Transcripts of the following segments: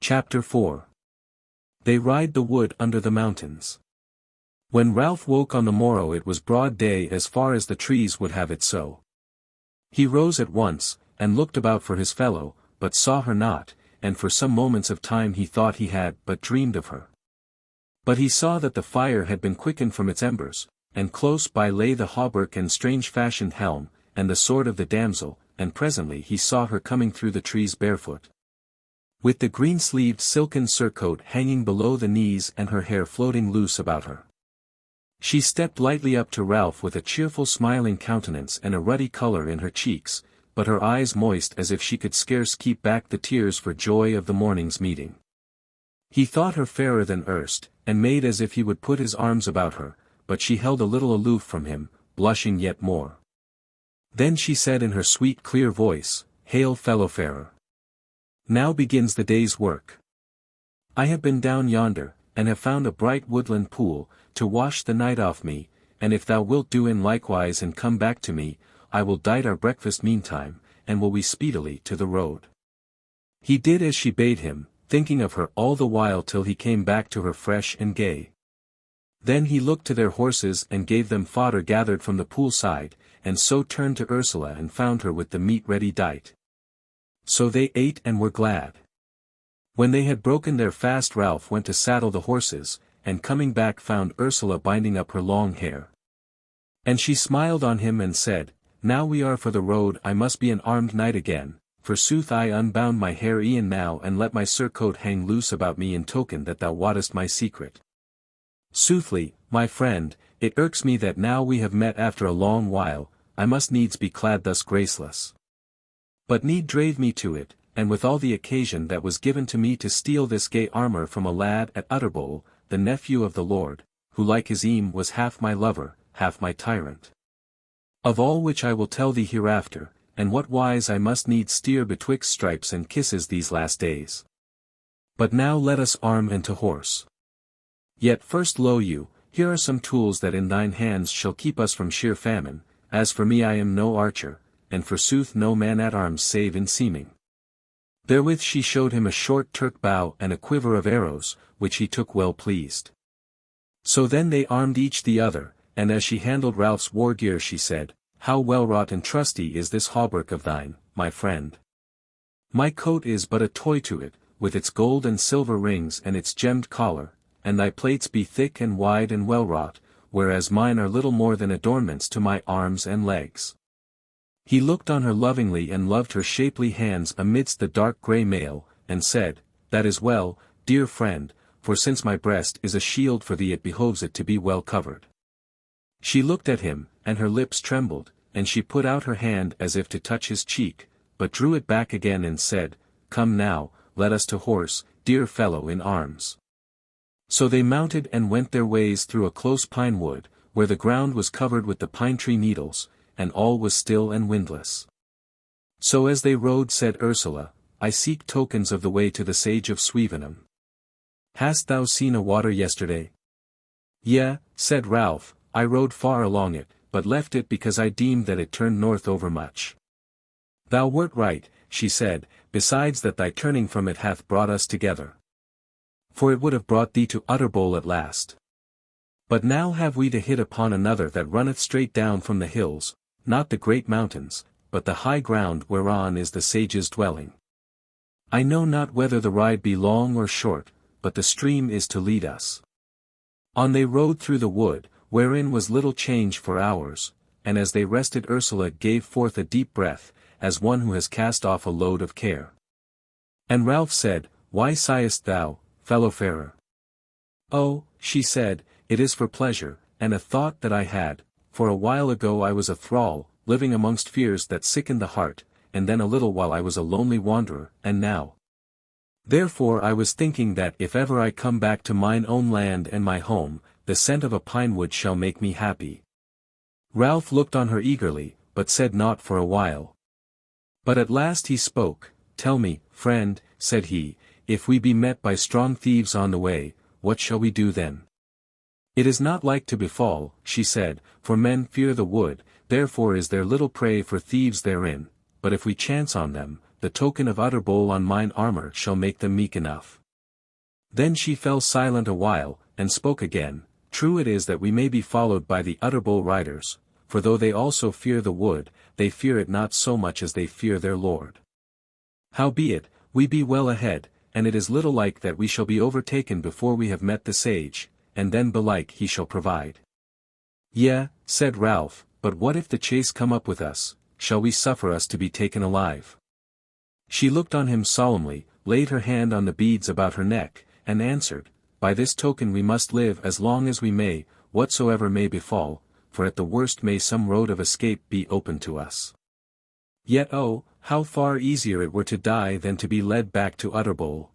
Chapter 4. They ride the wood under the mountains. When Ralph woke on the morrow it was broad day as far as the trees would have it so. He rose at once, and looked about for his fellow, but saw her not, and for some moments of time he thought he had but dreamed of her. But he saw that the fire had been quickened from its embers, and close by lay the hauberk and strange-fashioned helm, and the sword of the damsel, and presently he saw her coming through the trees barefoot, with the green-sleeved silken surcoat hanging below the knees and her hair floating loose about her. She stepped lightly up to Ralph with a cheerful smiling countenance and a ruddy colour in her cheeks, but her eyes moist as if she could scarce keep back the tears for joy of the morning's meeting. He thought her fairer than erst, and made as if he would put his arms about her, but she held a little aloof from him, blushing yet more. Then she said in her sweet clear voice, "Hail fellow-farer. Now begins the day's work. I have been down yonder, and have found a bright woodland pool, to wash the night off me, and if thou wilt do in likewise and come back to me, I will dight our breakfast meantime, and will we speedily to the road." He did as she bade him, thinking of her all the while till he came back to her fresh and gay. Then he looked to their horses and gave them fodder gathered from the pool side, and so turned to Ursula and found her with the meat ready dight. So they ate and were glad. When they had broken their fast Ralph went to saddle the horses, and coming back found Ursula binding up her long hair. And she smiled on him and said, "Now we are for the road I must be an armed knight again, forsooth I unbound my hair e'en now and let my surcoat hang loose about me in token that thou wottest my secret. Soothly, my friend, it irks me that now we have met after a long while, I must needs be clad thus graceless. But need drave me to it, and with all the occasion that was given to me to steal this gay armour from a lad at Utterbol, the nephew of the Lord, who like his eame was half my lover, half my tyrant. Of all which I will tell thee hereafter, and what wise I must needs steer betwixt stripes and kisses these last days. But now let us arm and to horse. Yet first lo you, here are some tools that in thine hands shall keep us from sheer famine, as for me I am no archer, and forsooth no man-at-arms save in seeming." Therewith she showed him a short Turk bow and a quiver of arrows, which he took well pleased. So then they armed each the other, and as she handled Ralph's war gear she said, "How well wrought and trusty is this hauberk of thine, my friend. My coat is but a toy to it, with its gold and silver rings and its gemmed collar, and thy plates be thick and wide and well wrought, whereas mine are little more than adornments to my arms and legs." He looked on her lovingly and loved her shapely hands amidst the dark grey mail, and said, "That is well, dear friend, for since my breast is a shield for thee it behoves it to be well covered." She looked at him, and her lips trembled, and she put out her hand as if to touch his cheek, but drew it back again and said, "Come now, let us to horse, dear fellow in arms." So they mounted and went their ways through a close pine wood, where the ground was covered with the pine tree needles, and all was still and windless. So as they rode said Ursula, "I seek tokens of the way to the sage of Swevenham. Hast thou seen a water yesterday?" "Yea," said Ralph, "I rode far along it, but left it because I deemed that it turned north overmuch." "Thou wert right," she said, "besides that thy turning from it hath brought us together. For it would have brought thee to Utterbol at last. But now have we to hit upon another that runneth straight down from the hills, not the great mountains, but the high ground whereon is the sage's dwelling. I know not whether the ride be long or short, but the stream is to lead us." On they rode through the wood, wherein was little change for hours, and as they rested Ursula gave forth a deep breath, as one who has cast off a load of care. And Ralph said, "Why sighest thou, fellow-farer?" "Oh," she said, "it is for pleasure, and a thought that I had, for a while ago I was a thrall, living amongst fears that sickened the heart, and then a little while I was a lonely wanderer, and now. Therefore I was thinking that if ever I come back to mine own land and my home, the scent of a pine wood shall make me happy." Ralph looked on her eagerly, but said naught for a while. But at last he spoke. "Tell me, friend," said he, "if we be met by strong thieves on the way, what shall we do then?" "It is not like to befall," she said, "for men fear the wood, therefore is there little prey for thieves therein, but if we chance on them, the token of Utterbol on mine armor shall make them meek enough. Then she fell silent a while, and spoke again, True it is that we may be followed by the Utterbol riders, for though they also fear the wood, they fear it not so much as they fear their lord. Howbeit, we be well ahead, and it is little like that we shall be overtaken before we have met the sage, and then belike he shall provide. Yea, said Ralph, but what if the chase come up with us, shall we suffer us to be taken alive? She looked on him solemnly, laid her hand on the beads about her neck, and answered, By this token we must live as long as we may, whatsoever may befall, for at the worst may some road of escape be open to us. Yet oh, how far easier it were to die than to be led back to Utterbol.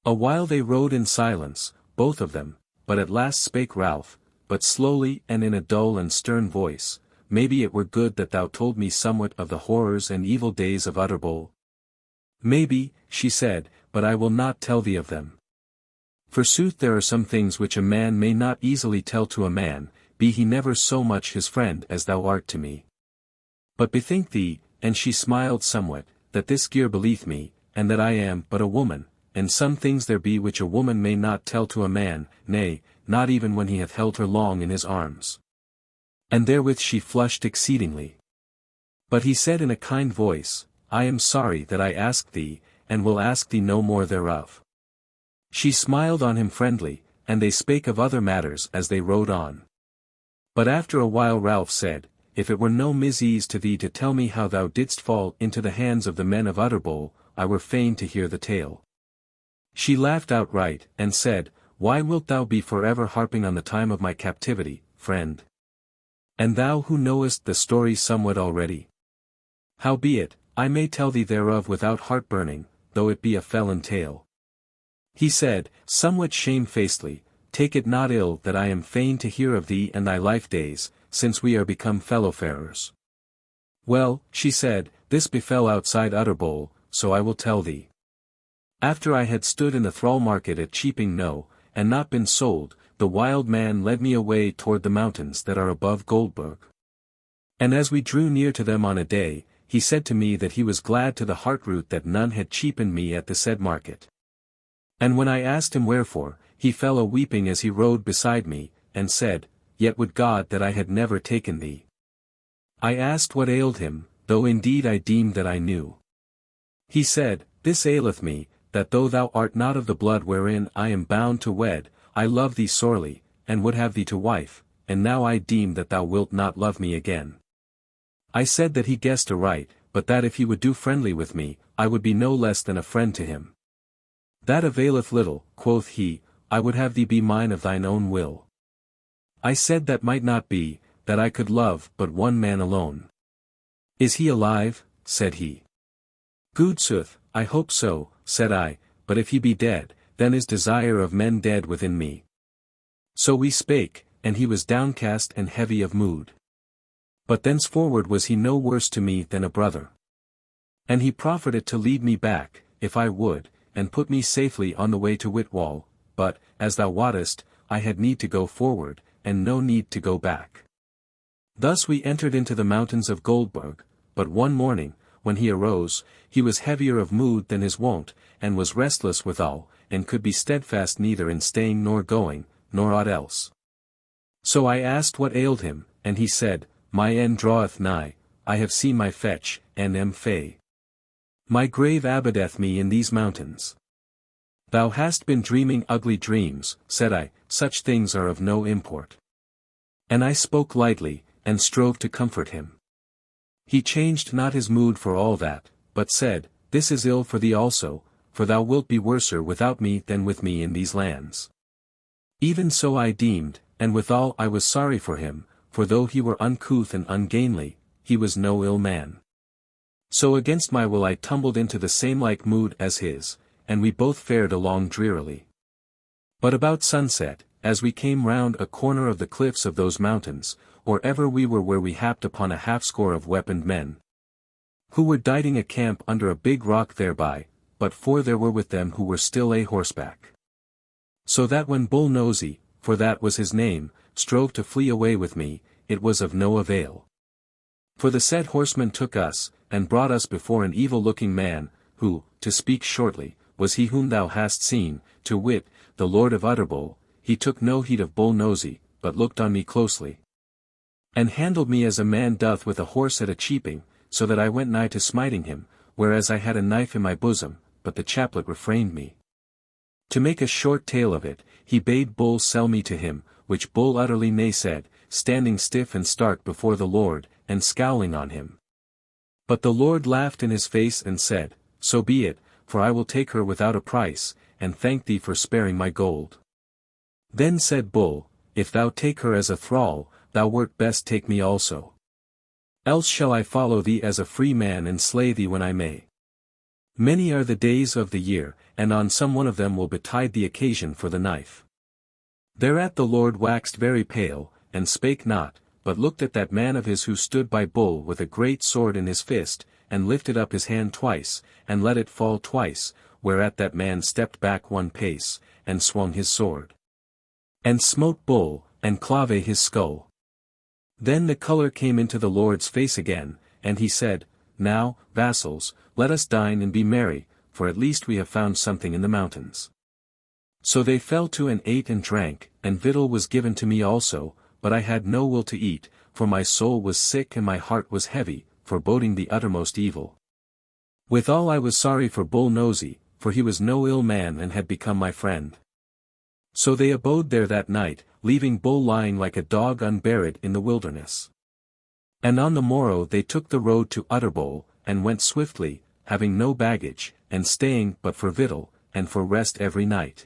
A while they rode in silence, both of them, but at last spake Ralph, but slowly and in a dull and stern voice, Maybe it were good that thou told me somewhat of the horrors and evil days of Utterbol. Maybe, she said, but I will not tell thee of them. Forsooth there are some things which a man may not easily tell to a man, be he never so much his friend as thou art to me. But bethink thee, and she smiled somewhat, that this gear belieth me, and that I am but a woman, and some things there be which a woman may not tell to a man, nay, not even when he hath held her long in his arms. And therewith she flushed exceedingly. But he said in a kind voice, I am sorry that I asked thee, and will ask thee no more thereof. She smiled on him friendly, and they spake of other matters as they rode on. But after a while Ralph said, If it were no misease to thee to tell me how thou didst fall into the hands of the men of Utterbol, I were fain to hear the tale. She laughed outright, and said, Why wilt thou be forever harping on the time of my captivity, friend? And thou who knowest the story somewhat already? Howbeit, I may tell thee thereof without heart-burning, though it be a felon tale. He said, somewhat shamefacedly, Take it not ill that I am fain to hear of thee and thy life days, since we are become fellowfarers. Well, she said, this befell outside Utterbol, so I will tell thee. After I had stood in the thrall market at cheaping Knowe, and not been sold, the wild man led me away toward the mountains that are above Goldburg. And as we drew near to them on a day, he said to me that he was glad to the heart-root that none had cheapened me at the said market. And when I asked him wherefore, he fell a-weeping as he rode beside me, and said, Yet would God that I had never taken thee. I asked what ailed him, though indeed I deemed that I knew. He said, This aileth me, that though thou art not of the blood wherein I am bound to wed, I love thee sorely, and would have thee to wife, and now I deem that thou wilt not love me again. I said that he guessed aright, but that if he would do friendly with me, I would be no less than a friend to him. That availeth little, quoth he, I would have thee be mine of thine own will. I said that might not be, that I could love but one man alone. Is he alive? Said he. Goodsooth, I hope so, said I, but if he be dead, then is desire of men dead within me. So we spake, and he was downcast and heavy of mood. But thenceforward was he no worse to me than a brother. And he proffered it to lead me back, if I would, and put me safely on the way to Whitwall, but, as thou wottest, I had need to go forward, and no need to go back. Thus we entered into the mountains of Goldburg, but one morning, when he arose, he was heavier of mood than his wont, and was restless withal, and could be steadfast neither in staying nor going, nor aught else. So I asked what ailed him, and he said, My end draweth nigh, I have seen my fetch, and am fey. My grave abideth me in these mountains. Thou hast been dreaming ugly dreams, said I, such things are of no import. And I spoke lightly, and strove to comfort him. He changed not his mood for all that, but said, This is ill for thee also, for thou wilt be worser without me than with me in these lands. Even so I deemed, and withal I was sorry for him, for though he were uncouth and ungainly, he was no ill man. So against my will I tumbled into the same like mood as his, and we both fared along drearily. But about sunset, as we came round a corner of the cliffs of those mountains, or ever we were where we happed upon a half-score of weaponed men, who were dighting a camp under a big rock thereby, but 4 there were with them who were still a horseback. So that when Bull Nosy, for that was his name, strove to flee away with me, it was of no avail. For the said horseman took us, and brought us before an evil-looking man, who, to speak shortly, was he whom thou hast seen, to wit, the Lord of Utterbol. He took no heed of Bull Nosy, but looked on me closely, and handled me as a man doth with a horse at a cheaping, so that I went nigh to smiting him, whereas I had a knife in my bosom, but the chaplet refrained me. To make a short tale of it, he bade Bull sell me to him, which Bull utterly nay said, standing stiff and stark before the Lord, and scowling on him. But the Lord laughed in his face and said, So be it, for I will take her without a price, and thank thee for sparing my gold. Then said Bull, If thou take her as a thrall, thou wert best take me also. Else shall I follow thee as a free man and slay thee when I may. Many are the days of the year, and on some one of them will betide the occasion for the knife. Thereat the Lord waxed very pale, and spake not, but looked at that man of his who stood by Bull with a great sword in his fist, and lifted up his hand twice, and let it fall twice, whereat that man stepped back one pace, and swung his sword, and smote Bull, and clave his skull. Then the colour came into the Lord's face again, and he said, Now, vassals, let us dine and be merry, for at least we have found something in the mountains. So they fell to and ate and drank, and victual was given to me also, but I had no will to eat, for my soul was sick and my heart was heavy, foreboding the uttermost evil. Withal I was sorry for Bull Nosy, for he was no ill man and had become my friend. So they abode there that night, leaving Bull lying like a dog unburied in the wilderness. And on the morrow they took the road to Utterbol, and went swiftly, having no baggage, and staying but for victual, and for rest every night.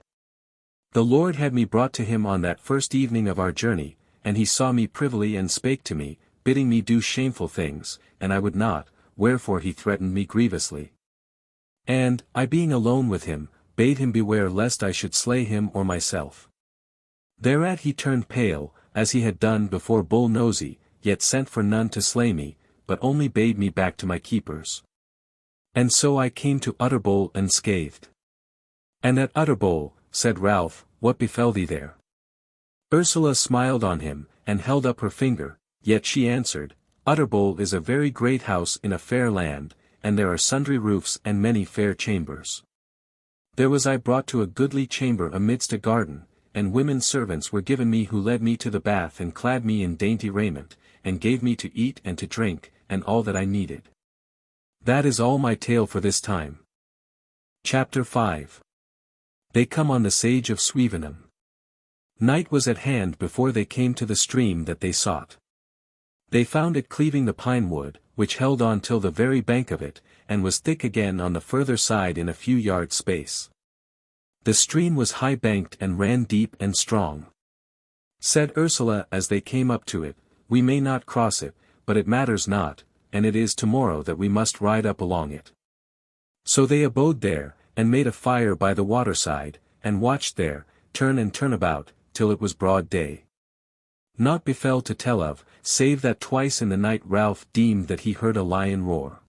The Lord had me brought to him on that first evening of our journey, and he saw me privily and spake to me, bidding me do shameful things, and I would not, wherefore he threatened me grievously. And, I being alone with him, bade him beware lest I should slay him or myself. Thereat he turned pale, as he had done before Bull Nosy, yet sent for none to slay me, but only bade me back to my keepers. And so I came to Utterbol unscathed. And at Utterbol, said Ralph, what befell thee there? Ursula smiled on him, and held up her finger, yet she answered, Utterbol is a very great house in a fair land, and there are sundry roofs and many fair chambers. There was I brought to a goodly chamber amidst a garden, and women servants were given me who led me to the bath and clad me in dainty raiment, and gave me to eat and to drink, and all that I needed. That is all my tale for this time. Chapter 5. They come on the sage of Swevenham. Night was at hand before they came to the stream that they sought. They found it cleaving the pine wood, which held on till the very bank of it, and was thick again on the further side in a few yards space. The stream was high-banked and ran deep and strong. Said Ursula as they came up to it, We may not cross it, but it matters not, and it is tomorrow that we must ride up along it. So they abode there, and made a fire by the waterside, and watched there, turn and turn about, till it was broad day. Naught befell to tell of, save that twice in the night Ralph deemed that he heard a lion roar.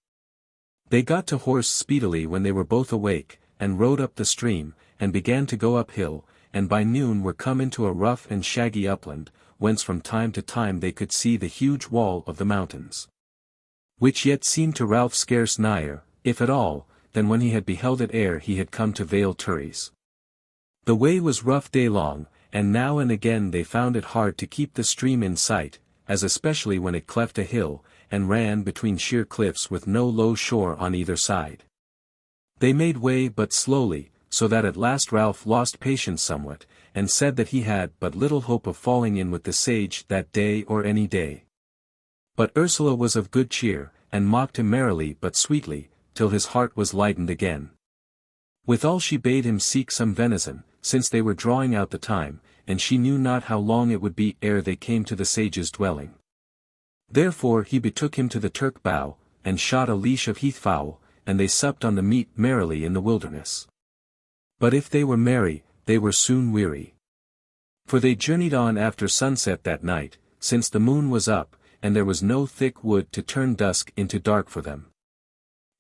They got to horse speedily when they were both awake, and rode up the stream, and began to go uphill, and by noon were come into a rough and shaggy upland, whence from time to time they could see the huge wall of the mountains. Which yet seemed to Ralph scarce nigher, if at all, than when he had beheld it ere he had come to Vale Turris. The way was rough day long, and now and again they found it hard to keep the stream in sight, as especially when it cleft a hill, and ran between sheer cliffs with no low shore on either side. They made way but slowly, so that at last Ralph lost patience somewhat, and said that he had but little hope of falling in with the sage that day or any day. But Ursula was of good cheer, and mocked him merrily but sweetly, till his heart was lightened again. Withal she bade him seek some venison, since they were drawing out the time, and she knew not how long it would be ere they came to the sage's dwelling. Therefore he betook him to the turk bough, and shot a leash of heathfowl, and they supped on the meat merrily in the wilderness. But if they were merry, they were soon weary. For they journeyed on after sunset that night, since the moon was up, and there was no thick wood to turn dusk into dark for them.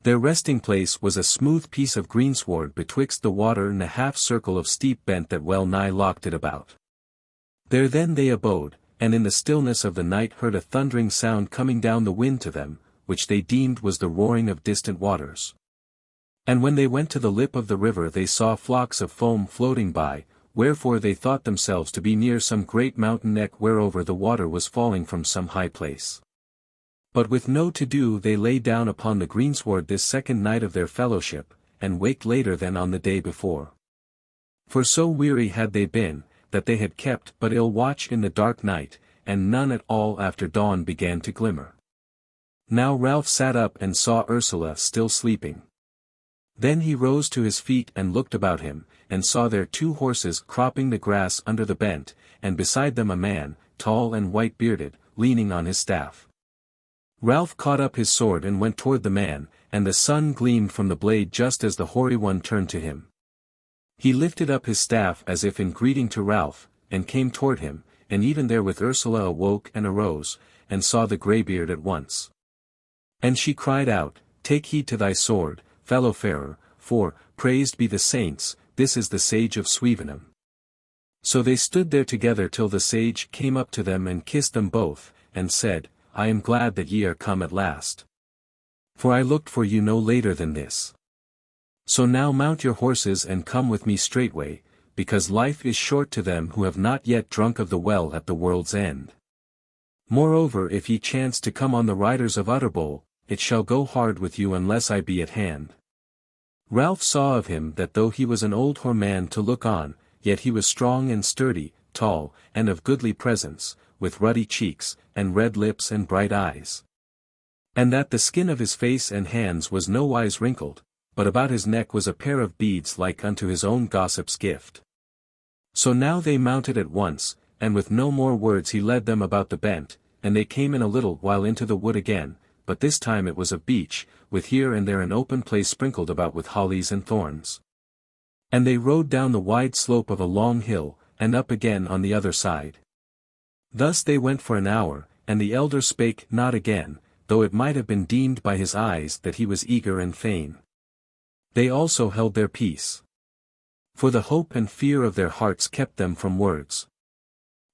Their resting place was a smooth piece of greensward betwixt the water and a half circle of steep bent that well nigh locked it about. There then they abode, and in the stillness of the night heard a thundering sound coming down the wind to them, which they deemed was the roaring of distant waters. And when they went to the lip of the river they saw flocks of foam floating by, wherefore they thought themselves to be near some great mountain neck whereover the water was falling from some high place. But with no to do they lay down upon the greensward this second night of their fellowship, and waked later than on the day before. For so weary had they been, that they had kept but ill watch in the dark night, and none at all after dawn began to glimmer. Now Ralph sat up and saw Ursula still sleeping. Then he rose to his feet and looked about him, and saw there 2 horses cropping the grass under the bent, and beside them a man, tall and white-bearded, leaning on his staff. Ralph caught up his sword and went toward the man, and the sun gleamed from the blade just as the hoary one turned to him. He lifted up his staff as if in greeting to Ralph, and came toward him, and even therewith Ursula awoke and arose, and saw the greybeard at once. And she cried out, "Take heed to thy sword, fellow-farer, for, praised be the saints, this is the sage of Swevenham." So they stood there together till the sage came up to them and kissed them both, and said, "I am glad that ye are come at last. For I looked for you no later than this. So now mount your horses and come with me straightway, because life is short to them who have not yet drunk of the well at the world's end. Moreover, if ye chance to come on the riders of Utterbol, it shall go hard with you unless I be at hand." Ralph saw of him that though he was an old hoar man to look on, yet he was strong and sturdy, tall, and of goodly presence, with ruddy cheeks, and red lips and bright eyes. And that the skin of his face and hands was nowise wrinkled, but about his neck was a pair of beads like unto his own gossip's gift. So now they mounted at once, and with no more words he led them about the bent, and they came in a little while into the wood again, but this time it was a beech, with here and there an open place sprinkled about with hollies and thorns. And they rode down the wide slope of a long hill, and up again on the other side. Thus they went for an hour, and the elder spake not again, though it might have been deemed by his eyes that he was eager and fain. They also held their peace. For the hope and fear of their hearts kept them from words.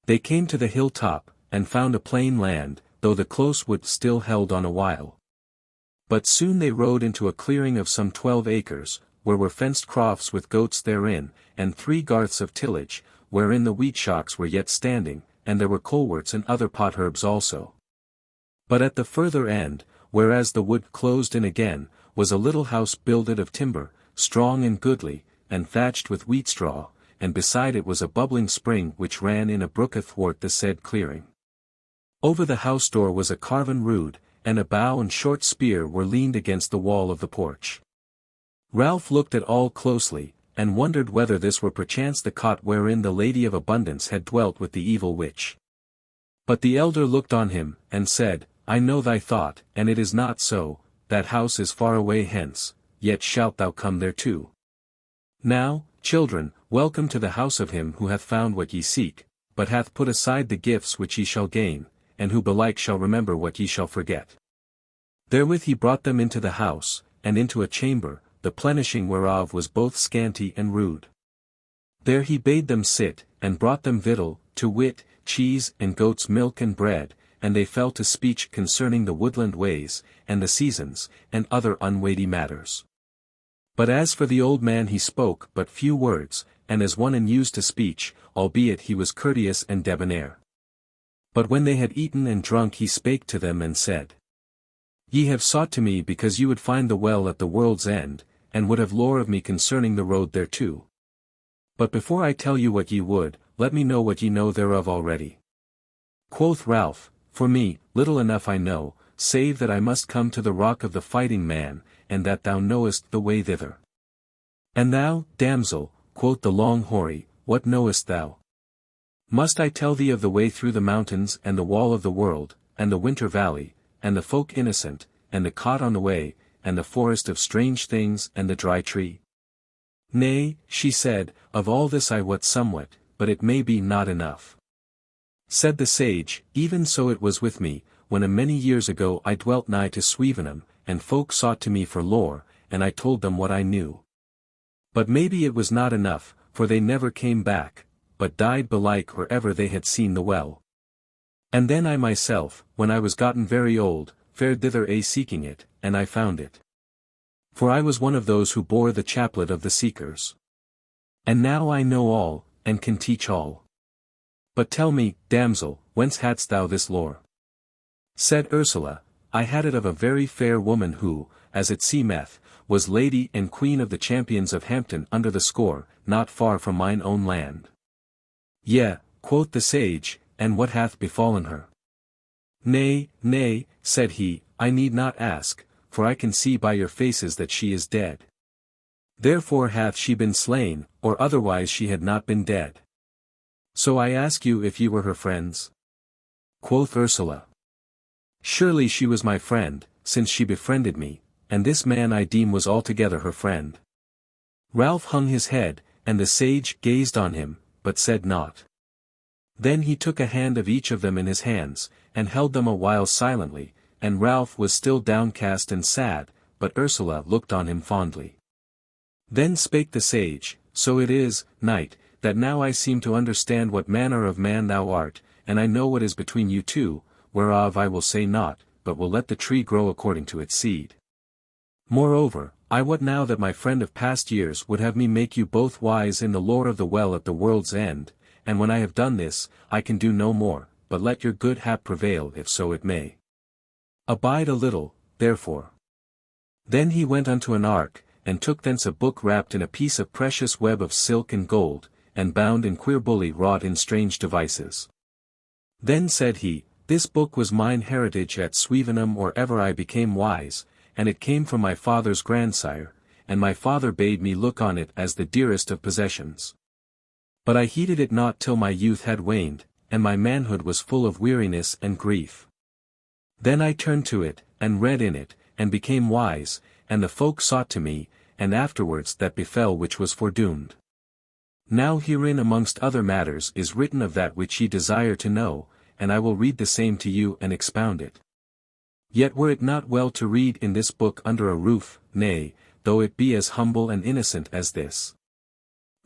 They came to the hill top, and found a plain land, though the close wood still held on a while. But soon they rode into a clearing of some 12 acres, where were fenced crofts with goats therein, and 3 garths of tillage, wherein the wheat shocks were yet standing, and there were coleworts and other potherbs also. But at the further end, whereas the wood closed in again, was a little house builded of timber, strong and goodly, and thatched with wheat straw, and beside it was a bubbling spring which ran in a brook athwart the said clearing. Over the house door was a carven rood, and a bow and short spear were leaned against the wall of the porch. Ralph looked at all closely, and wondered whether this were perchance the cot wherein the Lady of Abundance had dwelt with the evil witch. But the elder looked on him, and said, "I know thy thought, and it is not so, that house is far away hence, yet shalt thou come thereto. Now, children, welcome to the house of him who hath found what ye seek, but hath put aside the gifts which ye shall gain, and who belike shall remember what ye shall forget." Therewith he brought them into the house, and into a chamber, the plenishing whereof was both scanty and rude. There he bade them sit, and brought them victual, to wit, cheese and goat's milk and bread, and they fell to speech concerning the woodland ways, and the seasons, and other unweighty matters. But as for the old man he spoke but few words, and as one unused to speech, albeit he was courteous and debonair. But when they had eaten and drunk he spake to them and said, "Ye have sought to me because you would find the well at the world's end, and would have lore of me concerning the road thereto. But before I tell you what ye would, let me know what ye know thereof already." Quoth Ralph, "For me, little enough I know, save that I must come to the rock of the fighting man, and that thou knowest the way thither." "And thou, damsel," quoth the long hoary, "what knowest thou? Must I tell thee of the way through the mountains and the wall of the world, and the winter valley, and the folk innocent, and the cot on the way, and the forest of strange things and the dry tree?" "Nay," she said, "of all this I wot somewhat, but it may be not enough." Said the sage, "Even so it was with me, when a many years ago I dwelt nigh to Swevenham, and folk sought to me for lore, and I told them what I knew. But maybe it was not enough, for they never came back, but died belike or ever they had seen the well. And then I myself, when I was gotten very old, fared thither seeking it, and I found it. For I was one of those who bore the chaplet of the seekers. And now I know all, and can teach all. But tell me, damsel, whence hadst thou this lore? Said Ursula, I had it of a very fair woman who, as it seemeth, was lady and queen of the champions of Hampton under the score, not far from mine own land. Yea, quoth the sage, and what hath befallen her? Nay, nay, said he, I need not ask, for I can see by your faces that she is dead. Therefore hath she been slain, or otherwise she had not been dead. So I ask you if ye were her friends? Quoth Ursula. Surely she was my friend, since she befriended me, and this man I deem was altogether her friend. Ralph hung his head, and the sage gazed on him, but said naught. Then he took a hand of each of them in his hands, and held them a while silently, and Ralph was still downcast and sad, but Ursula looked on him fondly. Then spake the sage, So it is, knight, that now I seem to understand what manner of man thou art, and I know what is between you two, whereof I will say naught, but will let the tree grow according to its seed. Moreover, I wot now that my friend of past years would have me make you both wise in the lore of the well at the world's end, and when I have done this, I can do no more, but let your good hap prevail if so it may. Abide a little, therefore. Then he went unto an ark, and took thence a book wrapped in a piece of precious web of silk and gold, and bound in queer bully wrought in strange devices. Then said he, This book was mine heritage at Swevenham or ever I became wise, and it came from my father's grandsire, and my father bade me look on it as the dearest of possessions. But I heeded it not till my youth had waned, and my manhood was full of weariness and grief. Then I turned to it, and read in it, and became wise, and the folk sought to me, and afterwards that befell which was foredoomed. Now herein amongst other matters is written of that which ye desire to know, and I will read the same to you and expound it. Yet were it not well to read in this book under a roof, nay, though it be as humble and innocent as this.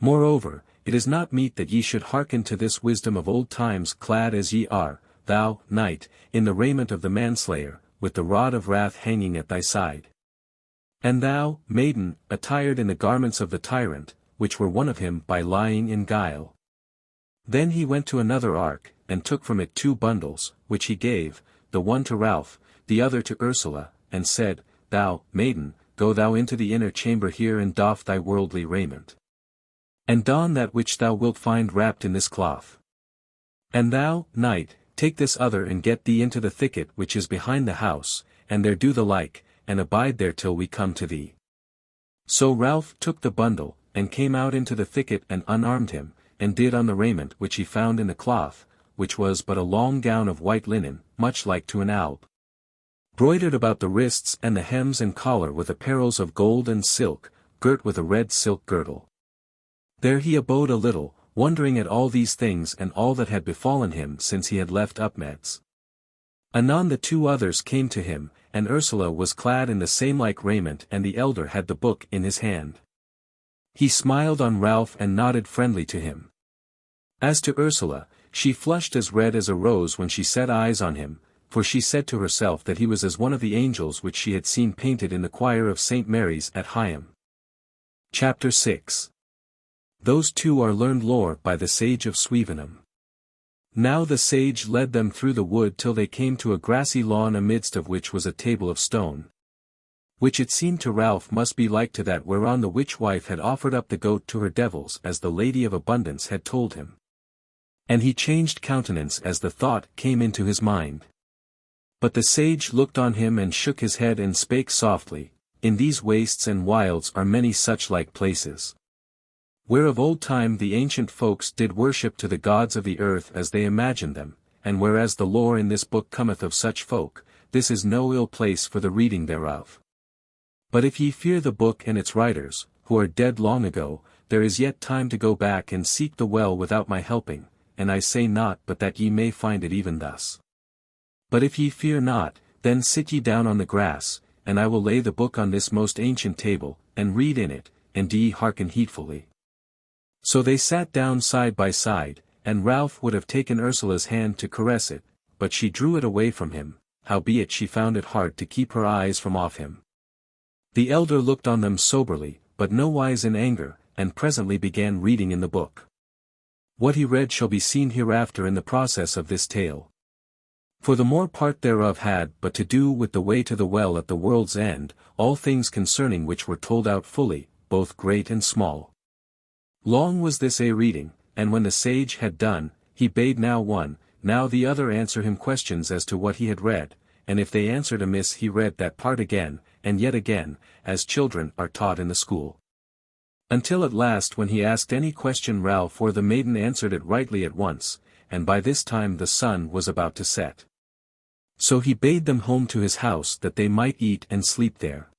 Moreover, it is not meet that ye should hearken to this wisdom of old times clad as ye are, thou, knight, in the raiment of the manslayer, with the rod of wrath hanging at thy side. And thou, maiden, attired in the garments of the tyrant, which were won of him by lying in guile. Then he went to another ark, and took from it 2 bundles, which he gave, the one to Ralph, the other to Ursula, and said, Thou, maiden, go thou into the inner chamber here and doff thy worldly raiment. And don that which thou wilt find wrapped in this cloth. And thou, knight, take this other and get thee into the thicket which is behind the house, and there do the like, and abide there till we come to thee. So Ralph took the bundle, and came out into the thicket and unarmed him, and did on the raiment which he found in the cloth, which was but a long gown of white linen, much like to an alb, broidered about the wrists and the hems and collar with apparels of gold and silk, girt with a red silk girdle. There he abode a little, wondering at all these things and all that had befallen him since he had left Upmeads. Anon the 2 others came to him, and Ursula was clad in the same like raiment and the elder had the book in his hand. He smiled on Ralph and nodded friendly to him. As to Ursula, she flushed as red as a rose when she set eyes on him, for she said to herself that he was as one of the angels which she had seen painted in the choir of St. Mary's at Heightened. Chapter 6. Those 2 are learned lore by the sage of Swevenham. Now the sage led them through the wood till they came to a grassy lawn amidst of which was a table of stone, which it seemed to Ralph must be like to that whereon the witch-wife had offered up the goat to her devils as the Lady of Abundance had told him. And he changed countenance as the thought came into his mind. But the sage looked on him and shook his head and spake softly, In these wastes and wilds are many such like places, where of old time the ancient folks did worship to the gods of the earth as they imagined them, and whereas the lore in this book cometh of such folk, this is no ill place for the reading thereof. But if ye fear the book and its writers, who are dead long ago, there is yet time to go back and seek the well without my helping, and I say not but that ye may find it even thus. But if ye fear not, then sit ye down on the grass, and I will lay the book on this most ancient table, and read in it, and ye hearken heedfully. So they sat down side by side, and Ralph would have taken Ursula's hand to caress it, but she drew it away from him, howbeit she found it hard to keep her eyes from off him. The elder looked on them soberly, but nowise in anger, and presently began reading in the book. What he read shall be seen hereafter in the process of this tale. For the more part thereof had but to do with the way to the well at the world's end, all things concerning which were told out fully, both great and small. Long was this a reading, and when the sage had done, he bade now one, now the other answer him questions as to what he had read, and if they answered amiss he read that part again, and yet again, as children are taught in the school. Until at last when he asked any question Ralph or the maiden answered it rightly at once, and by this time the sun was about to set. So he bade them home to his house that they might eat and sleep there.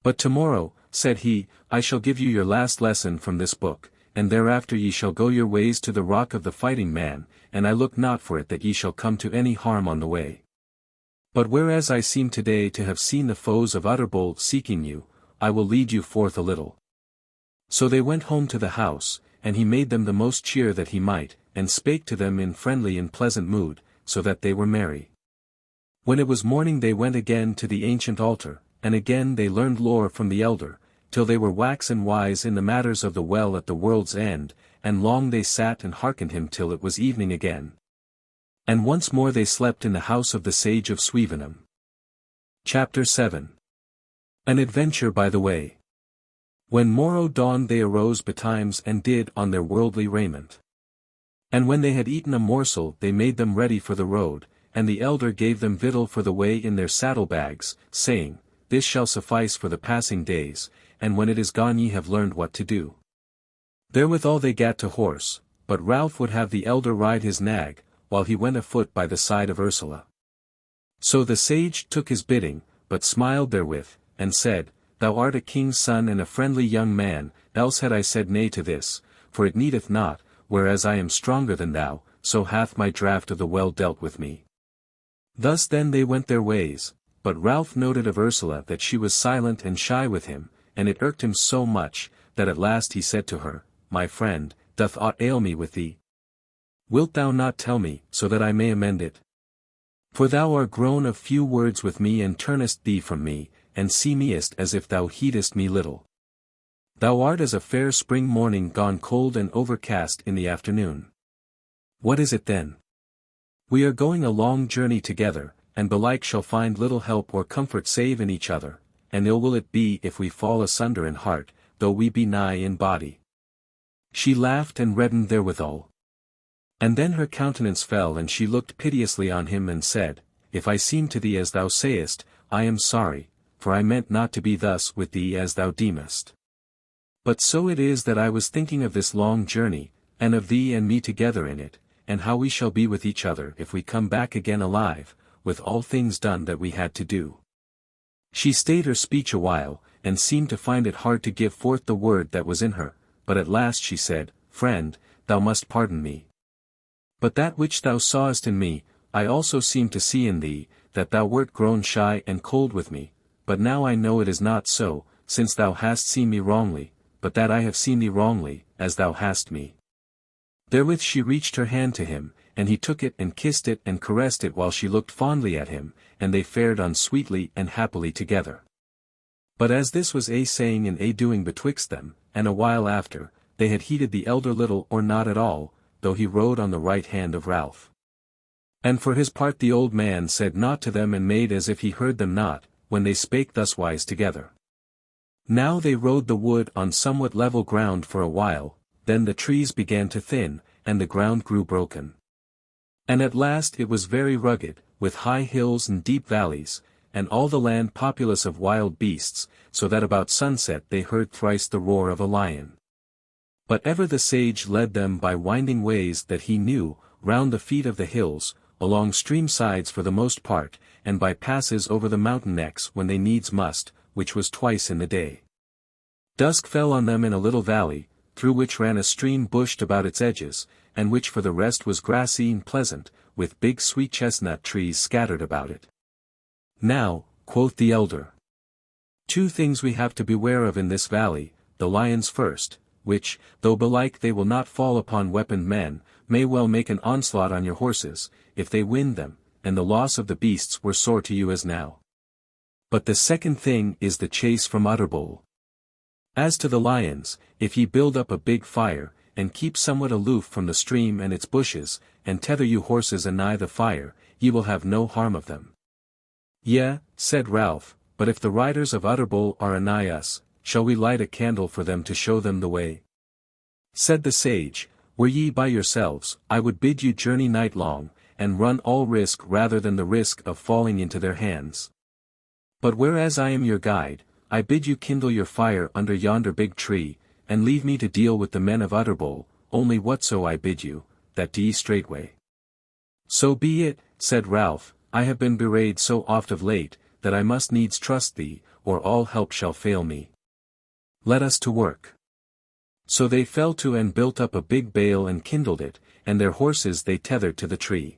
But tomorrow, said he, I shall give you your last lesson from this book, and thereafter ye shall go your ways to the rock of the fighting man, and I look not for it that ye shall come to any harm on the way. But whereas I seem today to have seen the foes of Utterbol seeking you, I will lead you forth a little. So they went home to the house, and he made them the most cheer that he might, and spake to them in friendly and pleasant mood, so that they were merry. When it was morning they went again to the ancient altar, and again they learned lore from the elder, till they were waxen wise in the matters of the well at the world's end, and long they sat and hearkened him till it was evening again. And once more they slept in the house of the sage of Swevenham. Chapter 7. An adventure by the way. When morrow dawned they arose betimes and did on their worldly raiment. And when they had eaten a morsel they made them ready for the road, and the elder gave them victual for the way in their saddle-bags, saying, This shall suffice for the passing days, and when it is gone ye have learned what to do. Therewithal they gat to horse, but Ralph would have the elder ride his nag, while he went afoot by the side of Ursula. So the sage took his bidding, but smiled therewith, and said, Thou art a king's son and a friendly young man, else had I said nay to this, for it needeth not, whereas I am stronger than thou, so hath my draught of the well dealt with me. Thus then they went their ways, but Ralph noted of Ursula that she was silent and shy with him, and it irked him so much, that at last he said to her, My friend, doth aught ail me with thee? Wilt thou not tell me, so that I may amend it? For thou art grown of few words with me and turnest thee from me, and seemest as if thou heedest me little. Thou art as a fair spring morning gone cold and overcast in the afternoon. What is it then? We are going a long journey together, and belike shall find little help or comfort save in each other, and ill will it be if we fall asunder in heart, though we be nigh in body. She laughed and reddened therewithal. And then her countenance fell and she looked piteously on him and said, If I seem to thee as thou sayest, I am sorry, for I meant not to be thus with thee as thou deemest. But so it is that I was thinking of this long journey, and of thee and me together in it, and how we shall be with each other if we come back again alive, with all things done that we had to do. She stayed her speech a while, and seemed to find it hard to give forth the word that was in her, but at last she said, Friend, thou must pardon me. But that which thou sawest in me, I also seemed to see in thee, that thou wert grown shy and cold with me, but now I know it is not so, since thou hast seen me wrongly, but that I have seen thee wrongly, as thou hast me. Therewith she reached her hand to him, and he took it and kissed it and caressed it while she looked fondly at him, and they fared on sweetly and happily together. But as this was a saying and a doing betwixt them, and a while after, they had heeded the elder little or not at all, though he rode on the right hand of Ralph. And for his part the old man said naught to them and made as if he heard them not, when they spake thuswise together. Now they rode the wood on somewhat level ground for a while, then the trees began to thin, and the ground grew broken. And at last it was very rugged, with high hills and deep valleys, and all the land populous of wild beasts, so that about sunset they heard thrice the roar of a lion. But ever the sage led them by winding ways that he knew, round the feet of the hills, along stream sides for the most part, and by passes over the mountain necks when they needs must, which was twice in the day. Dusk fell on them in a little valley, through which ran a stream bushed about its edges, and which for the rest was grassy and pleasant, with big sweet chestnut trees scattered about it. Now, quoth the elder, 2 things we have to beware of in this valley, the lions first, which, though belike they will not fall upon weaponed men, may well make an onslaught on your horses, if they win them, and the loss of the beasts were sore to you as now. But the second thing is the chase from Utterbol. As to the lions, if ye build up a big fire, and keep somewhat aloof from the stream and its bushes, and tether you horses anigh the fire, ye will have no harm of them. Yea, said Ralph, but if the riders of Utterbol are anigh us, shall we light a candle for them to show them the way? Said the sage, were ye by yourselves, I would bid you journey night long, and run all risk rather than the risk of falling into their hands. But whereas I am your guide, I bid you kindle your fire under yonder big tree, and leave me to deal with the men of Utterbol, only whatso I bid you, that do ye straightway. So be it, said Ralph, I have been bewrayed so oft of late, that I must needs trust thee, or all help shall fail me. Let us to work. So they fell to and built up a big bale and kindled it, and their horses they tethered to the tree.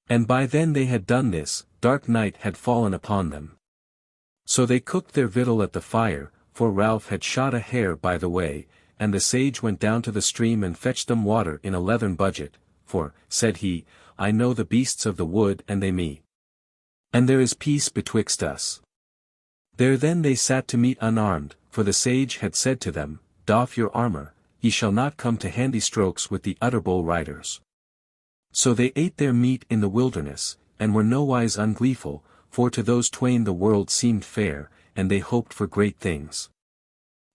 And by then they had done this, dark night had fallen upon them. So they cooked their victual at the fire, for Ralph had shot a hare by the way, and the sage went down to the stream and fetched them water in a leathern budget, for, said he, I know the beasts of the wood and they me. And there is peace betwixt us. There then they sat to meat unarmed, for the sage had said to them, Doff your armor, ye shall not come to handy strokes with the Utterbol riders. So they ate their meat in the wilderness, and were nowise ungleeful, for to those twain the world seemed fair, and they hoped for great things.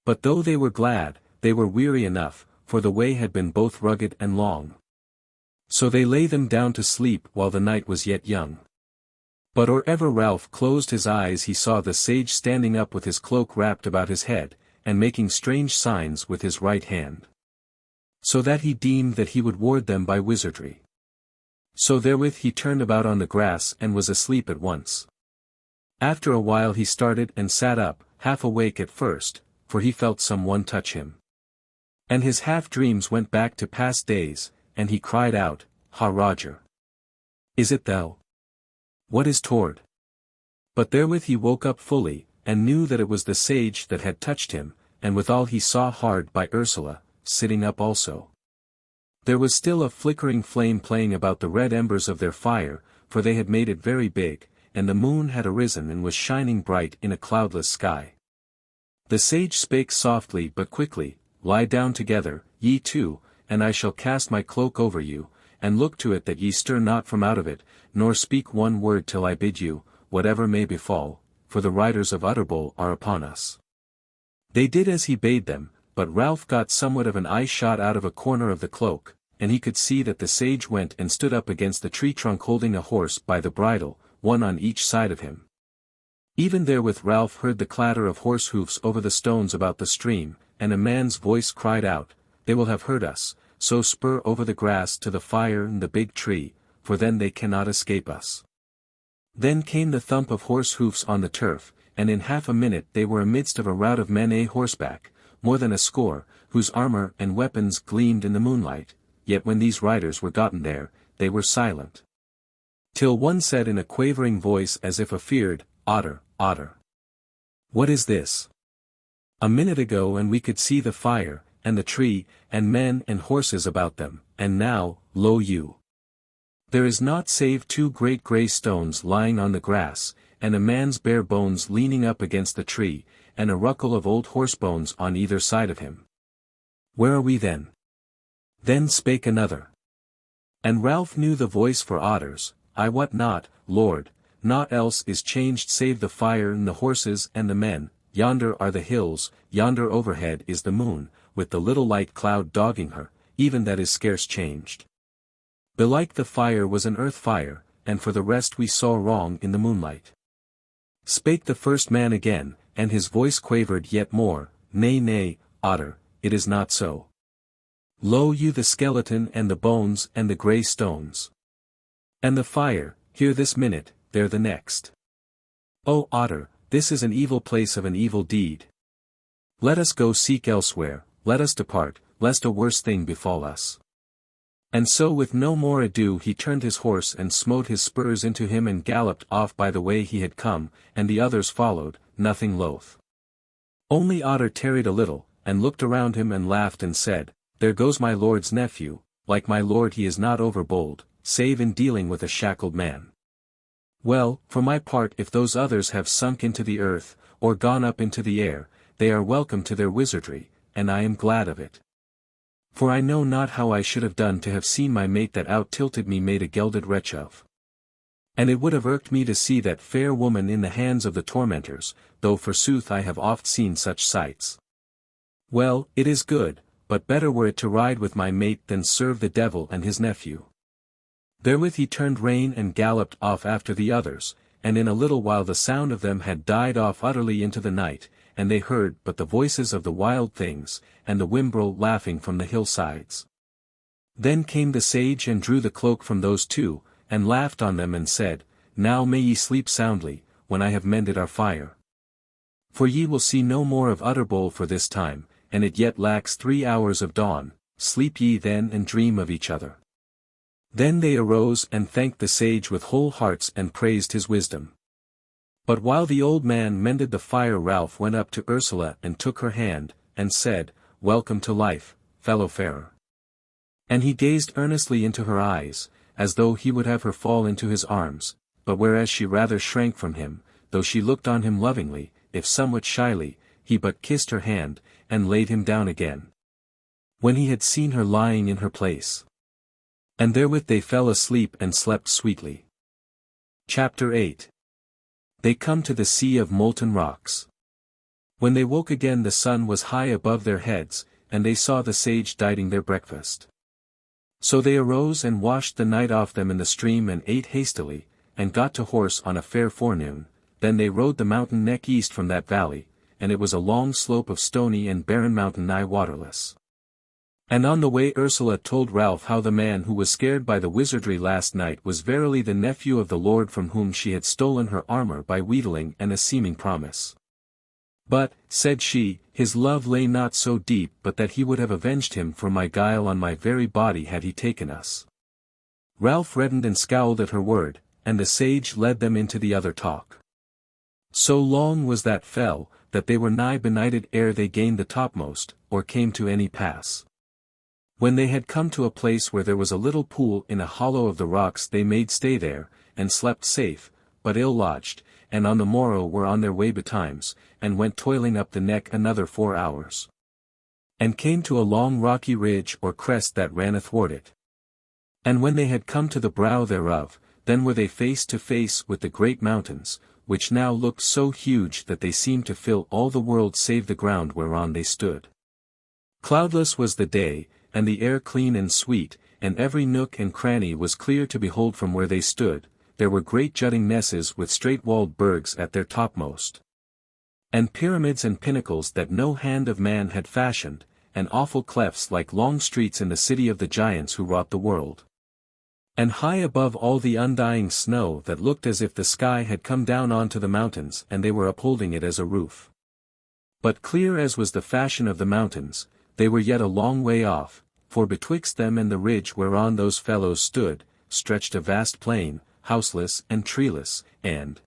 But though they were glad, they were weary enough, for the way had been both rugged and long. So they lay them down to sleep while the night was yet young. But or ever Ralph closed his eyes he saw the sage standing up with his cloak wrapped about his head, and making strange signs with his right hand. So that he deemed that he would ward them by wizardry. So therewith he turned about on the grass and was asleep at once. After a while he started and sat up, half awake at first, for he felt some one touch him. And his half-dreams went back to past days, and he cried out, Ha Roger! Is it thou? What is toward? But therewith he woke up fully, and knew that it was the sage that had touched him, and withal he saw hard by Ursula, sitting up also. There was still a flickering flame playing about the red embers of their fire, for they had made it very big, and the moon had arisen and was shining bright in a cloudless sky. The sage spake softly but quickly, Lie down together, ye two, and I shall cast my cloak over you, and look to it that ye stir not from out of it, nor speak one word till I bid you, whatever may befall, for the riders of Utterbol are upon us. They did as he bade them, but Ralph got somewhat of an eye shot out of a corner of the cloak, and he could see that the sage went and stood up against the tree trunk holding a horse by the bridle, one on each side of him. Even therewith Ralph heard the clatter of horse hoofs over the stones about the stream, and a man's voice cried out, They will have heard us, so spur over the grass to the fire and the big tree, for then they cannot escape us. Then came the thump of horse hoofs on the turf, and in half a minute they were amidst of a rout of men horseback, more than a score, whose armor and weapons gleamed in the moonlight, yet when these riders were gotten there, they were silent. Till one said in a quavering voice as if afeard, Otter, otter. What is this? A minute ago and we could see the fire, and the tree, and men and horses about them, and now, lo you! There is naught save two great grey stones lying on the grass, and a man's bare bones leaning up against the tree, and a ruckle of old horse bones on either side of him. Where are we then? Then spake another. And Ralph knew the voice for otters, I wot not, Lord, naught else is changed save the fire and the horses and the men, yonder are the hills, yonder overhead is the moon, with the little light cloud dogging her, even that is scarce changed. Belike the fire was an earth fire, and for the rest we saw wrong in the moonlight. Spake the first man again, and his voice quavered yet more, Nay, nay, otter, it is not so. Lo you the skeleton and the bones and the grey stones. And the fire, here this minute, there the next. O otter, this is an evil place of an evil deed. Let us go seek elsewhere, let us depart, lest a worse thing befall us. And so with no more ado he turned his horse and smote his spurs into him and galloped off by the way he had come, and the others followed, nothing loath. Only Otter tarried a little, and looked around him and laughed and said, "There goes my lord's nephew, like my lord he is not overbold, save in dealing with a shackled man. Well, for my part if those others have sunk into the earth, or gone up into the air, they are welcome to their wizardry, and I am glad of it. For I know not how I should have done to have seen my mate that out-tilted me made a gelded wretch of. And it would have irked me to see that fair woman in the hands of the tormentors, though forsooth I have oft seen such sights. Well, it is good, but better were it to ride with my mate than serve the devil and his nephew." Therewith he turned rein and galloped off after the others, and in a little while the sound of them had died off utterly into the night, and they heard but the voices of the wild things, and the wimbrel laughing from the hillsides. Then came the sage and drew the cloak from those two, and laughed on them and said, "Now may ye sleep soundly, when I have mended our fire. For ye will see no more of Utterbol for this time, and it yet lacks 3 hours of dawn, sleep ye then and dream of each other." Then they arose and thanked the sage with whole hearts and praised his wisdom. But while the old man mended the fire Ralph went up to Ursula and took her hand, and said, "Welcome to life, fellow-farer." And he gazed earnestly into her eyes, as though he would have her fall into his arms, but whereas she rather shrank from him, though she looked on him lovingly, if somewhat shyly, he but kissed her hand, and laid him down again. When he had seen her lying in her place. And therewith they fell asleep and slept sweetly. Chapter 8. They come to the sea of molten rocks. When they woke again the sun was high above their heads, and they saw the sage dighting their breakfast. So they arose and washed the night off them in the stream and ate hastily, and got to horse on a fair forenoon. Then they rode the mountain neck east from that valley, and it was a long slope of stony and barren mountain nigh waterless. And on the way Ursula told Ralph how the man who was scared by the wizardry last night was verily the nephew of the lord from whom she had stolen her armor by wheedling and a seeming promise. But, said she, his love lay not so deep but that he would have avenged him for my guile on my very body had he taken us. Ralph reddened and scowled at her word, and the sage led them into the other talk. So long was that fell, that they were nigh benighted ere they gained the topmost, or came to any pass. When they had come to a place where there was a little pool in a hollow of the rocks they made stay there, and slept safe, but ill lodged, and on the morrow were on their way betimes, and went toiling up the neck another 4 hours. And came to a long rocky ridge or crest that ran athwart it. And when they had come to the brow thereof, then were they face to face with the great mountains, which now looked so huge that they seemed to fill all the world save the ground whereon they stood. Cloudless was the day, and the air clean and sweet, and every nook and cranny was clear to behold from where they stood. There were great jutting nesses with straight-walled burgs at their topmost. And pyramids and pinnacles that no hand of man had fashioned, and awful clefts like long streets in the city of the giants who wrought the world. And high above all the undying snow that looked as if the sky had come down onto the mountains and they were upholding it as a roof. But clear as was the fashion of the mountains, they were yet a long way off, for betwixt them and the ridge whereon those fellows stood, stretched a vast plain, houseless and treeless, and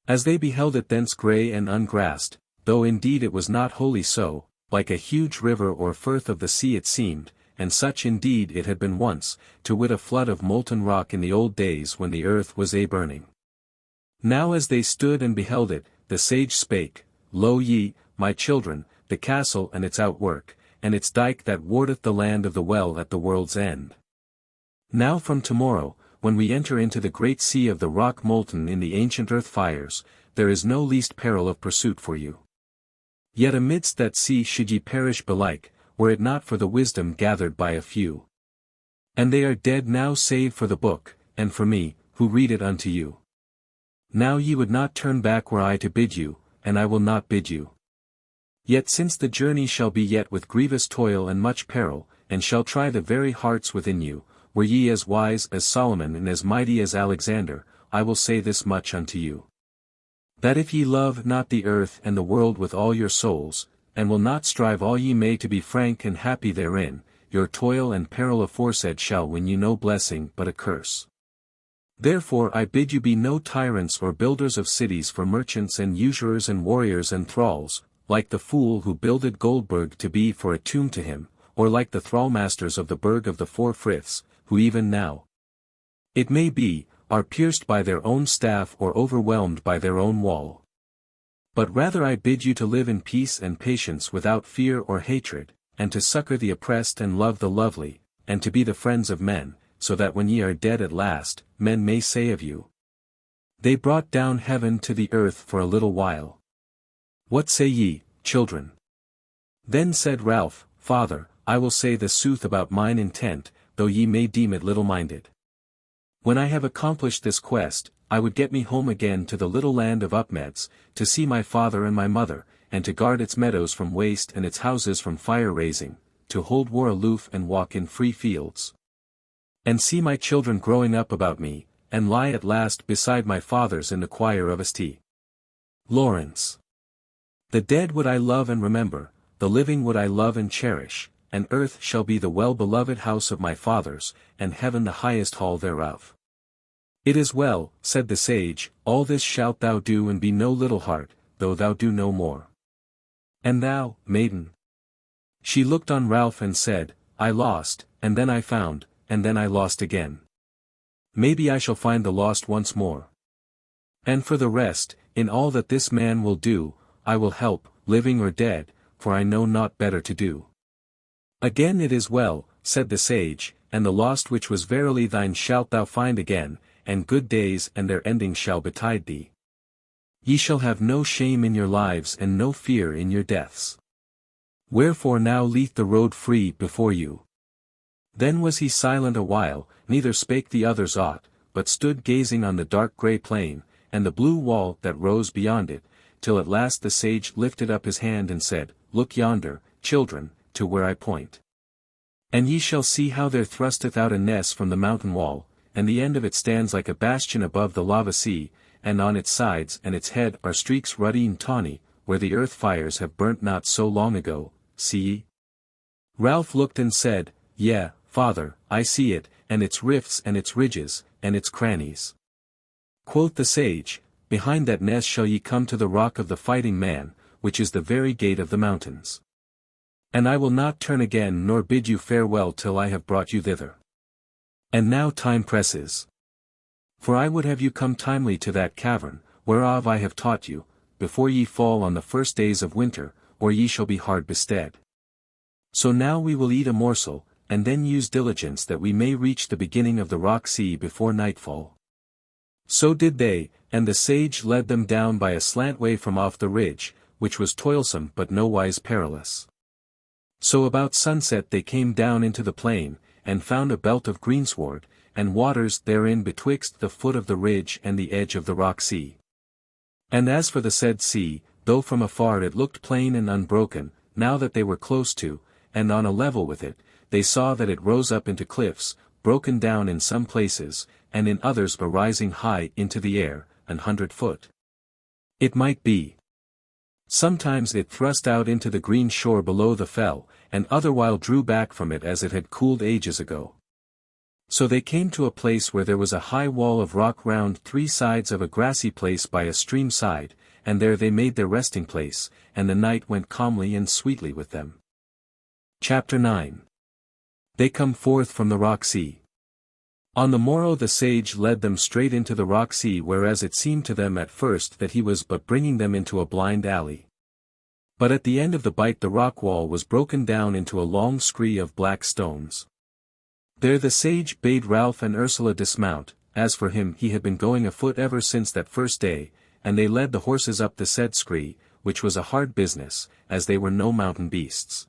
as they beheld it thence grey and ungrassed, though indeed it was not wholly so, like a huge river or firth of the sea it seemed, and such indeed it had been once, to wit a flood of molten rock in the old days when the earth was a-burning. Now as they stood and beheld it, the sage spake, "Lo ye, my children, the castle and its outwork, and its dike that wardeth the land of the well at the world's end. Now from tomorrow, when we enter into the great sea of the rock molten in the ancient earth fires, there is no least peril of pursuit for you. Yet amidst that sea should ye perish belike, were it not for the wisdom gathered by a few. And they are dead now save for the book, and for me, who read it unto you. Now ye would not turn back were I to bid you, and I will not bid you. Yet since the journey shall be yet with grievous toil and much peril, and shall try the very hearts within you, were ye as wise as Solomon and as mighty as Alexander, I will say this much unto you. That if ye love not the earth and the world with all your souls, and will not strive all ye may to be frank and happy therein, your toil and peril aforesaid shall win you no blessing but a curse. Therefore I bid you be no tyrants or builders of cities for merchants and usurers and warriors and thralls, like the fool who builded Goldburg to be for a tomb to him, or like the thrallmasters of the Burg of the Four Friths, who even now, it may be, are pierced by their own staff or overwhelmed by their own wall. But rather I bid you to live in peace and patience without fear or hatred, and to succor the oppressed and love the lovely, and to be the friends of men, so that when ye are dead at last, men may say of you, they brought down heaven to the earth for a little while. What say ye, children? Then said Ralph, Father, I will say the sooth about mine intent, though ye may deem it little-minded. When I have accomplished this quest, I would get me home again to the little land of Upmeads, to see my father and my mother, and to guard its meadows from waste and its houses from fire-raising, to hold war aloof and walk in free fields. And see my children growing up about me, and lie at last beside my fathers in the choir of St. Lawrence. The dead would I love and remember, the living would I love and cherish, and earth shall be the well-beloved house of my fathers, and heaven the highest hall thereof. It is well, said the sage, all this shalt thou do and be no little heart, though thou do no more. And thou, maiden? She looked on Ralph and said, I lost, and then I found, and then I lost again. Maybe I shall find the lost once more. And for the rest, in all that this man will do, I will help, living or dead, for I know naught better to do. Again it is well, said the sage, and the lost which was verily thine shalt thou find again, and good days and their ending shall betide thee. Ye shall have no shame in your lives and no fear in your deaths. Wherefore now leave the road free before you. Then was he silent a while, neither spake the others aught, but stood gazing on the dark grey plain, and the blue wall that rose beyond it, till at last the sage lifted up his hand and said, Look yonder, children, to where I point. And ye shall see how there thrusteth out a ness from the mountain wall, and the end of it stands like a bastion above the lava sea, and on its sides and its head are streaks ruddy and tawny, where the earth fires have burnt not so long ago, see ye? Ralph looked and said, Yea, father, I see it, and its rifts and its ridges, and its crannies. Quoth the sage, Behind that nest shall ye come to the rock of the fighting man, which is the very gate of the mountains. And I will not turn again nor bid you farewell till I have brought you thither. And now time presses. For I would have you come timely to that cavern, whereof I have taught you, before ye fall on the first days of winter, or ye shall be hard bestead. So now we will eat a morsel, and then use diligence that we may reach the beginning of the rock sea before nightfall. So did they, and the sage led them down by a slant way from off the ridge, which was toilsome but nowise perilous. So about sunset they came down into the plain, and found a belt of greensward, and waters therein betwixt the foot of the ridge and the edge of the rock sea. And as for the said sea, though from afar it looked plain and unbroken, now that they were close to, and on a level with it, they saw that it rose up into cliffs, broken down in some places, and in others were rising high into the air, 100 foot. It might be. Sometimes it thrust out into the green shore below the fell, and otherwhile drew back from it as it had cooled ages ago. So they came to a place where there was a high wall of rock round 3 sides of a grassy place by a stream side, and there they made their resting place, and the night went calmly and sweetly with them. Chapter 9. They come forth from the rock sea. On the morrow the sage led them straight into the rock sea, whereas it seemed to them at first that he was but bringing them into a blind alley. But at the end of the bight the rock wall was broken down into a long scree of black stones. There the sage bade Ralph and Ursula dismount, as for him he had been going afoot ever since that first day, and they led the horses up the said scree, which was a hard business, as they were no mountain beasts.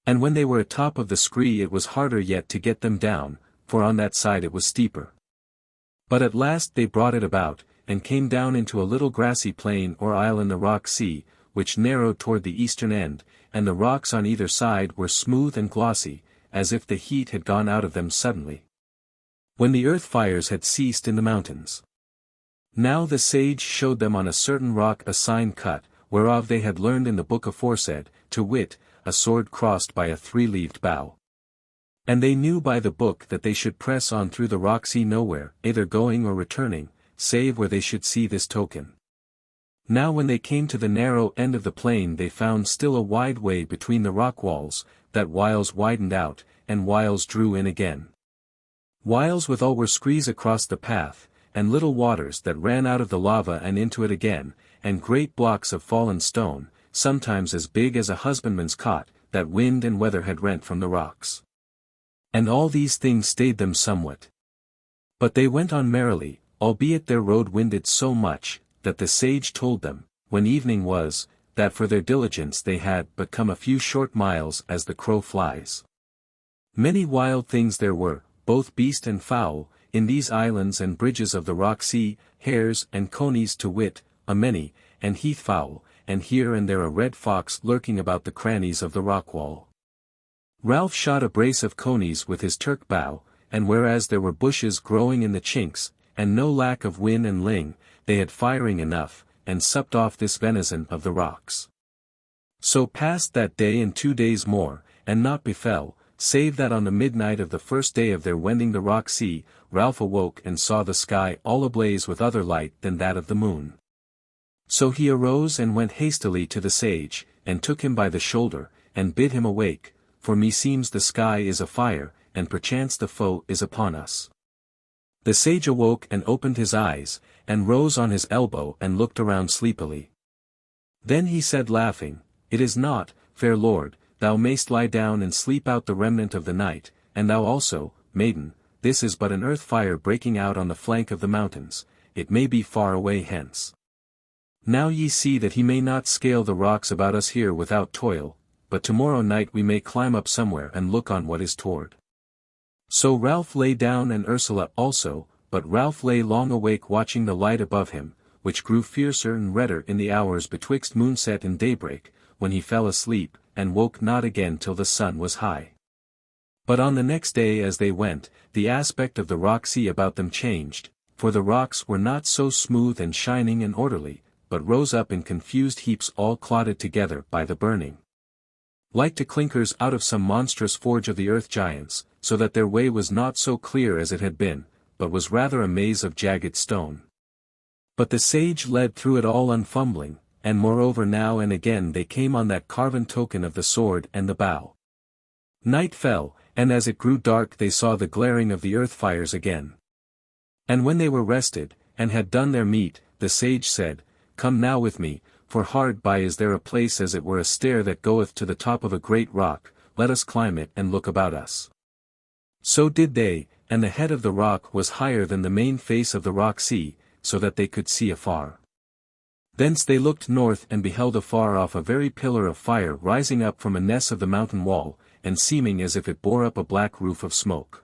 And when they were atop of the scree it was harder yet to get them down, for on that side it was steeper. But at last they brought it about, and came down into a little grassy plain or isle in the rock sea, which narrowed toward the eastern end, and the rocks on either side were smooth and glossy, as if the heat had gone out of them suddenly, when the earth fires had ceased in the mountains. Now the sage showed them on a certain rock a sign cut, whereof they had learned in the book aforesaid, to wit, a sword crossed by a 3-leaved bough. And they knew by the book that they should press on through the rock sea nowhere, either going or returning, save where they should see this token. Now when they came to the narrow end of the plain they found still a wide way between the rock walls, that whiles widened out, and whiles drew in again. Whiles withal were screes across the path, and little waters that ran out of the lava and into it again, and great blocks of fallen stone, sometimes as big as a husbandman's cot, that wind and weather had rent from the rocks. And all these things stayed them somewhat. But they went on merrily, albeit their road winded so much, that the sage told them, when evening was, that for their diligence they had but come a few short miles as the crow flies. Many wild things there were, both beast and fowl, in these islands and bridges of the rock sea, hares and conies to wit, a many, and heath fowl, and here and there a red fox lurking about the crannies of the rock wall. Ralph shot a brace of conies with his Turk bow, and whereas there were bushes growing in the chinks, and no lack of whin and ling, they had firing enough, and supped off this venison of the rocks. So passed that day and 2 days more, and naught befell, save that on the midnight of the first day of their wending the rock sea, Ralph awoke and saw the sky all ablaze with other light than that of the moon. So he arose and went hastily to the sage, and took him by the shoulder, and bid him awake, for meseems the sky is afire, and perchance the foe is upon us. The sage awoke and opened his eyes, and rose on his elbow and looked around sleepily. Then he said laughing, "It is naught, fair lord, thou mayst lie down and sleep out the remnant of the night, and thou also, maiden, this is but an earth fire breaking out on the flank of the mountains, it may be far away hence. Now ye see that he may not scale the rocks about us here without toil, but tomorrow night we may climb up somewhere and look on what is toward." So Ralph lay down and Ursula also, but Ralph lay long awake watching the light above him, which grew fiercer and redder in the hours betwixt moonset and daybreak, when he fell asleep, and woke not again till the sun was high. But on the next day as they went, the aspect of the rock sea about them changed, for the rocks were not so smooth and shining and orderly, but rose up in confused heaps all clotted together by the burning. Like to clinkers out of some monstrous forge of the earth giants, so that their way was not so clear as it had been, but was rather a maze of jagged stone. But the sage led through it all unfumbling, and moreover now and again they came on that carven token of the sword and the bow. Night fell, and as it grew dark they saw the glaring of the earth fires again. And when they were rested, and had done their meat, the sage said, "Come now with me, for hard by is there a place as it were a stair that goeth to the top of a great rock, let us climb it and look about us." So did they, and the head of the rock was higher than the main face of the rock sea, so that they could see afar. Thence they looked north and beheld afar off a very pillar of fire rising up from a ness of the mountain wall, and seeming as if it bore up a black roof of smoke.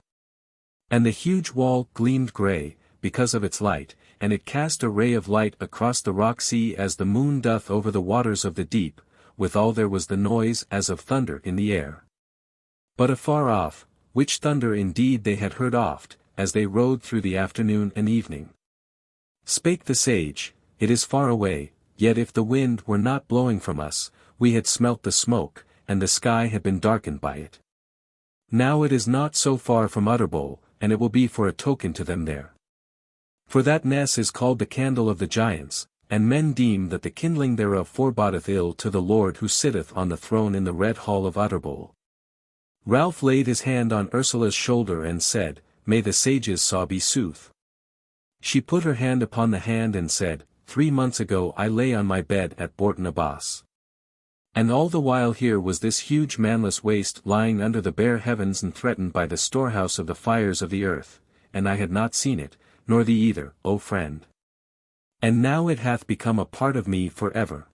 And the huge wall gleamed grey, because of its light, and it cast a ray of light across the rock sea as the moon doth over the waters of the deep, withal there was the noise as of thunder in the air. But afar off, which thunder indeed they had heard oft, as they rode through the afternoon and evening. Spake the sage, "It is far away, yet if the wind were not blowing from us, we had smelt the smoke, and the sky had been darkened by it. Now it is not so far from Utterbol, and it will be for a token to them there. For that ness is called the candle of the giants, and men deem that the kindling thereof forebodeth ill to the Lord who sitteth on the throne in the red hall of Utterbol." Ralph laid his hand on Ursula's shoulder and said, "May the sage's saw be sooth." She put her hand upon the hand and said, 3 months ago I lay on my bed at Bourton Abbas. And all the while here was this huge manless waste lying under the bare heavens and threatened by the storehouse of the fires of the earth, and I had not seen it, nor thee either, O friend. And now it hath become a part of me for ever.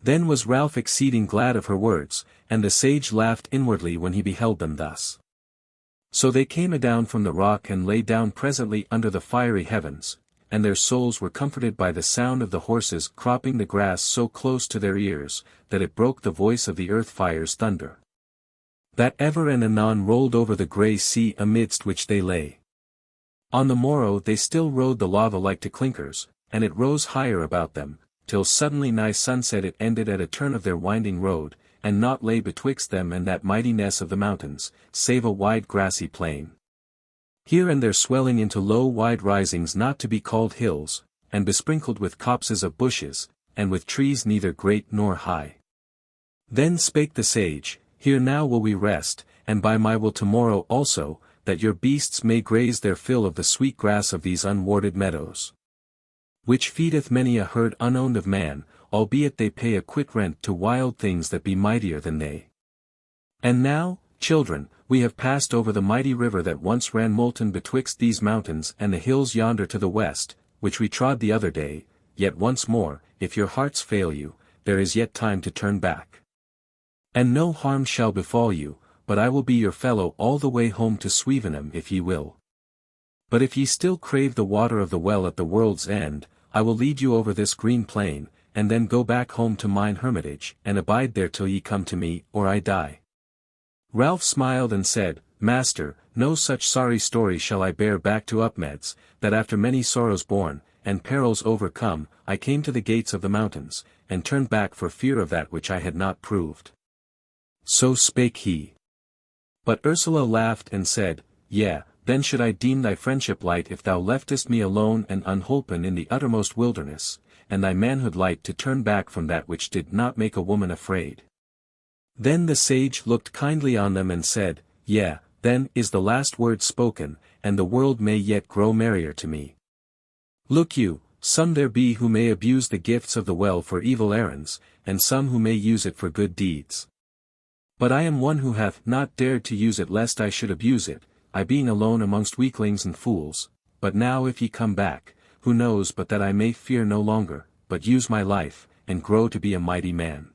Then was Ralph exceeding glad of her words, and the sage laughed inwardly when he beheld them thus. So they came adown from the rock and lay down presently under the fiery heavens, and their souls were comforted by the sound of the horses cropping the grass so close to their ears, that it broke the voice of the earth fire's thunder, that ever and anon rolled over the grey sea amidst which they lay. On the morrow they still rode the lava like to clinkers, and it rose higher about them, till suddenly nigh sunset it ended at a turn of their winding road, and naught lay betwixt them and that mighty ness of the mountains, save a wide grassy plain. Here and there swelling into low wide risings not to be called hills, and besprinkled with copses of bushes, and with trees neither great nor high. Then spake the sage, Here now will we rest, and by my will tomorrow also, that your beasts may graze their fill of the sweet grass of these unwarded meadows. Which feedeth many a herd unowned of man, albeit they pay a quit rent to wild things that be mightier than they. And now, children, we have passed over the mighty river that once ran molten betwixt these mountains and the hills yonder to the west, which we trod the other day, yet once more, if your hearts fail you, there is yet time to turn back. And no harm shall befall you, but I will be your fellow all the way home to Swevenham if ye will. But if ye still crave the water of the well at the world's end, I will lead you over this green plain, and then go back home to mine hermitage, and abide there till ye come to me, or I die. Ralph smiled and said, Master, no such sorry story shall I bear back to Upmeads, that after many sorrows borne, and perils overcome, I came to the gates of the mountains, and turned back for fear of that which I had not proved. So spake he. But Ursula laughed and said, Yea, then should I deem thy friendship light if thou leftest me alone and unholpen in the uttermost wilderness, and thy manhood light to turn back from that which did not make a woman afraid. Then the sage looked kindly on them and said, Yea, then is the last word spoken, and the world may yet grow merrier to me. Look you, some there be who may abuse the gifts of the well for evil errands, and some who may use it for good deeds. But I am one who hath not dared to use it lest I should abuse it, I being alone amongst weaklings and fools, but now if ye come back, who knows but that I may fear no longer, but use my life, and grow to be a mighty man.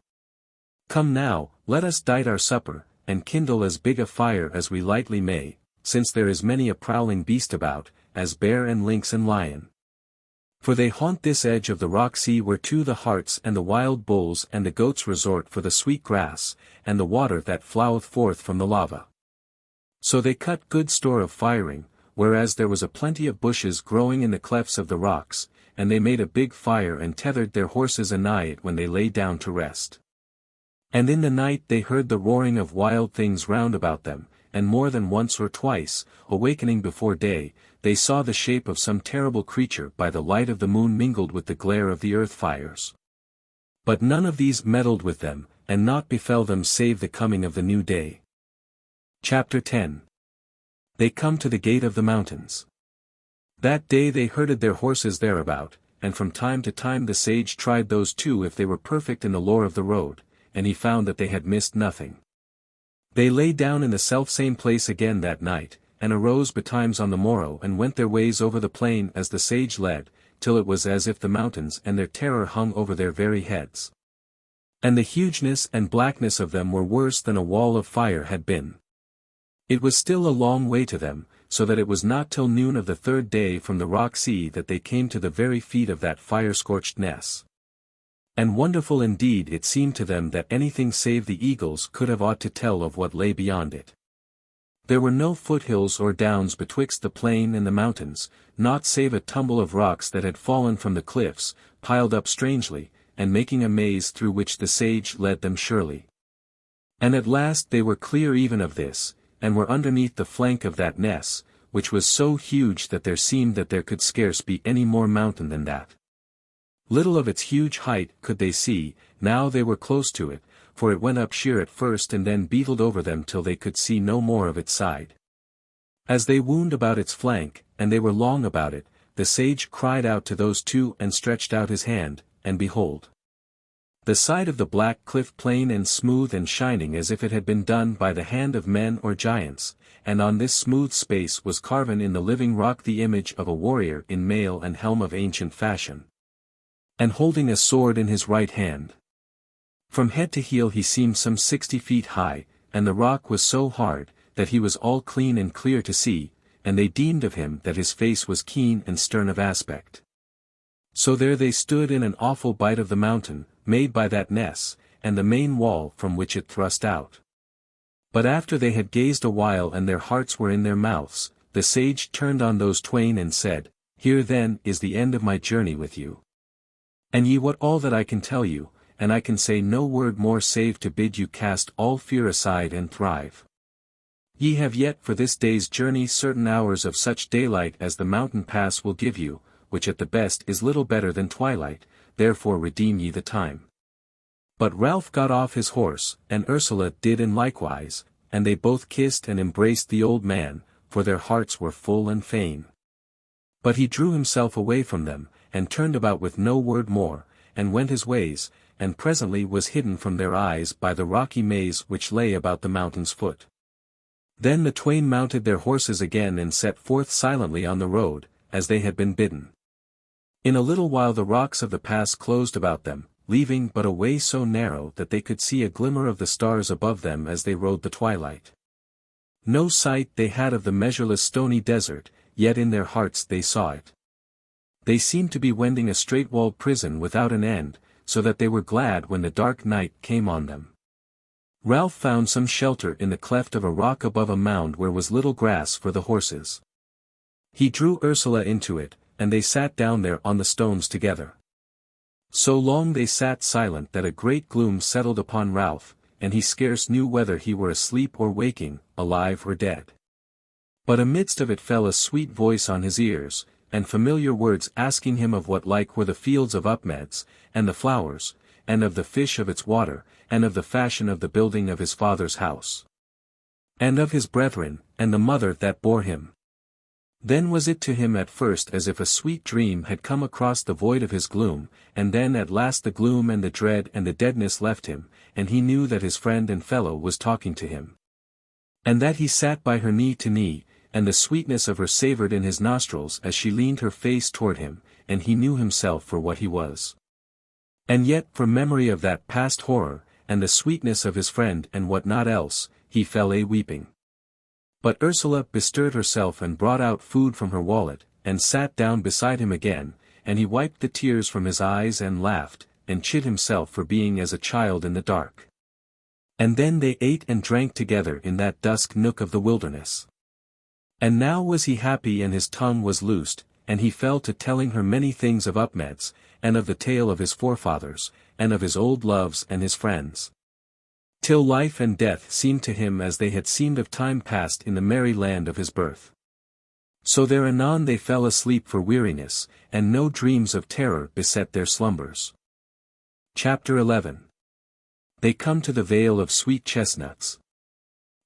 Come now, let us dight our supper, and kindle as big a fire as we lightly may, since there is many a prowling beast about, as bear and lynx and lion. For they haunt this edge of the rock sea whereto the harts and the wild bulls and the goats resort for the sweet grass, and the water that floweth forth from the lava. So they cut good store of firing, whereas there was a plenty of bushes growing in the clefts of the rocks, and they made a big fire and tethered their horses anigh it when they lay down to rest. And in the night they heard the roaring of wild things round about them, and more than once or twice, awakening before day, they saw the shape of some terrible creature by the light of the moon mingled with the glare of the earth fires. But none of these meddled with them, and naught befell them save the coming of the new day. Chapter 10. They come to the gate of the mountains. That day they herded their horses thereabout, and from time to time the sage tried those two if they were perfect in the lore of the road, and he found that they had missed nothing. They lay down in the selfsame place again that night, and arose betimes on the morrow and went their ways over the plain as the sage led, till it was as if the mountains and their terror hung over their very heads. And the hugeness and blackness of them were worse than a wall of fire had been. It was still a long way to them, so that it was not till noon of the third day from the rock sea that they came to the very feet of that fire-scorched ness. And wonderful indeed it seemed to them that anything save the eagles could have aught to tell of what lay beyond it. There were no foothills or downs betwixt the plain and the mountains, naught save a tumble of rocks that had fallen from the cliffs, piled up strangely, and making a maze through which the sage led them surely. And at last they were clear even of this, and were underneath the flank of that ness, which was so huge that there seemed that there could scarce be any more mountain than that. Little of its huge height could they see, now they were close to it, for it went up sheer at first and then beetled over them till they could see no more of its side. As they wound about its flank, and they were long about it, the sage cried out to those two and stretched out his hand, and behold! The side of the black cliff plain and smooth and shining as if it had been done by the hand of men or giants, and on this smooth space was carven in the living rock the image of a warrior in mail and helm of ancient fashion, and holding a sword in his right hand. From head to heel he seemed some 60 feet high, and the rock was so hard, that he was all clean and clear to see, and they deemed of him that his face was keen and stern of aspect. So there they stood in an awful bight of the mountain, made by that ness, and the main wall from which it thrust out. But after they had gazed a while and their hearts were in their mouths, the sage turned on those twain and said, Here then is the end of my journey with you. And ye wot all that I can tell you, and I can say no word more save to bid you cast all fear aside and thrive. Ye have yet for this day's journey certain hours of such daylight as the mountain pass will give you, which at the best is little better than twilight, therefore redeem ye the time. But Ralph got off his horse, and Ursula did in likewise, and they both kissed and embraced the old man, for their hearts were full and fain. But he drew himself away from them, and turned about with no word more, and went his ways, and presently was hidden from their eyes by the rocky maze which lay about the mountain's foot. Then the twain mounted their horses again and set forth silently on the road, as they had been bidden. In a little while the rocks of the pass closed about them, leaving but a way so narrow that they could see a glimmer of the stars above them as they rode the twilight. No sight they had of the measureless stony desert, yet in their hearts they saw it. They seemed to be wending a straight-walled prison without an end, so that they were glad when the dark night came on them. Ralph found some shelter in the cleft of a rock above a mound where was little grass for the horses. He drew Ursula into it, and they sat down there on the stones together. So long they sat silent that a great gloom settled upon Ralph, and he scarce knew whether he were asleep or waking, alive or dead. But amidst of it fell a sweet voice on his ears, and familiar words asking him of what like were the fields of Upmeads, and the flowers, and of the fish of its water, and of the fashion of the building of his father's house, and of his brethren, and the mother that bore him. Then was it to him at first as if a sweet dream had come across the void of his gloom, and then at last the gloom and the dread and the deadness left him, and he knew that his friend and fellow was talking to him. And that he sat by her knee to knee, and the sweetness of her savoured in his nostrils as she leaned her face toward him, and he knew himself for what he was. And yet for memory of that past horror, and the sweetness of his friend and what not else, he fell a-weeping. But Ursula bestirred herself and brought out food from her wallet, and sat down beside him again, and he wiped the tears from his eyes and laughed, and chid himself for being as a child in the dark. And then they ate and drank together in that dusk nook of the wilderness. And now was he happy and his tongue was loosed, and he fell to telling her many things of Upmeads, and of the tale of his forefathers, and of his old loves and his friends. Till life and death seemed to him as they had seemed of time past in the merry land of his birth. So there anon they fell asleep for weariness, and no dreams of terror beset their slumbers. Chapter 11. They come to the Vale of Sweet Chestnuts.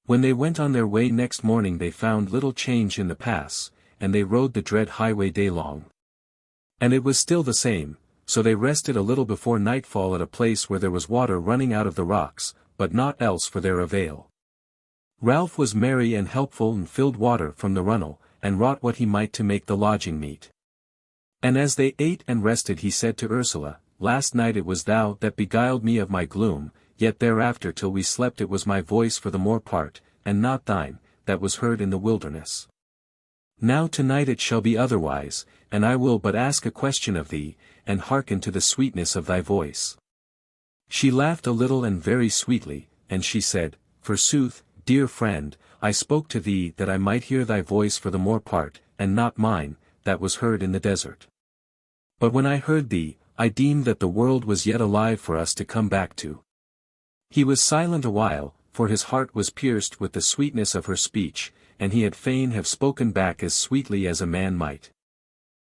When they went on their way next morning they found little change in the pass, and they rode the dread highway day long. And it was still the same, so they rested a little before nightfall at a place where there was water running out of the rocks, but naught else for their avail. Ralph was merry and helpful and filled water from the runnel, and wrought what he might to make the lodging meet. And as they ate and rested he said to Ursula, "Last night it was thou that beguiled me of my gloom, yet thereafter till we slept it was my voice for the more part, and not thine, that was heard in the wilderness. Now tonight it shall be otherwise, and I will but ask a question of thee, and hearken to the sweetness of thy voice." She laughed a little and very sweetly, and she said, "Forsooth, dear friend, I spoke to thee that I might hear thy voice for the more part, and not mine, that was heard in the desert. But when I heard thee, I deemed that the world was yet alive for us to come back to." He was silent a while, for his heart was pierced with the sweetness of her speech, and he had fain have spoken back as sweetly as a man might.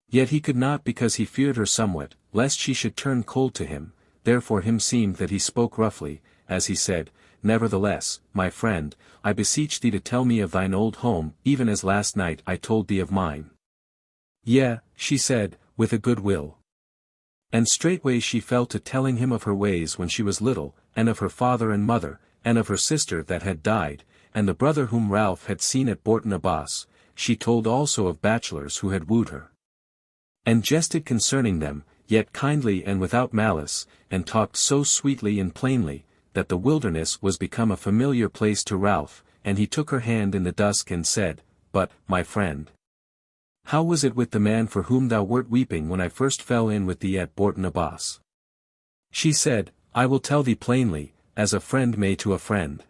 Yet he could not because he feared her somewhat, lest she should turn cold to him, therefore him seemed that he spoke roughly, as he said, "Nevertheless, my friend, I beseech thee to tell me of thine old home, even as last night I told thee of mine." "Yea," she said, with a good will. And straightway she fell to telling him of her ways when she was little, and of her father and mother, and of her sister that had died, and the brother whom Ralph had seen at Bourton Abbas. She told also of bachelors who had wooed her, and jested concerning them, yet kindly and without malice, and talked so sweetly and plainly, that the wilderness was become a familiar place to Ralph, and he took her hand in the dusk and said, "But, my friend, how was it with the man for whom thou wert weeping when I first fell in with thee at Bourton Abbas?" She said, "I will tell thee plainly, as a friend may to a friend.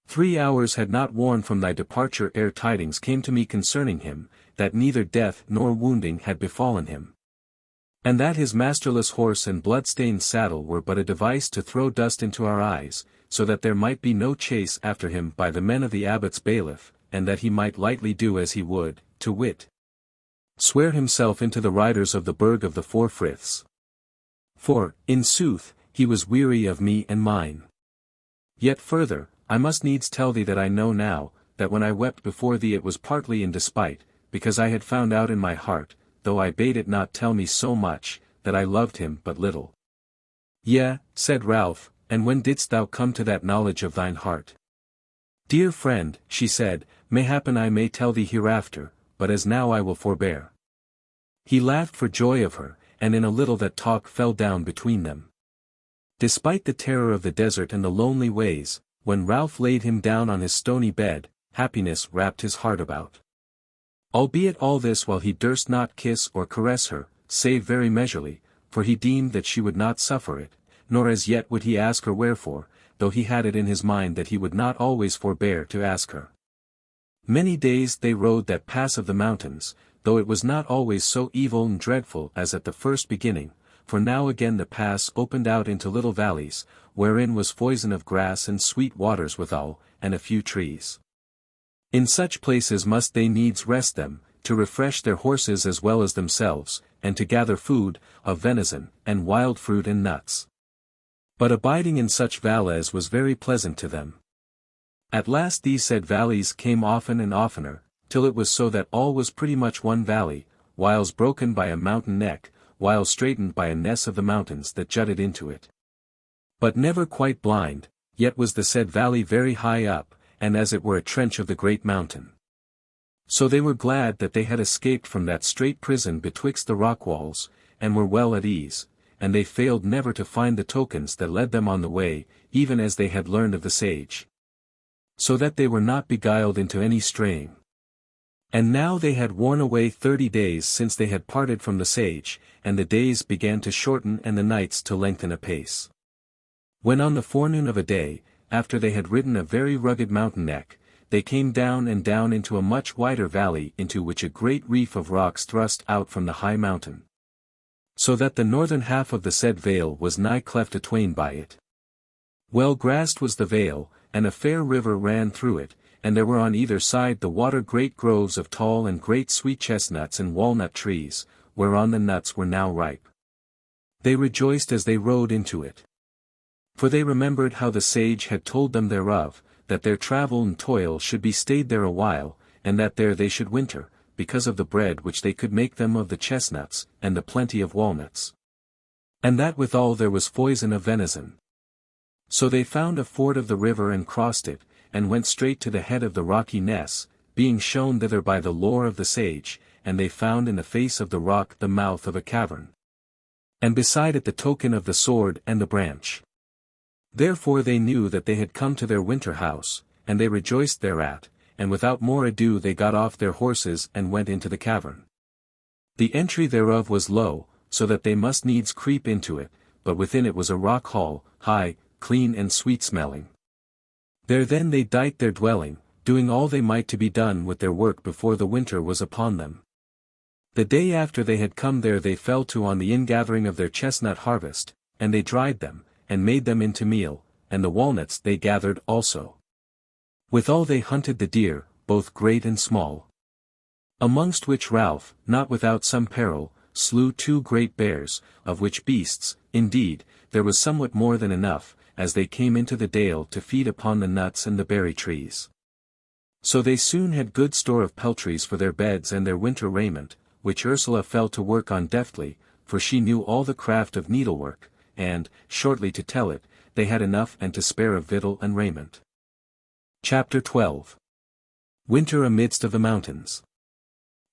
3 hours had not worn from thy departure ere tidings came to me concerning him, that neither death nor wounding had befallen him, and that his masterless horse and blood-stained saddle were but a device to throw dust into our eyes, so that there might be no chase after him by the men of the abbot's bailiff, and that he might lightly do as he would, to wit, swear himself into the riders of the Burg of the Four Friths. For, in sooth, he was weary of me and mine. Yet further, I must needs tell thee that I know now, that when I wept before thee it was partly in despite, because I had found out in my heart, though I bade it not tell me so much, that I loved him but little. Yea, said Ralph, and when didst thou come to that knowledge of thine heart? Dear friend, she said, mayhappen I may tell thee hereafter, but as now I will forbear. He laughed for joy of her, and in a little that talk fell down between them. Despite the terror of the desert and the lonely ways, when Ralph laid him down on his stony bed, happiness wrapped his heart about. Albeit all this while he durst not kiss or caress her, save very measurely, for he deemed that she would not suffer it, nor as yet would he ask her wherefore, though he had it in his mind that he would not always forbear to ask her. Many days they rode that pass of the mountains, though it was not always so evil and dreadful as at the first beginning, for now again the pass opened out into little valleys, wherein was foison of grass and sweet waters withal, and a few trees. In such places must they needs rest them, to refresh their horses as well as themselves, and to gather food, of venison, and wild fruit and nuts. But abiding in such valleys was very pleasant to them. At last these said valleys came often and oftener, till it was so that all was pretty much one valley, whiles broken by a mountain neck, whiles straightened by a ness of the mountains that jutted into it. But never quite blind, yet was the said valley very high up, and as it were a trench of the great mountain. So they were glad that they had escaped from that strait prison betwixt the rock walls, and were well at ease, and they failed never to find the tokens that led them on the way, even as they had learned of the sage. So that they were not beguiled into any straying. And now they had worn away 30 days since they had parted from the sage, and the days began to shorten and the nights to lengthen apace. When on the forenoon of a day, after they had ridden a very rugged mountain neck, they came down and down into a much wider valley into which a great reef of rocks thrust out from the high mountain. So that the northern half of the said vale was nigh cleft atwain by it. Well grassed was the vale, and a fair river ran through it, and there were on either side the water great groves of tall and great sweet chestnuts and walnut trees, whereon the nuts were now ripe. They rejoiced as they rode into it. For they remembered how the sage had told them thereof, that their travel and toil should be stayed there a while, and that there they should winter, because of the bread which they could make them of the chestnuts, and the plenty of walnuts. And that withal there was foison of venison. So they found a ford of the river and crossed it, and went straight to the head of the rocky ness, being shown thither by the lore of the sage, and they found in the face of the rock the mouth of a cavern. And beside it the token of the sword and the branch. Therefore they knew that they had come to their winter house, and they rejoiced thereat, and without more ado they got off their horses and went into the cavern. The entry thereof was low, so that they must needs creep into it, but within it was a rock hall, high, clean and sweet-smelling. There then they dight their dwelling, doing all they might to be done with their work before the winter was upon them. The day after they had come there they fell to on the ingathering of their chestnut harvest, and they dried them, and made them into meal, and the walnuts they gathered also. Withal they hunted the deer, both great and small. Amongst which Ralph, not without some peril, slew 2 great bears, of which beasts, indeed, there was somewhat more than enough, as they came into the dale to feed upon the nuts and the berry trees. So they soon had good store of peltries for their beds and their winter raiment, which Ursula fell to work on deftly, for she knew all the craft of needlework, and, shortly to tell it, they had enough and to spare of victual and raiment. Chapter 12. Winter amidst of the mountains.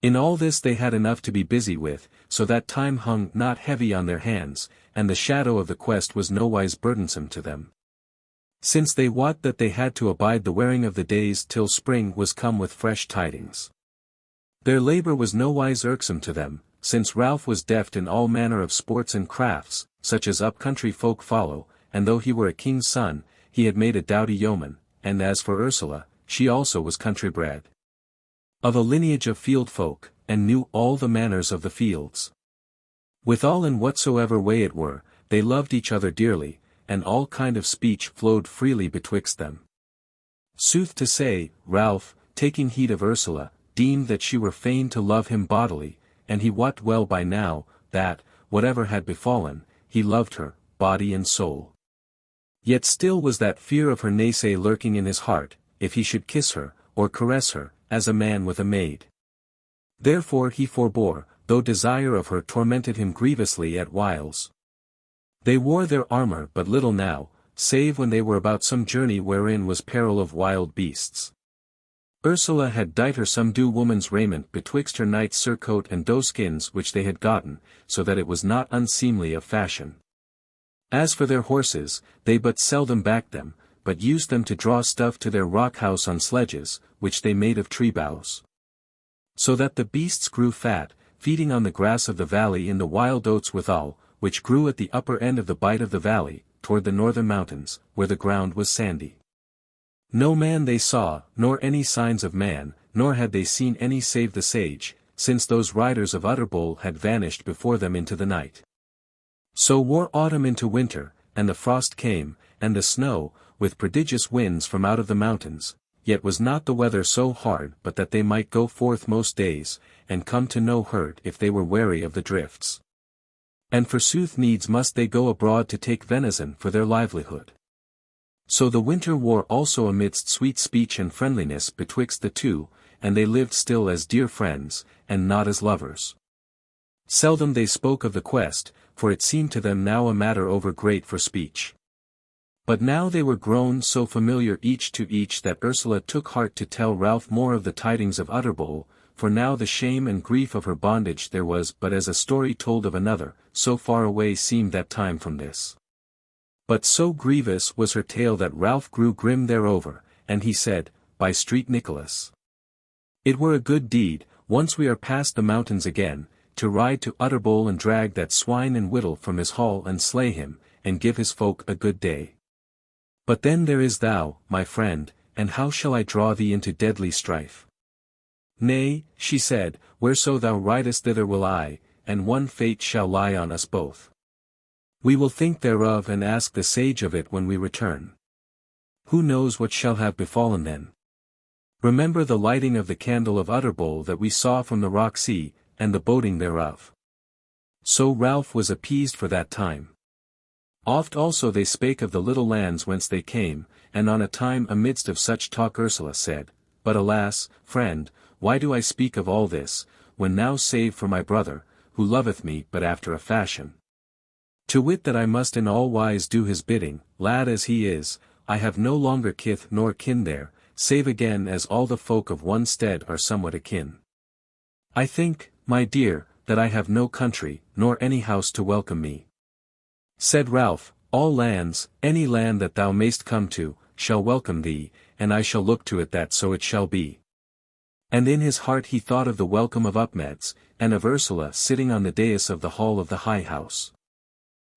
In all this they had enough to be busy with, so that time hung not heavy on their hands, and the shadow of the quest was nowise burdensome to them. Since they wot that they had to abide the wearing of the days till spring was come with fresh tidings. Their labour was nowise irksome to them, since Ralph was deft in all manner of sports and crafts, such as up-country folk follow, and though he were a king's son, he had made a doughty yeoman, and as for Ursula, she also was country-bred. Of a lineage of field folk, and knew all the manners of the fields. Withal in whatsoever way it were, they loved each other dearly, and all kind of speech flowed freely betwixt them. Sooth to say, Ralph, taking heed of Ursula, deemed that she were fain to love him bodily, and he wot well by now, that, whatever had befallen, he loved her, body and soul. Yet still was that fear of her naysay lurking in his heart, if he should kiss her, or caress her, as a man with a maid. Therefore he forbore, though desire of her tormented him grievously at whiles. They wore their armour but little now, save when they were about some journey wherein was peril of wild beasts. Ursula had dight her some due woman's raiment betwixt her knight's surcoat and doeskins which they had gotten, so that it was not unseemly of fashion. As for their horses, they but seldom backed them, but used them to draw stuff to their rock house on sledges, which they made of tree boughs. So that the beasts grew fat, feeding on the grass of the valley in the wild oats withal, which grew at the upper end of the bight of the valley, toward the northern mountains, where the ground was sandy. No man they saw, nor any signs of man, nor had they seen any save the sage, since those riders of Utterbol had vanished before them into the night. So wore autumn into winter, and the frost came, and the snow, with prodigious winds from out of the mountains, yet was not the weather so hard but that they might go forth most days, and come to no hurt if they were wary of the drifts. And forsooth needs must they go abroad to take venison for their livelihood. So the winter wore also amidst sweet speech and friendliness betwixt the two, and they lived still as dear friends, and not as lovers. Seldom they spoke of the quest, for it seemed to them now a matter over great for speech. But now they were grown so familiar each to each that Ursula took heart to tell Ralph more of the tidings of Utterbol, for now the shame and grief of her bondage there was but as a story told of another, so far away seemed that time from this. But so grievous was her tale that Ralph grew grim thereover, and he said, "By St. Nicholas, it were a good deed, once we are past the mountains again, to ride to Utterbol and drag that swine and Whittle from his hall and slay him, and give his folk a good day. But then there is thou, my friend, and how shall I draw thee into deadly strife?" "Nay," she said, "whereso thou ridest thither will I, and one fate shall lie on us both. We will think thereof and ask the sage of it when we return. Who knows what shall have befallen then? Remember the lighting of the candle of Utterbol that we saw from the rock sea, and the boating thereof." So Ralph was appeased for that time. Oft also they spake of the little lands whence they came, and on a time amidst of such talk Ursula said, "But alas, friend, why do I speak of all this, when now save for my brother, who loveth me but after a fashion? To wit that I must in all wise do his bidding, lad as he is, I have no longer kith nor kin there, save again as all the folk of one stead are somewhat akin. I think, my dear, that I have no country, nor any house to welcome me." Said Ralph, "All lands, any land that thou mayst come to, shall welcome thee, and I shall look to it that so it shall be." And in his heart he thought of the welcome of Upmeads, and of Ursula sitting on the dais of the hall of the high house.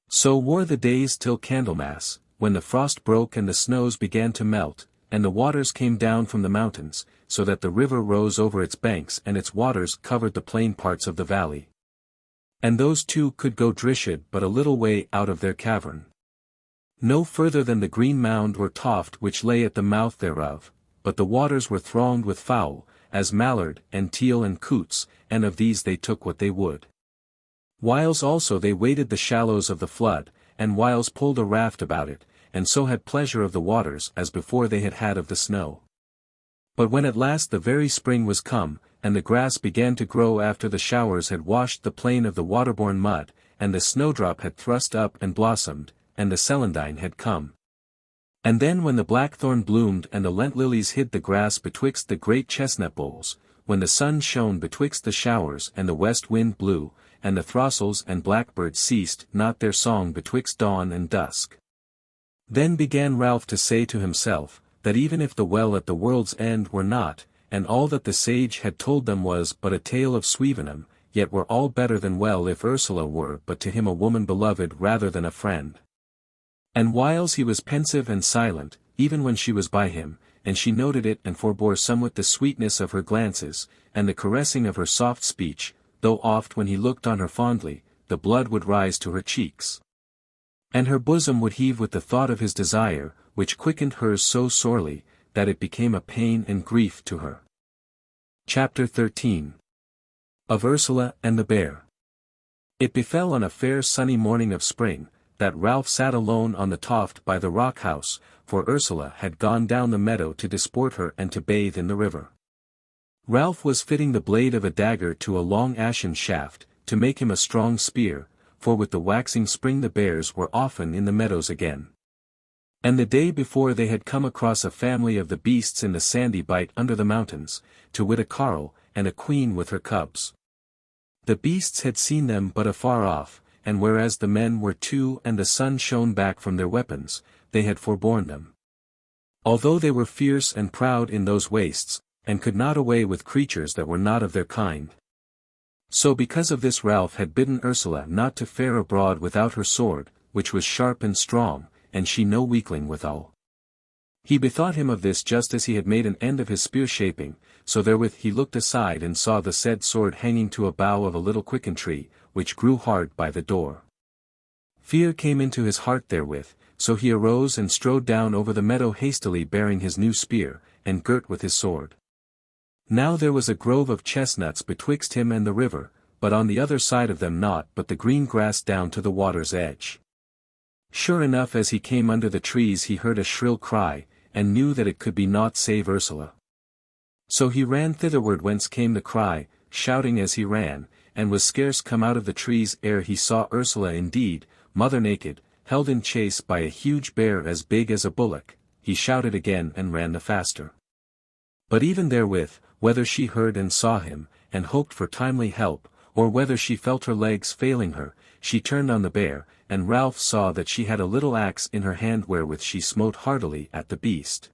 So wore the days till Candlemas, when the frost broke and the snows began to melt, and the waters came down from the mountains, so that the river rose over its banks and its waters covered the plain parts of the valley. And those two could go drishad but a little way out of their cavern. No further than the green mound or toft which lay at the mouth thereof, but the waters were thronged with fowl, as mallard and teal and coots, and of these they took what they would. Whiles also they waded the shallows of the flood, and whiles pulled a raft about it, and so had pleasure of the waters as before they had had of the snow. But when at last the very spring was come, and the grass began to grow after the showers had washed the plain of the waterborne mud, and the snowdrop had thrust up and blossomed, and the celandine had come. And then when the blackthorn bloomed and the lent lilies hid the grass betwixt the great chestnut boles, when the sun shone betwixt the showers and the west wind blew, and the throstles and blackbirds ceased not their song betwixt dawn and dusk. Then began Ralph to say to himself, that even if the well at the world's end were not, and all that the sage had told them was but a tale of Swevenham, yet were all better than well if Ursula were but to him a woman beloved rather than a friend. And whiles he was pensive and silent, even when she was by him, and she noted it and forbore somewhat the sweetness of her glances, and the caressing of her soft speech, though oft when he looked on her fondly, the blood would rise to her cheeks. And her bosom would heave with the thought of his desire, which quickened hers so sorely, that it became a pain and grief to her. Chapter 13. Of Ursula and the Bear. It befell on a fair sunny morning of spring, that Ralph sat alone on the toft by the rock house, for Ursula had gone down the meadow to disport her and to bathe in the river. Ralph was fitting the blade of a dagger to a long ashen shaft, to make him a strong spear, for with the waxing spring the bears were often in the meadows again. And the day before they had come across a family of the beasts in the sandy bight under the mountains, to wit a carle, and a queen with her cubs. The beasts had seen them but afar off, and whereas the men were two and the sun shone back from their weapons, they had forborne them. Although they were fierce and proud in those wastes, and could not away with creatures that were not of their kind. So because of this Ralph had bidden Ursula not to fare abroad without her sword, which was sharp and strong, and she no weakling withal. He bethought him of this just as he had made an end of his spear shaping, so therewith he looked aside and saw the said sword hanging to a bough of a little quicken tree, which grew hard by the door. Fear came into his heart therewith, so he arose and strode down over the meadow hastily bearing his new spear, and girt with his sword. Now there was a grove of chestnuts betwixt him and the river, but on the other side of them naught but the green grass down to the water's edge. Sure enough as he came under the trees he heard a shrill cry, and knew that it could be naught save Ursula. So he ran thitherward whence came the cry, shouting as he ran, and was scarce come out of the trees ere he saw Ursula indeed, mother naked, held in chase by a huge bear as big as a bullock. He shouted again and ran the faster. But even therewith, whether she heard and saw him, and hoped for timely help, or whether she felt her legs failing her, she turned on the bear, and Ralph saw that she had a little axe in her hand wherewith she smote heartily at the beast.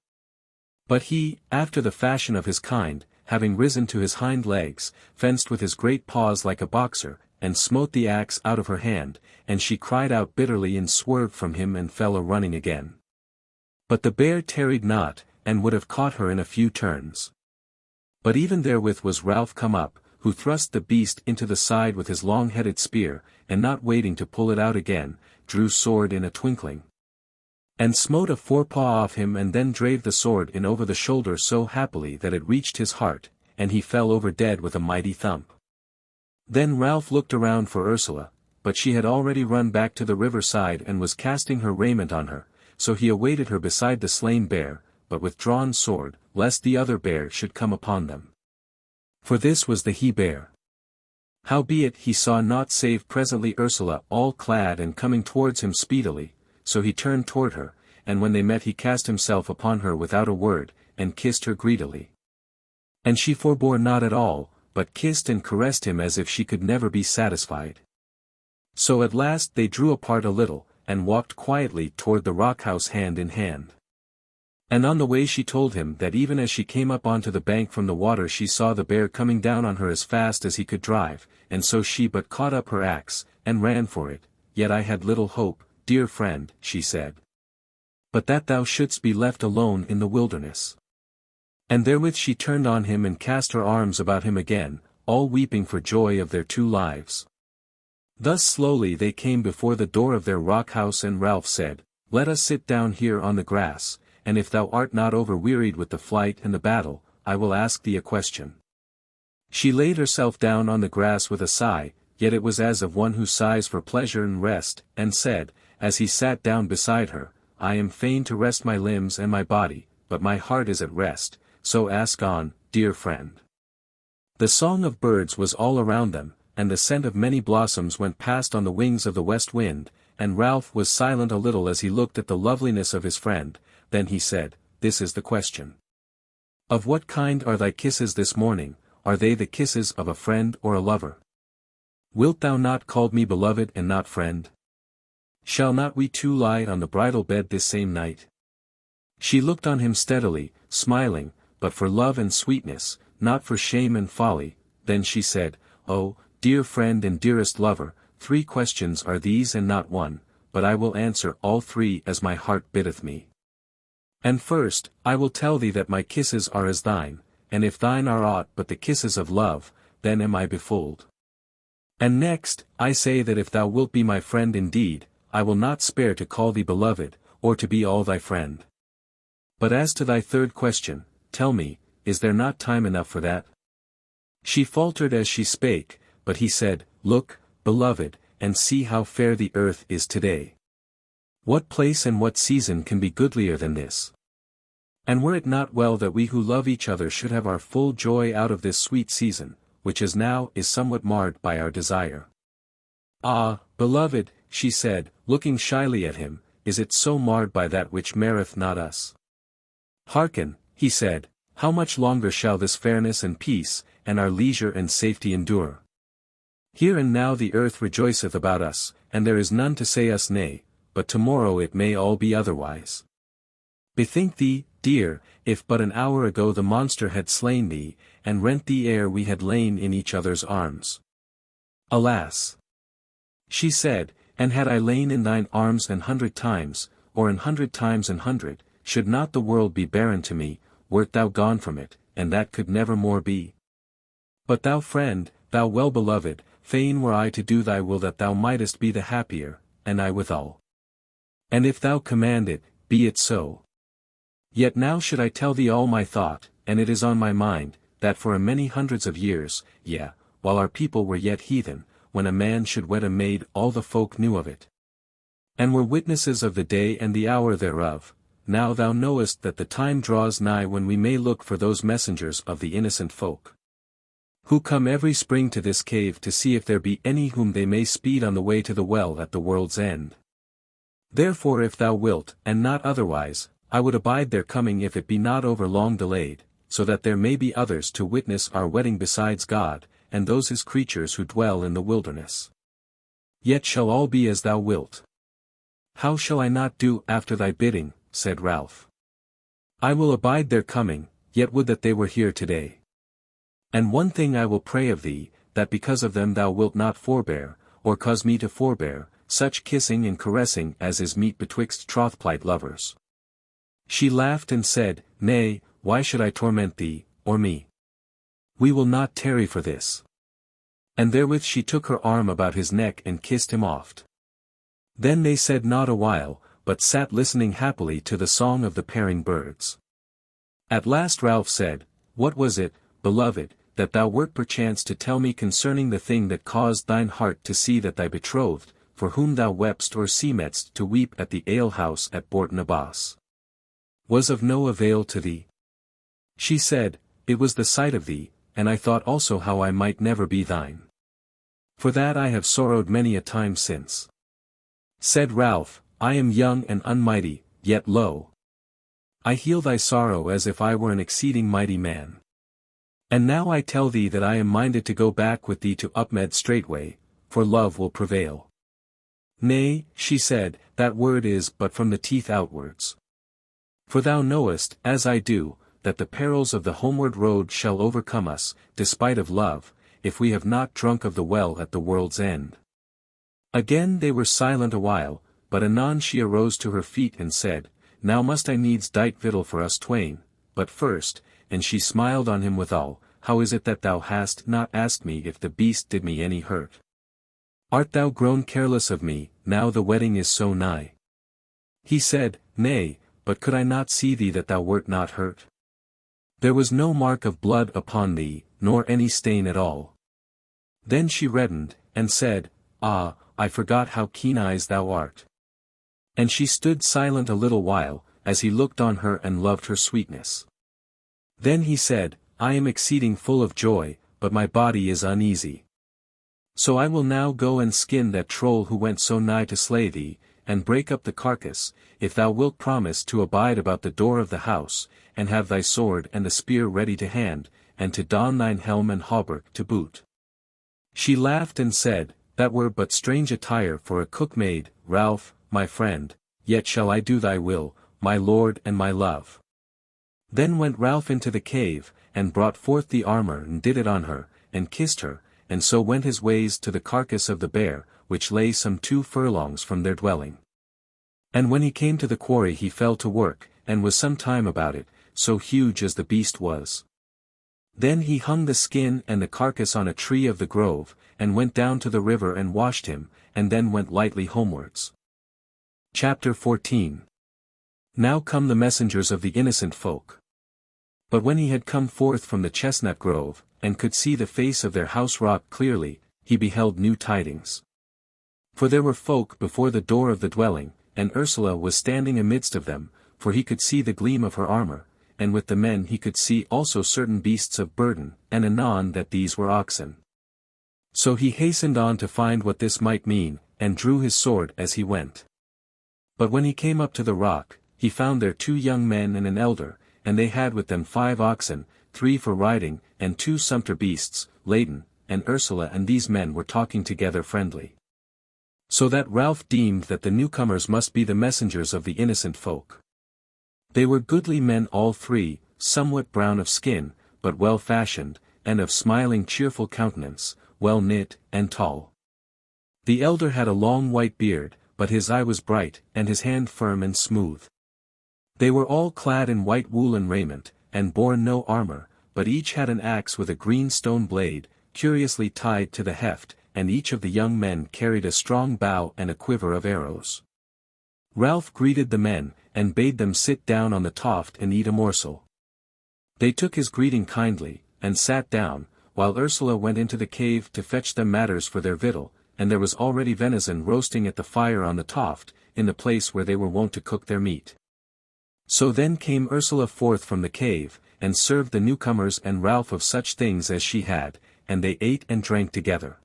But he, after the fashion of his kind, having risen to his hind legs, fenced with his great paws like a boxer, and smote the axe out of her hand, and she cried out bitterly and swerved from him and fell a-running again. But the bear tarried not, and would have caught her in a few turns. But even therewith was Ralph come up, who thrust the beast into the side with his long-headed spear, and not waiting to pull it out again, drew sword in a twinkling. And smote a forepaw off him and then drave the sword in over the shoulder so happily that it reached his heart, and he fell over dead with a mighty thump. Then Ralph looked around for Ursula, but she had already run back to the river side and was casting her raiment on her, so he awaited her beside the slain bear, but with drawn sword, lest the other bear should come upon them. For this was the he-bear. Howbeit he saw naught save presently Ursula all clad and coming towards him speedily, so he turned toward her, and when they met he cast himself upon her without a word, and kissed her greedily. And she forbore not at all, but kissed and caressed him as if she could never be satisfied. So at last they drew apart a little, and walked quietly toward the rock-house hand in hand. And on the way she told him that even as she came up onto the bank from the water she saw the bear coming down on her as fast as he could drive, and so she but caught up her axe, and ran for it. Yet I had little hope, dear friend, she said, but that thou shouldst be left alone in the wilderness. And therewith she turned on him and cast her arms about him again, all weeping for joy of their two lives. Thus slowly they came before the door of their rock-house and Ralph said, Let us sit down here on the grass, and if thou art not over-wearied with the flight and the battle, I will ask thee a question. She laid herself down on the grass with a sigh, yet it was as of one who sighs for pleasure and rest, and said, as he sat down beside her, I am fain to rest my limbs and my body, but my heart is at rest, so ask on, dear friend. The song of birds was all around them, and the scent of many blossoms went past on the wings of the west wind, and Ralph was silent a little as he looked at the loveliness of his friend. Then he said, This is the question. Of what kind are thy kisses this morning? Are they the kisses of a friend or a lover? Wilt thou not call me beloved and not friend? Shall not we two lie on the bridal bed this same night? She looked on him steadily, smiling, but for love and sweetness, not for shame and folly. Then she said, Oh, dear friend and dearest lover, 3 questions are these and not one, but I will answer all 3 as my heart biddeth me. And first, I will tell thee that my kisses are as thine, and if thine are aught but the kisses of love, then am I befooled. And next, I say that if thou wilt be my friend indeed, I will not spare to call thee beloved, or to be all thy friend. But as to thy 3rd question, tell me, is there not time enough for that? She faltered as she spake, but he said, Look, beloved, and see how fair the earth is today. What place and what season can be goodlier than this? And were it not well that we who love each other should have our full joy out of this sweet season, which as now is somewhat marred by our desire? Ah, beloved, she said, looking shyly at him, is it so marred by that which marreth not us? Hearken, he said, how much longer shall this fairness and peace, and our leisure and safety endure? Here and now the earth rejoiceth about us, and there is none to say us nay, but tomorrow it may all be otherwise. Bethink thee, dear, if but an hour ago the monster had slain thee, and rent thee ere we had lain in each other's arms. Alas! She said, and had I lain in thine arms 100 times, or 100 times 100, should not the world be barren to me, wert thou gone from it, and that could never more be. But thou friend, thou well-beloved, fain were I to do thy will that thou mightest be the happier, and I withal. And if thou command it, be it so. Yet now should I tell thee all my thought, and it is on my mind, that for a many hundreds of years, yea, while our people were yet heathen, when a man should wed a maid all the folk knew of it, and were witnesses of the day and the hour thereof. Now thou knowest that the time draws nigh when we may look for those messengers of the innocent folk, who come every spring to this cave to see if there be any whom they may speed on the way to the well at the world's end. Therefore if thou wilt, and not otherwise, I would abide their coming if it be not over long delayed, so that there may be others to witness our wedding besides God, and those his creatures who dwell in the wilderness. Yet shall all be as thou wilt. How shall I not do after thy bidding, said Ralph. I will abide their coming, yet would that they were here today. And one thing I will pray of thee, that because of them thou wilt not forbear, or cause me to forbear, such kissing and caressing as is meet betwixt troth-plight lovers. She laughed and said, Nay, why should I torment thee, or me? We will not tarry for this. And therewith she took her arm about his neck and kissed him oft. Then they said not a while, but sat listening happily to the song of the pairing birds. At last Ralph said, What was it, beloved, that thou wert perchance to tell me concerning the thing that caused thine heart to see that thy betrothed, for whom thou wepst or seemedst to weep at the alehouse at Bourton Abbas, was of no avail to thee? She said, It was the sight of thee, and I thought also how I might never be thine. For that I have sorrowed many a time since. Said Ralph, I am young and unmighty, yet lo, I heal thy sorrow as if I were an exceeding mighty man. And now I tell thee that I am minded to go back with thee to Upmeads straightway, for love will prevail. Nay, she said, that word is but from the teeth outwards. For thou knowest, as I do, that the perils of the homeward road shall overcome us, despite of love, if we have not drunk of the well at the world's end. Again they were silent a while, but anon she arose to her feet and said, Now must I needs dight victual for us twain, but first, and she smiled on him withal, how is it that thou hast not asked me if the beast did me any hurt? Art thou grown careless of me, now the wedding is so nigh? He said, Nay, but could I not see thee that thou wert not hurt? There was no mark of blood upon thee, nor any stain at all. Then she reddened, and said, Ah, I forgot how keen-eyes thou art. And she stood silent a little while, as he looked on her and loved her sweetness. Then he said, I am exceeding full of joy, but my body is uneasy. So I will now go and skin that troll who went so nigh to slay thee, and break up the carcass, if thou wilt promise to abide about the door of the house, and have thy sword and the spear ready to hand, and to don thine helm and hauberk to boot. She laughed and said, That were but strange attire for a cook-maid, Ralph, my friend, yet shall I do thy will, my lord and my love. Then went Ralph into the cave, and brought forth the armor and did it on her, and kissed her, and so went his ways to the carcass of the bear, which lay some 2 furlongs from their dwelling. And when he came to the quarry he fell to work, and was some time about it, so huge as the beast was. Then he hung the skin and the carcass on a tree of the grove, and went down to the river and washed him, and then went lightly homewards. Chapter 14. Now come the messengers of the innocent folk. But when he had come forth from the chestnut grove, and could see the face of their house rock clearly, he beheld new tidings. For there were folk before the door of the dwelling, and Ursula was standing amidst of them, for he could see the gleam of her armor, and with the men he could see also certain beasts of burden, and anon that these were oxen. So he hastened on to find what this might mean, and drew his sword as he went. But when he came up to the rock, he found there 2 young men and an elder, and they had with them 5 oxen, 3 for riding, and 2 sumpter beasts, laden, and Ursula and these men were talking together friendly. So that Ralph deemed that the newcomers must be the messengers of the innocent folk. They were goodly men all 3, somewhat brown of skin, but well fashioned, and of smiling cheerful countenance, well knit, and tall. The elder had a long white beard, but his eye was bright, and his hand firm and smooth. They were all clad in white woolen raiment, and bore no armor, but each had an axe with a green stone blade, curiously tied to the heft, and each of the young men carried a strong bow and a quiver of arrows. Ralph greeted the men, and bade them sit down on the toft and eat a morsel. They took his greeting kindly, and sat down, while Ursula went into the cave to fetch them matters for their victual, and there was already venison roasting at the fire on the toft, in the place where they were wont to cook their meat. So then came Ursula forth from the cave, and served the newcomers and Ralph of such things as she had, and they ate and drank together.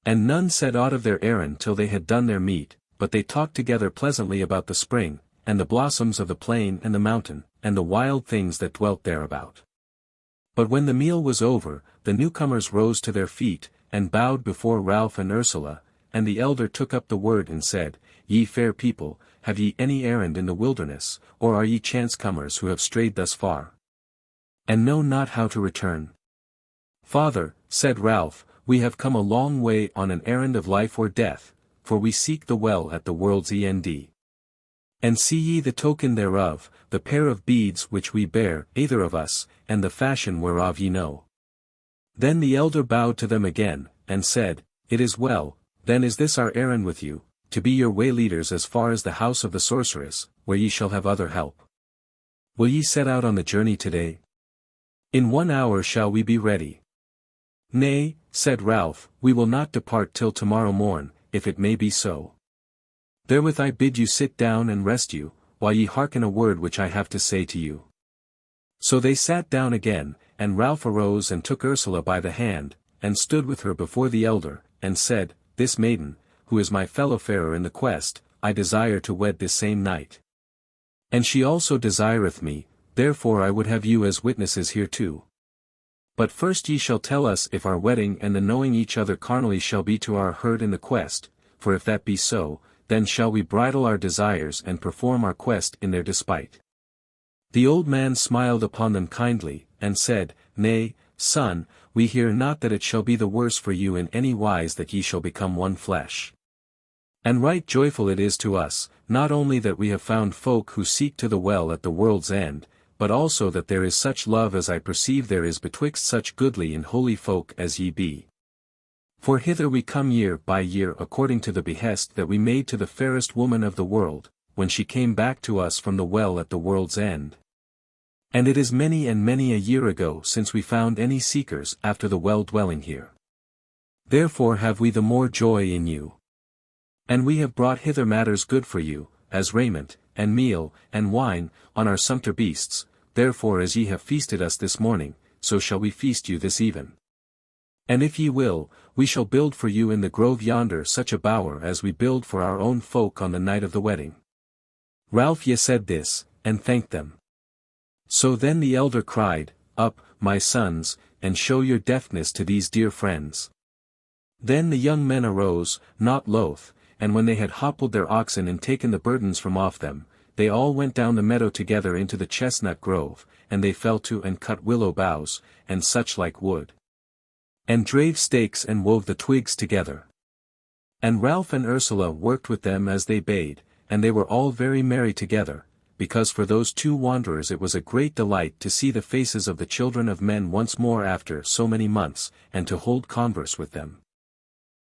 And none said aught of their errand till they had done their meat, but they talked together pleasantly about the spring, and the blossoms of the plain and the mountain, and the wild things that dwelt thereabout. But when the meal was over, the newcomers rose to their feet, and bowed before Ralph and Ursula, and the elder took up the word and said, Ye fair people, have ye any errand in the wilderness, or are ye chance-comers who have strayed thus far, and know not how to return? Father, said Ralph, we have come a long way on an errand of life or death, for we seek the well at the world's end. And see ye the token thereof, the pair of beads which we bear, either of us, and the fashion whereof ye know. Then the elder bowed to them again, and said, It is well, then is this our errand with you, to be your way-leaders as far as the house of the sorceress, where ye shall have other help. Will ye set out on the journey today? In 1 hour shall we be ready. Nay, said Ralph, we will not depart till tomorrow morn, if it may be so. Therewith I bid you sit down and rest you, while ye hearken a word which I have to say to you. So they sat down again, and Ralph arose and took Ursula by the hand, and stood with her before the elder, and said, This maiden, who is my fellow-farer in the quest, I desire to wed this same night. And she also desireth me, therefore I would have you as witnesses hereto. But first ye shall tell us if our wedding and the knowing each other carnally shall be to our hurt in the quest, for if that be so, then shall we bridle our desires and perform our quest in their despite. The old man smiled upon them kindly, and said, Nay, son, we hear not that it shall be the worse for you in any wise that ye shall become one flesh. And right joyful it is to us, not only that we have found folk who seek to the well at the world's end, but also that there is such love as I perceive there is betwixt such goodly and holy folk as ye be. For hither we come year by year according to the behest that we made to the fairest woman of the world, when she came back to us from the well at the world's end. And it is many and many a year ago since we found any seekers after the well dwelling here. Therefore have we the more joy in you. And we have brought hither matters good for you, as raiment, and meal, and wine, on our sumpter beasts, therefore as ye have feasted us this morning, so shall we feast you this even. And if ye will, we shall build for you in the grove yonder such a bower as we build for our own folk on the night of the wedding. Ralph ye said this, and thanked them. So then the elder cried, Up, my sons, and show your deftness to these dear friends. Then the young men arose, not loath, and when they had hoppled their oxen and taken the burdens from off them, they all went down the meadow together into the chestnut grove, and they fell to and cut willow boughs, and such like wood, and drave stakes and wove the twigs together. And Ralph and Ursula worked with them as they bade, and they were all very merry together, because for those 2 wanderers it was a great delight to see the faces of the children of men once more after so many months, and to hold converse with them.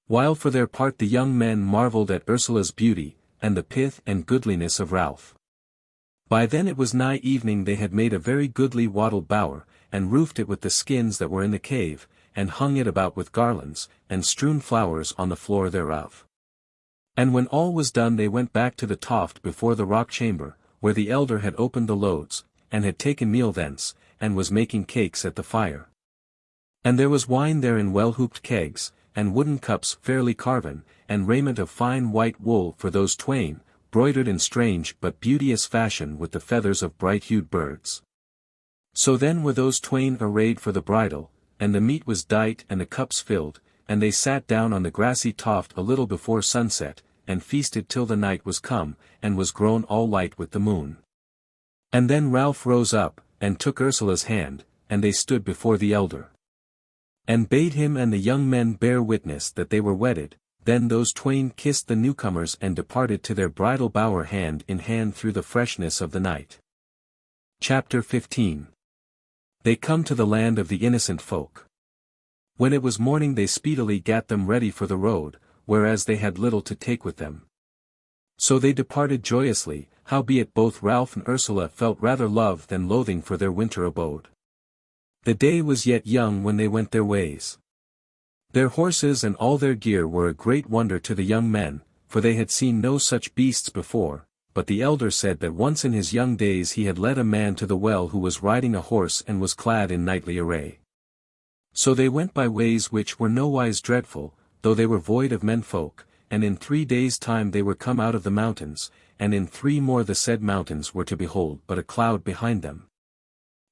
While for their part the young men marvelled at Ursula's beauty, and the pith and goodliness of Ralph. By then it was nigh evening. They had made a very goodly wattled bower, and roofed it with the skins that were in the cave, and hung it about with garlands, and strewn flowers on the floor thereof. And when all was done they went back to the toft before the rock chamber, where the elder had opened the loads, and had taken meal thence, and was making cakes at the fire. And there was wine there in well-hooped kegs, and wooden cups fairly carven, and raiment of fine white wool for those twain, broidered in strange but beauteous fashion with the feathers of bright-hued birds. So then were those twain arrayed for the bridal, and the meat was dight and the cups filled, and they sat down on the grassy toft a little before sunset, and feasted till the night was come, and was grown all light with the moon. And then Ralph rose up, and took Ursula's hand, and they stood before the elder, and bade him and the young men bear witness that they were wedded. Then those twain kissed the newcomers and departed to their bridal bower hand in hand through the freshness of the night. Chapter 15. They come to the land of the innocent folk. When it was morning they speedily gat them ready for the road, whereas they had little to take with them. So they departed joyously, howbeit both Ralph and Ursula felt rather love than loathing for their winter abode. The day was yet young when they went their ways. Their horses and all their gear were a great wonder to the young men, for they had seen no such beasts before, but the elder said that once in his young days he had led a man to the well who was riding a horse and was clad in knightly array. So they went by ways which were nowise dreadful, though they were void of menfolk, and in 3 days' time they were come out of the mountains, and in 3 more the said mountains were to behold but a cloud behind them.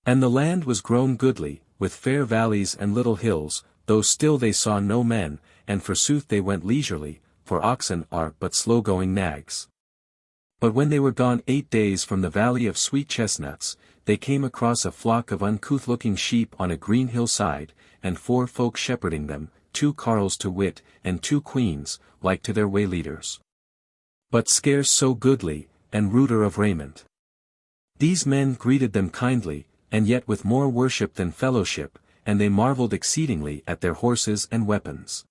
And the land was grown goodly, with fair valleys and little hills, though still they saw no men, and forsooth they went leisurely, for oxen are but slow-going nags. But when they were gone 8 days from the valley of sweet chestnuts, they came across a flock of uncouth-looking sheep on a green hillside, and 4 folk shepherding them, 2 carles to wit, and 2 queens, like to their wayleaders, but scarce so goodly, and ruder of raiment. These men greeted them kindly, and yet with more worship than fellowship, and they marvelled exceedingly at their horses and weapons.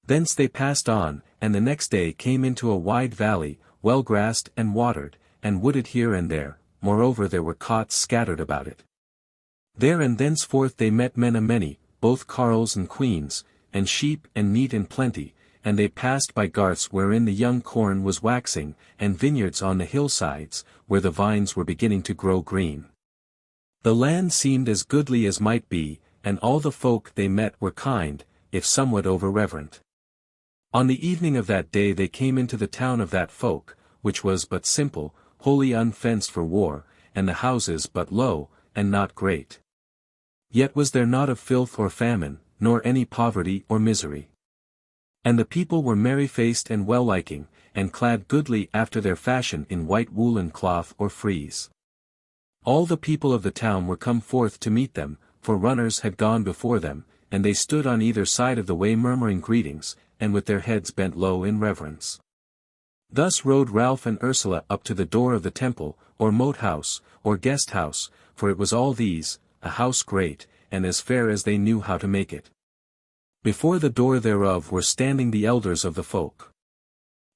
Thence they passed on, and the next day came into a wide valley, well grassed and watered, and wooded here and there, moreover there were cots scattered about it. There and thenceforth they met men a many, both carles and queens, and sheep and meat in plenty, and they passed by garths wherein the young corn was waxing, and vineyards on the hillsides, where the vines were beginning to grow green. The land seemed as goodly as might be, and all the folk they met were kind, if somewhat over-reverent. On the evening of that day they came into the town of that folk, which was but simple, wholly unfenced for war, and the houses but low, and not great. Yet was there naught of filth or famine, nor any poverty or misery. And the people were merry-faced and well-liking, and clad goodly after their fashion in white woolen cloth or frieze. All the people of the town were come forth to meet them, for runners had gone before them, and they stood on either side of the way murmuring greetings, and with their heads bent low in reverence. Thus rode Ralph and Ursula up to the door of the temple, or moat house, or guest house, for it was all these, a house great, and as fair as they knew how to make it. Before the door thereof were standing the elders of the folk.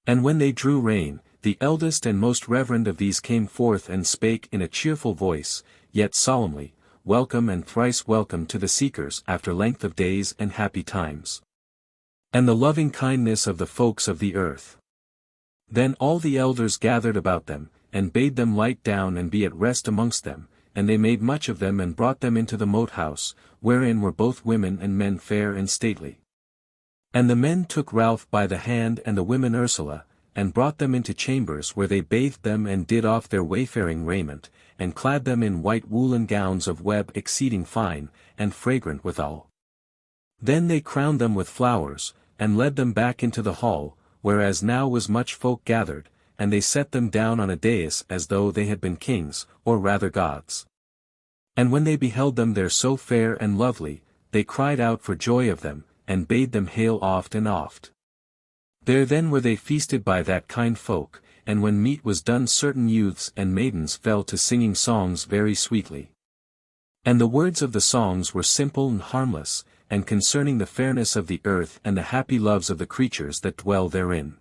And when they drew rein, the eldest and most reverend of these came forth and spake in a cheerful voice, yet solemnly, welcome and thrice welcome to the seekers after length of days and happy times, and the loving kindness of the folks of the earth. Then all the elders gathered about them, and bade them light down and be at rest amongst them, and they made much of them and brought them into the moat house, wherein were both women and men fair and stately. And the men took Ralph by the hand and the women Ursula, and brought them into chambers where they bathed them and did off their wayfaring raiment, and clad them in white woolen gowns of web exceeding fine, and fragrant withal. Then they crowned them with flowers, and led them back into the hall, whereas now was much folk gathered, and they set them down on a dais as though they had been kings, or rather gods. And when they beheld them there so fair and lovely, they cried out for joy of them, and bade them hail oft and oft. There then were they feasted by that kind folk, and when meat was done certain youths and maidens fell to singing songs very sweetly. And the words of the songs were simple and harmless, and concerning the fairness of the earth and the happy loves of the creatures that dwell therein.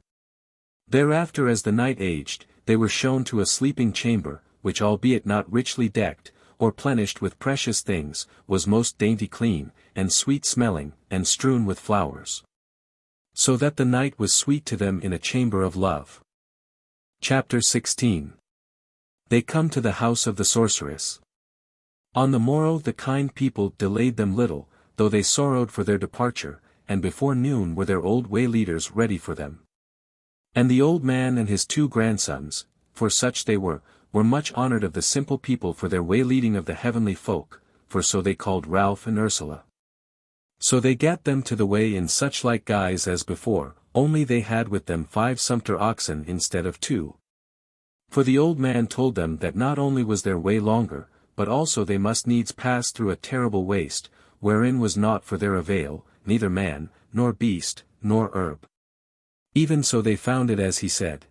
Thereafter as the night aged, they were shown to a sleeping chamber, which albeit not richly decked, or plenished with precious things, was most dainty clean, and sweet-smelling, and strewn with flowers. So that the night was sweet to them in a chamber of love. Chapter 16. They come to the house of the sorceress. On the morrow the kind people delayed them little, though they sorrowed for their departure, and before noon were their old way-leaders ready for them. And the old man and his 2 grandsons, for such they were much honoured of the simple people for their way-leading of the heavenly folk, for so they called Ralph and Ursula. So they gat them to the way in such like guise as before, only they had with them 5 sumpter oxen instead of 2. For the old man told them that not only was their way longer, but also they must needs pass through a terrible waste, wherein was naught for their avail, neither man, nor beast, nor herb. Even so they found it as he said.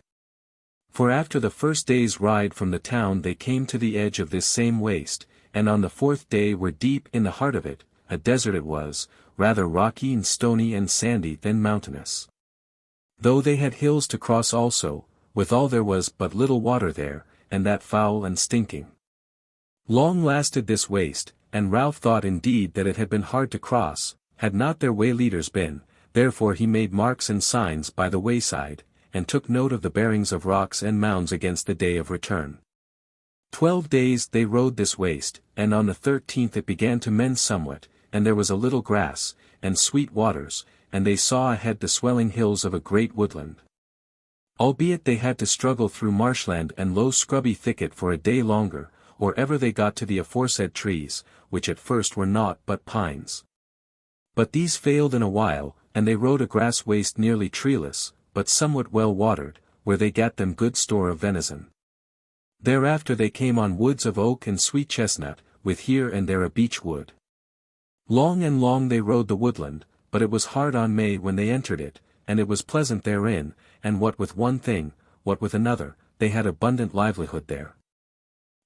For after the first day's ride from the town they came to the edge of this same waste, and on the 4th day were deep in the heart of it, a desert it was, rather rocky and stony and sandy than mountainous. Though they had hills to cross also, withal there was but little water there, and that foul and stinking. Long lasted this waste, and Ralph thought indeed that it had been hard to cross, had not their way-leaders been, therefore he made marks and signs by the wayside, and took note of the bearings of rocks and mounds against the day of return. 12 days they rode this waste, and on the 13th it began to mend somewhat, and there was a little grass, and sweet waters, and they saw ahead the swelling hills of a great woodland. Albeit they had to struggle through marshland and low scrubby thicket for a day longer, or ever they got to the aforesaid trees, which at first were naught but pines. But these failed in a while, and they rode a grass waste nearly treeless, but somewhat well watered, where they gat them good store of venison. Thereafter they came on woods of oak and sweet chestnut, with here and there a beech wood. Long and long they rode the woodland, but it was hard on May when they entered it, and it was pleasant therein, and what with one thing, what with another, they had abundant livelihood there.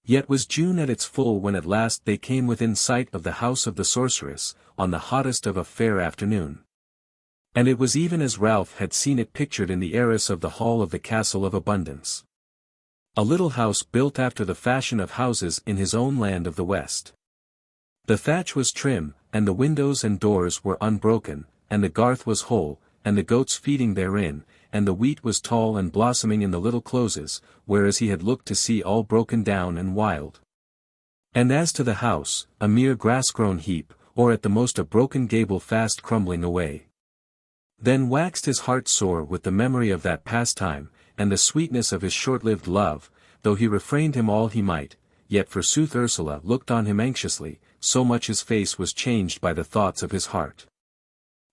Yet was June at its full when at last they came within sight of the house of the sorceress, on the hottest of a fair afternoon. And it was even as Ralph had seen it pictured in the arras of the hall of the Castle of Abundance. A little house built after the fashion of houses in his own land of the West. The thatch was trim, and the windows and doors were unbroken, and the garth was whole, and the goats feeding therein, and the wheat was tall and blossoming in the little closes, whereas he had looked to see all broken down and wild. And as to the house, a mere grass-grown heap, or at the most a broken gable fast crumbling away. Then waxed his heart sore with the memory of that past time, and the sweetness of his short-lived love, though he refrained him all he might, yet forsooth Ursula looked on him anxiously, so much his face was changed by the thoughts of his heart.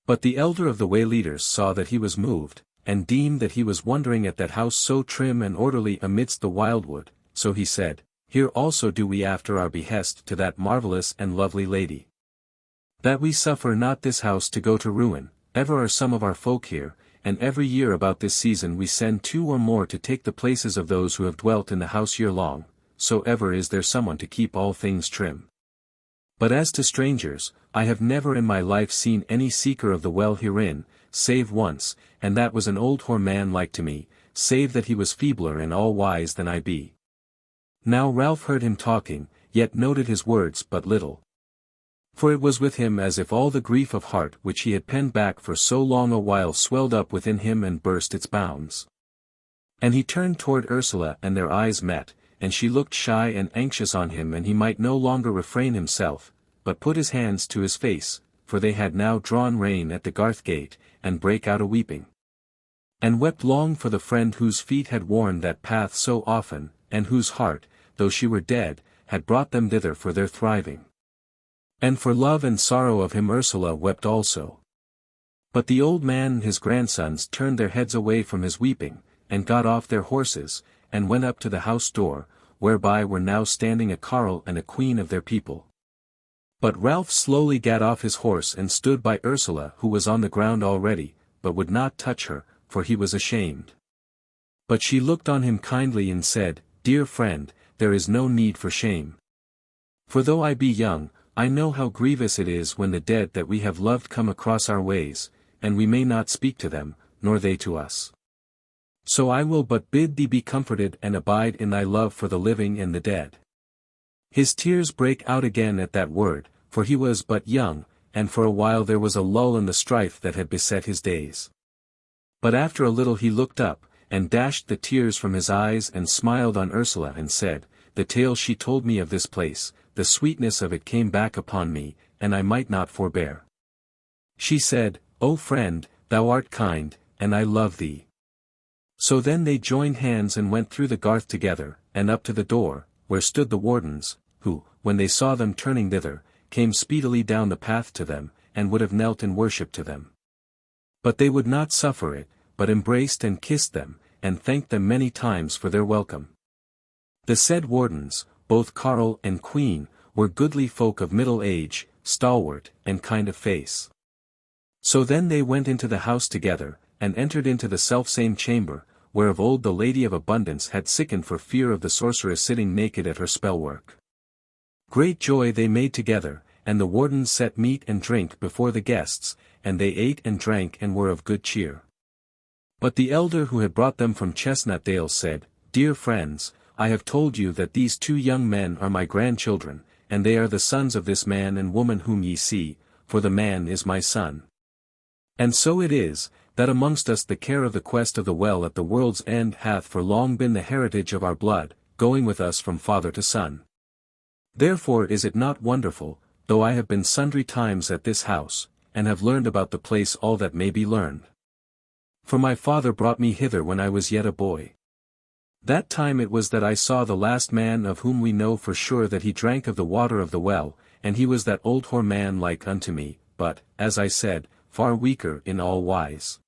But the elder of the way-leaders saw that he was moved, and deemed that he was wondering at that house so trim and orderly amidst the wildwood, so he said, Here also do we after our behest to that marvellous and lovely lady. That we suffer not this house to go to ruin, ever are some of our folk here, and every year about this season we send 2 or more to take the places of those who have dwelt in the house year long, so ever is there someone to keep all things trim. But as to strangers, I have never in my life seen any seeker of the well herein, save once, and that was an old hoar man like to me, save that he was feebler in all wise than I be. Now Ralph heard him talking, yet noted his words but little. For it was with him as if all the grief of heart which he had penned back for so long a while swelled up within him and burst its bounds. And he turned toward Ursula and their eyes met, and she looked shy and anxious on him and he might no longer refrain himself, but put his hands to his face, for they had now drawn rein at the garth gate, and brake out a weeping. And wept long for the friend whose feet had worn that path so often, and whose heart, though she were dead, had brought them thither for their thriving. And for love and sorrow of him Ursula wept also. But the old man and his grandsons turned their heads away from his weeping, and got off their horses, and went up to the house door, whereby were now standing a carle and a queen of their people. But Ralph slowly gat off his horse and stood by Ursula who was on the ground already, but would not touch her, for he was ashamed. But she looked on him kindly and said, Dear friend, there is no need for shame. For though I be young, I know how grievous it is when the dead that we have loved come across our ways, and we may not speak to them, nor they to us. So I will but bid thee be comforted and abide in thy love for the living and the dead. His tears brake out again at that word, for he was but young, and for a while there was a lull in the strife that had beset his days. But after a little he looked up, and dashed the tears from his eyes and smiled on Ursula and said, "The tale she told me of this place, the sweetness of it came back upon me, and I might not forbear. She said, 'O friend, thou art kind, and I love thee.'" So then they joined hands and went through the garth together, and up to the door, where stood the wardens, who, when they saw them turning thither, came speedily down the path to them, and would have knelt in worship to them. But they would not suffer it, but embraced and kissed them, and thanked them many times for their welcome. The said wardens, both carle and queen, were goodly folk of middle age, stalwart, and kind of face. So then they went into the house together, and entered into the selfsame chamber, where of old the Lady of Abundance had sickened for fear of the sorceress sitting naked at her spell-work. Great joy they made together, and the wardens set meat and drink before the guests, and they ate and drank and were of good cheer. But the elder who had brought them from Chestnut Dale said, "Dear friends, I have told you that these two young men are my grandchildren, and they are the sons of this man and woman whom ye see, for the man is my son. And so it is, that amongst us the care of the quest of the well at the world's end hath for long been the heritage of our blood, going with us from father to son. Therefore is it not wonderful, though I have been sundry times at this house, and have learned about the place all that may be learned. For my father brought me hither when I was yet a boy. That time it was that I saw the last man of whom we know for sure that he drank of the water of the well, and he was that old hoar man like unto me, but, as I said, far weaker in all wise.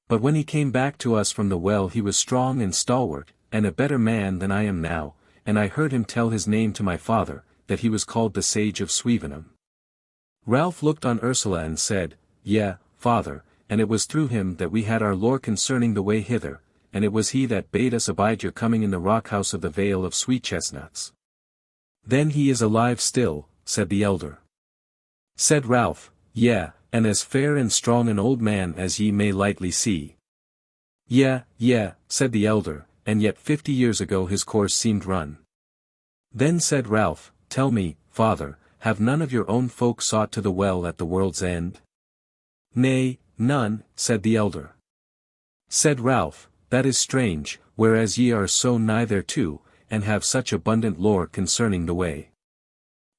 But when he came back to us from the well he was strong and stalwart, and a better man than I am now, and I heard him tell his name to my father, that he was called the Sage of Swevenham. Ralph looked on Ursula and said, "Yea, father, and it was through him that we had our lore concerning the way hither, and it was he that bade us abide your coming in the rock house of the Vale of Sweet Chestnuts." "Then he is alive still," said the elder. Said Ralph, "Yea, and as fair and strong an old man as ye may lightly see." "Yea, said the elder, "and yet 50 years ago his course seemed run." Then said Ralph, "Tell me, father, have none of your own folk sought to the well at the world's end?" "Nay, none," said the elder. Said Ralph, "That is strange, whereas ye are so nigh thereto, and have such abundant lore concerning the way."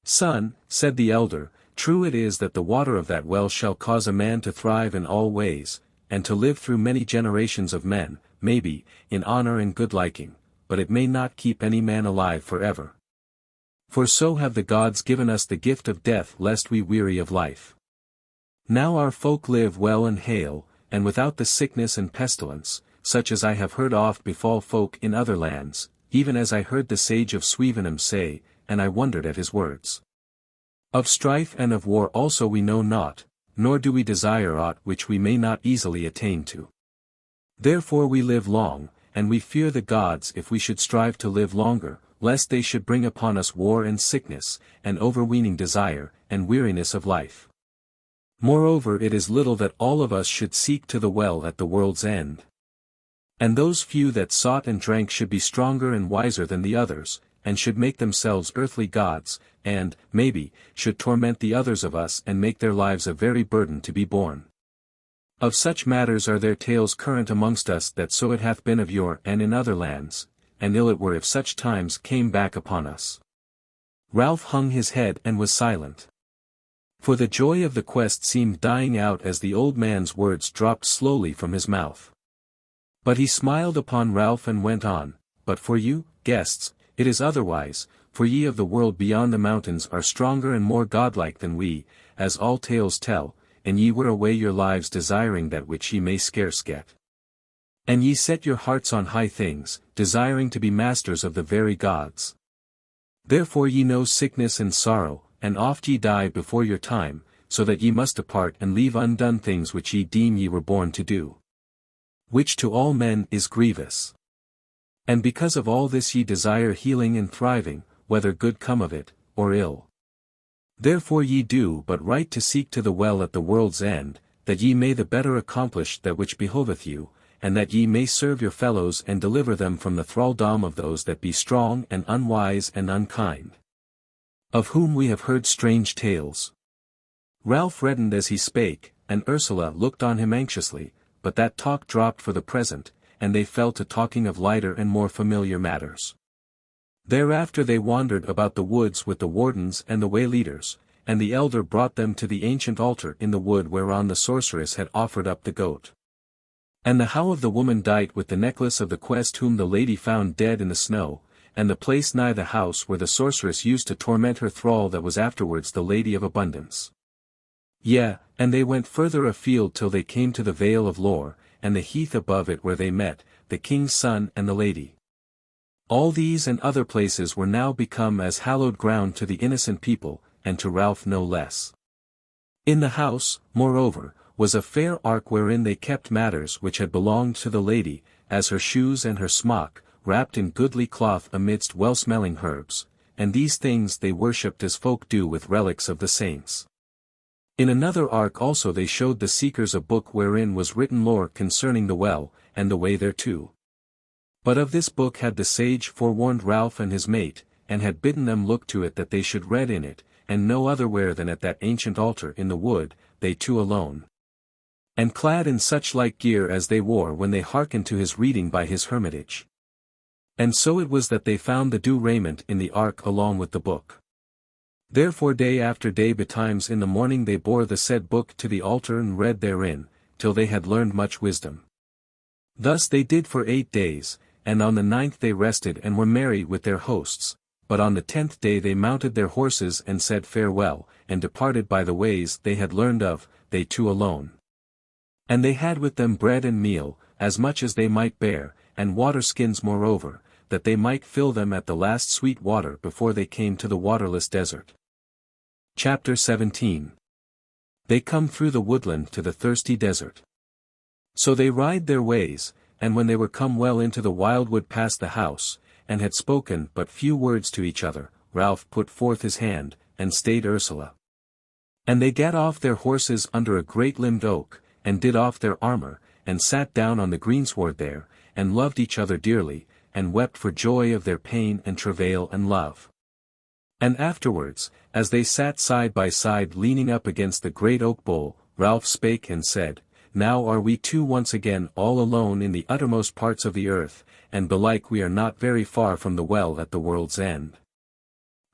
"Son," said the elder, "true it is that the water of that well shall cause a man to thrive in all ways, and to live through many generations of men, maybe, in honor and good liking, but it may not keep any man alive forever. For so have the gods given us the gift of death lest we weary of life. Now our folk live well and hale, and without the sickness and pestilence, such as I have heard oft befall folk in other lands, even as I heard the Sage of Swevenham say, and I wondered at his words. Of strife and of war also we know naught, nor do we desire aught which we may not easily attain to. Therefore we live long, and we fear the gods if we should strive to live longer, lest they should bring upon us war and sickness, and overweening desire, and weariness of life. Moreover it is little that all of us should seek to the well at the world's end. And those few that sought and drank should be stronger and wiser than the others, and should make themselves earthly gods, and, maybe, should torment the others of us and make their lives a very burden to be borne. Of such matters are there tales current amongst us that so it hath been of yore and in other lands, and ill it were if such times came back upon us." Ralph hung his head and was silent. For the joy of the quest seemed dying out as the old man's words dropped slowly from his mouth. But he smiled upon Ralph and went on, "But for you, guests, it is otherwise, for ye of the world beyond the mountains are stronger and more godlike than we, as all tales tell, and ye wear away your lives desiring that which ye may scarce get. And ye set your hearts on high things, desiring to be masters of the very gods. Therefore ye know sickness and sorrow, and oft ye die before your time, so that ye must depart and leave undone things which ye deem ye were born to do. Which to all men is grievous. And because of all this ye desire healing and thriving, whether good come of it, or ill. Therefore ye do but right to seek to the well at the world's end, that ye may the better accomplish that which behoveth you, and that ye may serve your fellows and deliver them from the thraldom of those that be strong and unwise and unkind, of whom we have heard strange tales." Ralph reddened as he spake, and Ursula looked on him anxiously, but that talk dropped for the present, and they fell to talking of lighter and more familiar matters. Thereafter they wandered about the woods with the wardens and the wayleaders, and the elder brought them to the ancient altar in the wood whereon the sorceress had offered up the goat. And the how of the woman dight with the necklace of the quest whom the lady found dead in the snow, and the place nigh the house where the sorceress used to torment her thrall that was afterwards the Lady of Abundance. Yea, and they went further afield till they came to the Vale of Lore, and the heath above it where they met, the king's son and the lady. All these and other places were now become as hallowed ground to the innocent people, and to Ralph no less. In the house, moreover, was a fair ark wherein they kept matters which had belonged to the lady, as her shoes and her smock, wrapped in goodly cloth amidst well-smelling herbs, and these things they worshipped as folk do with relics of the saints. In another ark also they showed the seekers a book wherein was written lore concerning the well, and the way thereto. But of this book had the sage forewarned Ralph and his mate, and had bidden them look to it that they should read in it, and no otherwhere than at that ancient altar in the wood, they two alone. And clad in such like gear as they wore when they hearkened to his reading by his hermitage. And so it was that they found the due raiment in the ark along with the book. Therefore day after day betimes in the morning they bore the said book to the altar and read therein, till they had learned much wisdom. Thus they did for 8 days, and on the 9th they rested and were merry with their hosts, but on the 10th day they mounted their horses and said farewell, and departed by the ways they had learned of, they two alone. And they had with them bread and meal, as much as they might bear, and water-skins moreover, that they might fill them at the last sweet water before they came to the waterless desert. Chapter 17. They come through the woodland to the thirsty desert. So they ride their ways, and when they were come well into the wildwood past the house, and had spoken but few words to each other, Ralph put forth his hand, and stayed Ursula. And they gat off their horses under a great-limbed oak, and did off their armour, and sat down on the greensward there, and loved each other dearly, and wept for joy of their pain and travail and love. And afterwards, as they sat side by side leaning up against the great oak bole, Ralph spake and said, "Now are we two once again all alone in the uttermost parts of the earth, and belike we are not very far from the well at the world's end.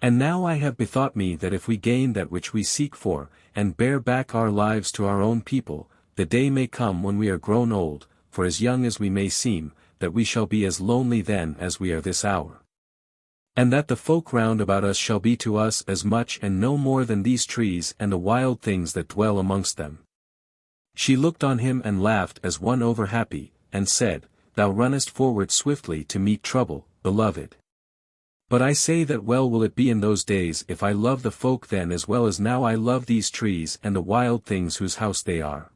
And now I have bethought me that if we gain that which we seek for, and bear back our lives to our own people, the day may come when we are grown old, for as young as we may seem, that we shall be as lonely then as we are this hour. And that the folk round about us shall be to us as much and no more than these trees and the wild things that dwell amongst them." She looked on him and laughed as one over-happy, and said, "Thou runnest forward swiftly to meet trouble, beloved. But I say that well will it be in those days if I love the folk then as well as now I love these trees and the wild things whose house they are."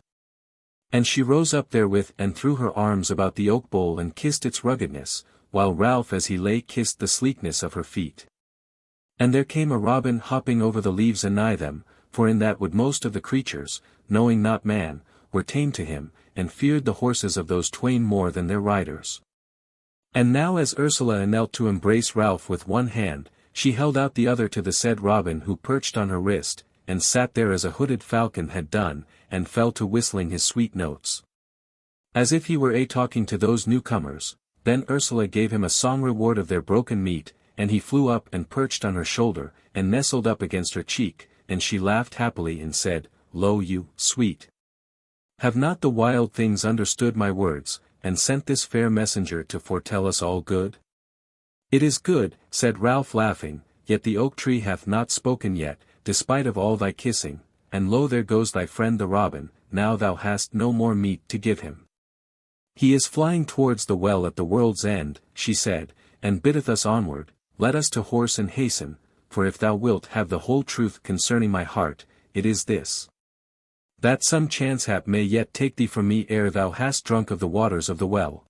And she rose up therewith and threw her arms about the oak bole and kissed its ruggedness, while Ralph as he lay kissed the sleekness of her feet. And there came a robin hopping over the leaves anigh them, for in that wood most of the creatures, knowing not man, were tame to him, and feared the horses of those twain more than their riders. And now as Ursula knelt to embrace Ralph with one hand, she held out the other to the said robin who perched on her wrist, and sat there as a hooded falcon had done, and fell to whistling his sweet notes, as if he were talking to those newcomers. Then Ursula gave him a song reward of their broken meat, and he flew up and perched on her shoulder, and nestled up against her cheek, and she laughed happily and said, "Lo you, sweet! Have not the wild things understood my words, and sent this fair messenger to foretell us all good?" "It is good," said Ralph laughing, "yet the oak tree hath not spoken yet, despite of all thy kissing, and lo there goes thy friend the robin, now thou hast no more meat to give him. He is flying towards the well at the world's end," she said, "and biddeth us onward. Let us to horse and hasten, for if thou wilt have the whole truth concerning my heart, it is this: that some chance hap may yet take thee from me ere thou hast drunk of the waters of the well."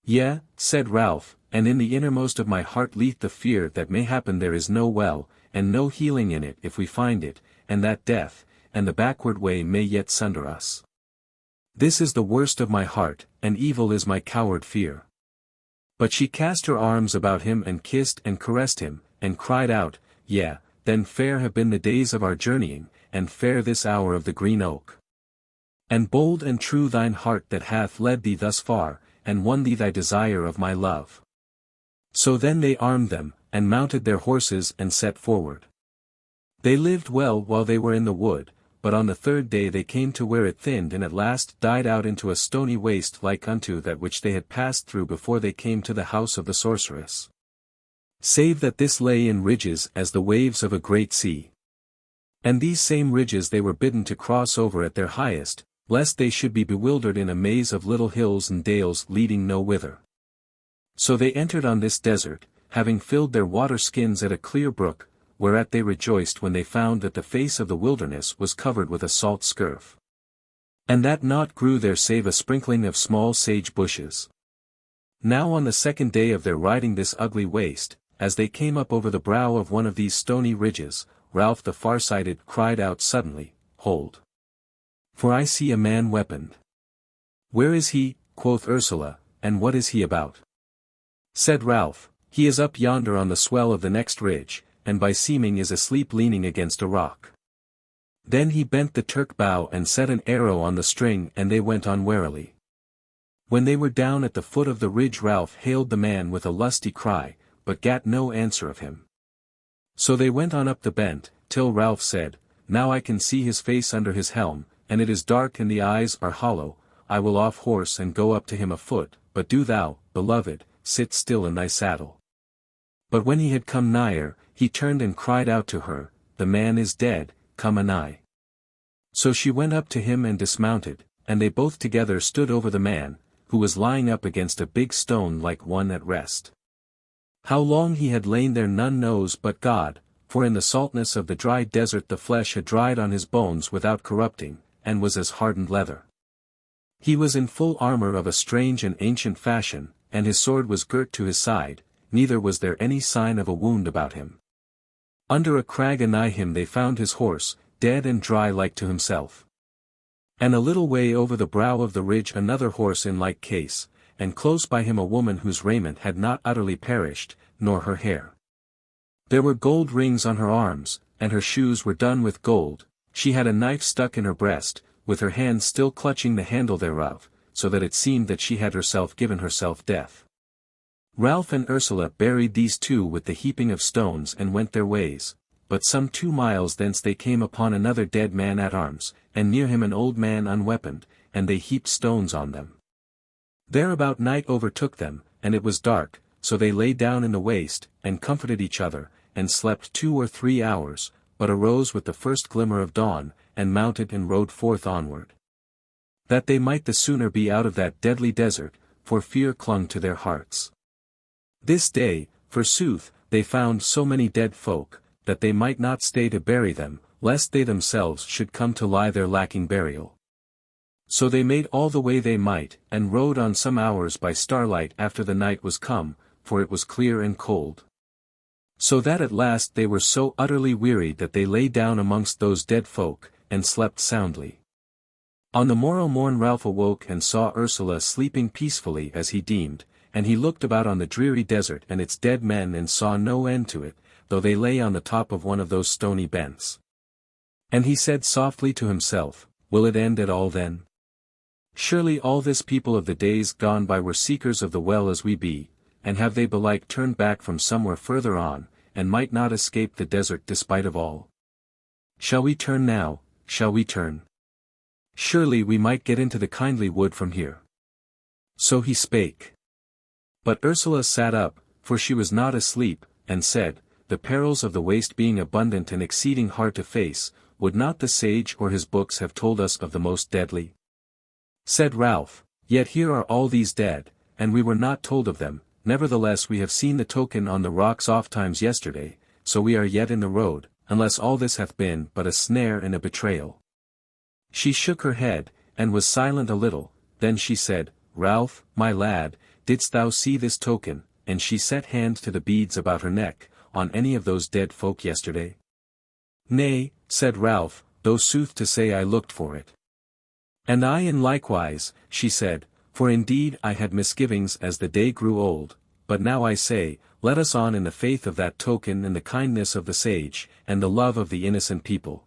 "Yea," said Ralph, "and in the innermost of my heart lieth the fear that mayhappen there is no well, and no healing in it if we find it, and that death, and the backward way may yet sunder us." This is the worst of my heart, and evil is my coward fear. But she cast her arms about him and kissed and caressed him, and cried out, Yea, then fair have been the days of our journeying, and fair this hour of the green oak. And bold and true thine heart that hath led thee thus far, and won thee thy desire of my love. So then they armed them, and mounted their horses and set forward. They lived well while they were in the wood, but on the third day they came to where it thinned and at last died out into a stony waste like unto that which they had passed through before they came to the house of the sorceress. Save that this lay in ridges as the waves of a great sea. And these same ridges they were bidden to cross over at their highest, lest they should be bewildered in a maze of little hills and dales leading no whither. So they entered on this desert, having filled their water skins at a clear brook, whereat they rejoiced when they found that the face of the wilderness was covered with a salt scurf. And that naught grew there save a sprinkling of small sage bushes. Now on the second day of their riding this ugly waste, as they came up over the brow of one of these stony ridges, Ralph the farsighted cried out suddenly, Hold! For I see a man weaponed. Where is he, quoth Ursula, and what is he about? Said Ralph, He is up yonder on the swell of the next ridge, and by seeming is asleep leaning against a rock. Then he bent the Turk bow and set an arrow on the string and they went on warily. When they were down at the foot of the ridge Ralph hailed the man with a lusty cry, but gat no answer of him. So they went on up the bent, till Ralph said, Now I can see his face under his helm, and it is dark and the eyes are hollow, I will off horse and go up to him afoot, but do thou, beloved, sit still in thy saddle. But when he had come nigher, he turned and cried out to her, The man is dead, come anigh. So she went up to him and dismounted, and they both together stood over the man, who was lying up against a big stone like one at rest. How long he had lain there none knows but God, for in the saltness of the dry desert the flesh had dried on his bones without corrupting, and was as hardened leather. He was in full armor of a strange and ancient fashion, and his sword was girt to his side, neither was there any sign of a wound about him. Under a crag anigh him they found his horse, dead and dry like to himself. And a little way over the brow of the ridge another horse in like case, and close by him a woman whose raiment had not utterly perished, nor her hair. There were gold rings on her arms, and her shoes were done with gold, she had a knife stuck in her breast, with her hand still clutching the handle thereof, so that it seemed that she had herself given herself death. Ralph and Ursula buried these two with the heaping of stones and went their ways, but some 2 miles thence they came upon another dead man at arms, and near him an old man unweaponed, and they heaped stones on them. Thereabout night overtook them, and it was dark, so they lay down in the waste, and comforted each other, and slept 2 or 3 hours, but arose with the first glimmer of dawn, and mounted and rode forth onward. That they might the sooner be out of that deadly desert, for fear clung to their hearts. This day, forsooth, they found so many dead folk, that they might not stay to bury them, lest they themselves should come to lie there lacking burial. So they made all the way they might, and rode on some hours by starlight after the night was come, for it was clear and cold. So that at last they were so utterly wearied that they lay down amongst those dead folk, and slept soundly. On the morrow morn Ralph awoke and saw Ursula sleeping peacefully as he deemed, and he looked about on the dreary desert and its dead men and saw no end to it, though they lay on the top of one of those stony bents. And he said softly to himself, Will it end at all then? Surely all this people of the days gone by were seekers of the well as we be, and have they belike turned back from somewhere further on, and might not escape the desert despite of all? Shall we turn now, shall we turn? Surely we might get into the kindly wood from here. So he spake. But Ursula sat up, for she was not asleep, and said, The perils of the waste being abundant and exceeding hard to face, would not the sage or his books have told us of the most deadly? Said Ralph, Yet here are all these dead, and we were not told of them, nevertheless we have seen the token on the rocks ofttimes yesterday, so we are yet in the road, unless all this hath been but a snare and a betrayal. She shook her head, and was silent a little, then she said, Ralph, my lad, didst thou see this token, and she set hand to the beads about her neck, on any of those dead folk yesterday? Nay, said Ralph, though sooth to say I looked for it. And I in likewise, she said, for indeed I had misgivings as the day grew old, but now I say, let us on in the faith of that token and the kindness of the sage, and the love of the innocent people.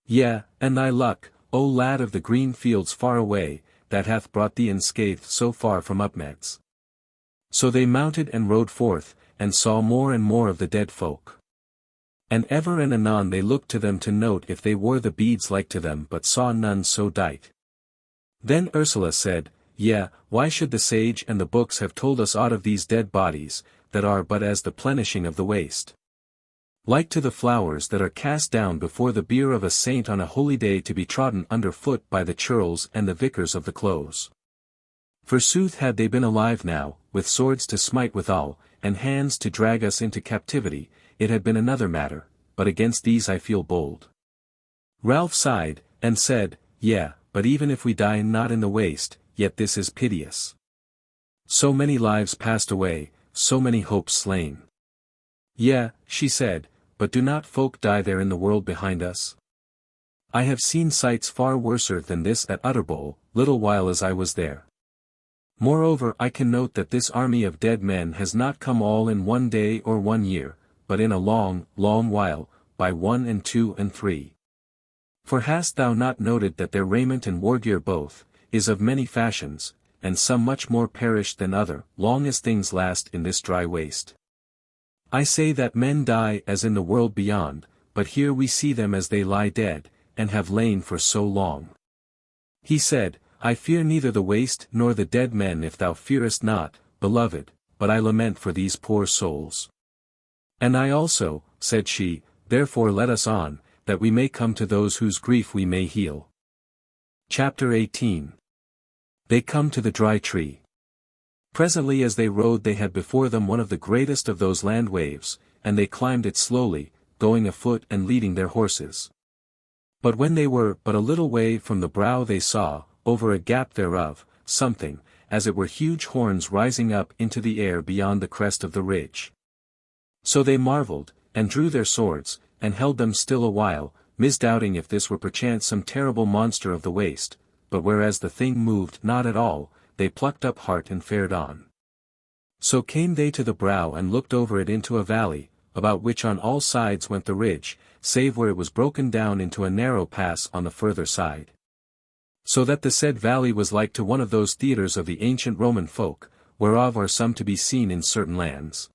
Yea, and thy luck, O lad of the green fields far away, that hath brought thee unscathed so far from Upmeads. So they mounted and rode forth, and saw more and more of the dead folk. And ever and anon they looked to them to note if they wore the beads like to them, but saw none so dight. Then Ursula said, Yea, why should the sage and the books have told us aught of these dead bodies, that are but as the plenishing of the waste? Like to the flowers that are cast down before the bier of a saint on a holy day to be trodden under foot by the churls and the vicars of the close. Forsooth had they been alive now, with swords to smite withal, and hands to drag us into captivity, it had been another matter, but against these I feel bold. Ralph sighed, and said, Yea, but even if we die not in the waste, yet this is piteous. So many lives passed away, so many hopes slain. Yea, she said, but do not folk die there in the world behind us? I have seen sights far worser than this at Utterbol, little while as I was there. Moreover I can note that this army of dead men has not come all in one day or 1 year, but in a long, long while, by 1 and 2 and 3. For hast thou not noted that their raiment and wargear both, is of many fashions, and some much more perished than other, long as things last in this dry waste? I say that men die as in the world beyond, but here we see them as they lie dead, and have lain for so long. He said, I fear neither the waste nor the dead men if thou fearest not, beloved, but I lament for these poor souls. And I also, said she, therefore let us on, that we may come to those whose grief we may heal. Chapter 18. They come to the dry tree. Presently as they rode they had before them one of the greatest of those land waves, and they climbed it slowly, going afoot and leading their horses. But when they were but a little way from the brow they saw, over a gap thereof, something, as it were huge horns rising up into the air beyond the crest of the ridge. So they marvelled, and drew their swords, and held them still a while, misdoubting if this were perchance some terrible monster of the waste, but whereas the thing moved not at all, they plucked up heart and fared on. So came they to the brow and looked over it into a valley, about which on all sides went the ridge, save where it was broken down into a narrow pass on the further side. So that the said valley was like to one of those theatres of the ancient Roman folk, whereof are some to be seen in certain lands.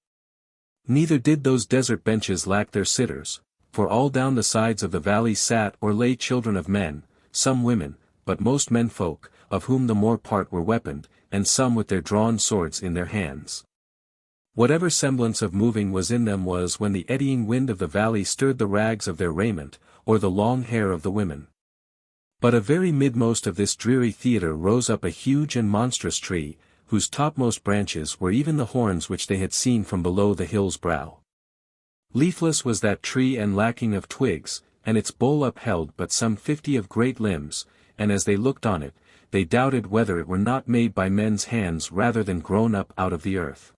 Neither did those desert benches lack their sitters, for all down the sides of the valley sat or lay children of men, some women, but most men folk, of whom the more part were weaponed, and some with their drawn swords in their hands. Whatever semblance of moving was in them was when the eddying wind of the valley stirred the rags of their raiment, or the long hair of the women. But a very midmost of this dreary theatre rose up a huge and monstrous tree, whose topmost branches were even the horns which they had seen from below the hill's brow. Leafless was that tree and lacking of twigs, and its bole upheld but some 50 of great limbs, and as they looked on it, they doubted whether it were not made by men's hands rather than grown up out of the earth.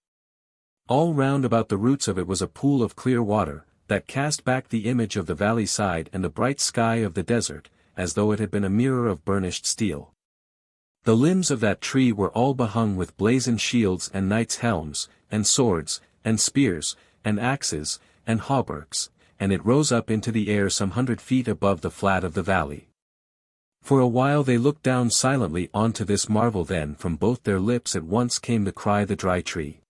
All round about the roots of it was a pool of clear water, that cast back the image of the valley side and the bright sky of the desert, as though it had been a mirror of burnished steel. The limbs of that tree were all behung with blazoned shields and knights' helms, and swords, and spears, and axes, and hauberks, and it rose up into the air some 100 feet above the flat of the valley. For a while they looked down silently onto this marvel, then from both their lips at once came the cry, the dry tree.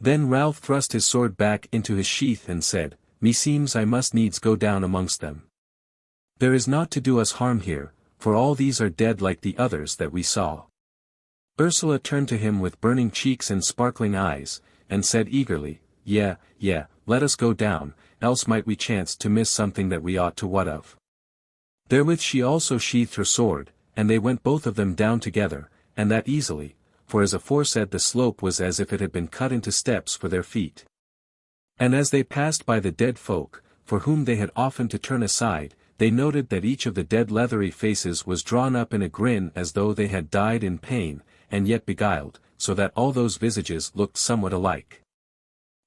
Then Ralph thrust his sword back into his sheath and said, Meseems I must needs go down amongst them. There is naught to do us harm here, for all these are dead like the others that we saw. Ursula turned to him with burning cheeks and sparkling eyes, and said eagerly, Yea, let us go down, else might we chance to miss something that we ought to wot of. Therewith she also sheathed her sword, and they went both of them down together, and that easily, for as aforesaid the slope was as if it had been cut into steps for their feet. And as they passed by the dead folk, for whom they had often to turn aside, they noted that each of the dead leathery faces was drawn up in a grin as though they had died in pain, and yet beguiled, so that all those visages looked somewhat alike.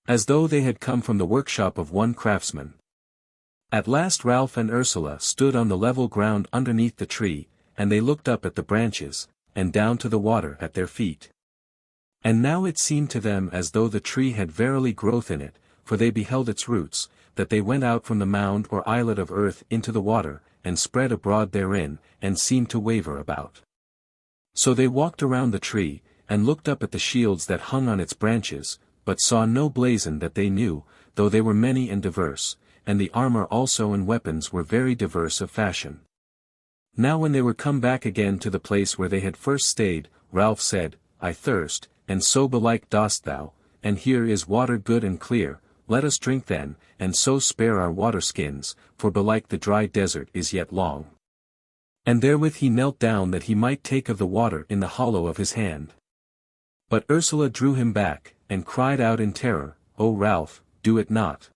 As though they had come from the workshop of one craftsman. At last Ralph and Ursula stood on the level ground underneath the tree, and they looked up at the branches, and down to the water at their feet. And now it seemed to them as though the tree had verily growth in it, for they beheld its roots, that they went out from the mound or islet of earth into the water, and spread abroad therein, and seemed to waver about. So they walked around the tree, and looked up at the shields that hung on its branches, but saw no blazon that they knew, though they were many and diverse, and the armor also and weapons were very diverse of fashion. Now when they were come back again to the place where they had first stayed, Ralph said, I thirst, and so belike dost thou, and here is water good and clear, let us drink then, and so spare our water-skins, for belike the dry desert is yet long. And therewith he knelt down that he might take of the water in the hollow of his hand. But Ursula drew him back, and cried out in terror, O Ralph, do it not.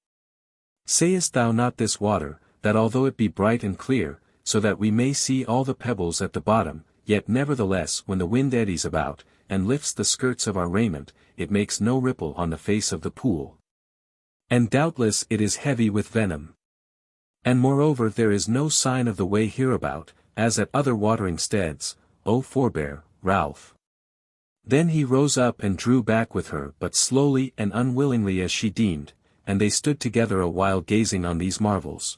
Sayest thou not this water, that although it be bright and clear, so that we may see all the pebbles at the bottom, yet nevertheless when the wind eddies about, and lifts the skirts of our raiment, it makes no ripple on the face of the pool. And doubtless it is heavy with venom. And moreover there is no sign of the way hereabout, as at other watering steads, O forbear, Ralph. Then he rose up and drew back with her but slowly and unwillingly as she deemed, and they stood together a while gazing on these marvels.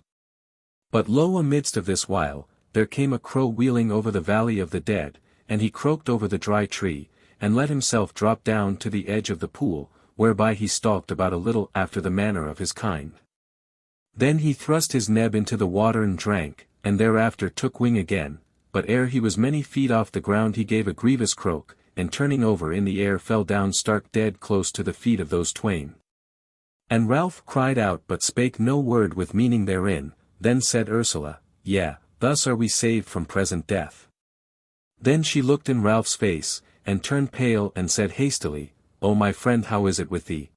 But lo, amidst of this while, there came a crow wheeling over the valley of the dead, and he croaked over the dry tree, and let himself drop down to the edge of the pool, whereby he stalked about a little after the manner of his kind. Then he thrust his neb into the water and drank, and thereafter took wing again, but ere he was many feet off the ground he gave a grievous croak, and turning over in the air fell down stark dead close to the feet of those twain. And Ralph cried out but spake no word with meaning therein. Then said Ursula, Yea, thus are we saved from present death. Then she looked in Ralph's face, and turned pale and said hastily, O my friend, how is it with thee?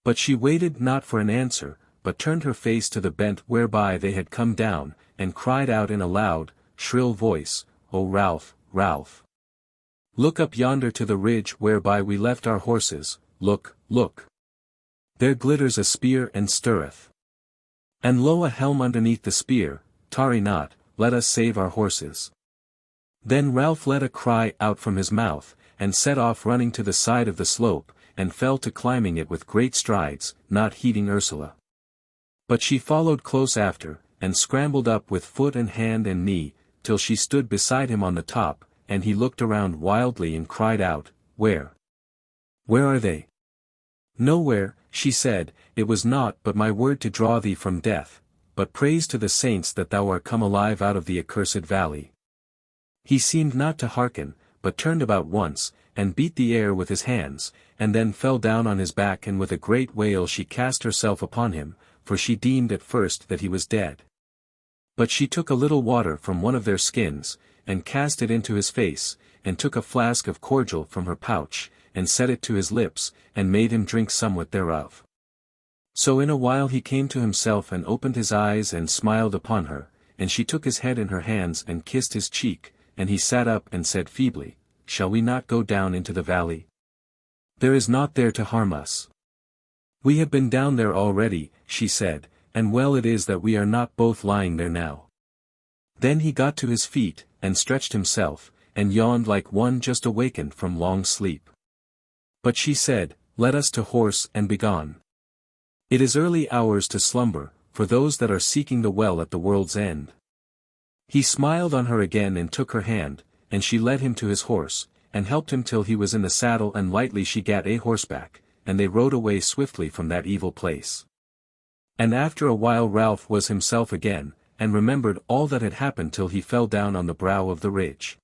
But she waited not for an answer, but turned her face to the bent whereby they had come down, and cried out in a loud, shrill voice, O Ralph, Ralph! Look up yonder to the ridge whereby we left our horses, look, look! There glitters a spear and stirreth. And lo, a helm underneath the spear, tarry not, let us save our horses. Then Ralph let a cry out from his mouth, and set off running to the side of the slope, and fell to climbing it with great strides, not heeding Ursula. But she followed close after, and scrambled up with foot and hand and knee, till she stood beside him on the top, and he looked around wildly and cried out, Where? Where are they? Nowhere, she said, it was naught but my word to draw thee from death, but praise to the saints that thou art come alive out of the accursed valley. He seemed not to hearken, but turned about once, and beat the air with his hands, and then fell down on his back, and with a great wail she cast herself upon him, for she deemed at first that he was dead. But she took a little water from one of their skins, and cast it into his face, and took a flask of cordial from her pouch, and set it to his lips, and made him drink somewhat thereof. So in a while he came to himself and opened his eyes and smiled upon her, and she took his head in her hands and kissed his cheek, and he sat up and said feebly, Shall we not go down into the valley? There is naught there to harm us. We have been down there already, she said, and well it is that we are not both lying there now. Then he got to his feet, and stretched himself, and yawned like one just awakened from long sleep. But she said, Let us to horse and begone. It is early hours to slumber, for those that are seeking the well at the world's end. He smiled on her again and took her hand, and she led him to his horse, and helped him till he was in the saddle, and lightly she gat a horseback, and they rode away swiftly from that evil place. And after a while Ralph was himself again, and remembered all that had happened till he fell down on the brow of the ridge.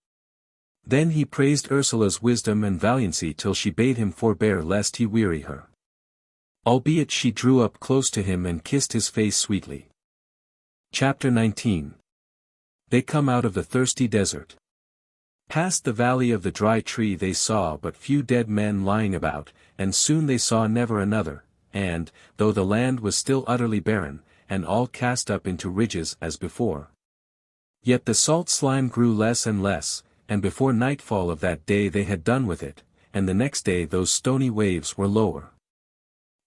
Then he praised Ursula's wisdom and valiancy till she bade him forbear lest he weary her. Albeit she drew up close to him and kissed his face sweetly. Chapter 19. They come out of the thirsty desert. Past the valley of the dry tree they saw but few dead men lying about, and soon they saw never another, and, though the land was still utterly barren, and all cast up into ridges as before, yet the salt slime grew less and less, and before nightfall of that day they had done with it, and the next day those stony waves were lower.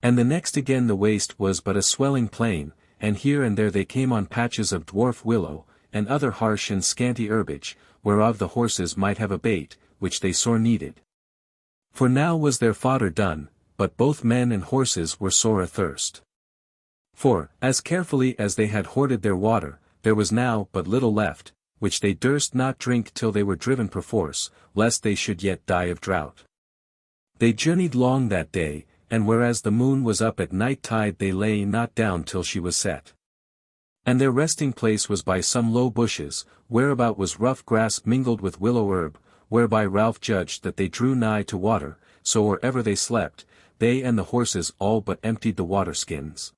And the next again the waste was but a swelling plain, and here and there they came on patches of dwarf willow, and other harsh and scanty herbage, whereof the horses might have a bait, which they sore needed. For now was their fodder done, but both men and horses were sore athirst. For, as carefully as they had hoarded their water, there was now but little left, which they durst not drink till they were driven perforce, lest they should yet die of drought. They journeyed long that day, and whereas the moon was up at night tide they lay not down till she was set. And their resting place was by some low bushes, whereabout was rough grass mingled with willow herb, whereby Ralph judged that they drew nigh to water, so or ever they slept, they and the horses all but emptied the water-skins.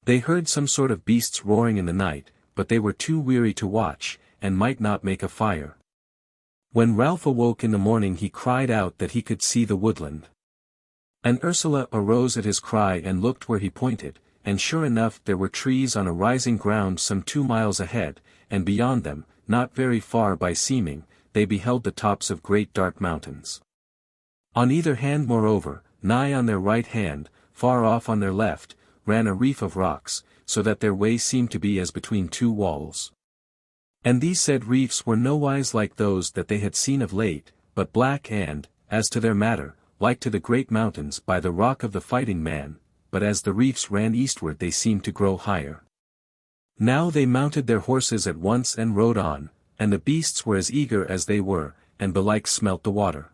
They heard some sort of beasts roaring in the night, but they were too weary to watch, and might not make a fire. When Ralph awoke in the morning he cried out that he could see the woodland. And Ursula arose at his cry and looked where he pointed, and sure enough there were trees on a rising ground some 2 miles ahead, and beyond them, not very far by seeming, they beheld the tops of great dark mountains. On either hand moreover, nigh on their right hand, far off on their left, ran a reef of rocks, so that their way seemed to be as between 2 walls. And these said reefs were nowise like those that they had seen of late, but black and, as to their matter, like to the great mountains by the rock of the fighting man, but as the reefs ran eastward they seemed to grow higher. Now they mounted their horses at once and rode on, and the beasts were as eager as they were, and belike smelt the water.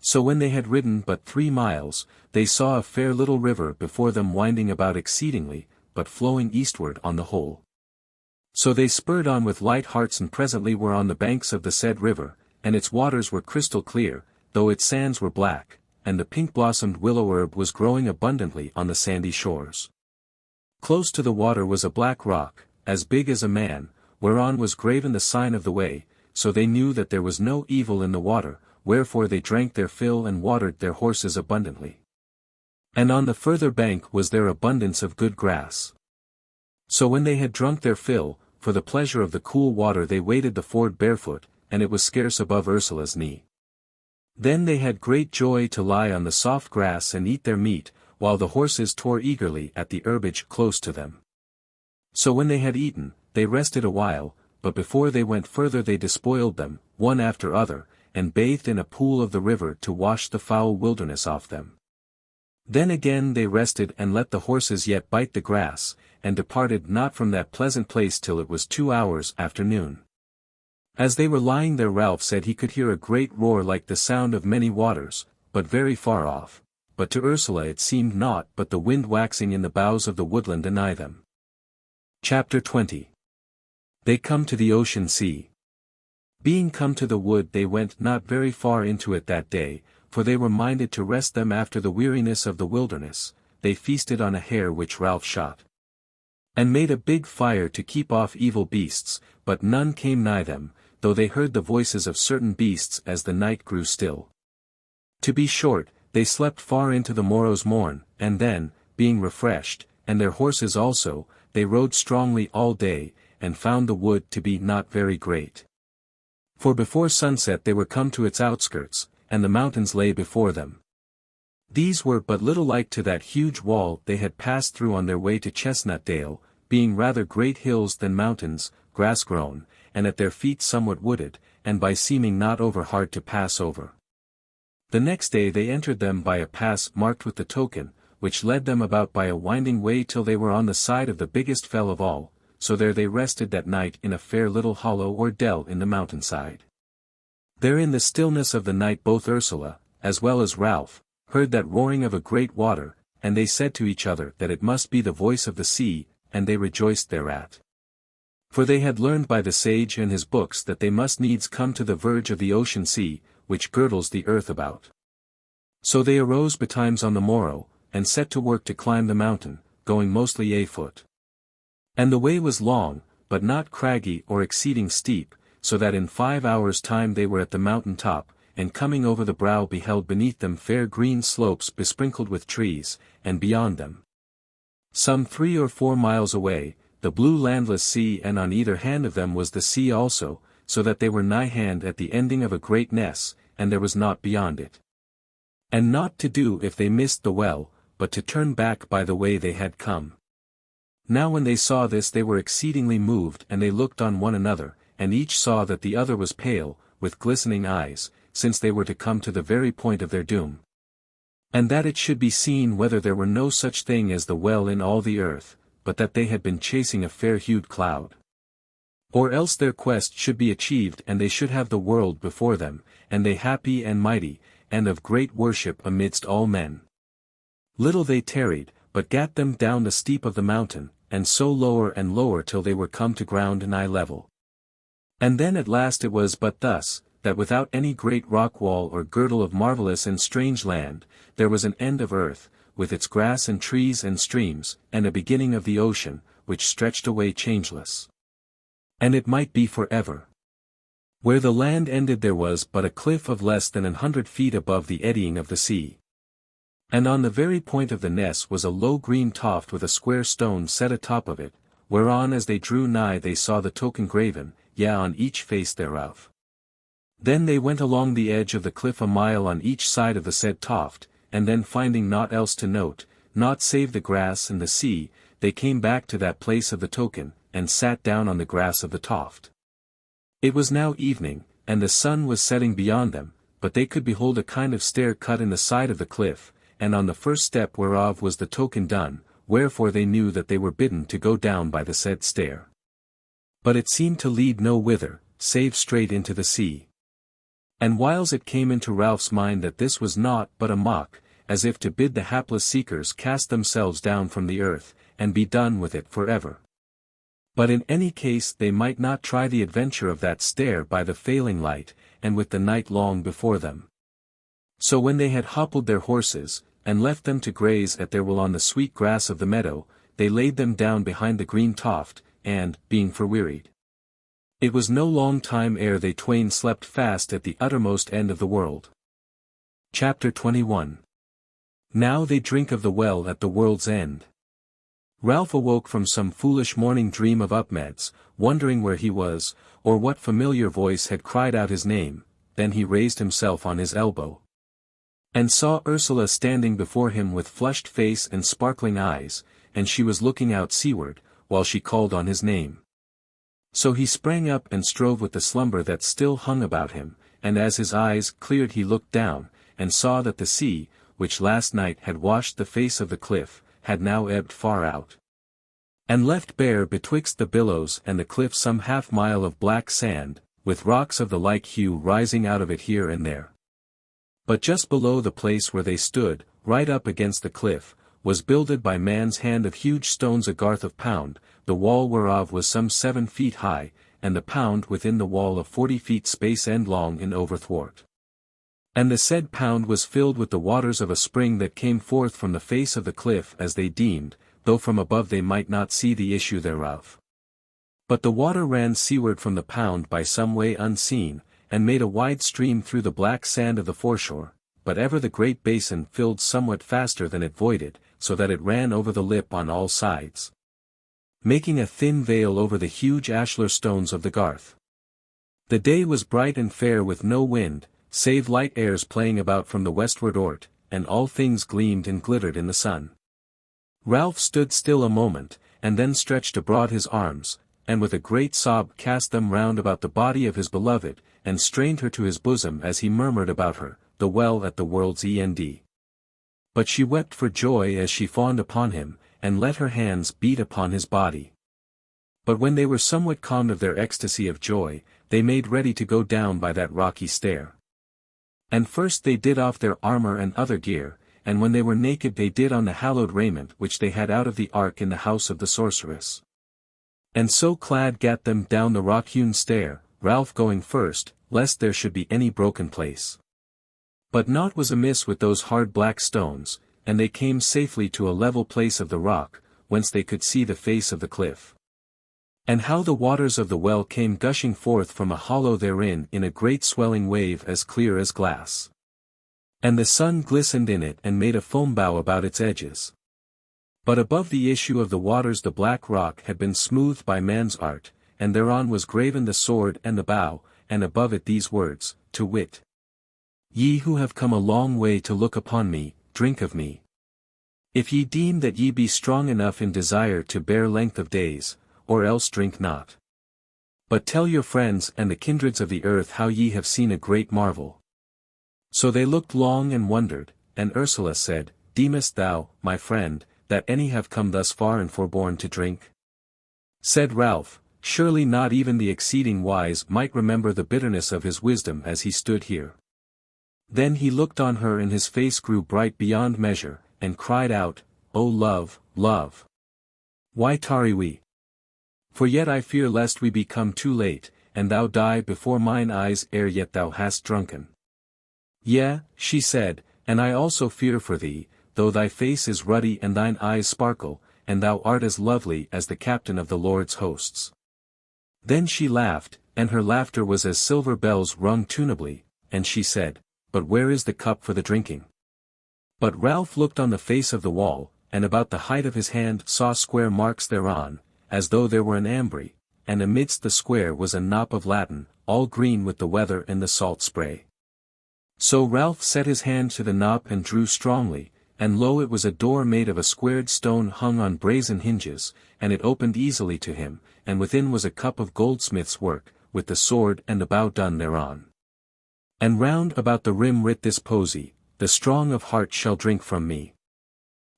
So when they had ridden but 3 miles, they saw a fair little river before them winding about exceedingly, but flowing eastward on the whole. So they spurred on with light hearts and presently were on the banks of the said river, and its waters were crystal clear, though its sands were black, and the pink-blossomed willow herb was growing abundantly on the sandy shores. Close to the water was a black rock, as big as a man, whereon was graven the sign of the way, so they knew that there was no evil in the water, wherefore they drank their fill and watered their horses abundantly. And on the further bank was there abundance of good grass. So when they had drunk their fill, for the pleasure of the cool water they waded the ford barefoot, and it was scarce above Ursula's knee. Then they had great joy to lie on the soft grass and eat their meat, while the horses tore eagerly at the herbage close to them. So when they had eaten, they rested a while, but before they went further they despoiled them, one after other, and bathed in a pool of the river to wash the foul wilderness off them. Then again they rested and let the horses yet bite the grass, and departed not from that pleasant place till it was 2 hours after noon. As they were lying there Ralph said he could hear a great roar like the sound of many waters, but very far off, but to Ursula it seemed naught but the wind waxing in the boughs of the woodland anigh them. Chapter 20. They come to the ocean sea. Being come to the wood they went not very far into it that day, for they were minded to rest them after the weariness of the wilderness. They feasted on a hare which Ralph shot, and made a big fire to keep off evil beasts, but none came nigh them, though they heard the voices of certain beasts as the night grew still. To be short, they slept far into the morrow's morn, and then, being refreshed, and their horses also, they rode strongly all day, and found the wood to be not very great. For before sunset they were come to its outskirts, and the mountains lay before them. These were but little like to that huge wall they had passed through on their way to Chestnut Dale, being rather great hills than mountains, grass-grown, and at their feet somewhat wooded, and by seeming not over hard to pass over. The next day they entered them by a pass marked with the token, which led them about by a winding way till they were on the side of the biggest fell of all, so there they rested that night in a fair little hollow or dell in the mountainside. There in the stillness of the night both Ursula, as well as Ralph, heard that roaring of a great water, and they said to each other that it must be the voice of the sea, and they rejoiced thereat. For they had learned by the sage and his books that they must needs come to the verge of the ocean sea, which girdles the earth about. So they arose betimes on the morrow, and set to work to climb the mountain, going mostly afoot. And the way was long, but not craggy or exceeding steep, so that in 5 hours' time they were at the mountain top, and coming over the brow beheld beneath them fair green slopes besprinkled with trees, and beyond them, some 3 or 4 miles away, the blue landless sea, and on either hand of them was the sea also, so that they were nigh hand at the ending of a great ness, and there was naught beyond it. And naught to do if they missed the well, but to turn back by the way they had come. Now when they saw this they were exceedingly moved and they looked on one another, and each saw that the other was pale, with glistening eyes, since they were to come to the very point of their doom. And that it should be seen whether there were no such thing as the well in all the earth, but that they had been chasing a fair-hued cloud. Or else their quest should be achieved and they should have the world before them, and they happy and mighty, and of great worship amidst all men. Little they tarried, but gat them down the steep of the mountain, and so lower and lower till they were come to ground nigh level. And then at last it was but thus, that without any great rock wall or girdle of marvellous and strange land, there was an end of earth, with its grass and trees and streams, and a beginning of the ocean, which stretched away changeless. And it might be for ever. Where the land ended there was but a cliff of less than 100 feet above the eddying of the sea. And on the very point of the ness was a low green toft with a square stone set atop of it, whereon as they drew nigh they saw the token graven, yea on each face thereof. Then they went along the edge of the cliff a mile on each side of the said toft, and then finding naught else to note, naught save the grass and the sea, they came back to that place of the token, and sat down on the grass of the toft. It was now evening, and the sun was setting beyond them, but they could behold a kind of stair cut in the side of the cliff, and on the first step whereof was the token done, wherefore they knew that they were bidden to go down by the said stair. But it seemed to lead no whither, save straight into the sea. And whiles it came into Ralph's mind that this was naught but a mock, as if to bid the hapless seekers cast themselves down from the earth, and be done with it for ever. But in any case they might not try the adventure of that stair by the failing light, and with the night long before them. So when they had hoppled their horses, and left them to graze at their will on the sweet grass of the meadow, they laid them down behind the green toft, and, being forwearied, it was no long time ere they twain slept fast at the uttermost end of the world. Chapter 21. Now they drink of the well at the world's end. Ralph awoke from some foolish morning dream of Upmeads, wondering where he was, or what familiar voice had cried out his name. Then he raised himself on his elbow, and saw Ursula standing before him with flushed face and sparkling eyes, and she was looking out seaward, while she called on his name. So he sprang up and strove with the slumber that still hung about him, and as his eyes cleared he looked down, and saw that the sea, which last night had washed the face of the cliff, had now ebbed far out, and left bare betwixt the billows and the cliff some half-mile of black sand, with rocks of the like hue rising out of it here and there. But just below the place where they stood, right up against the cliff, was builded by man's hand of huge stones a garth of pound, the wall whereof was some 7 feet high, and the pound within the wall of 40 feet space end long in overthwart. And the said pound was filled with the waters of a spring that came forth from the face of the cliff as they deemed, though from above they might not see the issue thereof. But the water ran seaward from the pound by some way unseen, and made a wide stream through the black sand of the foreshore, but ever the great basin filled somewhat faster than it voided, so that it ran over the lip on all sides, making a thin veil over the huge ashlar stones of the garth. The day was bright and fair with no wind, save light airs playing about from the westward ort, and all things gleamed and glittered in the sun. Ralph stood still a moment, and then stretched abroad his arms, and with a great sob cast them round about the body of his beloved, and strained her to his bosom as he murmured about her, the well at the world's end. But she wept for joy as she fawned upon him, and let her hands beat upon his body. But when they were somewhat calmed of their ecstasy of joy, they made ready to go down by that rocky stair. And first they did off their armor and other gear, and when they were naked they did on the hallowed raiment which they had out of the ark in the house of the sorceress. And so clad gat them down the rock-hewn stair, Ralph going first, lest there should be any broken place. But naught was amiss with those hard black stones, and they came safely to a level place of the rock, whence they could see the face of the cliff. And how the waters of the well came gushing forth from a hollow therein in a great swelling wave as clear as glass. And the sun glistened in it and made a foam bow about its edges. But above the issue of the waters the black rock had been smoothed by man's art, and thereon was graven the sword and the bow, and above it these words, to wit: Ye who have come a long way to look upon me, drink of me. If ye deem that ye be strong enough in desire to bear length of days, or else drink not. But tell your friends and the kindreds of the earth how ye have seen a great marvel. So they looked long and wondered, and Ursula said, Deemest thou, my friend, that any have come thus far and forborne to drink? Said Ralph, Surely not even the exceeding wise might remember the bitterness of his wisdom as he stood here. Then he looked on her and his face grew bright beyond measure, and cried out, O love, love! Why tarry we? For yet I fear lest we be come too late, and thou die before mine eyes ere yet thou hast drunken. Yea, she said, and I also fear for thee, though thy face is ruddy and thine eyes sparkle, and thou art as lovely as the captain of the Lord's hosts. Then she laughed, and her laughter was as silver bells rung tunably, and she said, But where is the cup for the drinking? But Ralph looked on the face of the wall, and about the height of his hand saw square marks thereon, as though there were an ambry, and amidst the square was a knop of latten, all green with the weather and the salt spray. So Ralph set his hand to the knop and drew strongly, and lo it was a door made of a squared stone hung on brazen hinges, and it opened easily to him, and within was a cup of goldsmith's work, with the sword and the bow done thereon. And round about the rim writ this posy, The strong of heart shall drink from me.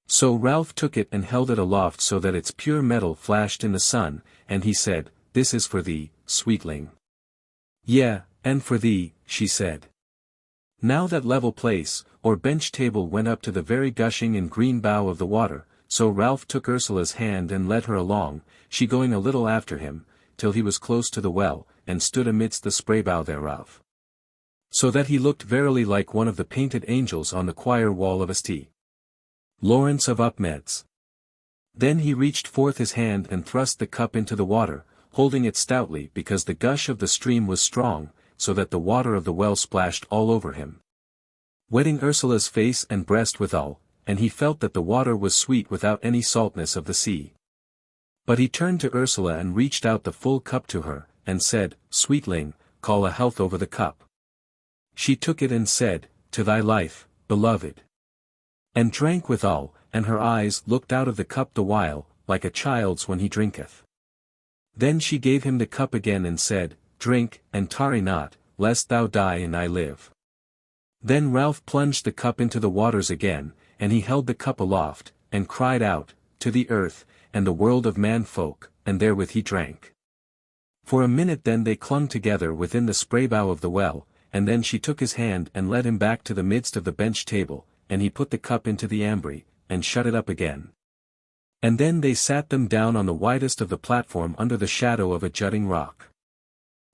So Ralph took it and held it aloft so that its pure metal flashed in the sun, and he said, This is for thee, sweetling. Yea, and for thee, she said. Now that level place, or bench table went up to the very gushing and green bow of the water, so Ralph took Ursula's hand and led her along, she going a little after him, till he was close to the well, and stood amidst the spray bow thereof. So that he looked verily like one of the painted angels on the choir wall of St. Lawrence of Upmeads. Then he reached forth his hand and thrust the cup into the water, holding it stoutly because the gush of the stream was strong, so that the water of the well splashed all over him, wetting Ursula's face and breast withal, and he felt that the water was sweet without any saltness of the sea. But he turned to Ursula and reached out the full cup to her, and said, Sweetling, call a health over the cup. She took it and said, To thy life, beloved. And drank withal, and her eyes looked out of the cup the while, like a child's when he drinketh. Then she gave him the cup again and said, Drink, and tarry not, lest thou die and I live. Then Ralph plunged the cup into the waters again, and he held the cup aloft, and cried out, To the earth, and the world of man-folk, and therewith he drank. For a minute then they clung together within the spray bow of the well, and then she took his hand and led him back to the midst of the bench table, and he put the cup into the ambry, and shut it up again. And then they sat them down on the widest of the platform under the shadow of a jutting rock.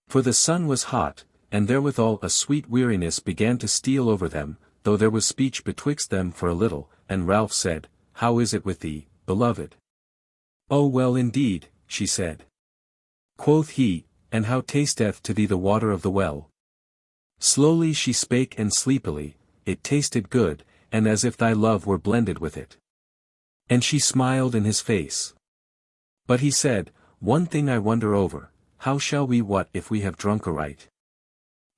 For the sun was hot, and therewithal a sweet weariness began to steal over them, though there was speech betwixt them for a little, and Ralph said, How is it with thee, beloved? Oh well indeed, she said. Quoth he, And how tasteth to thee the water of the well? Slowly she spake and sleepily, It tasted good, and as if thy love were blended with it. And she smiled in his face. But he said, One thing I wonder over, how shall we what if we have drunk aright?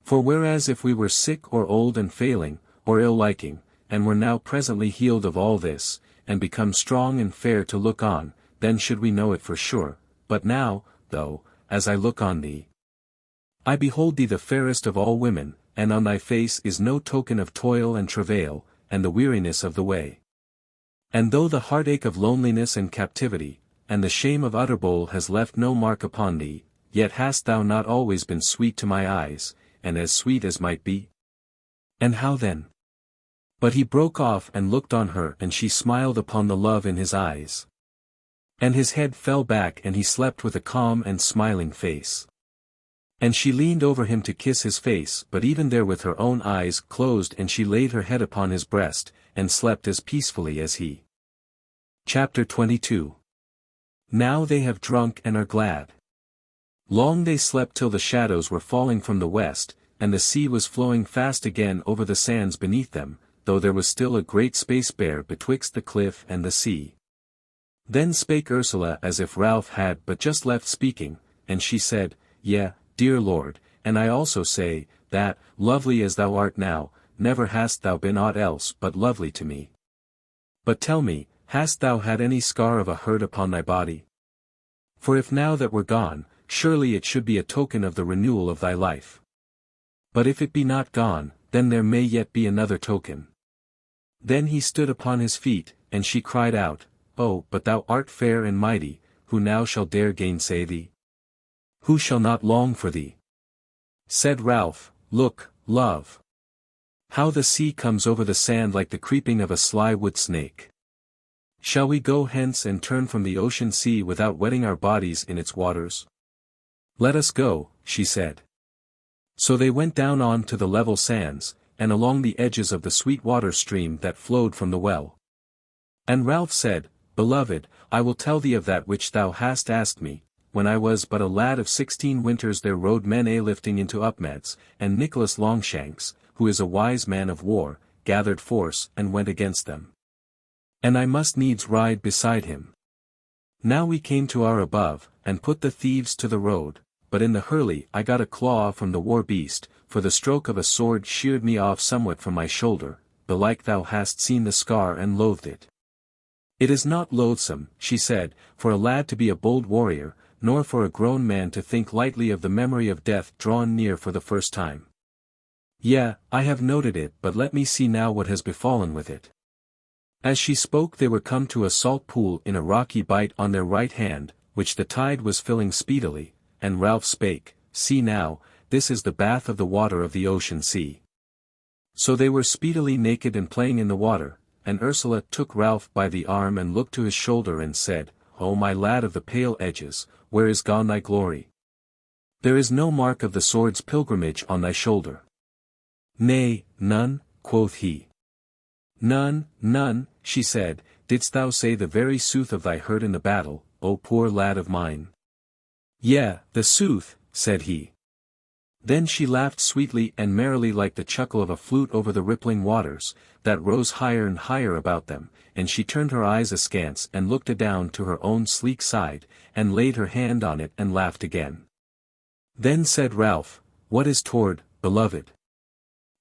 For whereas if we were sick or old and failing, or ill-liking, and were now presently healed of all this, and become strong and fair to look on, then should we know it for sure, but now, though, as I look on thee, I behold thee the fairest of all women, and on thy face is no token of toil and travail, and the weariness of the way. And though the heartache of loneliness and captivity, and the shame of Utterbol has left no mark upon thee, yet hast thou not always been sweet to my eyes, and as sweet as might be? And how then? But he broke off and looked on her and she smiled upon the love in his eyes. And his head fell back and he slept with a calm and smiling face. And she leaned over him to kiss his face, but even there with her own eyes closed and she laid her head upon his breast, and slept as peacefully as he. Chapter 22. Now they have drunk and are glad. Long they slept till the shadows were falling from the west, and the sea was flowing fast again over the sands beneath them, though there was still a great space bare betwixt the cliff and the sea. Then spake Ursula as if Ralph had but just left speaking, and she said, Yea, dear lord, and I also say, that, lovely as thou art now, never hast thou been aught else but lovely to me. But tell me, hast thou had any scar of a hurt upon thy body? For if now that we're gone, surely it should be a token of the renewal of thy life. But if it be not gone, then there may yet be another token. Then he stood upon his feet, and she cried out, Oh, but thou art fair and mighty, who now shall dare gainsay thee? Who shall not long for thee? Said Ralph, Look, love. How the sea comes over the sand like the creeping of a sly wood snake. Shall we go hence and turn from the ocean sea without wetting our bodies in its waters? Let us go, she said. So they went down on to the level sands, and along the edges of the sweet water stream that flowed from the well. And Ralph said, Beloved, I will tell thee of that which thou hast asked me. When I was but a lad of 16 winters there rode men a-lifting into Upmeads, and Nicholas Longshanks, who is a wise man of war, gathered force and went against them. And I must needs ride beside him. Now we came to our above, and put the thieves to the road, but in the hurley I got a claw from the war beast, for the stroke of a sword sheared me off somewhat from my shoulder, belike thou hast seen the scar and loathed it. It is not loathsome, she said, for a lad to be a bold warrior, nor for a grown man to think lightly of the memory of death drawn near for the first time. Yea, I have noted it, but let me see now what has befallen with it. As she spoke they were come to a salt pool in a rocky bight on their right hand, which the tide was filling speedily, and Ralph spake, See now, this is the bath of the water of the ocean sea. So they were speedily naked and playing in the water, and Ursula took Ralph by the arm and looked to his shoulder and said, O my lad of the pale edges, where is gone thy glory? There is no mark of the sword's pilgrimage on thy shoulder. Nay, none, quoth he. None, none, she said, didst thou say the very sooth of thy hurt in the battle, O poor lad of mine? Yea, the sooth, said he. Then she laughed sweetly and merrily like the chuckle of a flute over the rippling waters, that rose higher and higher about them, and she turned her eyes askance and looked adown to her own sleek side, and laid her hand on it and laughed again. Then said Ralph, What is toward, beloved?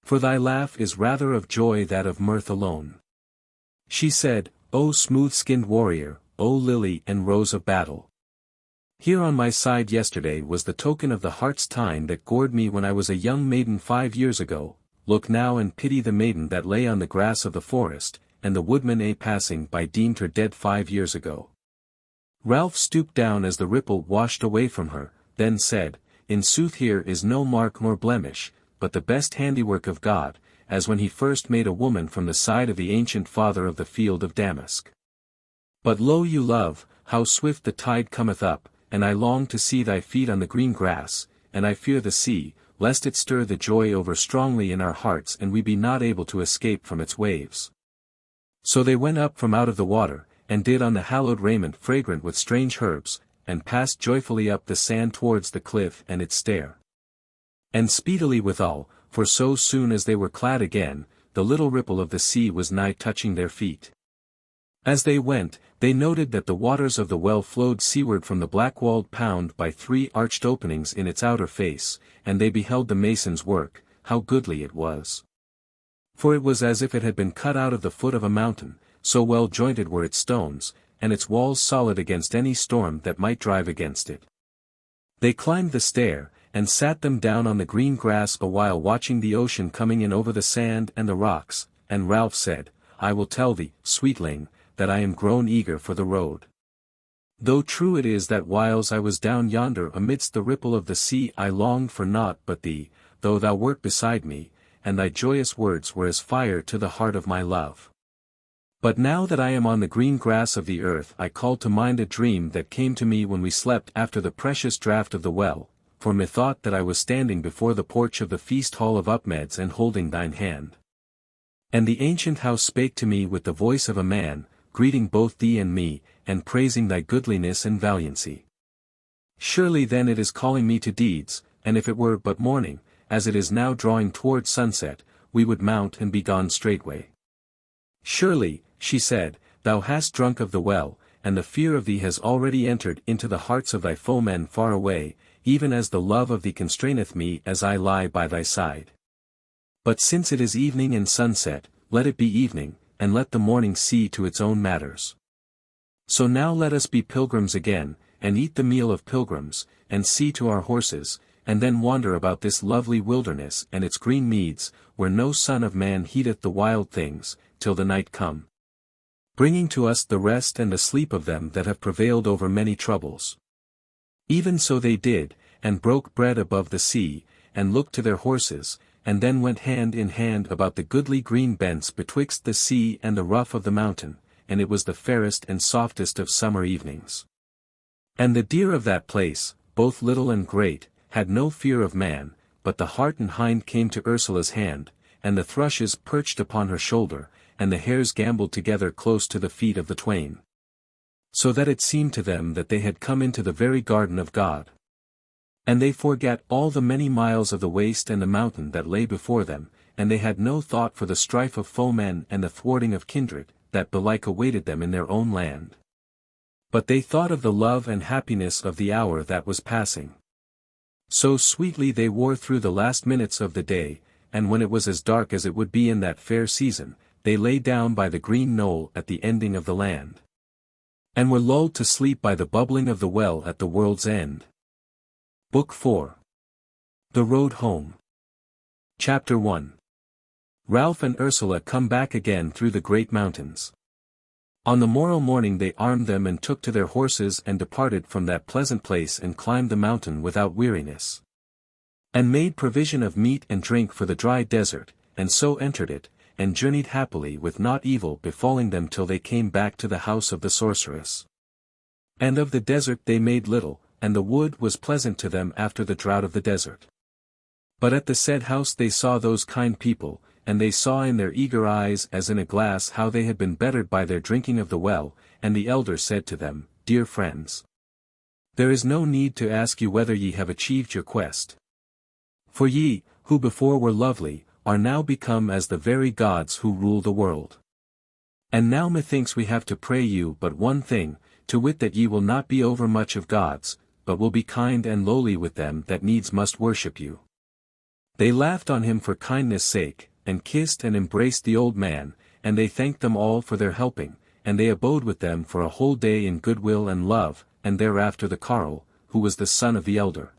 For thy laugh is rather of joy than of mirth alone. She said, O smooth-skinned warrior, O lily and rose of battle. Here on my side yesterday was the token of the heart's tine that gored me when I was a young maiden 5 years ago. Look now and pity the maiden that lay on the grass of the forest, and the woodman passing by deemed her dead 5 years ago. Ralph stooped down as the ripple washed away from her, then said, In sooth here is no mark nor blemish, but the best handiwork of God, as when he first made a woman from the side of the ancient father of the field of damask. But lo you love, how swift the tide cometh up, and I long to see thy feet on the green grass, and I fear the sea, lest it stir the joy over strongly in our hearts and we be not able to escape from its waves. So they went up from out of the water, and did on the hallowed raiment fragrant with strange herbs, and passed joyfully up the sand towards the cliff and its stair. And speedily withal, for so soon as they were clad again, the little ripple of the sea was nigh touching their feet. As they went, they noted that the waters of the well flowed seaward from the black-walled pound by 3 arched openings in its outer face, and they beheld the mason's work, how goodly it was. For it was as if it had been cut out of the foot of a mountain, so well jointed were its stones, and its walls solid against any storm that might drive against it. They climbed the stair, and sat them down on the green grass a while watching the ocean coming in over the sand and the rocks, and Ralph said, I will tell thee, sweetling, that I am grown eager for the road. Though true it is that whiles I was down yonder amidst the ripple of the sea I longed for naught but thee, though thou wert beside me, and thy joyous words were as fire to the heart of my love. But now that I am on the green grass of the earth I call to mind a dream that came to me when we slept after the precious draught of the well, for methought that I was standing before the porch of the feast hall of Upmeads and holding thine hand. And the ancient house spake to me with the voice of a man, greeting both thee and me, and praising thy goodliness and valiancy. Surely then it is calling me to deeds, and if it were but morning, as it is now drawing towards sunset, we would mount and be gone straightway. Surely, she said, thou hast drunk of the well, and the fear of thee has already entered into the hearts of thy foemen far away, even as the love of thee constraineth me as I lie by thy side. But since it is evening and sunset, let it be evening, and let the morning see to its own matters. So now let us be pilgrims again, and eat the meal of pilgrims, and see to our horses, and then wander about this lovely wilderness and its green meads, where no son of man heedeth the wild things, till the night come, bringing to us the rest and the sleep of them that have prevailed over many troubles. Even so they did, and broke bread above the sea, and looked to their horses, and then went hand in hand about the goodly green bents betwixt the sea and the rough of the mountain, and it was the fairest and softest of summer evenings. And the deer of that place, both little and great, had no fear of man, but the hart and hind came to Ursula's hand, and the thrushes perched upon her shoulder, and the hares gambolled together close to the feet of the twain. So that it seemed to them that they had come into the very garden of God. And they forgat all the many miles of the waste and the mountain that lay before them, and they had no thought for the strife of foemen and the thwarting of kindred, that belike awaited them in their own land. But they thought of the love and happiness of the hour that was passing. So sweetly they wore through the last minutes of the day, and when it was as dark as it would be in that fair season, they lay down by the green knoll at the ending of the land, and were lulled to sleep by the bubbling of the well at the world's end. Book 4. The Road Home. Chapter 1. Ralph and Ursula come back again through the great mountains. On the morrow morning they armed them and took to their horses and departed from that pleasant place and climbed the mountain without weariness. And made provision of meat and drink for the dry desert, and so entered it, and journeyed happily with not evil befalling them till they came back to the house of the sorceress. And of the desert they made little, and the wood was pleasant to them after the drought of the desert. But at the said house they saw those kind people, and they saw in their eager eyes as in a glass how they had been bettered by their drinking of the well, and the elder said to them, Dear friends, there is no need to ask you whether ye have achieved your quest. For ye, who before were lovely, are now become as the very gods who rule the world. And now methinks we have to pray you but one thing, to wit that ye will not be overmuch of gods, but will be kind and lowly with them that needs must worship you. They laughed on him for kindness' sake, and kissed and embraced the old man, and they thanked them all for their helping, and they abode with them for a whole day in goodwill and love, and thereafter the carle, who was the son of the elder,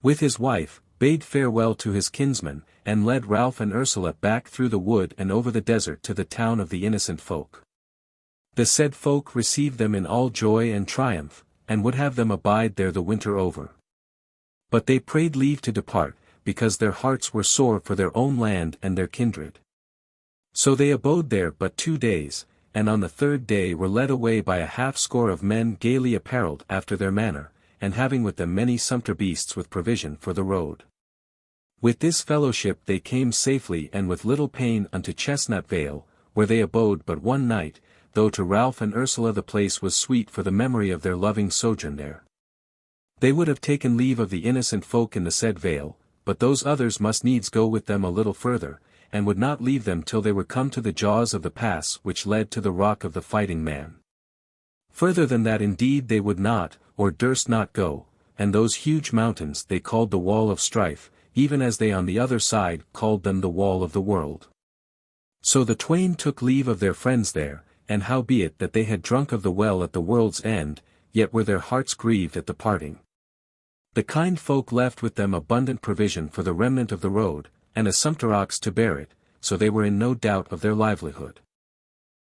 with his wife, bade farewell to his kinsman, and led Ralph and Ursula back through the wood and over the desert to the town of the innocent folk. The said folk received them in all joy and triumph, and would have them abide there the winter over. But they prayed leave to depart, because their hearts were sore for their own land and their kindred. So they abode there but 2 days, and on the 3rd day were led away by a half-score of men gaily apparelled after their manner, and having with them many sumpter beasts with provision for the road. With this fellowship they came safely and with little pain unto Chestnut Vale, where they abode but 1 night, though to Ralph and Ursula the place was sweet for the memory of their loving sojourn there. They would have taken leave of the innocent folk in the said vale, but those others must needs go with them a little further, and would not leave them till they were come to the jaws of the pass which led to the rock of the fighting man. Further than that indeed they would not, or durst not go, and those huge mountains they called the wall of strife, even as they on the other side called them the wall of the world. So the twain took leave of their friends there, and howbeit that they had drunk of the well at the world's end, yet were their hearts grieved at the parting. The kind folk left with them abundant provision for the remnant of the road, and a sumpter ox to bear it, so they were in no doubt of their livelihood.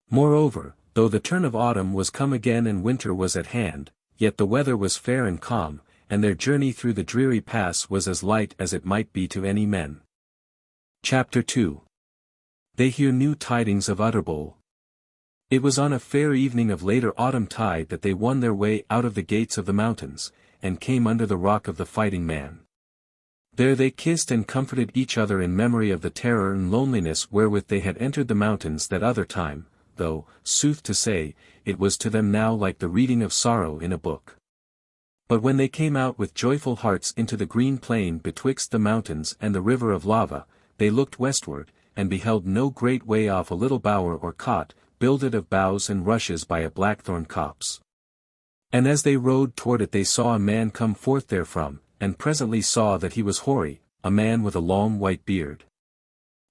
Moreover, though the turn of autumn was come again and winter was at hand, yet the weather was fair and calm, and their journey through the dreary pass was as light as it might be to any men. Chapter 2. They hear new tidings of Utterbol. It was on a fair evening of later autumn tide that they won their way out of the gates of the mountains, and came under the rock of the fighting man. There they kissed and comforted each other in memory of the terror and loneliness wherewith they had entered the mountains that other time, though, sooth to say, it was to them now like the reading of sorrow in a book. But when they came out with joyful hearts into the green plain betwixt the mountains and the river of lava, they looked westward, and beheld no great way off a little bower or cot, builded of boughs and rushes by a blackthorn copse. And as they rode toward it they saw a man come forth therefrom, and presently saw that he was hoary, a man with a long white beard.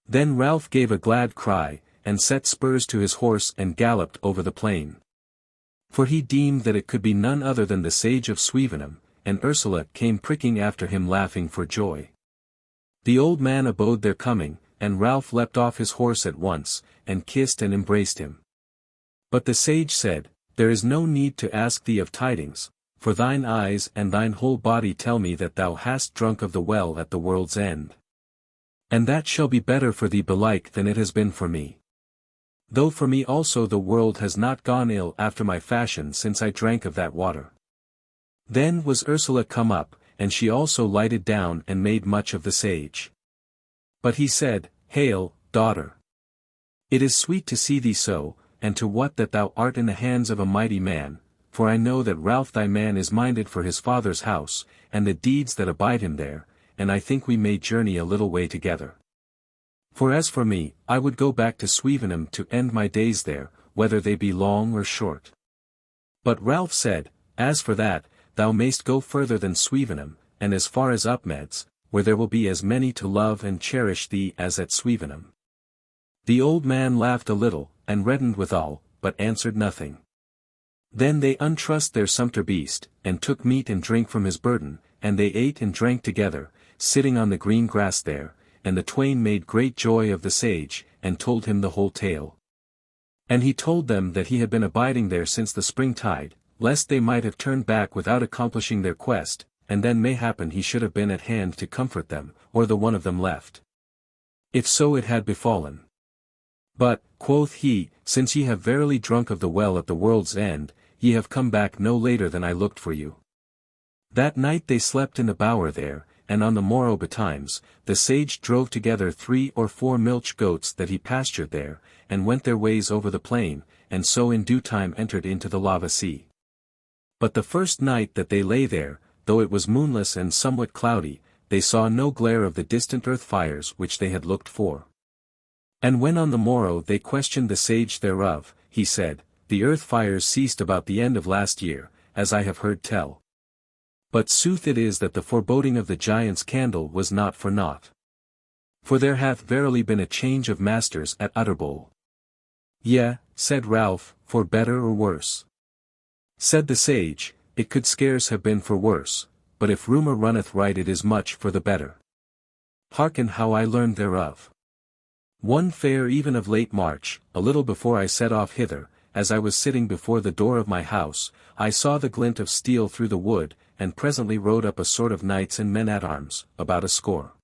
Then Ralph gave a glad cry, and set spurs to his horse and galloped over the plain. For he deemed that it could be none other than the sage of Swevenham, and Ursula came pricking after him laughing for joy. The old man abode their coming, and Ralph leapt off his horse at once, and kissed and embraced him. But the sage said, There is no need to ask thee of tidings, for thine eyes and thine whole body tell me that thou hast drunk of the well at the world's end. And that shall be better for thee belike than it has been for me. Though for me also the world has not gone ill after my fashion since I drank of that water. Then was Ursula come up, and she also lighted down and made much of the sage. But he said, Hail, daughter! It is sweet to see thee so, and to what that thou art in the hands of a mighty man, for I know that Ralph thy man is minded for his father's house, and the deeds that abide him there, and I think we may journey a little way together. For as for me, I would go back to Swevenham to end my days there, whether they be long or short. But Ralph said, As for that, thou mayst go further than Swevenham, and as far as Upmeads, where there will be as many to love and cherish thee as at Swevenham. The old man laughed a little, and reddened withal, but answered nothing. Then they untrussed their sumpter beast, and took meat and drink from his burden, and they ate and drank together, sitting on the green grass there, and the twain made great joy of the sage, and told him the whole tale. And he told them that he had been abiding there since the spring tide, lest they might have turned back without accomplishing their quest, and then mayhappen he should have been at hand to comfort them, or the one of them left. If so it had befallen. But, quoth he, since ye have verily drunk of the well at the world's end, ye have come back no later than I looked for you. That night they slept in the bower there, and on the morrow betimes, the sage drove together 3 or 4 milch goats that he pastured there, and went their ways over the plain, and so in due time entered into the lava sea. But the first night that they lay there, though it was moonless and somewhat cloudy, they saw no glare of the distant earth fires which they had looked for. And when on the morrow they questioned the sage thereof, he said, The earth fires ceased about the end of last year, as I have heard tell. But sooth it is that the foreboding of the giant's candle was not for naught. For there hath verily been a change of masters at Utterbol. Yea, said Ralph, for better or worse. Said the sage, It could scarce have been for worse, but if rumour runneth right it is much for the better. Hearken how I learned thereof. One fair even of late March, a little before I set off hither, as I was sitting before the door of my house, I saw the glint of steel through the wood, and presently rode up a sort of knights and men at arms, about a score.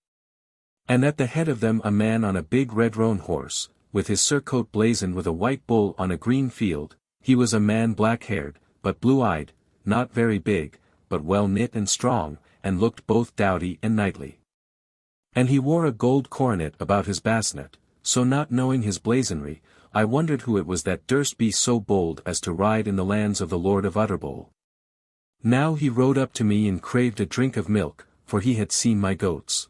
And at the head of them a man on a big red roan horse, with his surcoat blazoned with a white bull on a green field. He was a man black-haired, but blue-eyed, not very big, but well knit and strong, and looked both doughty and knightly. And he wore a gold coronet about his basnet, so not knowing his blazonry, I wondered who it was that durst be so bold as to ride in the lands of the Lord of Utterbol. Now he rode up to me and craved a drink of milk, for he had seen my goats.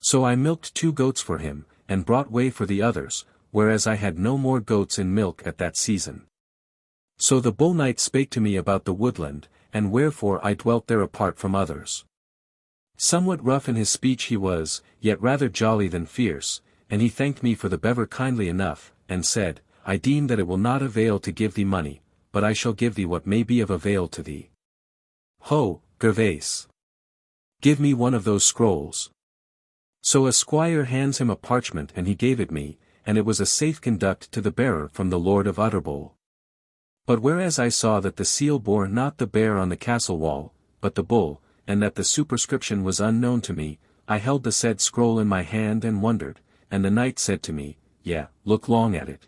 So I milked 2 goats for him, and brought whey for the others, whereas I had no more goats in milk at that season. So the bull knight spake to me about the woodland, and wherefore I dwelt there apart from others. Somewhat rough in his speech he was, yet rather jolly than fierce, and he thanked me for the bever kindly enough, and said, I deem that it will not avail to give thee money, but I shall give thee what may be of avail to thee. Ho, Gervase! Give me one of those scrolls. So a squire hands him a parchment and he gave it me, and it was a safe conduct to the bearer from the Lord of Utterbol. But whereas I saw that the seal bore not the bear on the castle wall, but the bull, and that the superscription was unknown to me, I held the said scroll in my hand and wondered, and the knight said to me, Yea, look long at it.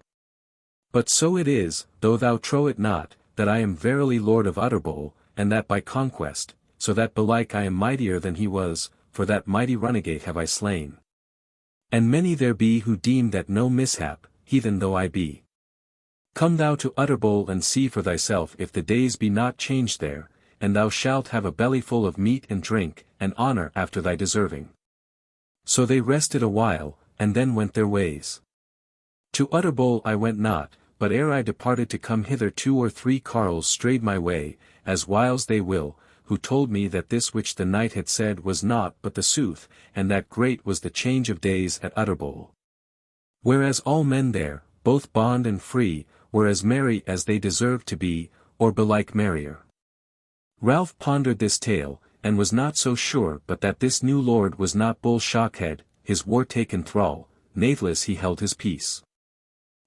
But so it is, though thou trow it not, that I am verily Lord of Utterbol, and that by conquest, so that belike I am mightier than he was, for that mighty runagate have I slain. And many there be who deem that no mishap, heathen though I be. Come thou to Utterbol and see for thyself if the days be not changed there, and thou shalt have a bellyful of meat and drink, and honour after thy deserving. So they rested a while, and then went their ways. To Utterbol I went not, but ere I departed to come hither 2 or 3 carles strayed my way, as whiles they will, who told me that this which the knight had said was naught but the sooth, and that great was the change of days at Utterbol. Whereas all men there, both bond and free, were as merry as they deserved to be, or belike merrier. Ralph pondered this tale, and was not so sure but that this new lord was not Bull Shockhead, his war-taken thrall. Natheless he held his peace.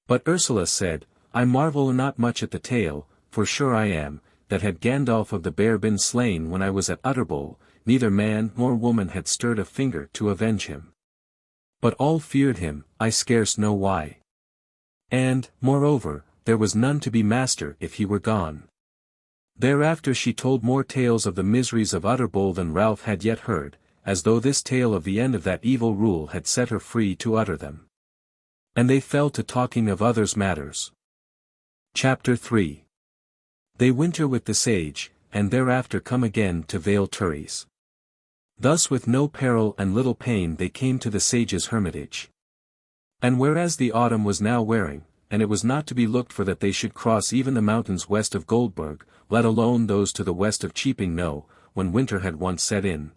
But Ursula said, I marvel not much at the tale, for sure I am, that had Gandalf of the Bear been slain when I was at Utterbol, neither man nor woman had stirred a finger to avenge him. But all feared him, I scarce know why. And, moreover, there was none to be master if he were gone. Thereafter she told more tales of the miseries of Utterbol than Ralph had yet heard, as though this tale of the end of that evil rule had set her free to utter them. And they fell to talking of others matters. Chapter 3. They winter with the sage, and thereafter come again to Vale Turris. Thus with no peril and little pain they came to the sage's hermitage. And whereas the autumn was now wearing, and it was not to be looked for that they should cross even the mountains west of Goldburg, let alone those to the west of cheaping Knowe, when winter had once set in.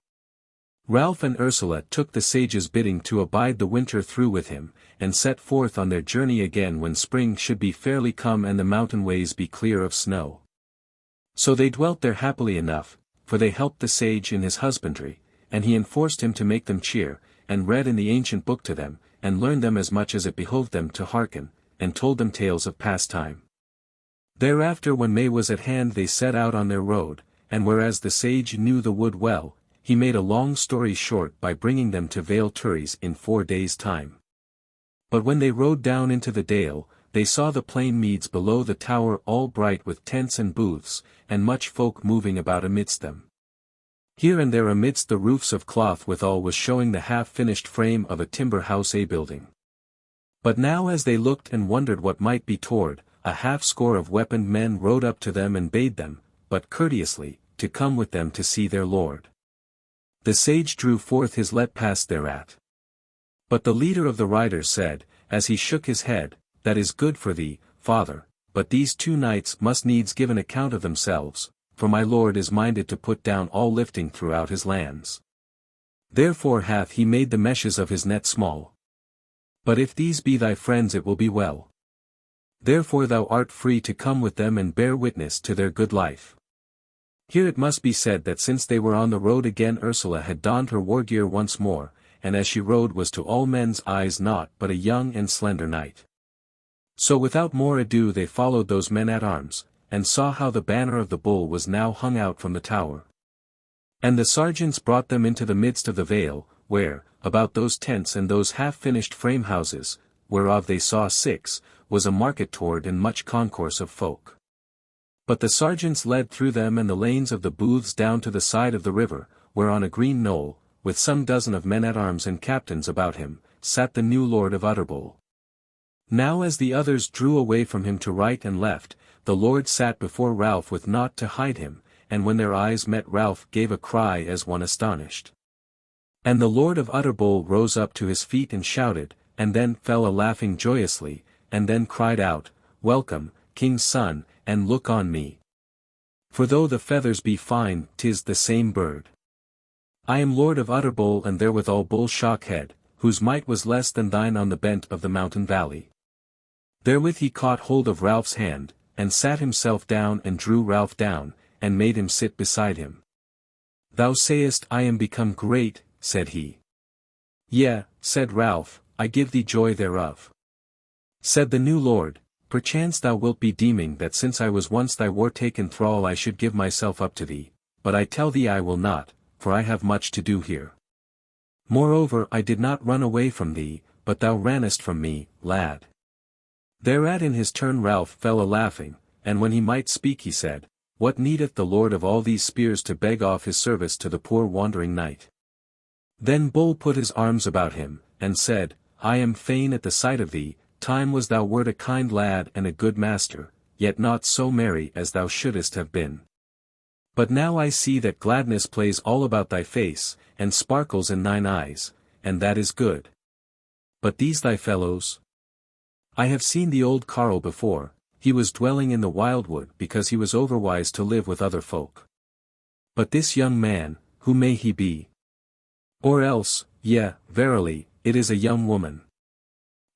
Ralph and Ursula took the sage's bidding to abide the winter through with him, and set forth on their journey again when spring should be fairly come and the mountain ways be clear of snow. So they dwelt there happily enough, for they helped the sage in his husbandry, and he enforced him to make them cheer, and read in the ancient book to them, and learned them as much as it behoved them to hearken, and told them tales of past time. Thereafter when May was at hand they set out on their road, and whereas the sage knew the wood well, he made a long story short by bringing them to Vale Turris in 4 days' time. But when they rode down into the dale, they saw the plain meads below the tower all bright with tents and booths, and much folk moving about amidst them. Here and there amidst the roofs of cloth withal was showing the half-finished frame of a timber house building. But now as they looked and wondered what might be toward, a half-score of weaponed men rode up to them and bade them, but courteously, to come with them to see their lord. The sage drew forth his let-pass thereat. But the leader of the riders said, as he shook his head, That is good for thee, father, but these 2 knights must needs give an account of themselves, for my lord is minded to put down all lifting throughout his lands. Therefore hath he made the meshes of his net small. But if these be thy friends it will be well. Therefore thou art free to come with them and bear witness to their good life. Here it must be said that since they were on the road again Ursula had donned her war gear once more, and as she rode was to all men's eyes naught but a young and slender knight. So without more ado they followed those men at arms, and saw how the banner of the bull was now hung out from the tower. And the sergeants brought them into the midst of the vale, where, about those tents and those half-finished frame houses, whereof they saw 6, was a market toward and much concourse of folk. But the sergeants led through them and the lanes of the booths down to the side of the river, where on a green knoll, with some dozen of men-at-arms and captains about him, sat the new lord of Utterbol. Now as the others drew away from him to right and left, the lord sat before Ralph with naught to hide him, and when their eyes met Ralph gave a cry as one astonished. And the lord of Utterbol rose up to his feet and shouted, and then fell a-laughing joyously, and then cried out, Welcome, king's son, and look on me. For though the feathers be fine, 'tis the same bird. I am lord of Utterbol and therewithal Bull Shockhead, whose might was less than thine on the bent of the mountain valley. Therewith he caught hold of Ralph's hand, and sat himself down and drew Ralph down, and made him sit beside him. Thou sayest I am become great, said he. Yea, said Ralph, I give thee joy thereof. Said the new lord, Perchance thou wilt be deeming that since I was once thy war-taken thrall I should give myself up to thee, but I tell thee I will not, for I have much to do here. Moreover I did not run away from thee, but thou rannest from me, lad. Thereat in his turn Ralph fell a-laughing, and when he might speak he said, What needeth the lord of all these spears to beg off his service to the poor wandering knight? Then Bull put his arms about him, and said, I am fain at the sight of thee. Time was thou wert a kind lad and a good master, yet not so merry as thou shouldest have been. But now I see that gladness plays all about thy face, and sparkles in thine eyes, and that is good. But these thy fellows? I have seen the old carle before, he was dwelling in the wildwood because he was overwise to live with other folk. But this young man, who may he be? Or else, yea, verily, it is a young woman.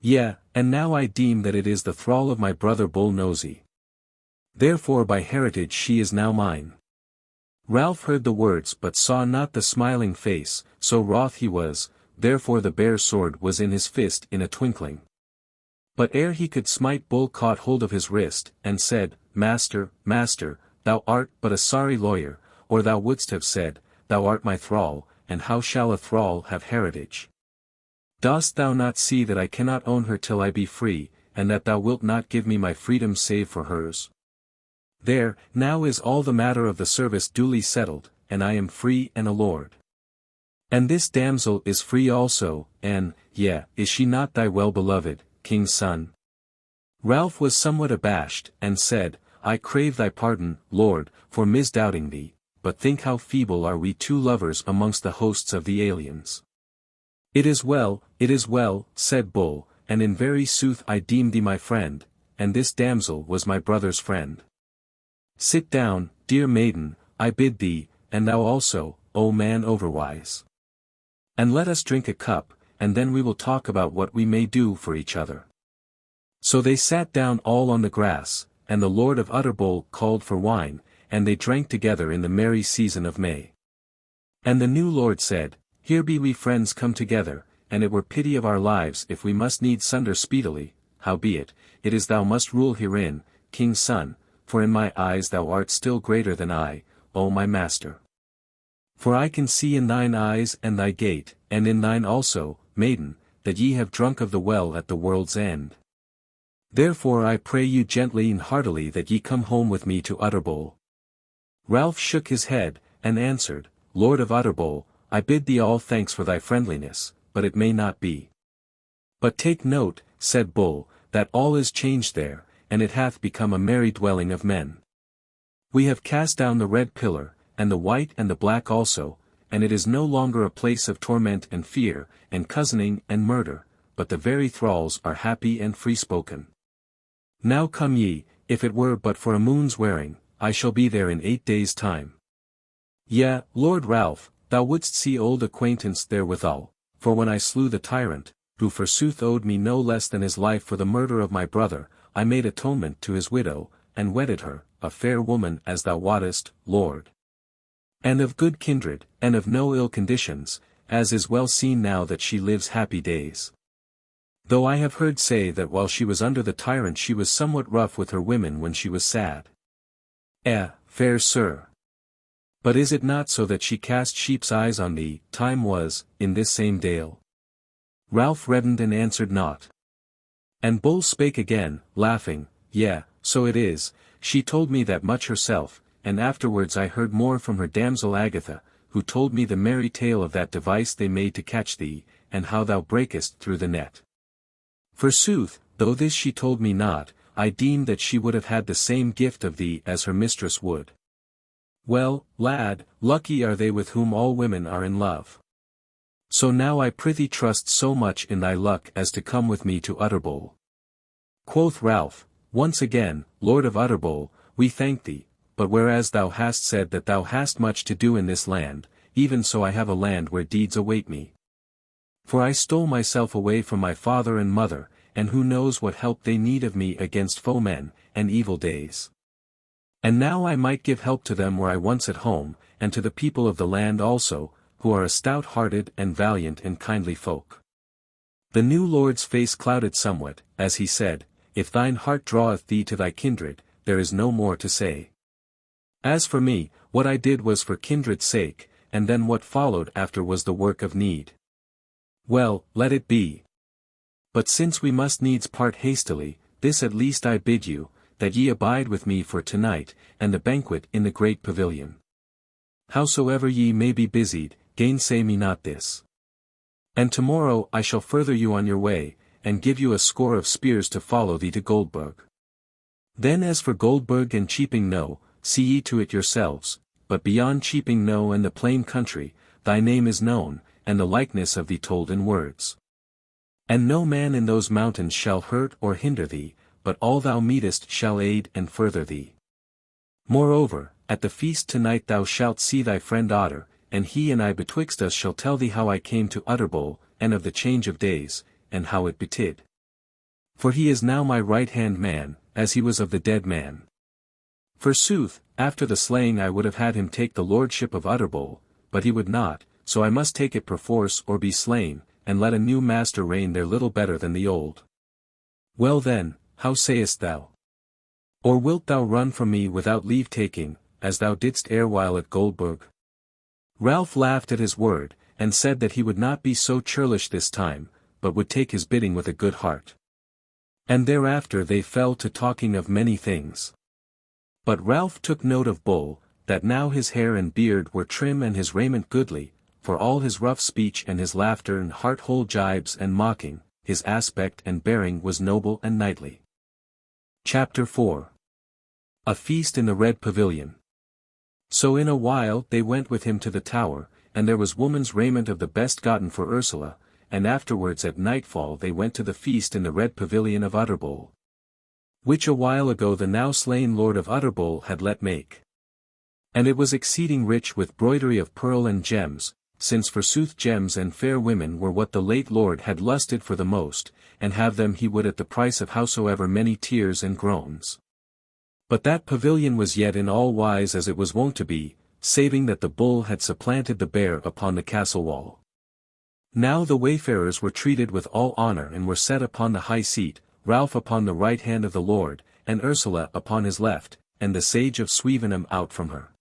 Yea, and now I deem that it is the thrall of my brother Bull Nosy. Therefore by heritage she is now mine. Ralph heard the words but saw not the smiling face, so wroth he was, therefore the bare sword was in his fist in a twinkling. But ere he could smite, Bull caught hold of his wrist, and said, Master, master, thou art but a sorry lawyer, or thou wouldst have said, thou art my thrall, and how shall a thrall have heritage? Dost thou not see that I cannot own her till I be free, and that thou wilt not give me my freedom save for hers? There, now is all the matter of the service duly settled, and I am free and a lord. And this damsel is free also, and, is she not thy well-beloved, king's son? Ralph was somewhat abashed, and said, I crave thy pardon, lord, for misdoubting thee, but think how feeble are we two lovers amongst the hosts of the aliens. It is well, said Bull, and in very sooth I deem thee my friend, and this damsel was my brother's friend. Sit down, dear maiden, I bid thee, and thou also, O man overwise. And let us drink a cup, and then we will talk about what we may do for each other. So they sat down all on the grass, and the Lord of Utterbol called for wine, and they drank together in the merry season of May. And the new lord said, Here be we friends come together, and it were pity of our lives if we must needs sunder speedily, howbeit, it is thou must rule herein, king's son, for in my eyes thou art still greater than I, O my master. For I can see in thine eyes and thy gait, and in thine also, maiden, that ye have drunk of the well at the world's end. Therefore I pray you gently and heartily that ye come home with me to Utterbol. Ralph shook his head, and answered, Lord of Utterbol, I bid thee all thanks for thy friendliness, but it may not be. But take note, said Bull, that all is changed there, and it hath become a merry dwelling of men. We have cast down the red pillar, and the white and the black also, and it is no longer a place of torment and fear, and cozening and murder, but the very thralls are happy and free-spoken. Now come ye, if it were but for a moon's wearing, I shall be there in 8 days' time. Yea, Lord Ralph, thou wouldst see old acquaintance therewithal, for when I slew the tyrant, who forsooth owed me no less than his life for the murder of my brother, I made atonement to his widow, and wedded her, a fair woman as thou wottest, lord. And of good kindred, and of no ill conditions, as is well seen now that she lives happy days. Though I have heard say that while she was under the tyrant she was somewhat rough with her women when she was sad. Fair sir. But is it not so that she cast sheep's eyes on thee, time was, in this same dale? Ralph reddened and answered naught. And Bull spake again, laughing, so it is, she told me that much herself, and afterwards I heard more from her damsel Agatha, who told me the merry tale of that device they made to catch thee, and how thou brakest through the net. Forsooth, though this she told me not, I deemed that she would have had the same gift of thee as her mistress would. Well, lad, lucky are they with whom all women are in love. So now I prithee trust so much in thy luck as to come with me to Utterbol. Quoth Ralph, once again, Lord of Utterbol, we thank thee, but whereas thou hast said that thou hast much to do in this land, even so I have a land where deeds await me. For I stole myself away from my father and mother, and who knows what help they need of me against foemen, and evil days. And now I might give help to them were I once at home, and to the people of the land also, who are a stout-hearted and valiant and kindly folk. The new lord's face clouded somewhat, as he said, If thine heart draweth thee to thy kindred, there is no more to say. As for me, what I did was for kindred's sake, and then what followed after was the work of need. Well, let it be. But since we must needs part hastily, this at least I bid you, that ye abide with me for tonight, and the banquet in the great pavilion. Howsoever ye may be busied, gainsay me not this. And tomorrow I shall further you on your way, and give you a score of spears to follow thee to Goldburg. Then as for Goldburg and Cheaping Knowe, see ye to it yourselves, but beyond Cheaping Knowe and the plain country, thy name is known, and the likeness of thee told in words. And no man in those mountains shall hurt or hinder thee, but all thou meetest shall aid and further thee. Moreover, at the feast tonight thou shalt see thy friend Otter, and he and I betwixt us shall tell thee how I came to Utterbol, and of the change of days, and how it betid. For he is now my right-hand man, as he was of the dead man. Forsooth, after the slaying I would have had him take the lordship of Utterbol, but he would not, so I must take it perforce or be slain, and let a new master reign there little better than the old. Well then, how sayest thou? Or wilt thou run from me without leave taking, as thou didst erewhile at Goldburg? Ralph laughed at his word, and said that he would not be so churlish this time, but would take his bidding with a good heart. And thereafter they fell to talking of many things. But Ralph took note of Bull, that now his hair and beard were trim and his raiment goodly, for all his rough speech and his laughter and heart-whole gibes and mocking, his aspect and bearing was noble and knightly. Chapter 4. A feast in the Red Pavilion. So in a while they went with him to the tower, and there was woman's raiment of the best gotten for Ursula, and afterwards at nightfall they went to the feast in the Red Pavilion of Utterbol, which a while ago the now slain Lord of Utterbol had let make. And it was exceeding rich with broidery of pearl and gems, since forsooth gems and fair women were what the late lord had lusted for the most, and have them he would at the price of howsoever many tears and groans. But that pavilion was yet in all wise as it was wont to be, saving that the bull had supplanted the bear upon the castle wall. Now the wayfarers were treated with all honour and were set upon the high seat, Ralph upon the right hand of the lord, and Ursula upon his left, and the sage of Swevenham out from her.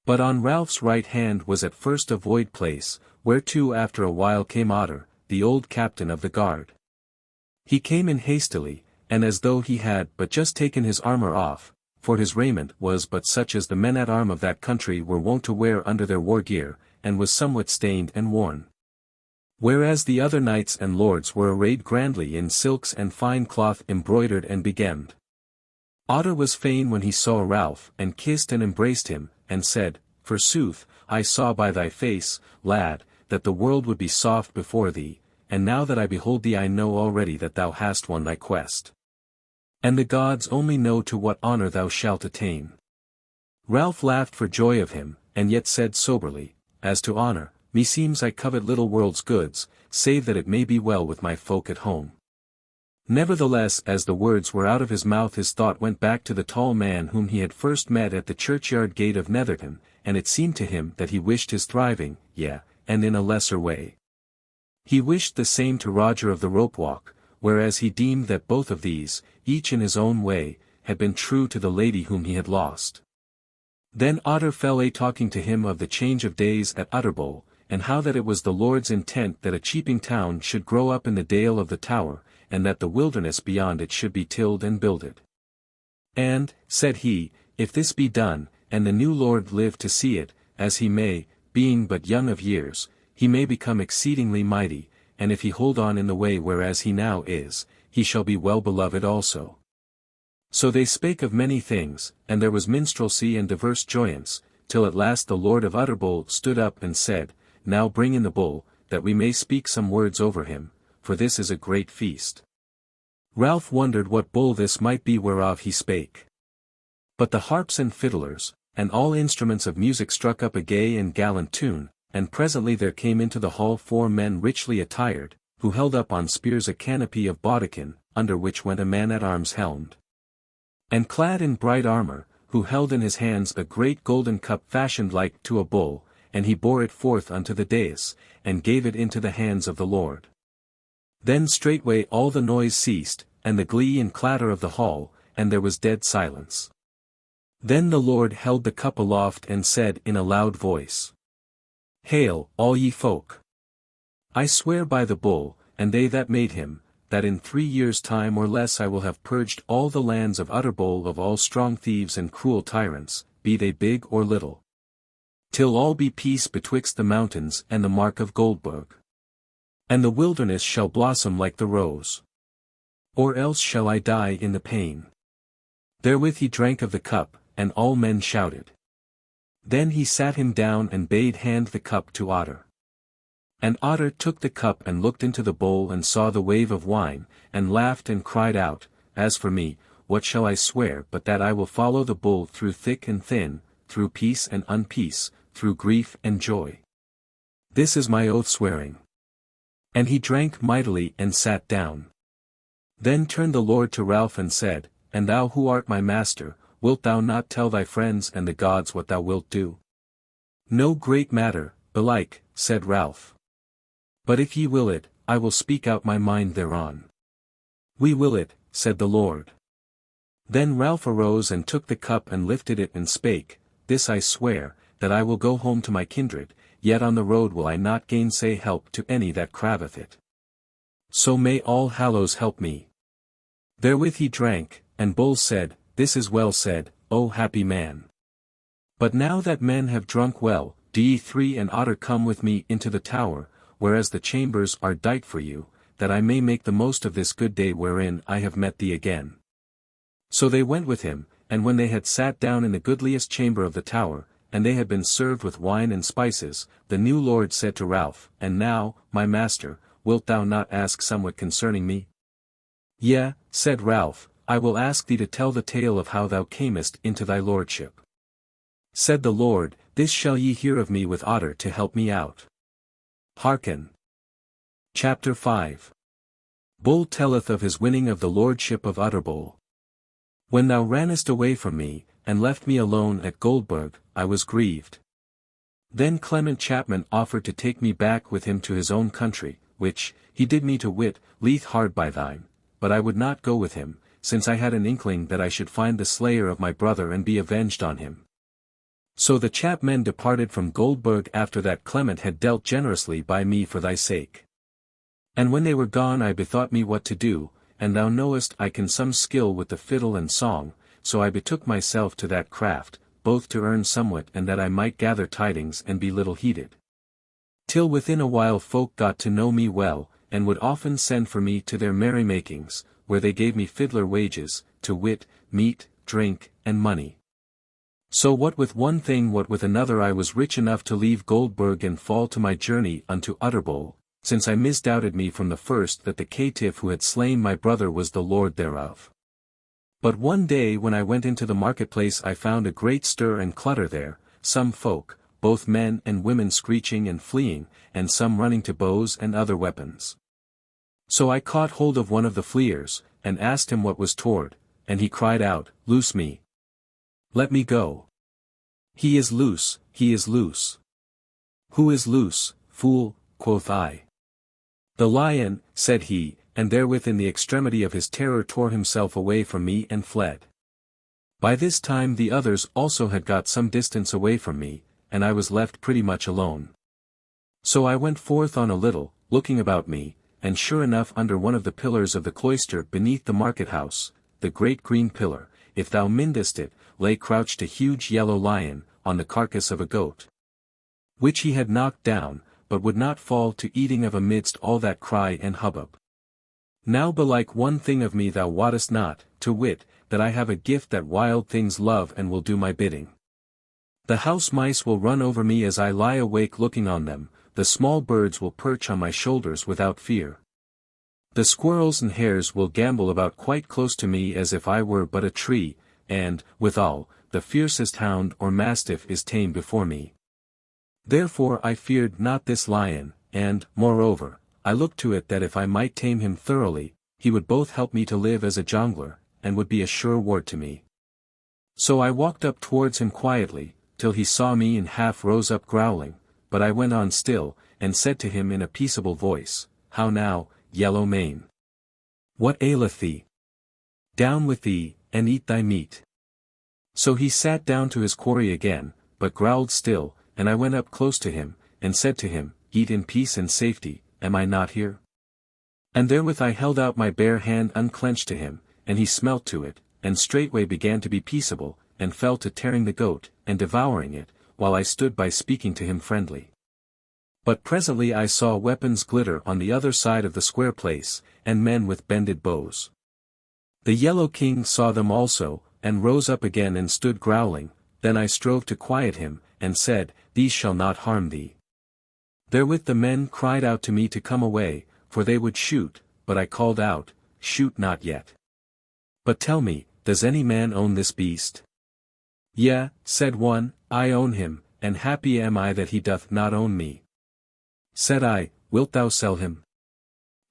But on Ralph's right hand was at first a void place, whereto after a while came Otter, the old captain of the guard. He came in hastily, and as though he had but just taken his armour off, for his raiment was but such as the men-at-arms of that country were wont to wear under their war gear, and was somewhat stained and worn. Whereas the other knights and lords were arrayed grandly in silks and fine cloth embroidered and begemmed. Otter was fain when he saw Ralph, and kissed and embraced him, and said, Forsooth, I saw by thy face, lad, that the world would be soft before thee, and now that I behold thee I know already that thou hast won thy quest. And the gods only know to what honour thou shalt attain. Ralph laughed for joy of him, and yet said soberly, As to honour, meseems I covet little world's goods, save that it may be well with my folk at home. Nevertheless as the words were out of his mouth his thought went back to the tall man whom he had first met at the churchyard gate of Netherton, and it seemed to him that he wished his thriving, yea, and in a lesser way. He wished the same to Roger of the Ropewalk, whereas he deemed that both of these, each in his own way, had been true to the lady whom he had lost. Then Otter fell a talking to him of the change of days at Utterbol, and how that it was the Lord's intent that a cheaping town should grow up in the dale of the tower, and that the wilderness beyond it should be tilled and builded. And, said he, if this be done, and the new Lord live to see it, as he may, being but young of years, he may become exceedingly mighty, and if he hold on in the way whereas he now is, he shall be well beloved also. So they spake of many things, and there was minstrelsy and diverse joyance, till at last the Lord of Utterbol stood up and said, Now bring in the bull, that we may speak some words over him, for this is a great feast. Ralph wondered what bull this might be whereof he spake. But the harps and fiddlers, and all instruments of music struck up a gay and gallant tune, and presently there came into the hall 4 men richly attired, who held up on spears a canopy of bawdekin, under which went a man-at-arms helmed, and clad in bright armour, who held in his hands a great golden cup fashioned like to a bull, and he bore it forth unto the dais, and gave it into the hands of the Lord. Then straightway all the noise ceased, and the glee and clatter of the hall, and there was dead silence. Then the Lord held the cup aloft and said in a loud voice, Hail, all ye folk! I swear by the bull, and they that made him, that in 3 years' time or less I will have purged all the lands of Utterbol of all strong thieves and cruel tyrants, be they big or little, till all be peace betwixt the mountains and the mark of Goldburg. And the wilderness shall blossom like the rose. Or else shall I die in the pain. Therewith he drank of the cup, and all men shouted. Then he sat him down and bade hand the cup to Otter. And Otter took the cup and looked into the bowl and saw the wave of wine, and laughed and cried out, As for me, what shall I swear but that I will follow the bull through thick and thin, through peace and unpeace, through grief and joy. This is my oath swearing. And he drank mightily and sat down. Then turned the Lord to Ralph and said, And thou who art my master, wilt thou not tell thy friends and the gods what thou wilt do? No great matter, belike, said Ralph. But if ye will it, I will speak out my mind thereon. We will it, said the lord. Then Ralph arose and took the cup and lifted it and spake, This I swear, that I will go home to my kindred, yet on the road will I not gainsay help to any that craveth it. So may All Hallows help me. Therewith he drank, and Bull said, This is well said, O happy man. But now that men have drunk well, do ye three and Otter come with me into the tower, whereas the chambers are dight for you, that I may make the most of this good day wherein I have met thee again. So they went with him, and when they had sat down in the goodliest chamber of the tower, and they had been served with wine and spices, the new lord said to Ralph, And now, my master, wilt thou not ask somewhat concerning me? Yea, said Ralph, I will ask thee to tell the tale of how thou camest into thy lordship. Said the lord, This shall ye hear of me with Otter to help me out. Hearken. Chapter 5. Bull telleth of his winning of the lordship of Utterbol. When thou rannest away from me, and left me alone at Goldburg, I was grieved. Then Clement Chapman offered to take me back with him to his own country, which, he did me to wit, lieth hard by thine, but I would not go with him, since I had an inkling that I should find the slayer of my brother and be avenged on him. So the Chapmen departed from Goldburg after that Clement had dealt generously by me for thy sake. And when they were gone I bethought me what to do, and thou knowest I can some skill with the fiddle and song, so I betook myself to that craft, both to earn somewhat and that I might gather tidings and be little heeded. Till within a while folk got to know me well, and would often send for me to their merrymakings, where they gave me fiddler wages, to wit, meat, drink, and money. So what with one thing what with another I was rich enough to leave Goldburg and fall to my journey unto Utterbol, since I misdoubted me from the first that the caitiff who had slain my brother was the lord thereof. But one day when I went into the marketplace I found a great stir and clutter there, some folk, both men and women screeching and fleeing, and some running to bows and other weapons. So I caught hold of one of the fleers, and asked him what was toward, and he cried out, Loose me. Let me go. He is loose, he is loose. Who is loose, fool, quoth I. The lion, said he, and therewith in the extremity of his terror tore himself away from me and fled. By this time the others also had got some distance away from me, and I was left pretty much alone. So I went forth on a little, looking about me, and sure enough under one of the pillars of the cloister beneath the market-house, the great green pillar, if thou mindest it, lay crouched a huge yellow lion, on the carcass of a goat, which he had knocked down, but would not fall to eating of amidst all that cry and hubbub. Now belike one thing of me thou wottest not, to wit, that I have a gift that wild things love and will do my bidding. The house mice will run over me as I lie awake looking on them, the small birds will perch on my shoulders without fear. The squirrels and hares will gambol about quite close to me as if I were but a tree, and, withal, the fiercest hound or mastiff is tame before me. Therefore I feared not this lion, and, moreover, I looked to it that if I might tame him thoroughly, he would both help me to live as a jongler, and would be a sure ward to me. So I walked up towards him quietly, till he saw me and half rose up growling, but I went on still, and said to him in a peaceable voice, How now, yellow mane? What aileth thee? Down with thee, and eat thy meat. So he sat down to his quarry again, but growled still, and I went up close to him, and said to him, Eat in peace and safety, am I not here? And therewith I held out my bare hand unclenched to him, and he smelt to it, and straightway began to be peaceable, and fell to tearing the goat, and devouring it, while I stood by speaking to him friendly. But presently I saw weapons glitter on the other side of the square place, and men with bended bows. The Yellow King saw them also, and rose up again and stood growling. Then I strove to quiet him, and said, These shall not harm thee. Therewith the men cried out to me to come away, for they would shoot, but I called out, Shoot not yet. But tell me, does any man own this beast? Yea, said one, I own him, and happy am I that he doth not own me. Said I, Wilt thou sell him?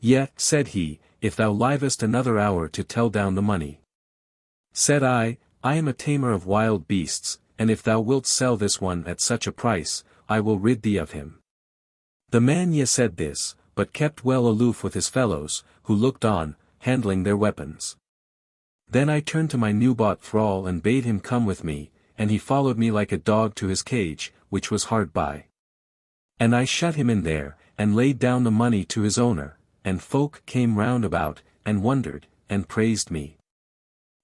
Yea, said he, if thou livest another hour to tell down the money. Said I, I am a tamer of wild beasts, and if thou wilt sell this one at such a price, I will rid thee of him. The man said this, but kept well aloof with his fellows, who looked on, handling their weapons. Then I turned to my new-bought thrall and bade him come with me, and he followed me like a dog to his cage, which was hard by. And I shut him in there, and laid down the money to his owner, and folk came round about, and wondered, and praised me.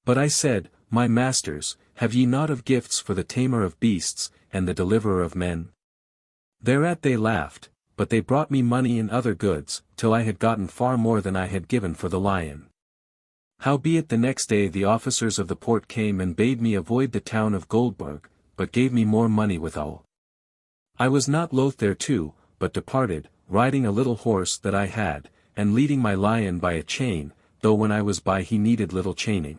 But I said, My masters, have ye naught of gifts for the tamer of beasts, and the deliverer of men? Thereat they laughed, but they brought me money and other goods, till I had gotten far more than I had given for the lion. Howbeit the next day the officers of the port came and bade me avoid the town of Goldburg, but gave me more money withal. I was not loath thereto, but departed, riding a little horse that I had, and leading my lion by a chain, though when I was by he needed little chaining.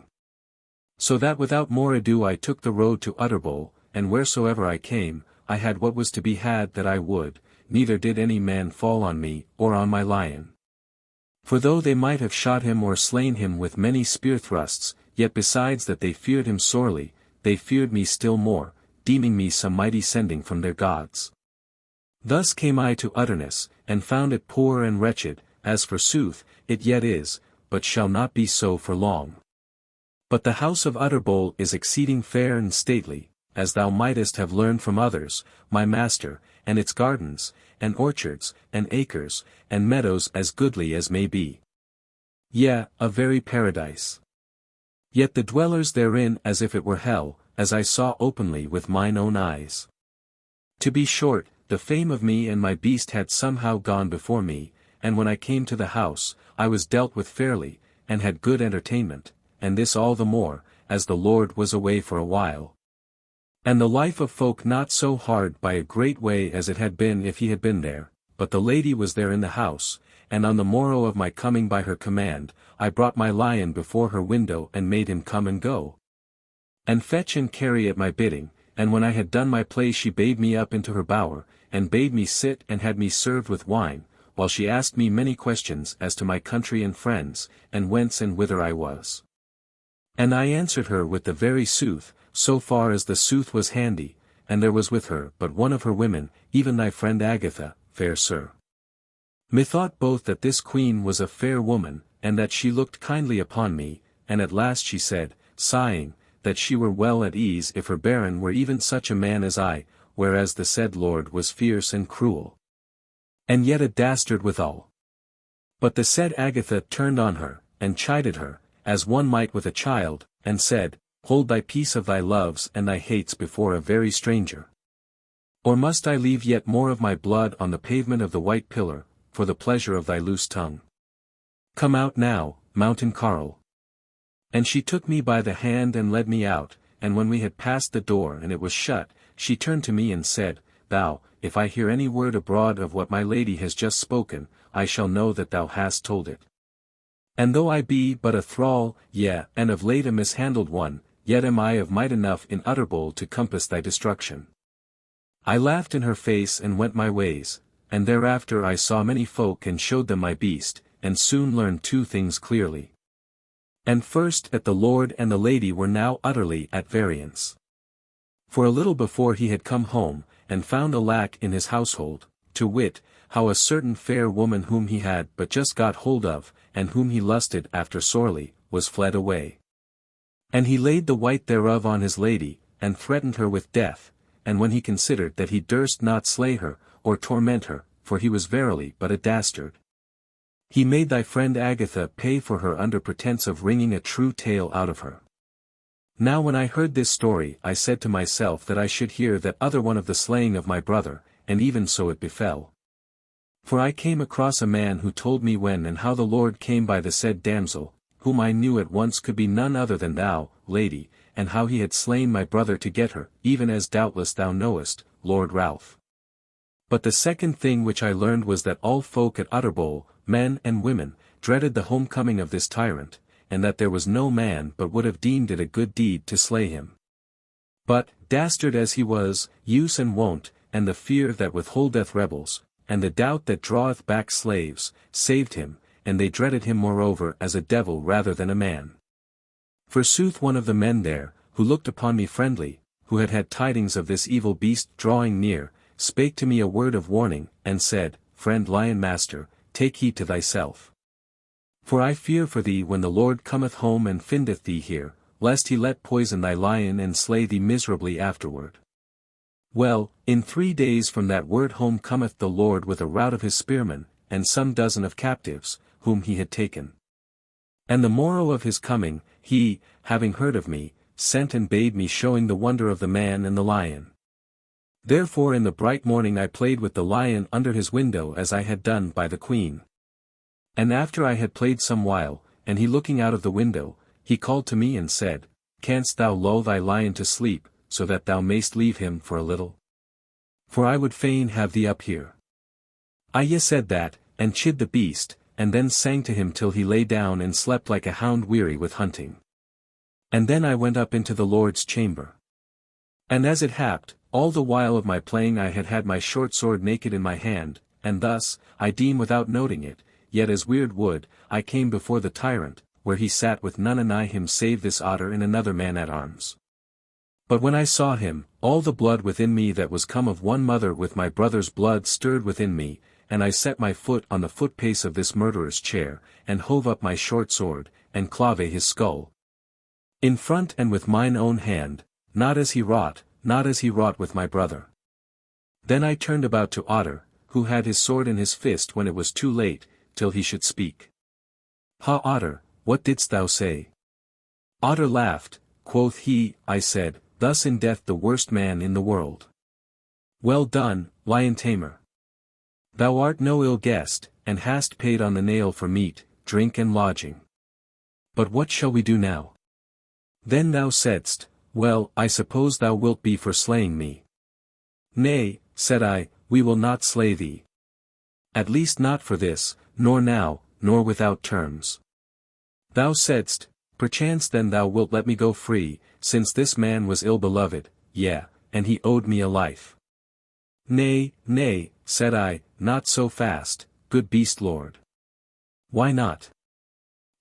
So that without more ado I took the road to Utterbol, and wheresoever I came, I had what was to be had that I would, neither did any man fall on me, or on my lion. For though they might have shot him or slain him with many spear thrusts, yet besides that they feared him sorely, they feared me still more, deeming me some mighty sending from their gods. Thus came I to Utterness, and found it poor and wretched, as forsooth, it yet is, but shall not be so for long. But the house of Utterbol is exceeding fair and stately, as thou mightest have learned from others, my master, and its gardens, and orchards, and acres, and meadows as goodly as may be. Yea, a very paradise. Yet the dwellers therein as if it were hell, as I saw openly with mine own eyes. To be short, the fame of me and my beast had somehow gone before me, and when I came to the house, I was dealt with fairly, and had good entertainment, and this all the more, as the Lord was away for a while. And the life of folk not so hard by a great way as it had been if he had been there, but the lady was there in the house, and on the morrow of my coming by her command, I brought my lion before her window and made him come and go, and fetch and carry at my bidding, and when I had done my play she bade me up into her bower, and bade me sit and had me served with wine, while she asked me many questions as to my country and friends, and whence and whither I was. And I answered her with the very sooth, so far as the sooth was handy, and there was with her but one of her women, even thy friend Agatha, fair sir. Methought both that this queen was a fair woman, and that she looked kindly upon me, and at last she said, sighing, that she were well at ease if her baron were even such a man as I, whereas the said lord was fierce and cruel, and yet a dastard withal. But the said Agatha turned on her, and chided her, as one might with a child, and said, Hold thy peace of thy loves and thy hates before a very stranger. Or must I leave yet more of my blood on the pavement of the white pillar, for the pleasure of thy loose tongue? Come out now, Mountain Carl. And she took me by the hand and led me out, and when we had passed the door and it was shut, she turned to me and said, Thou, if I hear any word abroad of what my lady has just spoken, I shall know that thou hast told it. And though I be but a thrall, yea, and of late a mishandled one, yet am I of might enough in Utterbol to compass thy destruction. I laughed in her face and went my ways, and thereafter I saw many folk and showed them my beast, and soon learned two things clearly. And first that the lord and the lady were now utterly at variance. For a little before he had come home, and found a lack in his household, to wit, how a certain fair woman whom he had but just got hold of, and whom he lusted after sorely, was fled away. And he laid the white thereof on his lady, and threatened her with death, and when he considered that he durst not slay her, or torment her, for he was verily but a dastard, he made thy friend Agatha pay for her under pretence of wringing a true tale out of her. Now when I heard this story I said to myself that I should hear that other one of the slaying of my brother, and even so it befell. For I came across a man who told me when and how the Lord came by the said damsel, whom I knew at once could be none other than thou, lady, and how he had slain my brother to get her, even as doubtless thou knowest, Lord Ralph. But the second thing which I learned was that all folk at Utterbol, men and women, dreaded the homecoming of this tyrant, and that there was no man but would have deemed it a good deed to slay him. But, dastard as he was, use and wont, and the fear that withholdeth rebels, and the doubt that draweth back slaves, saved him, and they dreaded him moreover as a devil rather than a man. Forsooth one of the men there, who looked upon me friendly, who had had tidings of this evil beast drawing near, spake to me a word of warning, and said, Friend Lion Master, take heed to thyself. For I fear for thee when the Lord cometh home and findeth thee here, lest he let poison thy lion and slay thee miserably afterward. Well, in 3 days from that word home cometh the Lord with a rout of his spearmen, and some dozen of captives, whom he had taken. And the morrow of his coming, he, having heard of me, sent and bade me showing the wonder of the man and the lion. Therefore in the bright morning I played with the lion under his window as I had done by the queen. And after I had played some while, and he looking out of the window, he called to me and said, Canst thou lull thy lion to sleep, so that thou mayst leave him for a little? For I would fain have thee up here. I said that, and chid the beast, and then sang to him till he lay down and slept like a hound weary with hunting. And then I went up into the Lord's chamber. And as it happed, all the while of my playing I had had my short sword naked in my hand, and thus, I deem without noting it, yet as weird would, I came before the tyrant, where he sat with none anigh him save this otter and another man-at-arms. But when I saw him, all the blood within me that was come of one mother with my brother's blood stirred within me, and I set my foot on the footpace of this murderer's chair, and hove up my short sword, and clave his skull. In front and with mine own hand, not as he wrought with my brother. Then I turned about to Otter, who had his sword in his fist when it was too late, till he should speak. Ha Otter, what didst thou say? Otter laughed, quoth he, I said, Thus in death the worst man in the world. Well done, lion tamer. Thou art no ill guest, and hast paid on the nail for meat, drink and lodging. But what shall we do now? Then thou saidst, Well, I suppose thou wilt be for slaying me. Nay, said I, we will not slay thee. At least not for this, nor now, nor without terms. Thou saidst, Perchance then thou wilt let me go free, since this man was ill-beloved, and he owed me a life. Nay, nay, said I, not so fast, good beast lord. Why not?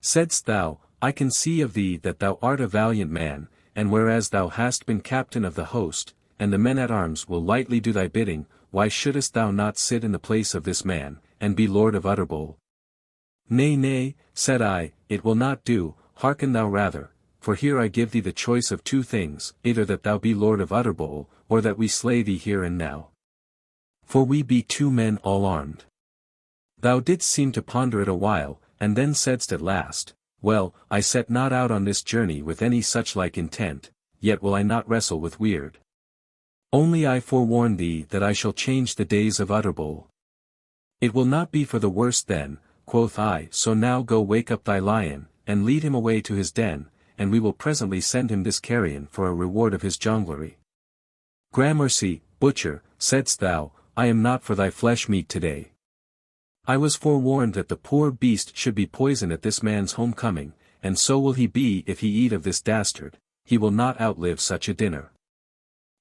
Saidst thou, I can see of thee that thou art a valiant man, and whereas thou hast been captain of the host, and the men-at-arms will lightly do thy bidding, why shouldest thou not sit in the place of this man, and be lord of Utterbol? Nay, nay, said I, it will not do, hearken thou rather, for here I give thee the choice of 2 things, either that thou be lord of Utterbol, or that we slay thee here and now. For we be 2 men all armed. Thou didst seem to ponder it a while, and then saidst at last, Well, I set not out on this journey with any such like intent, yet will I not wrestle with weird. Only I forewarn thee that I shall change the days of Utterbol. It will not be for the worse then, quoth I, so now go wake up thy lion, and lead him away to his den, and we will presently send him this carrion for a reward of his jonglery. Gramercy, butcher, saidst thou, I am not for thy flesh meat today. I was forewarned that the poor beast should be poisoned at this man's homecoming, and so will he be if he eat of this dastard, he will not outlive such a dinner.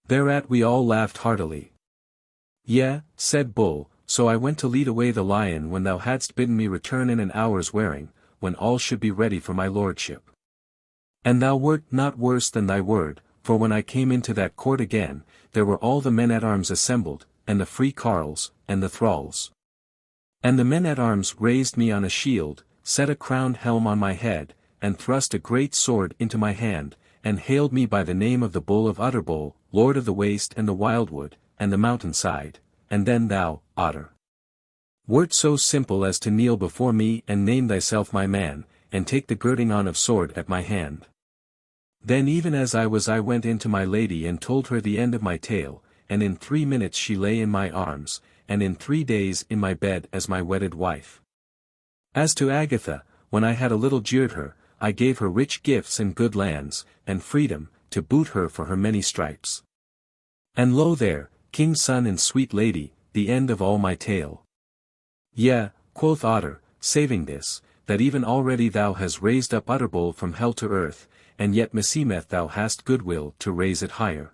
Thereat we all laughed heartily. Said Bull, so I went to lead away the lion when thou hadst bidden me return in an hour's wearing, when all should be ready for my lordship. And thou wert not worse than thy word, for when I came into that court again, there were all the men-at-arms assembled, and the free carles, and the thralls. And the men-at-arms raised me on a shield, set a crowned helm on my head, and thrust a great sword into my hand, and hailed me by the name of the Bull of Utterbol, Lord of the Waste and the Wildwood, and the Mountainside, and then thou, Otter, wert so simple as to kneel before me and name thyself my man, and take the girding on of sword at my hand. Then even as I went in to my lady and told her the end of my tale, and in 3 minutes she lay in my arms, and in 3 days in my bed as my wedded wife. As to Agatha, when I had a little jeered her, I gave her rich gifts and good lands, and freedom, to boot her for her many stripes. And lo there, king's son and sweet lady, the end of all my tale. Quoth Otter, saving this, that even already thou hast raised up Utterbol from hell to earth, and yet meseemeth thou hast goodwill to raise it higher.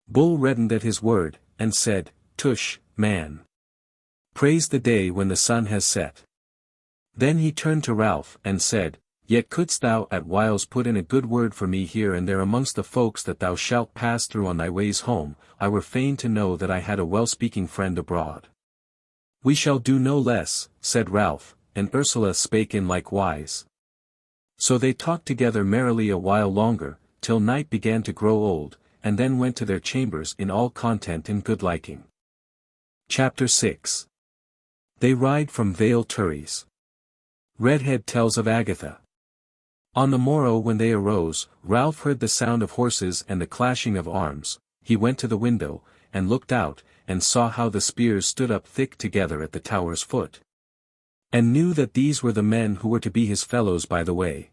Bull reddened at his word, and said, Tush, man. Praise the day when the sun has set. Then he turned to Ralph and said, Yet couldst thou at whiles put in a good word for me here and there amongst the folks that thou shalt pass through on thy ways home, I were fain to know that I had a well-speaking friend abroad. We shall do no less, said Ralph, and Ursula spake in like wise. So they talked together merrily a while longer, till night began to grow old, and then went to their chambers in all content and good liking. Chapter 6. They ride from Vale Turris. Redhead tells of Agatha. On the morrow when they arose, Ralph heard the sound of horses and the clashing of arms. He went to the window, and looked out, and saw how the spears stood up thick together at the tower's foot. And knew that these were the men who were to be his fellows by the way.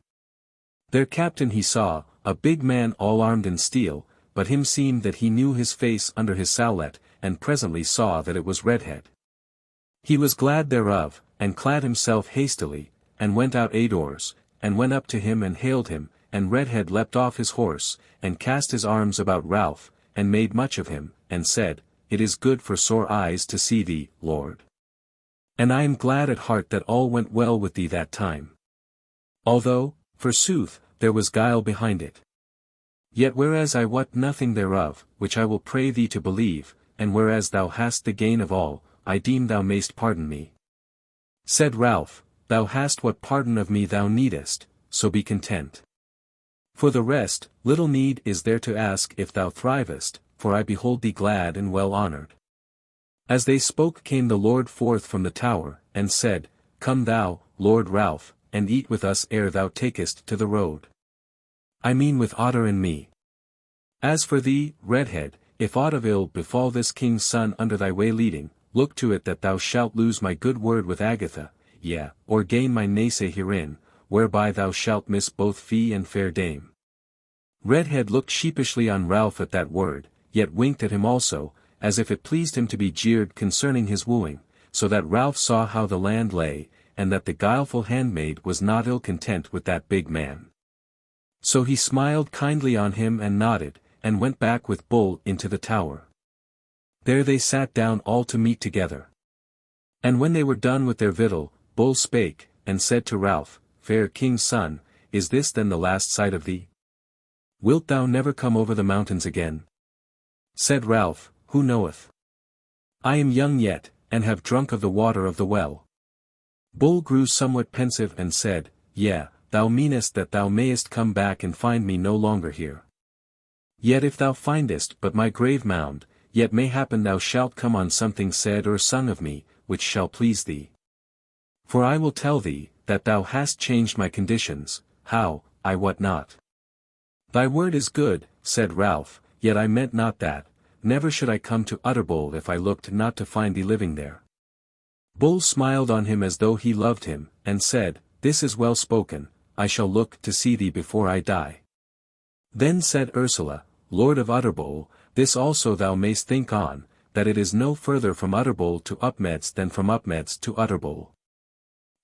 Their captain he saw, a big man all armed in steel, but him seemed that he knew his face under his sallet, and presently saw that it was Redhead. He was glad thereof, and clad himself hastily, and went out adoors, and went up to him and hailed him, and Redhead leapt off his horse, and cast his arms about Ralph, and made much of him, and said, It is good for sore eyes to see thee, Lord. And I am glad at heart that all went well with thee that time. Although, forsooth, there was guile behind it. Yet whereas I wot nothing thereof, which I will pray thee to believe, and whereas thou hast the gain of all, I deem thou mayst pardon me. Said Ralph, Thou hast what pardon of me thou needest, so be content. For the rest, little need is there to ask if thou thrivest, for I behold thee glad and well honoured. As they spoke came the Lord forth from the tower, and said, Come thou, Lord Ralph, and eat with us ere thou takest to the road. I mean with Otter and me. As for thee, Redhead, if aught of ill befall this king's son under thy way leading, look to it that thou shalt lose my good word with Agatha, yea, or gain my naysay herein, whereby thou shalt miss both fee and fair dame. Redhead looked sheepishly on Ralph at that word, yet winked at him also, as if it pleased him to be jeered concerning his wooing, so that Ralph saw how the land lay, and that the guileful handmaid was not ill content with that big man. So he smiled kindly on him and nodded, and went back with Bull into the tower. There they sat down all to meat together. And when they were done with their victual, Bull spake, and said to Ralph, Fair king's son, is this then the last sight of thee? Wilt thou never come over the mountains again? Said Ralph, Who knoweth? I am young yet, and have drunk of the water of the well. Bull grew somewhat pensive and said, Yea, thou meanest that thou mayest come back and find me no longer here. Yet if thou findest but my grave mound, yet mayhappen thou shalt come on something said or sung of me, which shall please thee. For I will tell thee, that thou hast changed my conditions, how, I wot not. Thy word is good, said Ralph, yet I meant not that, never should I come to Utterbol if I looked not to find thee living there. Bull smiled on him as though he loved him, and said, This is well spoken, I shall look to see thee before I die. Then said Ursula, Lord of Utterbol, this also thou mayst think on, that it is no further from Utterbol to Upmeads than from Upmeads to Utterbol.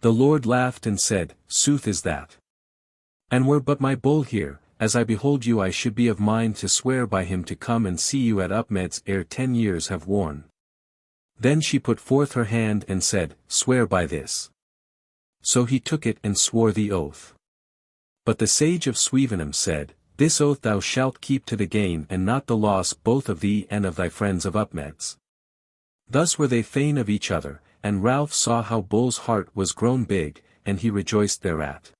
The Lord laughed and said, Sooth is that. And were but my Bull here, as I behold you I should be of mind to swear by him to come and see you at Upmeads ere 10 years have worn. Then she put forth her hand and said, Swear by this. So he took it and swore the oath. But the sage of Swevenham said, This oath thou shalt keep to the gain and not the loss both of thee and of thy friends of Upmeads. Thus were they fain of each other, and Ralph saw how Bull's heart was grown big, and he rejoiced thereat.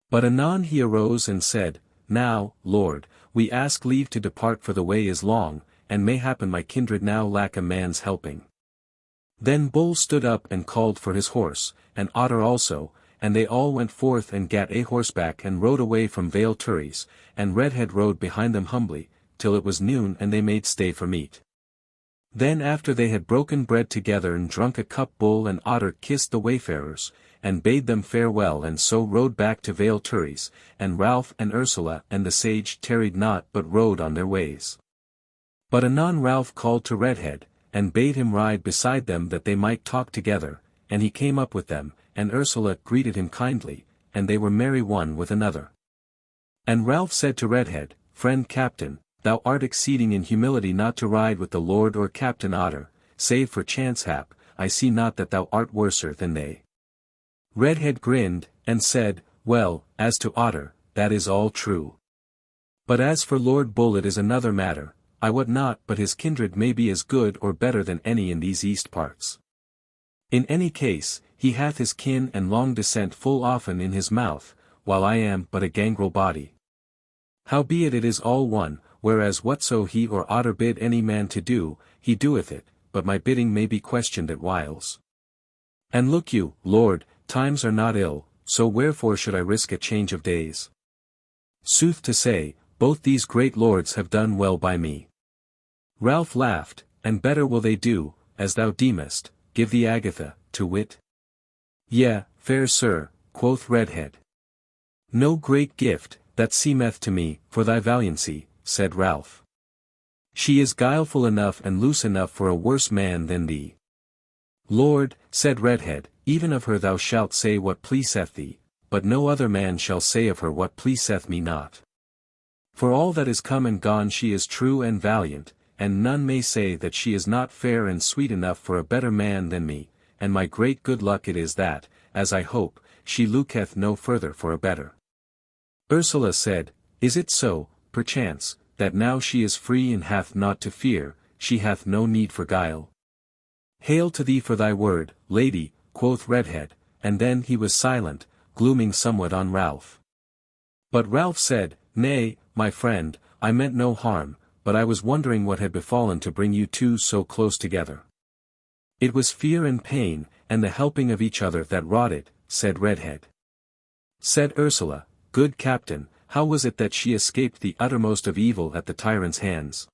But anon he arose and said, Now, Lord, we ask leave to depart for the way is long, and mayhappen my kindred now lack a man's helping. Then Bull stood up and called for his horse, and Otter also, and they all went forth and gat a horseback and rode away from Vale Turris, and Redhead rode behind them humbly, till it was noon and they made stay for meat. Then after they had broken bread together and drunk a cup Bull and Otter kissed the wayfarers, and bade them farewell and so rode back to Vale Turris, and Ralph and Ursula and the sage tarried not but rode on their ways. But anon Ralph called to Redhead, and bade him ride beside them that they might talk together, and he came up with them, and Ursula greeted him kindly, and they were merry one with another. And Ralph said to Redhead, Friend Captain, thou art exceeding in humility not to ride with the Lord or Captain Otter, save for chance hap, I see not that thou art worser than they. Redhead grinned, and said, Well, as to Otter, that is all true. But as for Lord Bull it is another matter, I wot not but his kindred may be as good or better than any in these east parts. In any case, he hath his kin and long descent full often in his mouth, while I am but a gangrel body. Howbeit it is all one, whereas whatso he or Otter bid any man to do, he doeth it, but my bidding may be questioned at whiles. And look you, Lord, times are not ill, so wherefore should I risk a change of days? Sooth to say, both these great lords have done well by me. Ralph laughed, and better will they do, as thou deemest, give thee Agatha, to wit. Yea, fair sir, quoth Redhead. No great gift, that seemeth to me, for thy valiancy, said Ralph. She is guileful enough and loose enough for a worse man than thee. Lord, said Redhead, even of her thou shalt say what pleaseth thee, but no other man shall say of her what pleaseth me not. For all that is come and gone she is true and valiant, and none may say that she is not fair and sweet enough for a better man than me, and my great good luck it is that, as I hope, she looketh no further for a better. Ursula said, Is it so, perchance, that now she is free and hath naught to fear, she hath no need for guile? Hail to thee for thy word, lady, quoth Redhead, and then he was silent, glooming somewhat on Ralph. But Ralph said, Nay, my friend, I meant no harm, but I was wondering what had befallen to bring you two so close together. It was fear and pain, and the helping of each other that wrought it, said Redhead. Said Ursula, Good captain, how was it that she escaped the uttermost of evil at the tyrant's hands?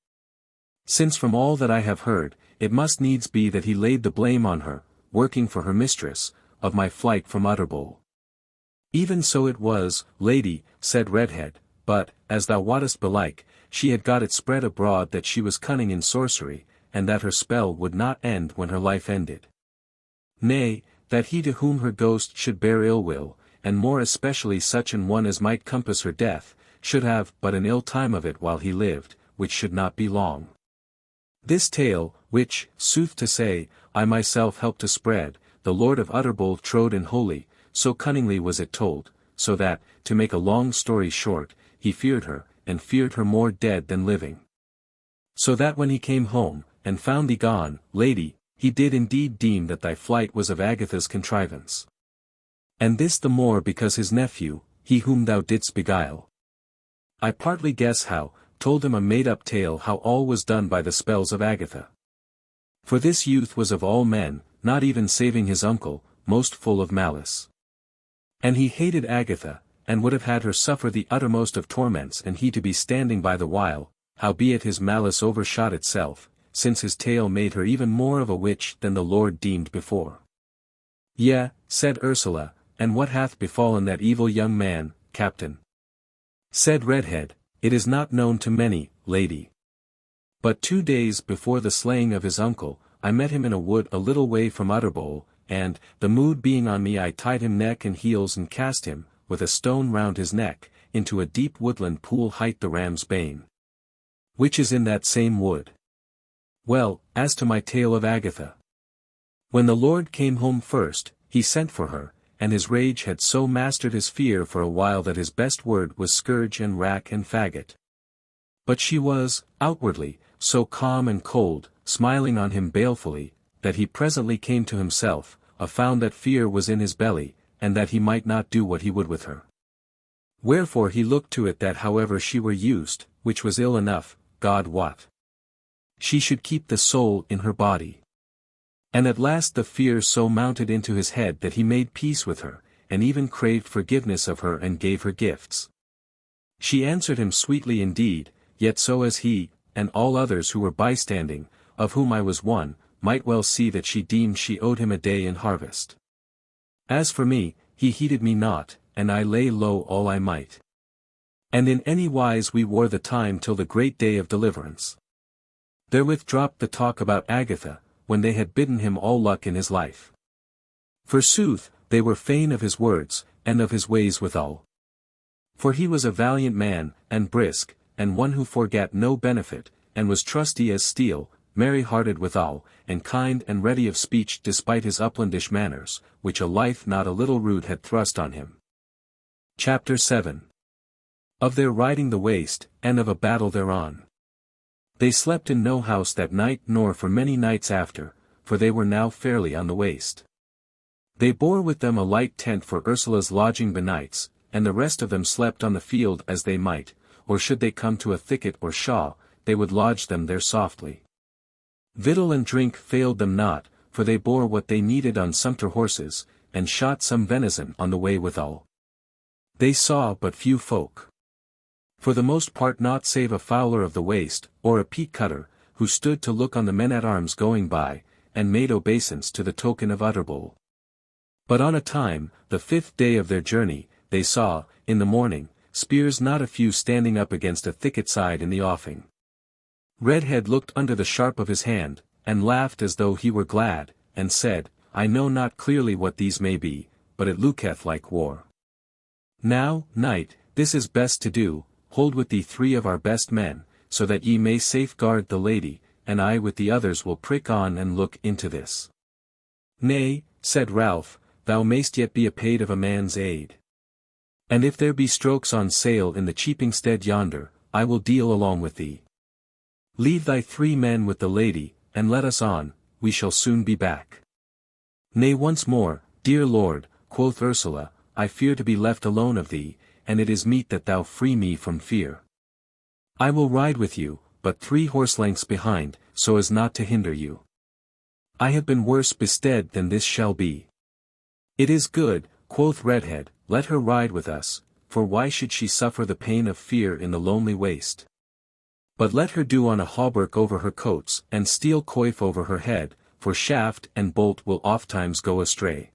Since from all that I have heard, it must needs be that he laid the blame on her, working for her mistress, of my flight from Utterbol. Even so it was, lady, said Redhead, but, as thou wottest belike, she had got it spread abroad that she was cunning in sorcery, and that her spell would not end when her life ended. Nay, that he to whom her ghost should bear ill will, and more especially such an one as might compass her death, should have but an ill time of it while he lived, which should not be long. This tale, which, sooth to say, I myself helped to spread, the Lord of Utterbol trode in holy, so cunningly was it told, so that, to make a long story short, he feared her, and feared her more dead than living. So that when he came home, and found thee gone, lady, he did indeed deem that thy flight was of Agatha's contrivance. And this the more because his nephew, he whom thou didst beguile. I partly guess how, told him a made-up tale how all was done by the spells of Agatha. For this youth was of all men, not even saving his uncle, most full of malice. And he hated Agatha, and would have had her suffer the uttermost of torments and he to be standing by the while, howbeit his malice overshot itself, since his tale made her even more of a witch than the Lord deemed before. Yea, said Ursula, and what hath befallen that evil young man, captain? Said Redhead, It is not known to many, lady. But 2 days before the slaying of his uncle, I met him in a wood a little way from Utterbol, and, the mood being on me I tied him neck and heels and cast him, with a stone round his neck, into a deep woodland pool hight the Ram's Bane. Which is in that same wood. Well, as to my tale of Agatha. When the Lord came home first, he sent for her, and his rage had so mastered his fear for a while that his best word was scourge and rack and faggot. But she was, outwardly, so calm and cold, smiling on him balefully, that he presently came to himself, found that fear was in his belly, and that he might not do what he would with her. Wherefore he looked to it that however she were used, which was ill enough, God wot, she should keep the soul in her body. And at last the fear so mounted into his head that he made peace with her, and even craved forgiveness of her and gave her gifts. She answered him sweetly indeed, yet so as he, and all others who were bystanding, of whom I was one, might well see that she deemed she owed him a day in harvest. As for me, he heeded me not, and I lay low all I might. And in any wise we wore the time till the great day of deliverance. Therewith dropped the talk about Agatha, when they had bidden him all luck in his life. Forsooth, they were fain of his words, and of his ways withal. For he was a valiant man, and brisk, and one who forgat no benefit, and was trusty as steel, merry-hearted withal, and kind and ready of speech despite his uplandish manners, which a life not a little rude had thrust on him. Chapter 7. Of their riding the waste, and of a battle thereon. They slept in no house that night nor for many nights after, for they were now fairly on the waste. They bore with them a light tent for Ursula's lodging benights, and the rest of them slept on the field as they might, or should they come to a thicket or shaw, they would lodge them there softly. Victual and drink failed them not, for they bore what they needed on sumpter horses, and shot some venison on the way withal. They saw but few folk. For the most part naught save a fowler of the waste, or a peat cutter, who stood to look on the men-at-arms going by, and made obeisance to the token of Utterbol. But on a time, the 5th day of their journey, they saw, in the morning, spears not a few standing up against a thicket side in the offing. Redhead looked under the sharp of his hand, and laughed as though he were glad, and said, I know not clearly what these may be, but it looketh like war. Now, knight, this is best to do, hold with thee 3 of our best men, so that ye may safeguard the lady, and I with the others will prick on and look into this. Nay, said Ralph, thou mayst yet be apaid of a man's aid. And if there be strokes on sail in the cheaping stead yonder, I will deal along with thee. Leave thy 3 men with the lady, and let us on, we shall soon be back. Nay once more, dear lord, quoth Ursula, I fear to be left alone of thee, and it is meet that thou free me from fear. I will ride with you, but 3 horse-lengths behind, so as not to hinder you. I have been worse bestead than this shall be. It is good, quoth Redhead, let her ride with us, for why should she suffer the pain of fear in the lonely waste? But let her do on a hauberk over her coats, and steel coif over her head, for shaft and bolt will ofttimes go astray.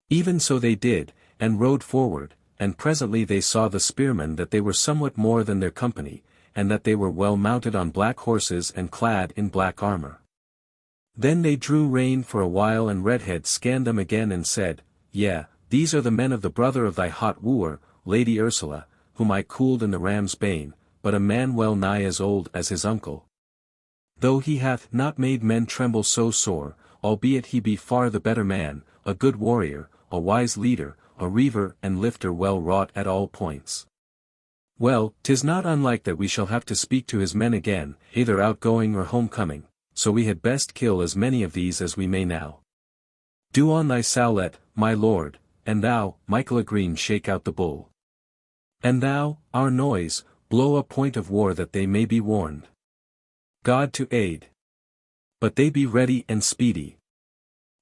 Even so they did, and rode forward, and presently they saw the spearmen that they were somewhat more than their company, and that they were well mounted on black horses and clad in black armor. Then they drew rein for a while and Redhead scanned them again and said, Yea, these are the men of the brother of thy hot wooer, Lady Ursula, whom I cooled in the ram's bane, but a man well nigh as old as his uncle. Though he hath not made men tremble so sore, albeit he be far the better man, a good warrior, a wise leader, a reaver and lifter well wrought at all points. Well, 'tis not unlike that we shall have to speak to his men again, either outgoing or homecoming, so we had best kill as many of these as we may now. Do on thy sowlet, my lord, and thou, Michael Green, shake out the bull. And thou, our noise, blow a point of war that they may be warned. God to aid. But they be ready and speedy.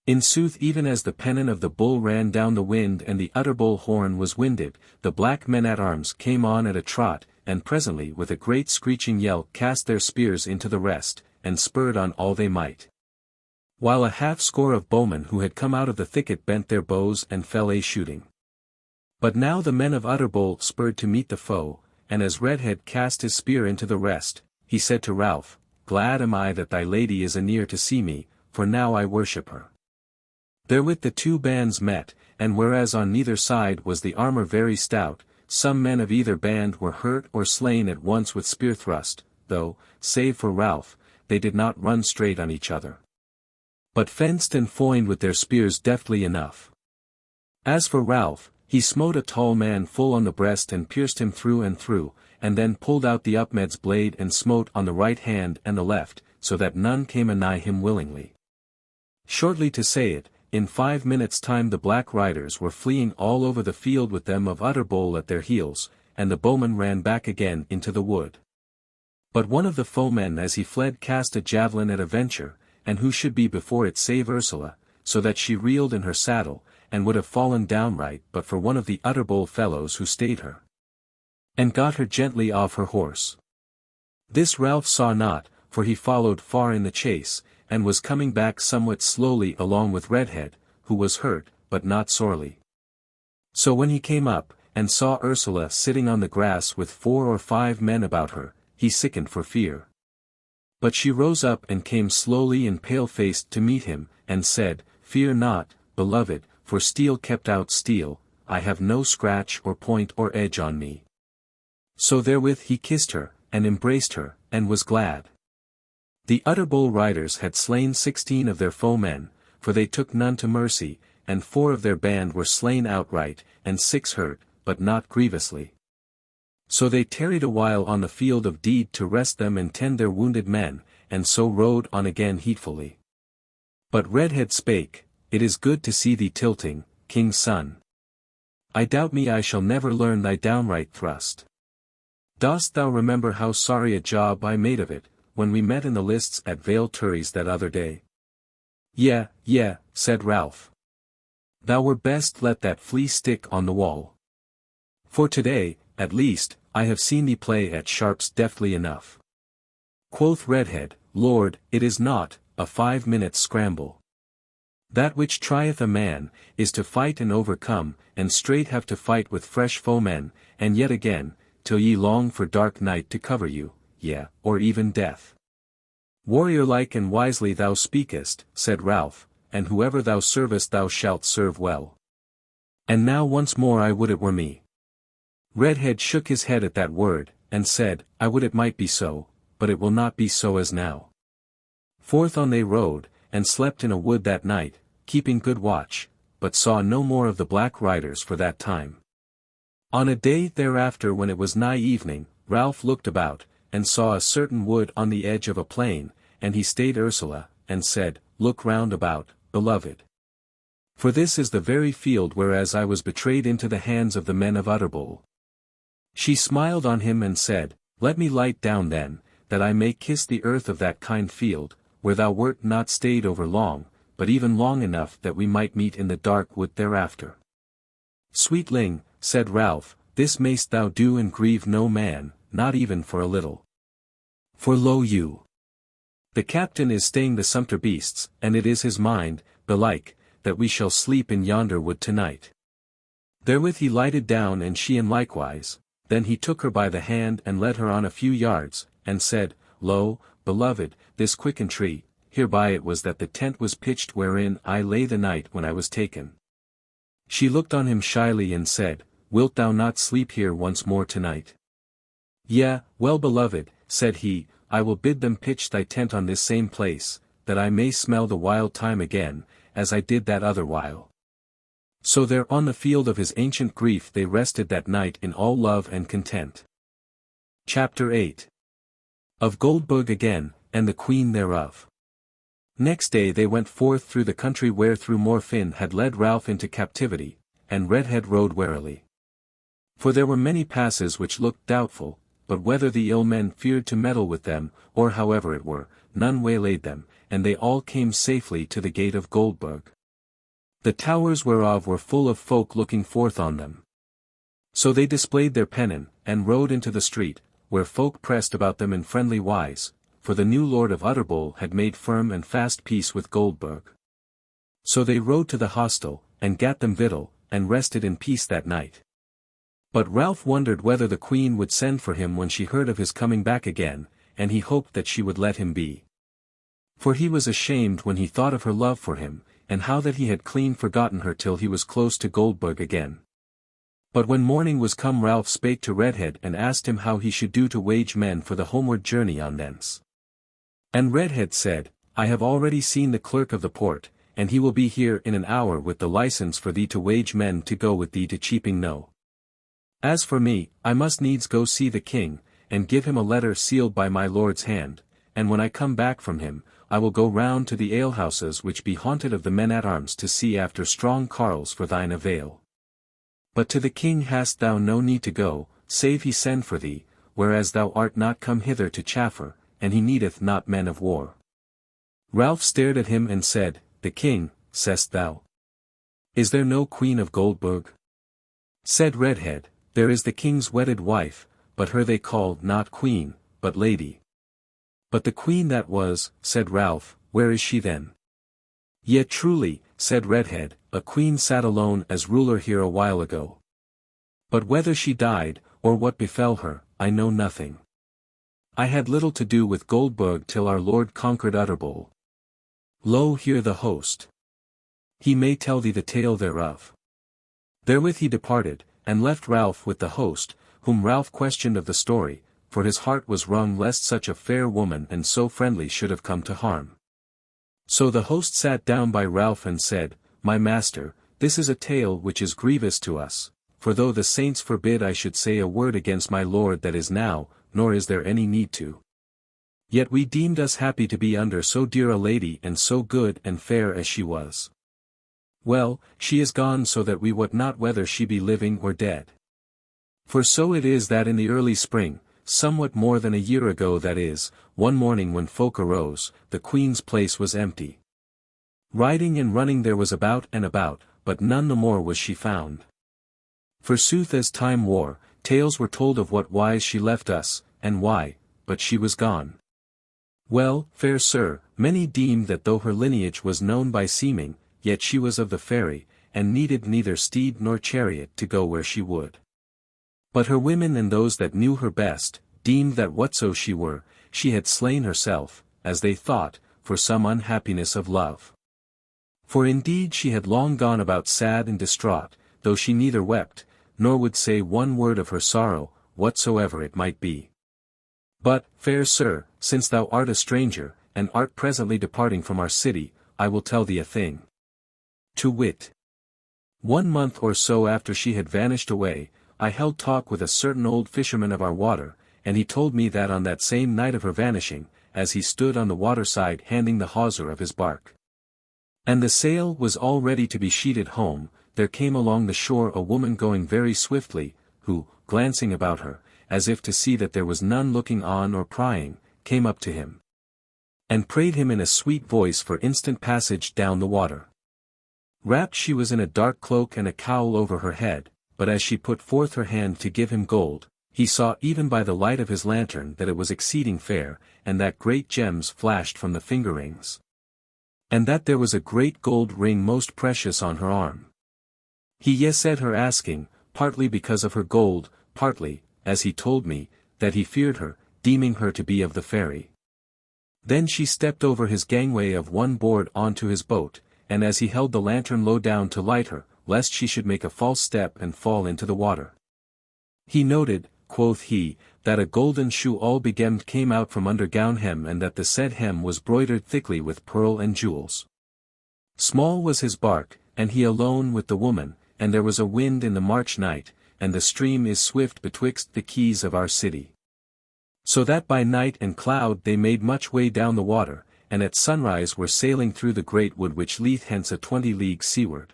In sooth, even as the pennon of the bull ran down the wind and the Utterbol horn was winded, the black men-at-arms came on at a trot, and presently with a great screeching yell cast their spears into the rest, and spurred on all they might. While a half-score of bowmen who had come out of the thicket bent their bows and fell a-shooting. But now the men of Utterbol spurred to meet the foe, and as Redhead cast his spear into the rest, he said to Ralph, Glad am I that thy lady is anear to see me, for now I worship her. Therewith the 2 bands met, and whereas on neither side was the armor very stout, some men of either band were hurt or slain at once with spear thrust, though, save for Ralph, they did not run straight on each other, but fenced and foined with their spears deftly enough. As for Ralph, he smote a tall man full on the breast and pierced him through and through, and then pulled out the Upmeads blade and smote on the right hand and the left, so that none came anigh him willingly. Shortly to say it, in 5 minutes' time the black riders were fleeing all over the field with them of Utterbol at their heels, and the bowmen ran back again into the wood. But one of the foemen as he fled cast a javelin at a venture, and who should be before it save Ursula, so that she reeled in her saddle, and would have fallen downright but for one of the Utterbol fellows who stayed her, and got her gently off her horse. This Ralph saw not, for he followed far in the chase, and was coming back somewhat slowly along with Redhead, who was hurt, but not sorely. So when he came up, and saw Ursula sitting on the grass with 4 or 5 men about her, he sickened for fear. But she rose up and came slowly and pale-faced to meet him, and said, Fear not, beloved, for steel kept out steel, I have no scratch or point or edge on me. So therewith he kissed her, and embraced her, and was glad. The Utterbol riders had slain 16 of their foemen, for they took none to mercy, and 4 of their band were slain outright, and 6 hurt, but not grievously. So they tarried a while on the field of deed to rest them and tend their wounded men, and so rode on again heedfully. But Redhead spake, "It is good to see thee tilting, king's son. I doubt me I shall never learn thy downright thrust. Dost thou remember how sorry a job I made of it, when we met in the lists at Vale Turris that other day?" "Yea," said Ralph. "Thou were best let that flea stick on the wall. For today, at least, I have seen thee play at sharps deftly enough." Quoth Redhead, "Lord, it is not a 5 minutes scramble. That which trieth a man, is to fight and overcome, and straight have to fight with fresh foemen, and yet again, till ye long for dark night to cover you, yea, or even death." "Warrior-like and wisely thou speakest," said Ralph, "and whoever thou servest thou shalt serve well. And now once more I would it were me." Redhead shook his head at that word, and said, "I would it might be so, but it will not be so as now." Forth on they rode, and slept in a wood that night, keeping good watch, but saw no more of the black riders for that time. On a day thereafter when it was nigh evening, Ralph looked about, and saw a certain wood on the edge of a plain, and he stayed Ursula, and said, "Look round about, beloved. For this is the very field whereas I was betrayed into the hands of the men of Utterbol." She smiled on him and said, "Let me light down then, that I may kiss the earth of that kind field, where thou wert not stayed over long, but even long enough that we might meet in the dark wood thereafter." "Sweetling," said Ralph, "this mayst thou do and grieve no man, not even for a little. For lo you! The captain is staying the sumpter beasts, and it is his mind, belike, that we shall sleep in yonder wood tonight." Therewith he lighted down and she in likewise, then he took her by the hand and led her on a few yards, and said, "Lo, beloved, this quicken tree, hereby it was that the tent was pitched wherein I lay the night when I was taken." She looked on him shyly and said, "Wilt thou not sleep here once more tonight?" "Yea, well beloved," said he, "I will bid them pitch thy tent on this same place, that I may smell the wild time again, as I did that other while." So there on the field of his ancient grief they rested that night in all love and content. Chapter 8. Of Goldburg again, and the Queen thereof. Next day they went forth through the country wherethrough Morfinn had led Ralph into captivity, and Redhead rode warily. For there were many passes which looked doubtful, but whether the ill men feared to meddle with them, or however it were, none waylaid them, and they all came safely to the gate of Goldburg. The towers whereof were full of folk looking forth on them. So they displayed their pennon, and rode into the street, where folk pressed about them in friendly wise, for the new lord of Utterbol had made firm and fast peace with Goldburg. So they rode to the hostel, and gat them victual, and rested in peace that night. But Ralph wondered whether the queen would send for him when she heard of his coming back again, and he hoped that she would let him be. For he was ashamed when he thought of her love for him, and how that he had clean forgotten her till he was close to Goldburg again. But when morning was come Ralph spake to Redhead and asked him how he should do to wage men for the homeward journey on thence. And Redhead said, "I have already seen the clerk of the port, and he will be here in an hour with the license for thee to wage men to go with thee to Cheaping Knowe. As for me, I must needs go see the king, and give him a letter sealed by my lord's hand, and when I come back from him, I will go round to the alehouses which be haunted of the men-at-arms to see after strong carles for thine avail. But to the king hast thou no need to go, save he send for thee, whereas thou art not come hither to chaffer, and he needeth not men of war." Ralph stared at him and said, "The king, sayest thou? Is there no queen of Goldburg?" Said Redhead, "There is the king's wedded wife, but her they call not queen, but lady." "But the queen that was," said Ralph, "where is she then?" "Yet truly," said Redhead, "a queen sat alone as ruler here a while ago. But whether she died, or what befell her, I know nothing. I had little to do with Goldburg till our lord conquered Utterbol. Lo here the host. He may tell thee the tale thereof." Therewith he departed, and left Ralph with the host, whom Ralph questioned of the story, for his heart was wrung lest such a fair woman and so friendly should have come to harm. So the host sat down by Ralph and said, "My master, this is a tale which is grievous to us, for though the saints forbid I should say a word against my lord that is now, nor is there any need to. Yet we deemed us happy to be under so dear a lady and so good and fair as she was. Well, she is gone so that we wot not whether she be living or dead. For so it is that in the early spring, somewhat more than a year ago that is, one morning when folk arose, the queen's place was empty. Riding and running there was about and about, but none the more was she found. Forsooth as time wore, tales were told of what wise she left us, and why, but she was gone. Well, fair sir, many deemed that though her lineage was known by seeming, yet she was of the fairy, and needed neither steed nor chariot to go where she would. But her women and those that knew her best, deemed that whatso she were, she had slain herself, as they thought, for some unhappiness of love. For indeed she had long gone about sad and distraught, though she neither wept, nor would say one word of her sorrow, whatsoever it might be. But, fair sir, since thou art a stranger, and art presently departing from our city, I will tell thee a thing. To wit. 1 month or so after she had vanished away, I held talk with a certain old fisherman of our water, and he told me that on that same night of her vanishing, as he stood on the waterside handing the hawser of his bark, and the sail was all ready to be sheeted home, there came along the shore a woman going very swiftly, who, glancing about her, as if to see that there was none looking on or prying, came up to him, and prayed him in a sweet voice for instant passage down the water. Wrapped she was in a dark cloak and a cowl over her head, but as she put forth her hand to give him gold, he saw even by the light of his lantern that it was exceeding fair, and that great gems flashed from the finger rings, and that there was a great gold ring most precious on her arm. He yes said her asking, partly because of her gold, partly, as he told me, that he feared her, deeming her to be of the fairy. Then she stepped over his gangway of one board onto his boat, and as he held the lantern low down to light her, lest she should make a false step and fall into the water, he noted, quoth he, that a golden shoe all begemmed came out from under gown hem and that the said hem was broidered thickly with pearl and jewels. Small was his bark, and he alone with the woman, and there was a wind in the March night, and the stream is swift betwixt the quays of our city. So that by night and cloud they made much way down the water, and at sunrise were sailing through the great wood which lieth hence a 20 leagues seaward.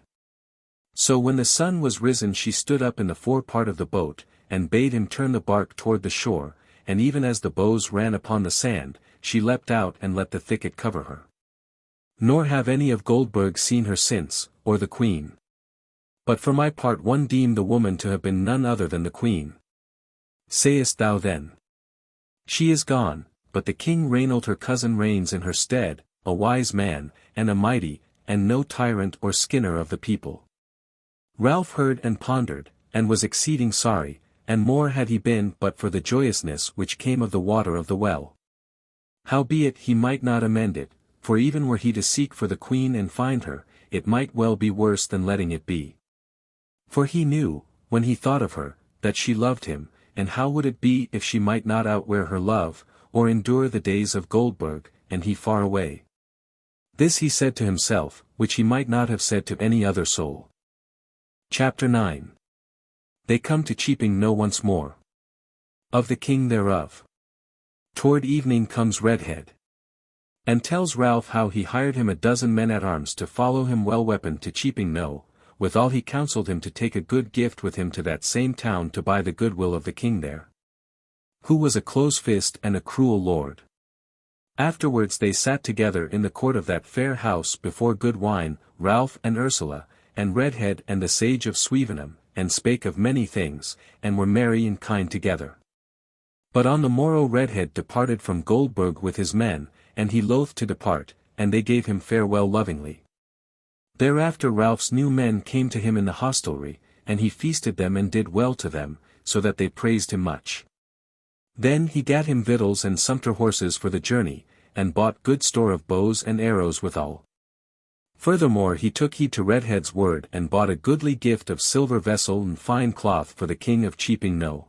So when the sun was risen she stood up in the forepart of the boat, and bade him turn the bark toward the shore, and even as the bows ran upon the sand, she leapt out and let the thicket cover her. Nor have any of Goldburg seen her since, or the queen. But for my part one deemed the woman to have been none other than the queen. Sayest thou then? She is gone, but the king Rainald her cousin reigns in her stead, a wise man, and a mighty, and no tyrant or skinner of the people. Ralph heard and pondered, and was exceeding sorry, and more had he been but for the joyousness which came of the water of the well. Howbeit he might not amend it, for even were he to seek for the queen and find her, it might well be worse than letting it be. For he knew, when he thought of her, that she loved him, and how would it be if she might not outwear her love, or endure the days of Goldburg, and he far away? This he said to himself, which he might not have said to any other soul. Chapter 9. They come to Cheaping Knowe once more. Of the king thereof. Toward evening comes Redhead, and tells Ralph how he hired him 12 men-at-arms to follow him well weaponed to Cheaping Knowe, withal he counselled him to take a good gift with him to that same town to buy the goodwill of the king there, who was a close-fist and a cruel lord. Afterwards they sat together in the court of that fair house before good wine, Ralph and Ursula, and Redhead and the sage of Swevenham, and spake of many things, and were merry and kind together. But on the morrow Redhead departed from Goldburg with his men, and he loath to depart, and they gave him farewell lovingly. Thereafter Ralph's new men came to him in the hostelry, and he feasted them and did well to them, so that they praised him much. Then he gat him victuals and sumpter horses for the journey, and bought good store of bows and arrows withal. Furthermore he took heed to Redhead's word and bought a goodly gift of silver vessel and fine cloth for the king of Cheaping Knowe.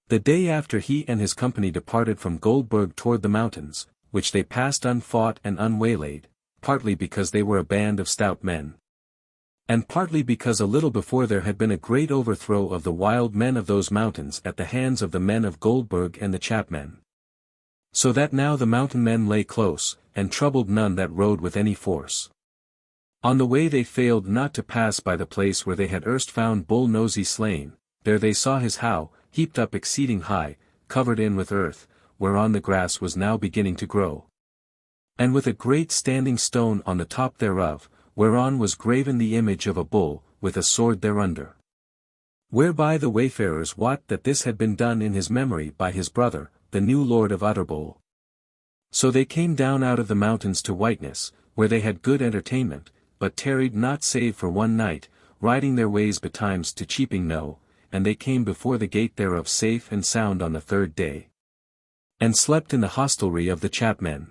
The day after he and his company departed from Goldburg toward the mountains, which they passed unfought and unwaylaid, partly because they were a band of stout men, And partly because a little before there had been a great overthrow of the wild men of those mountains at the hands of the men of Goldburg and the chapmen. So that now the mountain men lay close, and troubled none that rode with any force. On the way they failed not to pass by the place where they had erst found Bull Nosy slain, there they saw his howe, heaped up exceeding high, covered in with earth, whereon the grass was now beginning to grow. And with a great standing stone on the top thereof, whereon was graven the image of a bull, with a sword thereunder. Whereby the wayfarers wot that this had been done in his memory by his brother, the new lord of Utterbol. So they came down out of the mountains to Whiteness, where they had good entertainment, but tarried not save for one night, riding their ways betimes to Cheaping Knowe, and they came before the gate thereof safe and sound on the third day. And slept in the hostelry of the chapmen.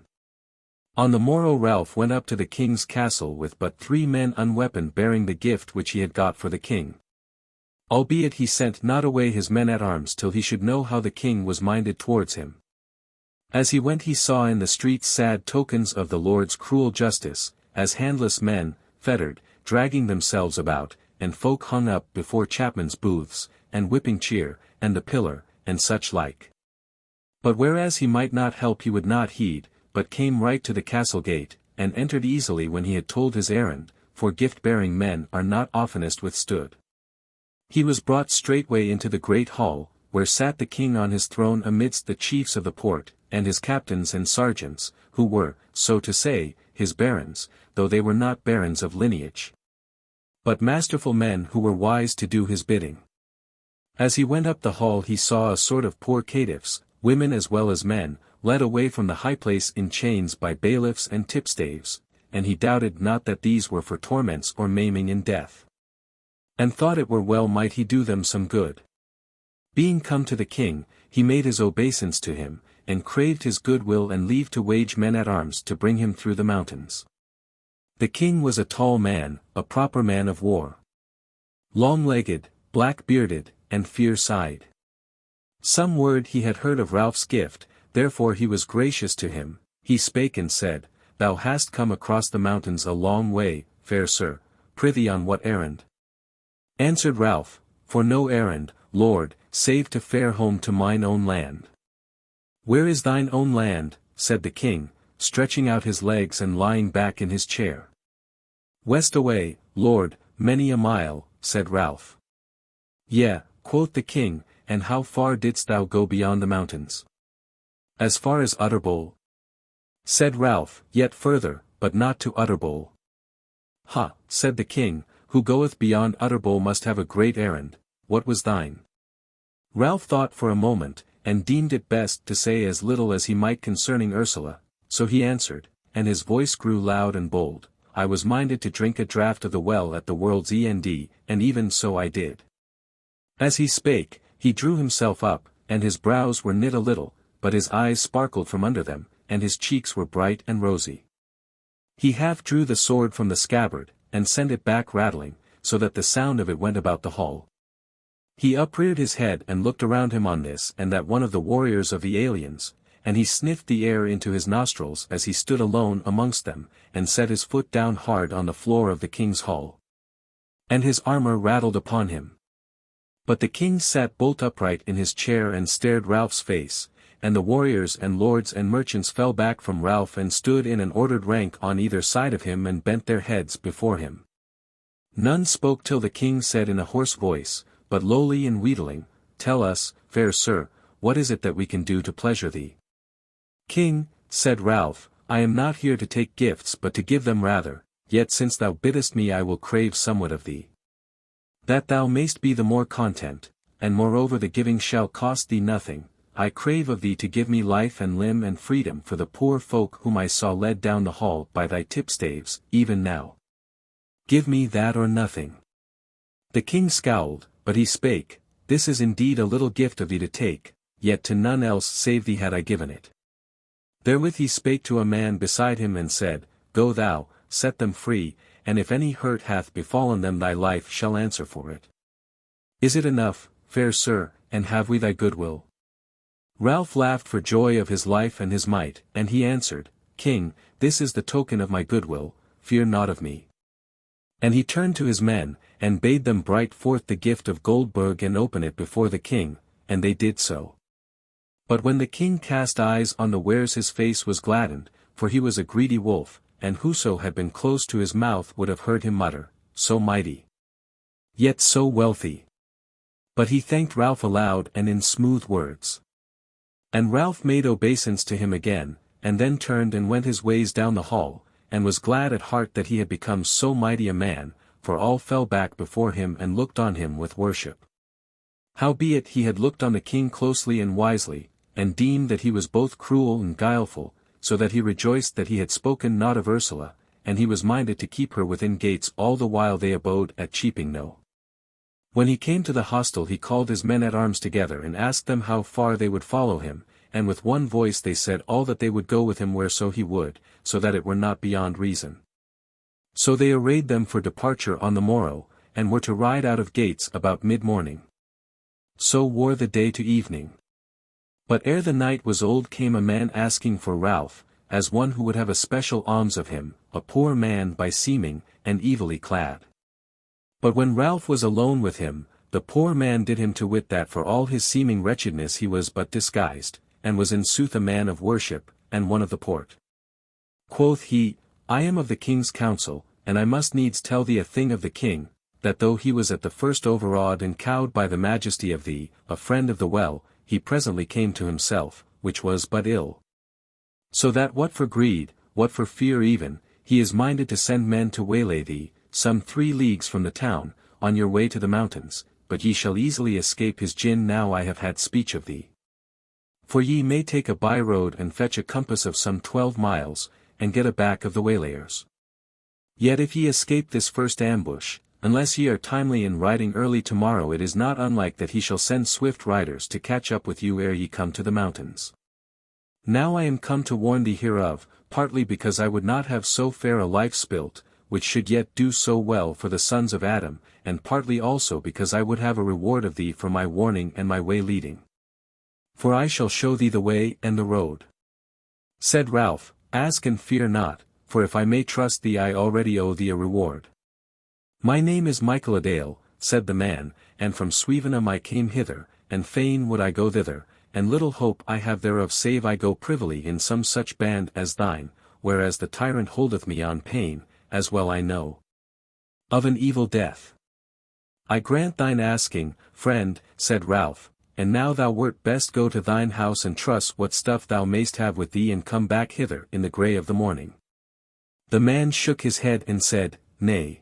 On the morrow Ralph went up to the king's castle with but 3 men unweaponed bearing the gift which he had got for the king. Albeit he sent not away his men-at-arms till he should know how the king was minded towards him. As he went he saw in the streets sad tokens of the Lord's cruel justice, as handless men, fettered, dragging themselves about, and folk hung up before chapmen's booths, and whipping cheer, and the pillar, and such like. But whereas he might not help he would not heed, but came right to the castle gate, and entered easily when he had told his errand, for gift-bearing men are not oftenest withstood. He was brought straightway into the great hall, where sat the king on his throne amidst the chiefs of the port, and his captains and sergeants, who were, so to say, his barons, though they were not barons of lineage, but masterful men who were wise to do his bidding. As he went up the hall he saw a sort of poor caitiffs, women as well as men, led away from the high place in chains by bailiffs and tipstaves, and he doubted not that these were for torments or maiming in death. And thought it were well might he do them some good. Being come to the king, he made his obeisance to him, and craved his goodwill and leave to wage men-at-arms to bring him through the mountains. The king was a tall man, a proper man of war. Long-legged, black-bearded, and fierce-eyed. Some word he had heard of Ralph's gift, therefore he was gracious to him. He spake and said, "Thou hast come across the mountains a long way, fair sir, prithee on what errand?" Answered Ralph, "For no errand, lord, save to fare home to mine own land." "Where is thine own land?" said the king, stretching out his legs and lying back in his chair. "West away, lord, many a mile," said Ralph. "Yea," quoth the king, "and how far didst thou go beyond the mountains?" "As far as Utterbol." Said Ralph, "Yet further, but not to Utterbol." "Ha," said the king, "who goeth beyond Utterbol must have a great errand. What was thine?" Ralph thought for a moment, and deemed it best to say as little as he might concerning Ursula, so he answered, and his voice grew loud and bold, "I was minded to drink a draught of the well at the world's end, and even so I did." As he spake, he drew himself up, and his brows were knit a little, but his eyes sparkled from under them, and his cheeks were bright and rosy. He half drew the sword from the scabbard, and sent it back rattling, so that the sound of it went about the hall. He upreared his head and looked around him on this and that one of the warriors of the aliens, and he sniffed the air into his nostrils as he stood alone amongst them, and set his foot down hard on the floor of the king's hall. And his armor rattled upon him. But the king sat bolt upright in his chair and stared Ralph's face, and the warriors and lords and merchants fell back from Ralph and stood in an ordered rank on either side of him and bent their heads before him. None spoke till the king said in a hoarse voice, but lowly and wheedling, "Tell us, fair sir, what is it that we can do to pleasure thee?" "King," said Ralph, "I am not here to take gifts but to give them rather, yet since thou biddest me I will crave somewhat of thee. That thou mayst be the more content, and moreover the giving shall cost thee nothing, I crave of thee to give me life and limb and freedom for the poor folk whom I saw led down the hall by thy tipstaves, even now. Give me that or nothing." The king scowled, but he spake, "This is indeed a little gift of thee to take, yet to none else save thee had I given it." Therewith he spake to a man beside him and said, "Go thou, set them free, and if any hurt hath befallen them thy life shall answer for it. Is it enough, fair sir, and have we thy goodwill?" Ralph laughed for joy of his life and his might, and he answered, "King, this is the token of my goodwill, fear naught of me." And he turned to his men, and bade them bright forth the gift of Goldburg and open it before the king, and they did so. But when the king cast eyes on the wares his face was gladdened, for he was a greedy wolf, and whoso had been close to his mouth would have heard him mutter, so mighty, yet so wealthy. But he thanked Ralph aloud and in smooth words. And Ralph made obeisance to him again, and then turned and went his ways down the hall, and was glad at heart that he had become so mighty a man, for all fell back before him and looked on him with worship. Howbeit he had looked on the king closely and wisely, and deemed that he was both cruel and guileful, so that he rejoiced that he had spoken not of Ursula, and he was minded to keep her within gates all the while they abode at Knowe. When he came to the hostel he called his men-at-arms together and asked them how far they would follow him, and with one voice they said all that they would go with him whereso he would, so that it were not beyond reason. So they arrayed them for departure on the morrow, and were to ride out of gates about mid-morning. So wore the day to evening. But ere the night was old came a man asking for Ralph, as one who would have a special alms of him, a poor man by seeming, and evilly clad. But when Ralph was alone with him, the poor man did him to wit that for all his seeming wretchedness he was but disguised, and was in sooth a man of worship, and one of the port. Quoth he, I am of the king's council, and I must needs tell thee a thing of the king, that though he was at the first overawed and cowed by the majesty of thee, a friend of the well, he presently came to himself, which was but ill. So that what for greed, what for fear even, he is minded to send men to waylay thee, some 3 leagues from the town, on your way to the mountains, but ye shall easily escape his gin now I have had speech of thee. For ye may take a by-road and fetch a compass of some 12 miles, and get aback of the waylayers. Yet if ye escape this first ambush, unless ye are timely in riding early tomorrow it is not unlike that he shall send swift riders to catch up with you ere ye come to the mountains. Now I am come to warn thee hereof, partly because I would not have so fair a life spilt, which should yet do so well for the sons of Adam, and partly also because I would have a reward of thee for my warning and my way leading. For I shall show thee the way and the road. Said Ralph, ask and fear not, for if I may trust thee I already owe thee a reward. My name is Michael Adale, said the man, and from Swevenham I came hither, and fain would I go thither, and little hope I have thereof save I go privily in some such band as thine, whereas the tyrant holdeth me on pain, as well I know, of an evil death. I grant thine asking, friend, said Ralph, and now thou wert best go to thine house and truss what stuff thou mayst have with thee and come back hither in the grey of the morning. The man shook his head and said, Nay.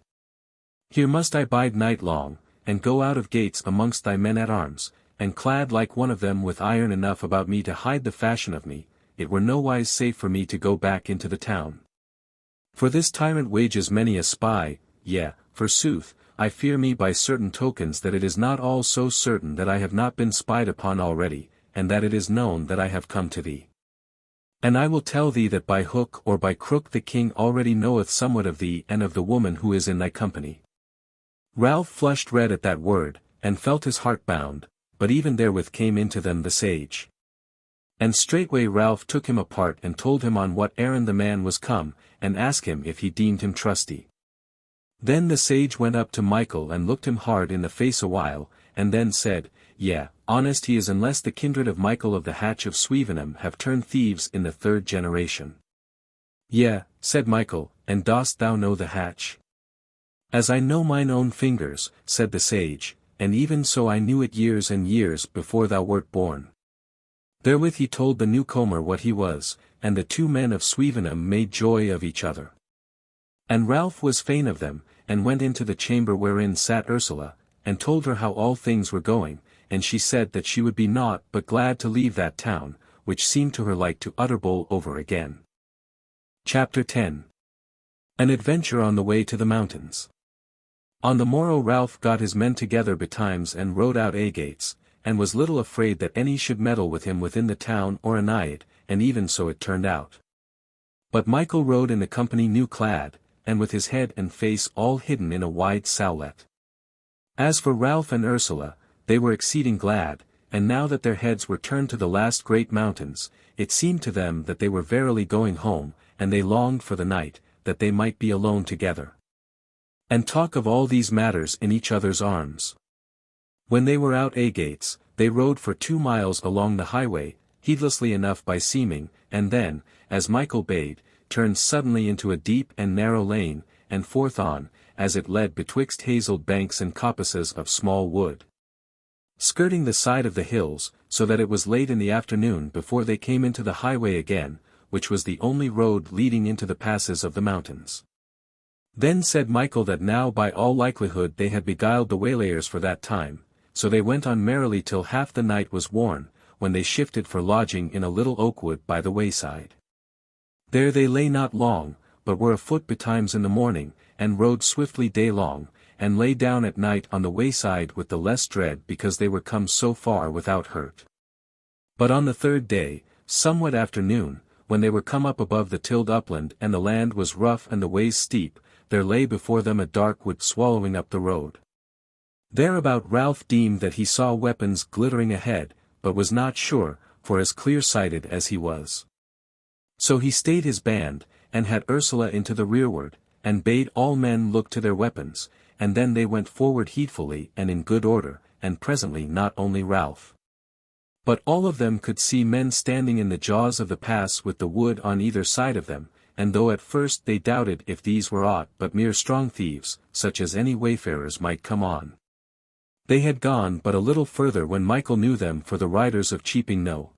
Here must I bide night long, and go out of gates amongst thy men-at-arms, and clad like one of them with iron enough about me to hide the fashion of me, it were nowise safe for me to go back into the town. For this tyrant wages many a spy, yea, forsooth, I fear me by certain tokens that it is not all so certain that I have not been spied upon already, and that it is known that I have come to thee. And I will tell thee that by hook or by crook the king already knoweth somewhat of thee and of the woman who is in thy company. Ralph flushed red at that word, and felt his heart bound, but even therewith came into them the sage. And straightway Ralph took him apart and told him on what errand the man was come, and asked him if he deemed him trusty. Then the sage went up to Michael and looked him hard in the face awhile, and then said, Yea, honest he is unless the kindred of Michael of the Hatch of Swevenham have turned thieves in the 3rd generation. Yea, said Michael, and dost thou know the Hatch? As I know mine own fingers, said the sage, and even so I knew it years and years before thou wert born. Therewith he told the newcomer what he was, and the 2 men of Swevenham made joy of each other. And Ralph was fain of them, and went into the chamber wherein sat Ursula, and told her how all things were going, and she said that she would be naught but glad to leave that town, which seemed to her like to Utterbol over again. Chapter 10. An adventure on the way to the mountains. On the morrow Ralph got his men together betimes and rode out agates, and was little afraid that any should meddle with him within the town or anigh it, and even so it turned out. But Michael rode in the company new clad, and with his head and face all hidden in a wide sowlet. As for Ralph and Ursula, they were exceeding glad, and now that their heads were turned to the last great mountains, it seemed to them that they were verily going home, and they longed for the night, that they might be alone together. and talk of all these matters in each other's arms. When they were out gates, they rode for 2 miles along the highway, heedlessly enough by seeming, and then, as Michael bade, turned suddenly into a deep and narrow lane, and forth on, as it led betwixt hazelled banks and coppices of small wood, skirting the side of the hills, so that it was late in the afternoon before they came into the highway again, which was the only road leading into the passes of the mountains. Then said Michael that now by all likelihood they had beguiled the waylayers for that time, so they went on merrily till half the night was worn, when they shifted for lodging in a little oakwood by the wayside. There they lay not long, but were afoot betimes in the morning, and rode swiftly day long, and lay down at night on the wayside with the less dread because they were come so far without hurt. But on the 3rd day, somewhat after noon, when they were come up above the tilled upland and the land was rough and the ways steep, there lay before them a dark wood swallowing up the road. Thereabout Ralph deemed that he saw weapons glittering ahead, but was not sure, for as clear-sighted as he was. So he stayed his band, and had Ursula into the rearward, and bade all men look to their weapons, and then they went forward heedfully and in good order, and presently not only Ralph, but all of them could see men standing in the jaws of the pass with the wood on either side of them, and though at first they doubted if these were aught but mere strong thieves, such as any wayfarers might come on, they had gone but a little further when Michael knew them for the riders of Cheaping Knowe.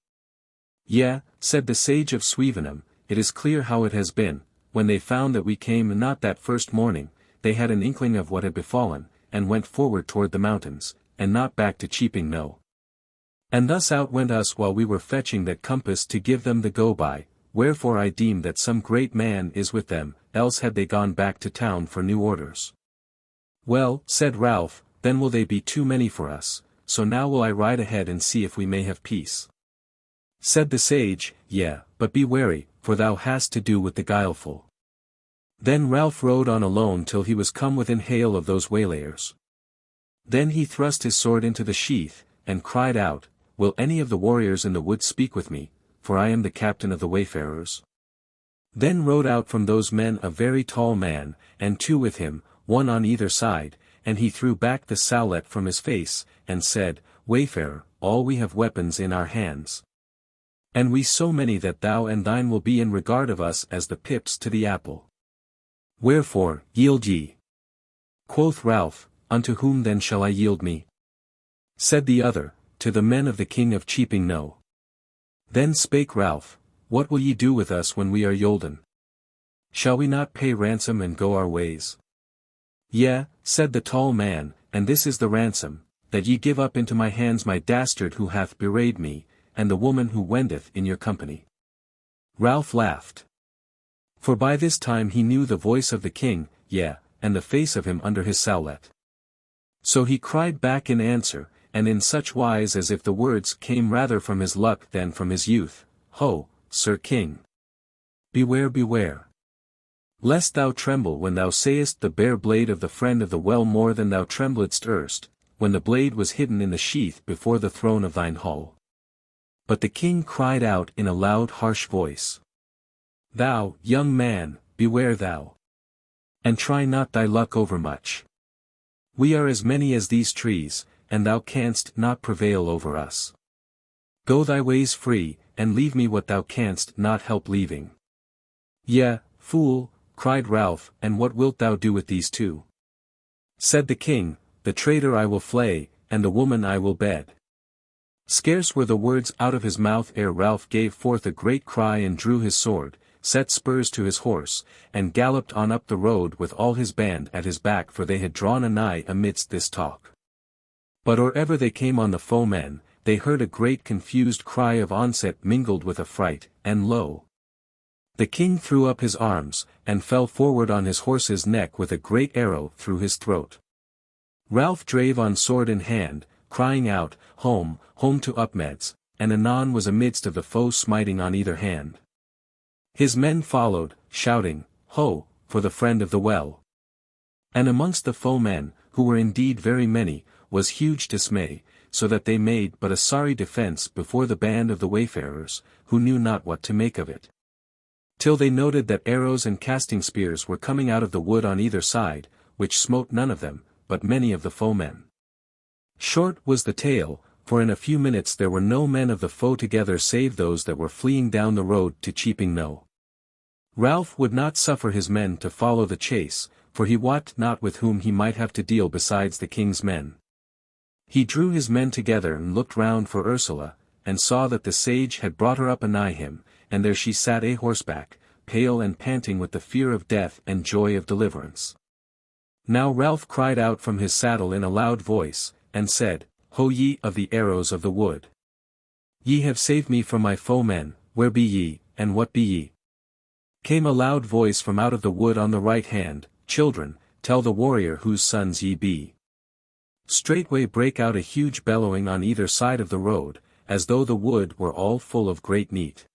Yea, said the sage of Swevenham, it is clear how it has been, when they found that we came not that first morning, they had an inkling of what had befallen, and went forward toward the mountains, and not back to Cheaping Knowe. And thus out went us while we were fetching that compass to give them the go-by, wherefore I deem that some great man is with them, else had they gone back to town for new orders. Well, said Ralph, then will they be too many for us, so now will I ride ahead and see if we may have peace. Said the sage, Yea, but be wary, for thou hast to do with the guileful. Then Ralph rode on alone till he was come within hail of those waylayers. Then he thrust his sword into the sheath, and cried out, Will any of the warriors in the wood speak with me, for I am the captain of the wayfarers? Then rode out from those men a very tall man, and 2 with him, one on either side, and he threw back the sallet from his face, and said, Wayfarer, all we have weapons in our hands. And we so many that thou and thine will be in regard of us as the pips to the apple. Wherefore, yield ye. Quoth Ralph, Unto whom then shall I yield me? Said the other, To the men of the King of Cheaping Knowe. Then spake Ralph, What will ye do with us when we are yolden? Shall we not pay ransom and go our ways? Yea, said the tall man, and this is the ransom, that ye give up into my hands my dastard who hath bewrayed me, and the woman who wendeth in your company. Ralph laughed. For by this time he knew the voice of the king, yea, and the face of him under his sallet. So he cried back in answer, and in such wise as if the words came rather from his luck than from his youth, Ho, Sir King! Beware, beware! Lest thou tremble when thou sayest the bare blade of the friend of the well more than thou trembledst erst, when the blade was hidden in the sheath before the throne of thine hall. But the king cried out in a loud harsh voice. Thou, young man, beware thou! And try not thy luck overmuch. We are as many as these trees, and thou canst not prevail over us. Go thy ways free, and leave me what thou canst not help leaving. Yea, fool, cried Ralph, and what wilt thou do with these 2? Said the king, The traitor I will flay, and the woman I will bed. Scarce were the words out of his mouth ere Ralph gave forth a great cry and drew his sword, set spurs to his horse, and galloped on up the road with all his band at his back, for they had drawn anigh amidst this talk. But or ever they came on the foemen, they heard a great confused cry of onset mingled with affright, and lo! The king threw up his arms, and fell forward on his horse's neck with a great arrow through his throat. Ralph drave on sword in hand, crying out, Home, home to Upmeads, and anon was amidst of the foe smiting on either hand. His men followed, shouting, Ho, for the friend of the well! And amongst the foemen, who were indeed very many, was huge dismay, so that they made but a sorry defence before the band of the wayfarers, who knew not what to make of it. Till they noted that arrows and casting spears were coming out of the wood on either side, which smote none of them, but many of the foemen. Short was the tale, for in a few minutes there were no men of the foe together save those that were fleeing down the road to cheaping Knowe. Ralph would not suffer his men to follow the chase, for he wot not with whom he might have to deal besides the king's men. He drew his men together and looked round for Ursula, and saw that the sage had brought her up anigh him, and there she sat a horseback, pale and panting with the fear of death and joy of deliverance. Now Ralph cried out from his saddle in a loud voice, and said, Ho ye of the arrows of the wood! Ye have saved me from my foemen, where be ye, and what be ye? Came a loud voice from out of the wood on the right hand, Children, tell the warrior whose sons ye be. Straightway brake out a huge bellowing on either side of the road, as though the wood were all full of great meat.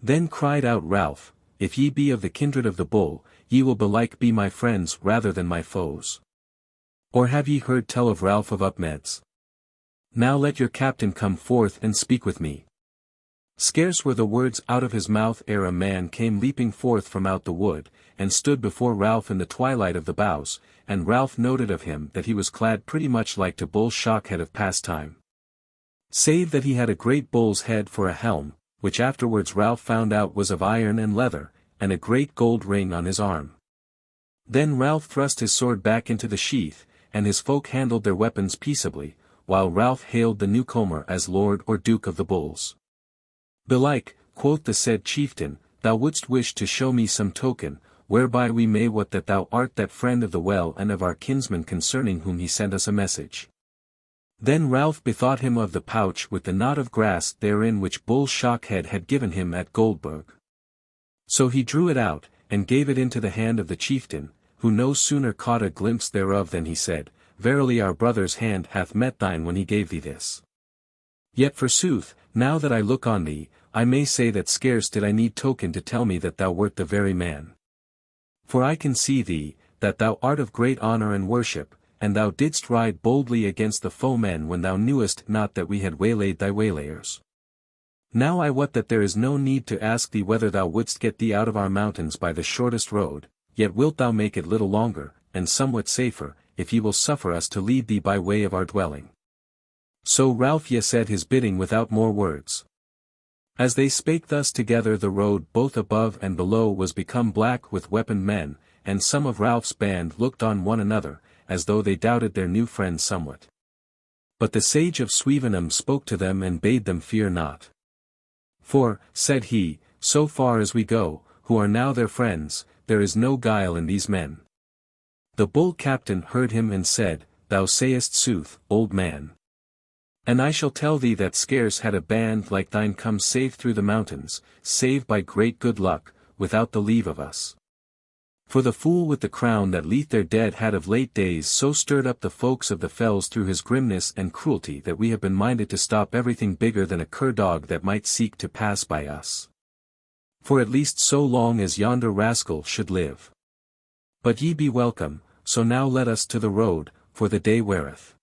Then cried out Ralph, If ye be of the kindred of the bull, ye will belike be my friends rather than my foes. Or have ye heard tell of Ralph of Upmeads? Now let your captain come forth and speak with me. Scarce were the words out of his mouth ere a man came leaping forth from out the wood, and stood before Ralph in the twilight of the boughs, and Ralph noted of him that he was clad pretty much like to bull shockhead of pastime. Save that he had a great bull's head for a helm, which afterwards Ralph found out was of iron and leather, and a great gold ring on his arm. Then Ralph thrust his sword back into the sheath, and his folk handled their weapons peaceably, while Ralph hailed the newcomer as Lord or Duke of the Bulls. Belike, quoth the said chieftain, thou wouldst wish to show me some token, whereby we may wot that thou art that friend of the well and of our kinsman concerning whom he sent us a message. Then Ralph bethought him of the pouch with the knot of grass therein which Bull Shockhead had given him at Goldburg. So he drew it out, and gave it into the hand of the chieftain, who no sooner caught a glimpse thereof than he said, Verily our brother's hand hath met thine when he gave thee this. Yet forsooth, now that I look on thee, I may say that scarce did I need token to tell me that thou wert the very man. For I can see thee, that thou art of great honour and worship, and thou didst ride boldly against the foemen when thou knewest not that we had waylaid thy waylayers. Now I wot that there is no need to ask thee whether thou wouldst get thee out of our mountains by the shortest road, yet wilt thou make it little longer, and somewhat safer, if ye will suffer us to lead thee by way of our dwelling. So Ralph said his bidding without more words. As they spake thus together the road both above and below was become black with weaponed men, and some of Ralph's band looked on one another, as though they doubted their new friend somewhat. But the sage of Swevenham spoke to them and bade them fear not. For, said he, so far as we go, who are now their friends, there is no guile in these men. The bull captain heard him and said, Thou sayest sooth, old man. And I shall tell thee that scarce had a band like thine come safe through the mountains, save by great good luck, without the leave of us. For the fool with the crown that leath their dead had of late days so stirred up the folks of the fells through his grimness and cruelty that we have been minded to stop everything bigger than a cur-dog that might seek to pass by us. For at least so long as yonder rascal should live. But ye be welcome, so now let us to the road, for the day weareth.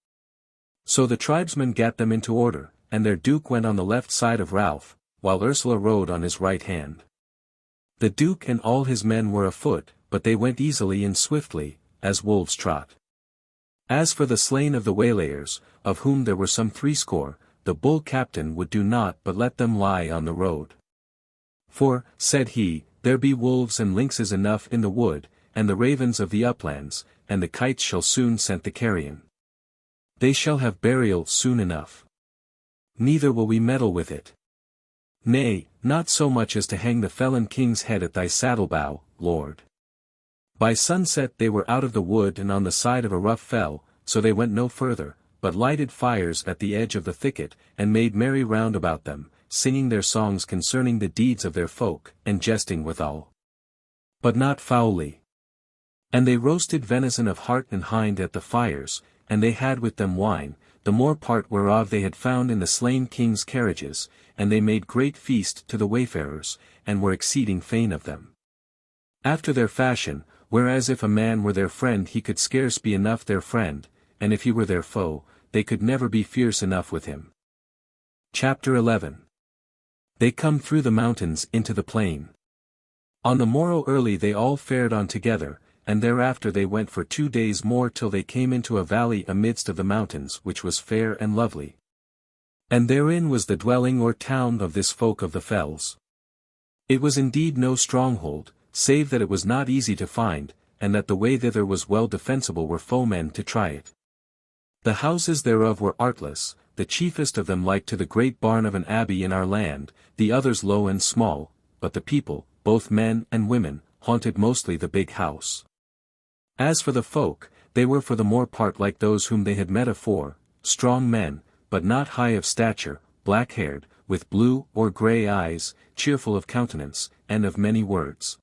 So the tribesmen gat them into order, and their duke went on the left side of Ralph, while Ursula rode on his right hand. The duke and all his men were afoot, but they went easily and swiftly, as wolves trot. As for the slain of the waylayers, of whom there were some 60, the bull captain would do naught but let them lie on the road. For, said he, there be wolves and lynxes enough in the wood, and the ravens of the uplands, and the kites shall soon scent the carrion. They shall have burial soon enough. Neither will we meddle with it. Nay, not so much as to hang the felon king's head at thy saddle-bow, lord. By sunset they were out of the wood and on the side of a rough fell, so they went no further, but lighted fires at the edge of the thicket, and made merry round about them, singing their songs concerning the deeds of their folk, and jesting withal. But not foully. And they roasted venison of hart and hind at the fires, and they had with them wine, the more part whereof they had found in the slain king's carriages, and they made great feast to the wayfarers, and were exceeding fain of them. After their fashion, whereas if a man were their friend he could scarce be enough their friend, and if he were their foe, they could never be fierce enough with him. Chapter 11. They come through the mountains into the plain. On the morrow early they all fared on together, and thereafter they went for 2 days more till they came into a valley amidst of the mountains which was fair and lovely. And therein was the dwelling or town of this folk of the fells. It was indeed no stronghold, save that it was not easy to find, and that the way thither was well defensible were foemen to try it. The houses thereof were artless, the chiefest of them like to the great barn of an abbey in our land, the others low and small, but the people, both men and women, haunted mostly the big house. As for the folk, they were for the more part like those whom they had met afore, strong men, but not high of stature, black-haired, with blue or grey eyes, cheerful of countenance, and of many words.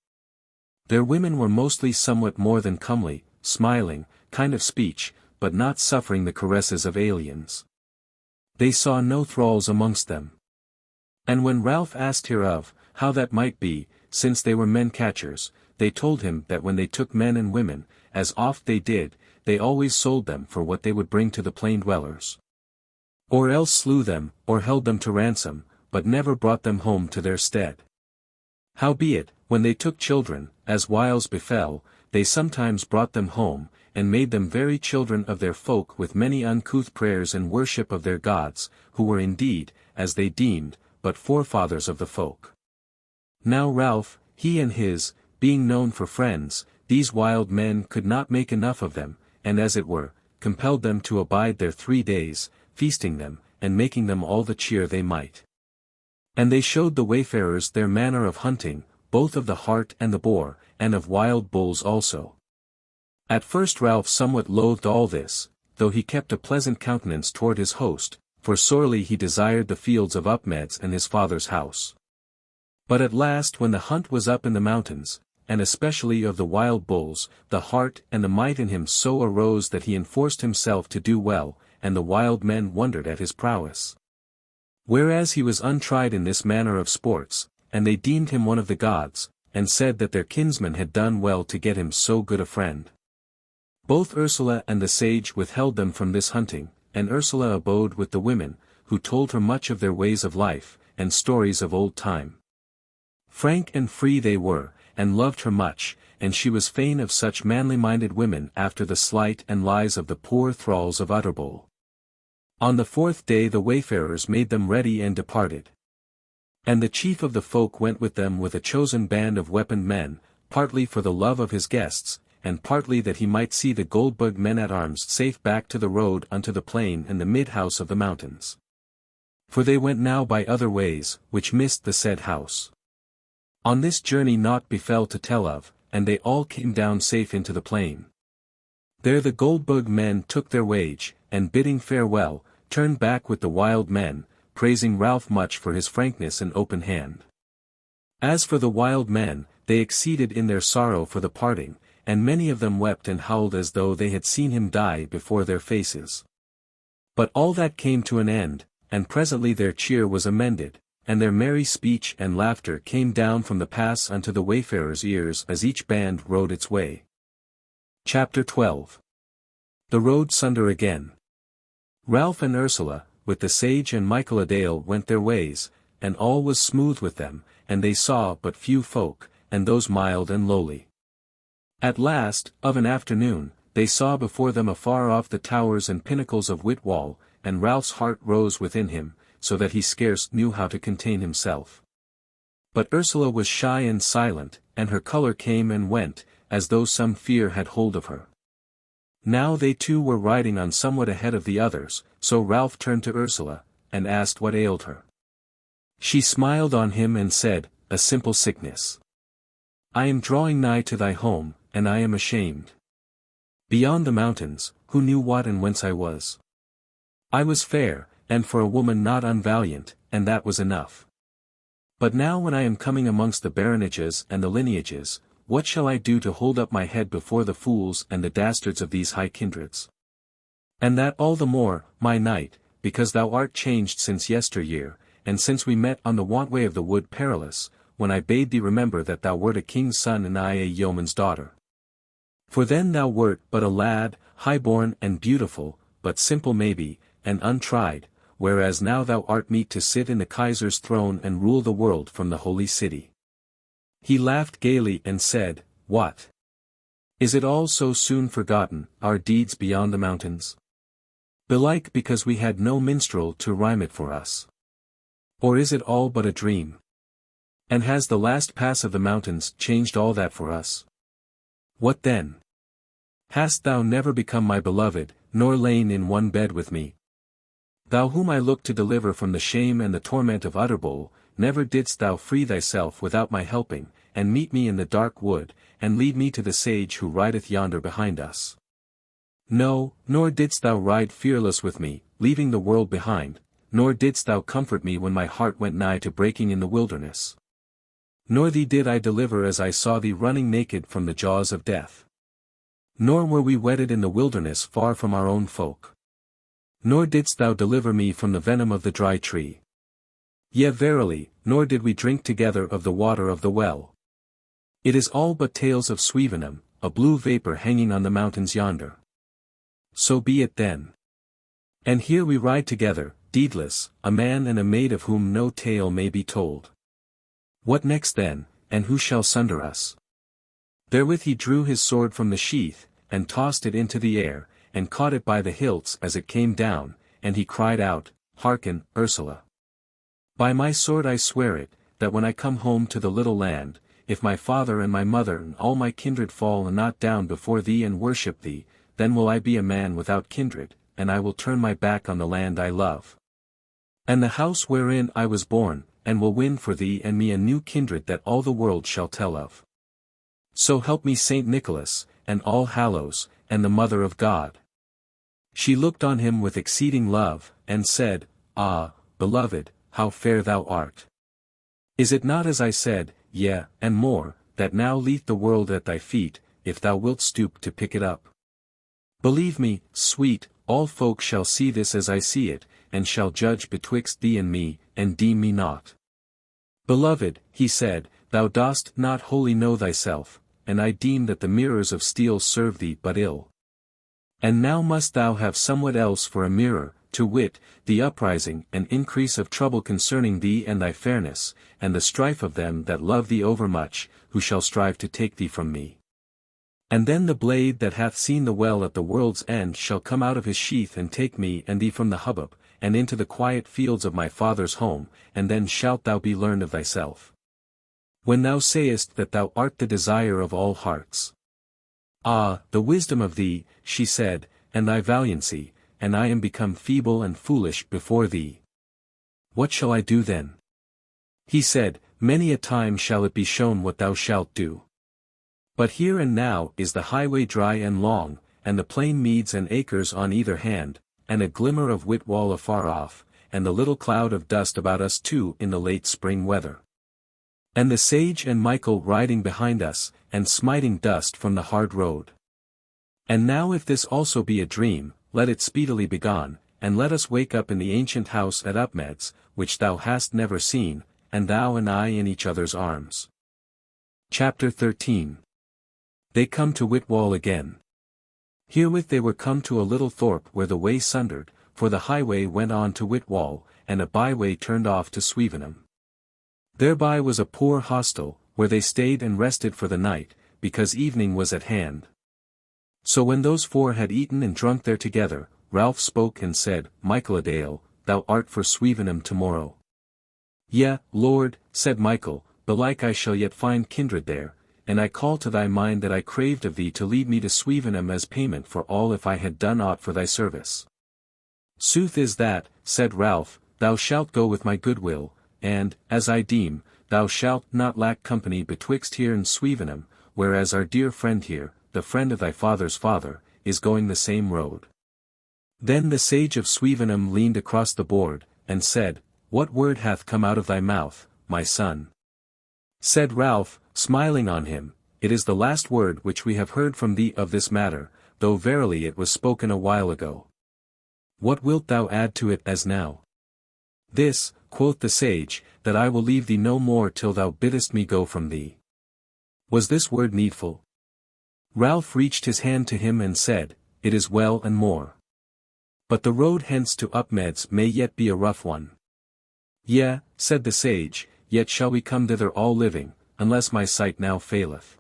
Their women were mostly somewhat more than comely, smiling, kind of speech, but not suffering the caresses of aliens. They saw no thralls amongst them. And when Ralph asked hereof, how that might be, since they were men-catchers, they told him that when they took men and women, as oft they did, they always sold them for what they would bring to the plain dwellers. Or else slew them, or held them to ransom, but never brought them home to their stead. Howbeit, when they took children, as whiles befell, they sometimes brought them home, and made them very children of their folk with many uncouth prayers and worship of their gods, who were indeed, as they deemed, but forefathers of the folk. Now Ralph, he and his, being known for friends, these wild men could not make enough of them, and as it were, compelled them to abide there 3 days, feasting them, and making them all the cheer they might. And they showed the wayfarers their manner of hunting, both of the hart and the boar, and of wild bulls also. At first Ralph somewhat loathed all this, though he kept a pleasant countenance toward his host, for sorely he desired the fields of Upmeads and his father's house. But at last when the hunt was up in the mountains, and especially of the wild bulls, the heart and the might in him so arose that he enforced himself to do well, and the wild men wondered at his prowess. Whereas he was untried in this manner of sports, and they deemed him one of the gods, and said that their kinsman had done well to get him so good a friend. Both Ursula and the sage withheld them from this hunting, and Ursula abode with the women, who told her much of their ways of life, and stories of old time. Frank and free they were, and loved her much, and she was fain of such manly-minded women after the slight and lies of the poor thralls of Utterbol. On the 4th day the wayfarers made them ready and departed. And the chief of the folk went with them with a chosen band of weaponed men, partly for the love of his guests, and partly that he might see the Goldburg men-at-arms safe back to the road unto the plain and the mid-house of the mountains. For they went now by other ways, which missed the said house. On this journey naught befell to tell of, and they all came down safe into the plain. There the Goldburg men took their wage, and bidding farewell, turned back with the wild men, praising Ralph much for his frankness and open hand. As for the wild men, they exceeded in their sorrow for the parting, and many of them wept and howled as though they had seen him die before their faces. But all that came to an end, and presently their cheer was amended, and their merry speech and laughter came down from the pass unto the wayfarers' ears as each band rode its way. Chapter 12. The road sunder again. Ralph and Ursula, with the sage and Michaeladale went their ways, and all was smooth with them, and they saw but few folk, and those mild and lowly. At last, of an afternoon, they saw before them afar off the towers and pinnacles of Whitwall, and Ralph's heart rose within him, so that he scarce knew how to contain himself. But Ursula was shy and silent, and her colour came and went, as though some fear had hold of her. Now they two were riding on somewhat ahead of the others, so Ralph turned to Ursula, and asked what ailed her. She smiled on him and said, "A simple sickness. I am drawing nigh to thy home, and I am ashamed. Beyond the mountains, who knew what and whence I was? I was fair, and for a woman not unvaliant, and that was enough. But now when I am coming amongst the baronages and the lineages, what shall I do to hold up my head before the fools and the dastards of these high kindreds? And that all the more, my knight, because thou art changed since yesteryear, and since we met on the want-way of the Wood Perilous, when I bade thee remember that thou wert a king's son and I a yeoman's daughter. For then thou wert but a lad, high-born and beautiful, but simple maybe, and untried, whereas now thou art meet to sit in the Kaiser's throne and rule the world from the holy city." He laughed gaily and said, "What? Is it all so soon forgotten, our deeds beyond the mountains? Belike because we had no minstrel to rhyme it for us. Or is it all but a dream? And has the last pass of the mountains changed all that for us? What then? Hast thou never become my beloved, nor lain in one bed with me? Thou whom I looked to deliver from the shame and the torment of Utterbol, never didst thou free thyself without my helping, and meet me in the dark wood, and lead me to the sage who rideth yonder behind us. No, nor didst thou ride fearless with me, leaving the world behind, nor didst thou comfort me when my heart went nigh to breaking in the wilderness. Nor thee did I deliver as I saw thee running naked from the jaws of death. Nor were we wedded in the wilderness far from our own folk. Nor didst thou deliver me from the venom of the dry tree. Yea verily, nor did we drink together of the water of the well. It is all but tales of Swevenham, a blue vapour hanging on the mountains yonder. So be it then. And here we ride together, deedless, a man and a maid of whom no tale may be told. What next then, and who shall sunder us? Therewith he drew his sword from the sheath, and tossed it into the air, and caught it by the hilts as it came down, and he cried out, Hearken, Ursula. By my sword I swear it, that when I come home to the little land, if my father and my mother and all my kindred fall not down before thee and worship thee, then will I be a man without kindred, and I will turn my back on the land I love. And the house wherein I was born, and will win for thee and me a new kindred that all the world shall tell of. So help me Saint Nicholas, and All Hallows, and the Mother of God. She looked on him with exceeding love, and said, Ah, beloved, how fair thou art! Is it not as I said, yea, and more, that now lieth the world at thy feet, if thou wilt stoop to pick it up? Believe me, sweet, all folk shall see this as I see it, and shall judge betwixt thee and me, and deem me not. Beloved, he said, thou dost not wholly know thyself, and I deem that the mirrors of steel serve thee but ill. And now must thou have somewhat else for a mirror, to wit, the uprising and increase of trouble concerning thee and thy fairness, and the strife of them that love thee overmuch, who shall strive to take thee from me. And then the blade that hath seen the well at the world's end shall come out of his sheath and take me and thee from the hubbub, and into the quiet fields of my father's home, and then shalt thou be learned of thyself. When thou sayest that thou art the desire of all hearts. Ah, the wisdom of thee, she said, and thy valiancy, and I am become feeble and foolish before thee. What shall I do then? He said, Many a time shall it be shown what thou shalt do. But here and now is the highway dry and long, and the plain meads and acres on either hand, and a glimmer of Whitwall afar off, and the little cloud of dust about us too in the late spring weather. And the sage and Michael riding behind us, and smiting dust from the hard road. And now if this also be a dream, let it speedily be gone, and let us wake up in the ancient house at Upmeads, which thou hast never seen, and thou and I in each other's arms. Chapter 13. They come to Whitwall again. Herewith they were come to a little thorp where the way sundered, for the highway went on to Whitwall, and a byway turned off to Swevenham. Thereby was a poor hostel, where they stayed and rested for the night, because evening was at hand. So when those four had eaten and drunk there together, Ralph spoke and said, Michaeladale, thou art for Swevenham tomorrow. Yea, Lord, said Michael, belike I shall yet find kindred there, and I call to thy mind that I craved of thee to lead me to Swevenham as payment for all if I had done aught for thy service. Sooth is that, said Ralph, thou shalt go with my goodwill, and, as I deem, thou shalt not lack company betwixt here and Swevenham, whereas our dear friend here, the friend of thy father's father, is going the same road. Then the sage of Swevenham leaned across the board, and said, What word hath come out of thy mouth, my son? Said Ralph, smiling on him, It is the last word which we have heard from thee of this matter, though verily it was spoken a while ago. What wilt thou add to it as now? This, quoth the sage, that I will leave thee no more till thou biddest me go from thee. Was this word needful? Ralph reached his hand to him and said, It is well and more. But the road hence to Upmeads may yet be a rough one. Yea, said the sage, yet shall we come thither all living, unless my sight now faileth.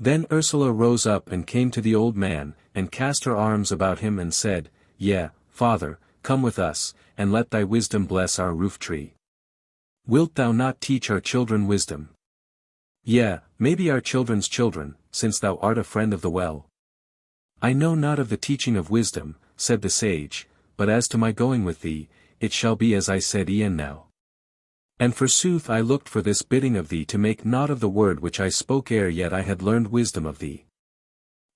Then Ursula rose up and came to the old man, and cast her arms about him and said, Yea, father, come with us, and let thy wisdom bless our roof-tree. Wilt thou not teach our children wisdom? Yea, maybe our children's children, since thou art a friend of the well. I know not of the teaching of wisdom, said the sage, but as to my going with thee, it shall be as I said e'en now. And forsooth I looked for this bidding of thee to make naught of the word which I spoke ere yet I had learned wisdom of thee.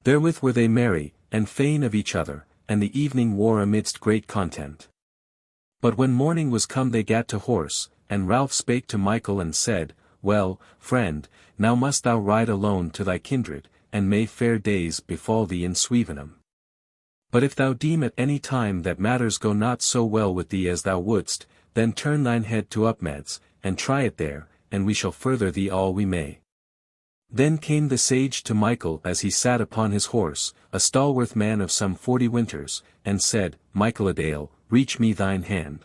Therewith were they merry, and fain of each other, and the evening wore amidst great content. But when morning was come they gat to horse, and Ralph spake to Michael and said, Well, friend, now must thou ride alone to thy kindred, and may fair days befall thee in Swevenham. But if thou deem at any time that matters go not so well with thee as thou wouldst, then turn thine head to Upmeads, and try it there, and we shall further thee all we may. Then came the sage to Michael as he sat upon his horse, a stalworth man of some 40 winters, and said, Michaeladale, reach me thine hand.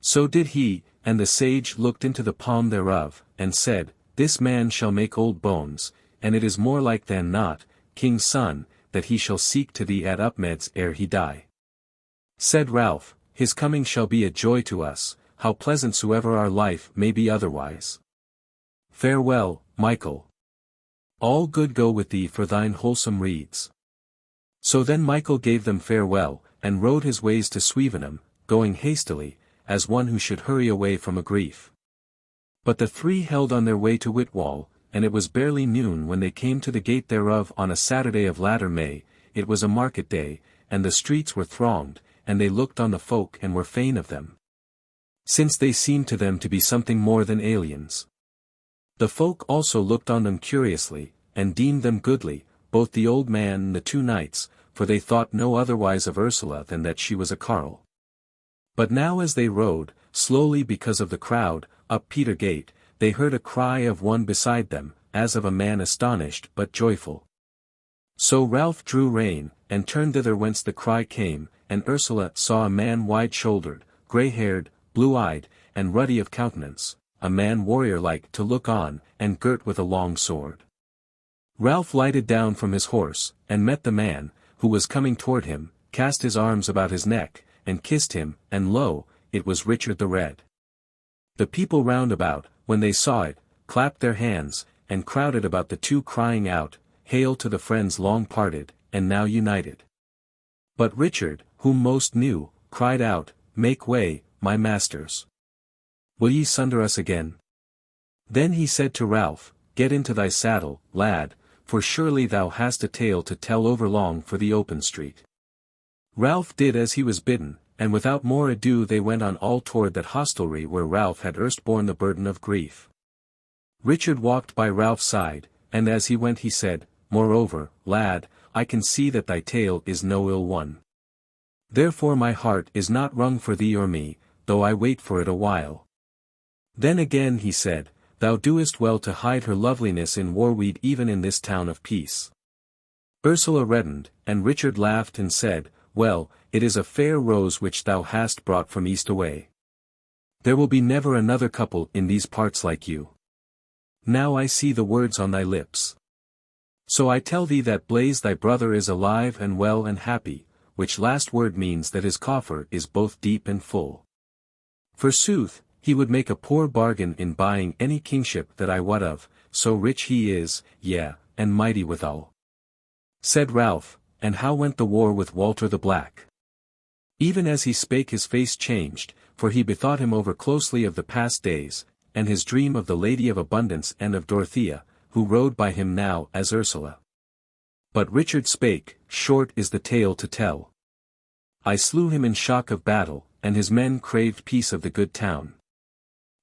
So did he, and the sage looked into the palm thereof, and said, This man shall make old bones, and it is more like than not, king's son, that he shall seek to thee at Upmeads ere he die. Said Ralph, His coming shall be a joy to us, how pleasant soever our life may be otherwise. Farewell, Michael. All good go with thee for thine wholesome reeds. So then Michael gave them farewell, and rode his ways to Swevenham, going hastily, as one who should hurry away from a grief. But the three held on their way to Whitwall, and it was barely noon when they came to the gate thereof on a Saturday of latter May. It was a market day, and the streets were thronged, and they looked on the folk and were fain of them, since they seemed to them to be something more than aliens. The folk also looked on them curiously, and deemed them goodly, both the old man and the two knights, for they thought no otherwise of Ursula than that she was a carle. But now as they rode, slowly because of the crowd, up Peter Gate, they heard a cry of one beside them, as of a man astonished but joyful. So Ralph drew rein, and turned thither whence the cry came, and Ursula saw a man wide-shouldered, grey-haired, blue-eyed, and ruddy of countenance, a man warrior-like to look on, and girt with a long sword. Ralph lighted down from his horse, and met the man, who was coming toward him, cast his arms about his neck, and kissed him, and lo, it was Richard the Red. The people round about, when they saw it, clapped their hands, and crowded about the two crying out, Hail to the friends long parted, and now united. But Richard, whom most knew, cried out, Make way, my masters. Will ye sunder us again? Then he said to Ralph, Get into thy saddle, lad, for surely thou hast a tale to tell overlong for the open street. Ralph did as he was bidden, and without more ado they went on all toward that hostelry where Ralph had erst borne the burden of grief. Richard walked by Ralph's side, and as he went he said, Moreover, lad, I can see that thy tale is no ill one. Therefore my heart is not wrung for thee or me, though I wait for it a while. Then again he said, Thou doest well to hide her loveliness in Warweed even in this town of peace. Ursula reddened, and Richard laughed and said, Well, it is a fair rose which thou hast brought from east away. There will be never another couple in these parts like you. Now I see the words on thy lips. So I tell thee that Blaise thy brother is alive and well and happy, which last word means that his coffer is both deep and full. Forsooth, he would make a poor bargain in buying any kingship that I wot of, so rich he is, yea, and mighty withal. Said Ralph, And how went the war with Walter the Black? Even as he spake his face changed, for he bethought him over closely of the past days, and his dream of the Lady of Abundance and of Dorothea, who rode by him now as Ursula. But Richard spake, Short is the tale to tell. I slew him in shock of battle, and his men craved peace of the good town.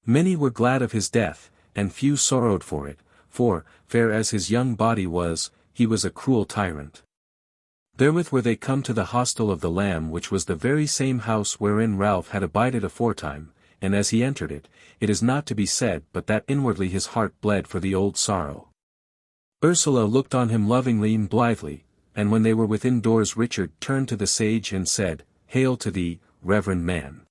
Many were glad of his death, and few sorrowed for it, for, fair as his young body was, he was a cruel tyrant. Therewith were they come to the hostel of the Lamb, which was the very same house wherein Ralph had abided aforetime, and as he entered it, it is not to be said but that inwardly his heart bled for the old sorrow. Ursula looked on him lovingly and blithely, and when they were within doors Richard turned to the sage and said, Hail to thee, reverend man.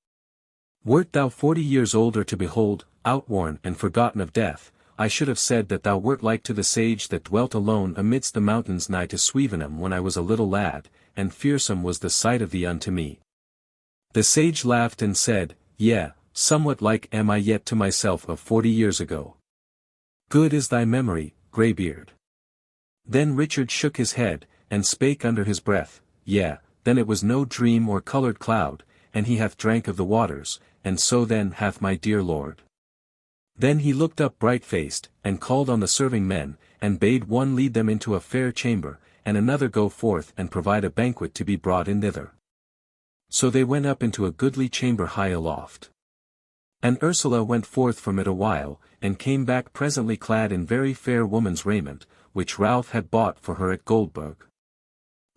Wert thou 40 years older to behold, outworn and forgotten of death, I should have said that thou wert like to the sage that dwelt alone amidst the mountains nigh to Swevenham when I was a little lad, and fearsome was the sight of thee unto me. The sage laughed and said, Yea, somewhat like am I yet to myself of 40 years ago. Good is thy memory, greybeard. Then Richard shook his head, and spake under his breath, Yea, then it was no dream or coloured cloud, and he hath drank of the waters, and so then hath my dear lord. Then he looked up bright-faced, and called on the serving men, and bade one lead them into a fair chamber, and another go forth and provide a banquet to be brought in thither. So they went up into a goodly chamber high aloft. And Ursula went forth from it a while, and came back presently clad in very fair woman's raiment, which Ralph had bought for her at Goldburg.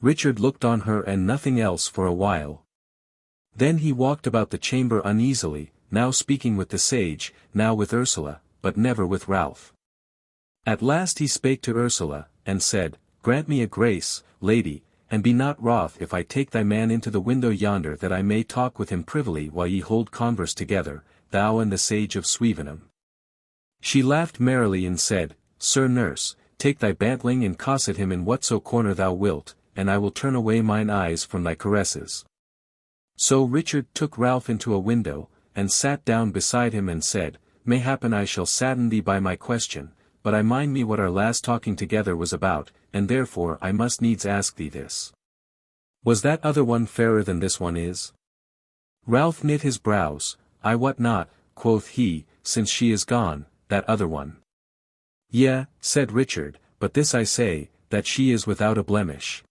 Richard looked on her and nothing else for a while. Then he walked about the chamber uneasily, now speaking with the sage, now with Ursula, but never with Ralph. At last he spake to Ursula, and said, Grant me a grace, lady, and be not wroth if I take thy man into the window yonder that I may talk with him privily while ye hold converse together, thou and the sage of Swevenham. She laughed merrily and said, Sir nurse, take thy bantling and cosset him in whatso corner thou wilt, and I will turn away mine eyes from thy caresses. So Richard took Ralph into a window, and sat down beside him and said, Mayhappen I shall sadden thee by my question, but I mind me what our last talking together was about, and therefore I must needs ask thee this. Was that other one fairer than this one is? Ralph knit his brows. I wot not, quoth he, since she is gone, that other one. Yea, said Richard, but this I say, that she is without a blemish.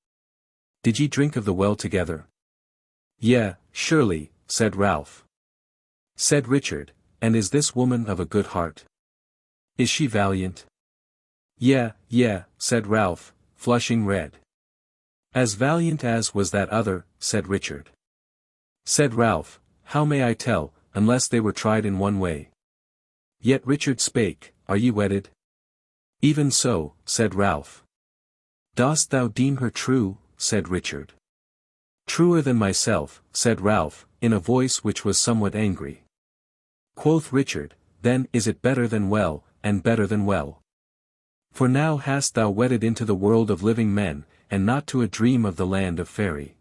Did ye drink of the well together? Yea, surely, said Ralph. Said Richard, and is this woman of a good heart? Is she valiant? Yea, said Ralph, flushing red. As valiant as was that other, said Richard. Said Ralph, how may I tell, unless they were tried in one way? Yet Richard spake, Are ye wedded? Even so, said Ralph. Dost thou deem her true? Said Richard. Truer than myself, said Ralph, in a voice which was somewhat angry. Quoth Richard, Then is it better than well, and better than well. For now hast thou wedded into the world of living men, and not to a dream of the land of faery.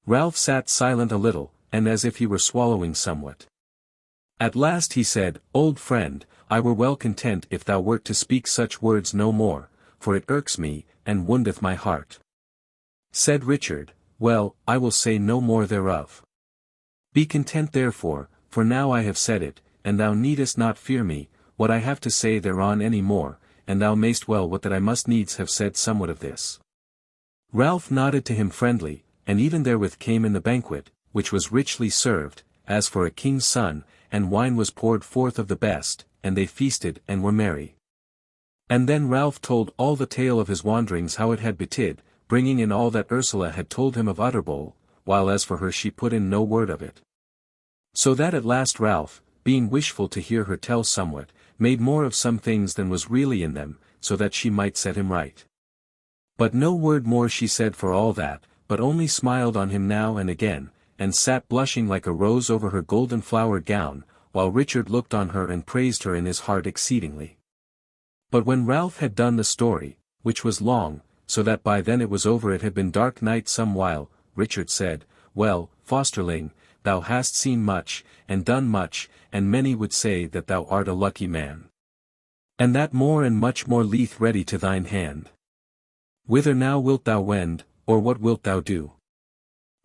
Ralph sat silent a little, and as if he were swallowing somewhat. At last he said, Old friend, I were well content if thou wert to speak such words no more, for it irks me, and woundeth my heart. Said Richard, Well, I will say no more thereof. Be content therefore, for now I have said it, and thou needest not fear me, what I have to say thereon any more, and thou mayst well wot that I must needs have said somewhat of this. Ralph nodded to him friendly, and even therewith came in the banquet, which was richly served, as for a king's son, and wine was poured forth of the best, and they feasted and were merry. And then Ralph told all the tale of his wanderings how it had betid, bringing in all that Ursula had told him of Utterbol, while as for her she put in no word of it. So that at last Ralph, being wishful to hear her tell somewhat, made more of some things than was really in them, so that she might set him right. But no word more she said for all that, but only smiled on him now and again, and sat blushing like a rose over her golden flowered gown, while Richard looked on her and praised her in his heart exceedingly. But when Ralph had done the story, which was long, so that by then it was over it had been dark night some while, Richard said, Well, fosterling, thou hast seen much, and done much, and many would say that thou art a lucky man. And that more and much more lieth ready to thine hand. Whither now wilt thou wend, or what wilt thou do?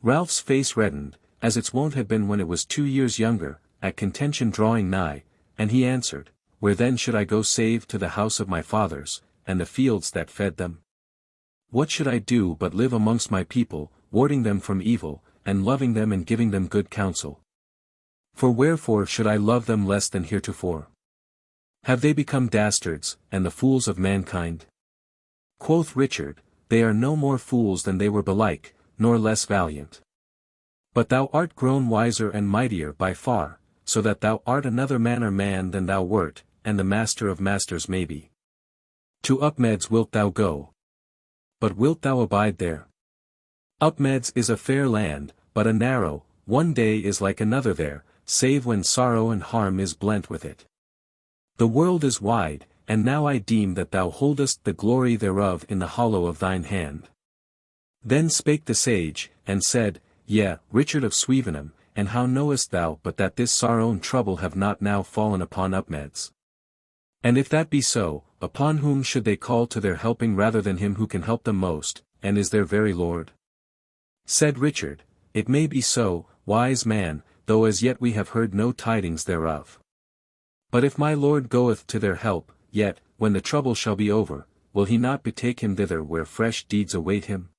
Ralph's face reddened, as its wont had been when it was 2 years younger, at contention drawing nigh, and he answered, Where then should I go save to the house of my fathers, and the fields that fed them? What should I do but live amongst my people, warding them from evil, and loving them and giving them good counsel? For wherefore should I love them less than heretofore? Have they become dastards, and the fools of mankind? Quoth Richard, They are no more fools than they were belike, nor less valiant. But thou art grown wiser and mightier by far, so that thou art another manner man than thou wert, and the master of masters maybe. To Upmeads wilt thou go? But wilt thou abide there? Upmeads is a fair land, but a narrow, one day is like another there, save when sorrow and harm is blent with it. The world is wide, and now I deem that thou holdest the glory thereof in the hollow of thine hand. Then spake the sage, and said, Yea, Richard of Swevenham, and how knowest thou but that this sorrow and trouble have not now fallen upon Upmeads? And if that be so, upon whom should they call to their helping rather than him who can help them most, and is their very Lord? Said Richard, It may be so, wise man, though as yet we have heard no tidings thereof. But if my lord goeth to their help, yet, when the trouble shall be over, will he not betake him thither where fresh deeds await him?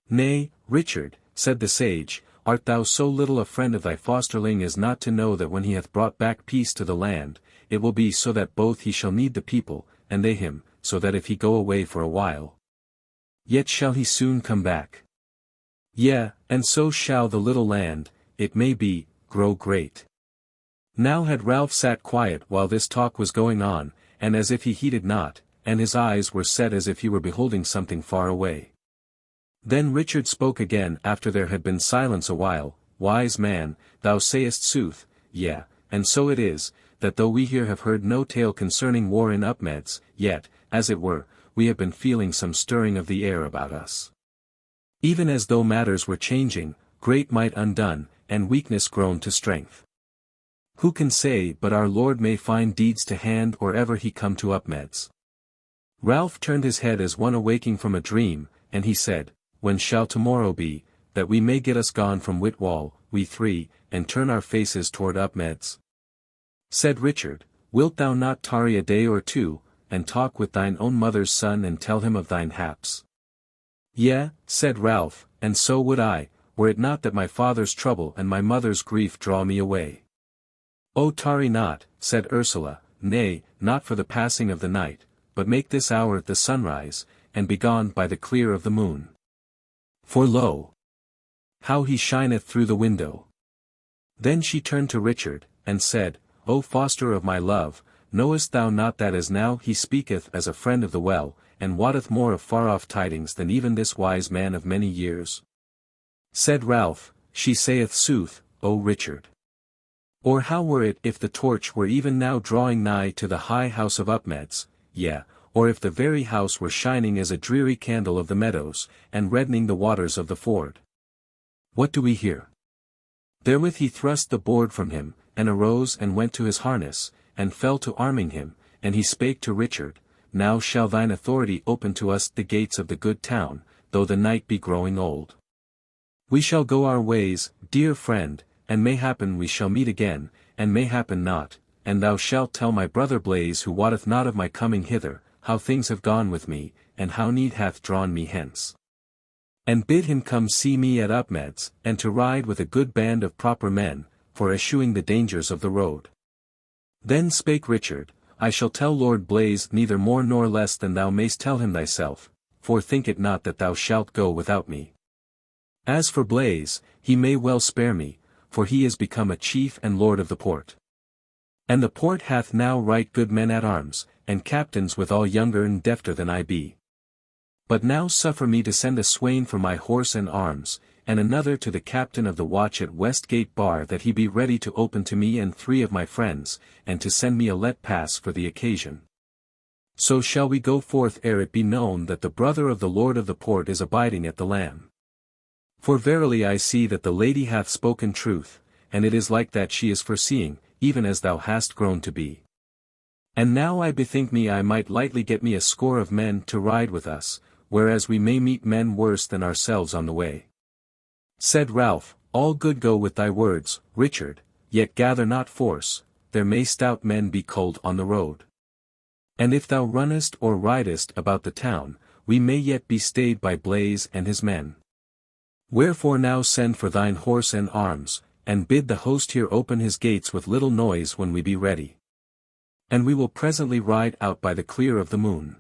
Nay, Richard, said the sage, art thou so little a friend of thy fosterling as not to know that when he hath brought back peace to the land, it will be so that both he shall need the people, and they him, so that if he go away for a while, yet shall he soon come back. Yea, and so shall the little land, it may be, grow great. Now had Ralph sat quiet while this talk was going on, and as if he heeded not, and his eyes were set as if he were beholding something far away. Then Richard spoke again after there had been silence a while, Wise man, thou sayest sooth, yea, and so it is, that though we here have heard no tale concerning war in Upmeads, yet, as it were, we have been feeling some stirring of the air about us. Even as though matters were changing, great might undone, and weakness grown to strength. Who can say but our Lord may find deeds to hand or ever he come to Upmeads? Ralph turned his head as one awaking from a dream, and he said, When shall tomorrow be, that we may get us gone from Whitwall, we three, and turn our faces toward Upmeads? Said Richard, Wilt thou not tarry a day or two, and talk with thine own mother's son and tell him of thine haps? Yea, said Ralph, and so would I, were it not that my father's trouble and my mother's grief draw me away. O tarry not, said Ursula, nay, not for the passing of the night, but make this hour the sunrise, and be gone by the clear of the moon. For lo! How he shineth through the window. Then she turned to Richard, and said, O foster of my love, knowest thou not that as now he speaketh as a friend of the well, and wotteth more of far-off tidings than even this wise man of many years? Said Ralph, She saith sooth, O Richard. Or how were it if the torch were even now drawing nigh to the high house of Upmeads, yea, or if the very house were shining as a dreary candle of the meadows, and reddening the waters of the ford? What do we hear? Therewith he thrust the board from him, and arose and went to his harness, and fell to arming him, and he spake to Richard, Now shall thine authority open to us the gates of the good town, though the night be growing old. We shall go our ways, dear friend, and mayhappen we shall meet again, and mayhappen not, and thou shalt tell my brother Blaise who wotteth not of my coming hither, how things have gone with me, and how need hath drawn me hence. And bid him come see me at Upmeads, and to ride with a good band of proper men, for eschewing the dangers of the road. Then spake Richard, I shall tell Lord Blaise neither more nor less than thou mayst tell him thyself, for think it not that thou shalt go without me. As for Blaise, he may well spare me, for he is become a chief and lord of the port. And the port hath now right good men at arms, and captains withal younger and defter than I be. But now suffer me to send a swain for my horse and arms, and another to the captain of the watch at Westgate Bar that he be ready to open to me and 3 of my friends, and to send me a let pass for the occasion. So shall we go forth ere it be known that the brother of the lord of the port is abiding at the Lamb. For verily I see that the lady hath spoken truth, and it is like that she is foreseeing, even as thou hast grown to be. And now I bethink me I might lightly get me a score of men to ride with us, whereas we may meet men worse than ourselves on the way. Said Ralph, All good go with thy words, Richard, yet gather not force, there may stout men be culled on the road. And if thou runnest or ridest about the town, we may yet be stayed by Blaise and his men. Wherefore now send for thine horse and arms, and bid the host here open his gates with little noise when we be ready. And we will presently ride out by the clear of the moon.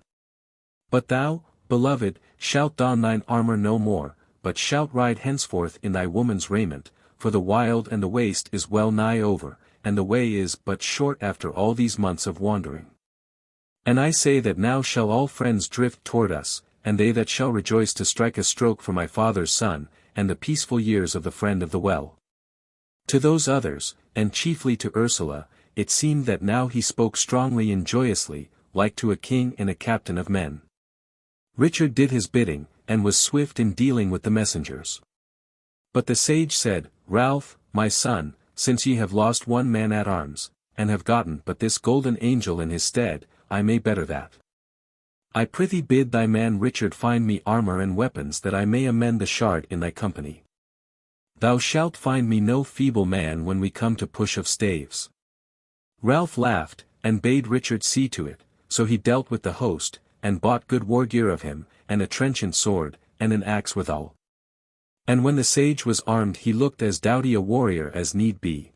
But thou, beloved, shalt don thine armor no more, but shalt ride henceforth in thy woman's raiment, for the wild and the waste is well nigh over, and the way is but short after all these months of wandering. And I say that now shall all friends drift toward us, and they that shall rejoice to strike a stroke for my father's son, and the peaceful years of the friend of the well. To those others, and chiefly to Ursula, it seemed that now he spoke strongly and joyously, like to a king and a captain of men. Richard did his bidding, and was swift in dealing with the messengers. But the sage said, Ralph, my son, since ye have lost one man at arms, and have gotten but this golden angel in his stead, I may better that. I prithee bid thy man Richard find me armour and weapons that I may amend the shard in thy company. Thou shalt find me no feeble man when we come to push of staves. Ralph laughed, and bade Richard see to it, so he dealt with the host, and bought good war gear of him, and a trenchant sword, and an axe withal. And when the sage was armed he looked as doughty a warrior as need be.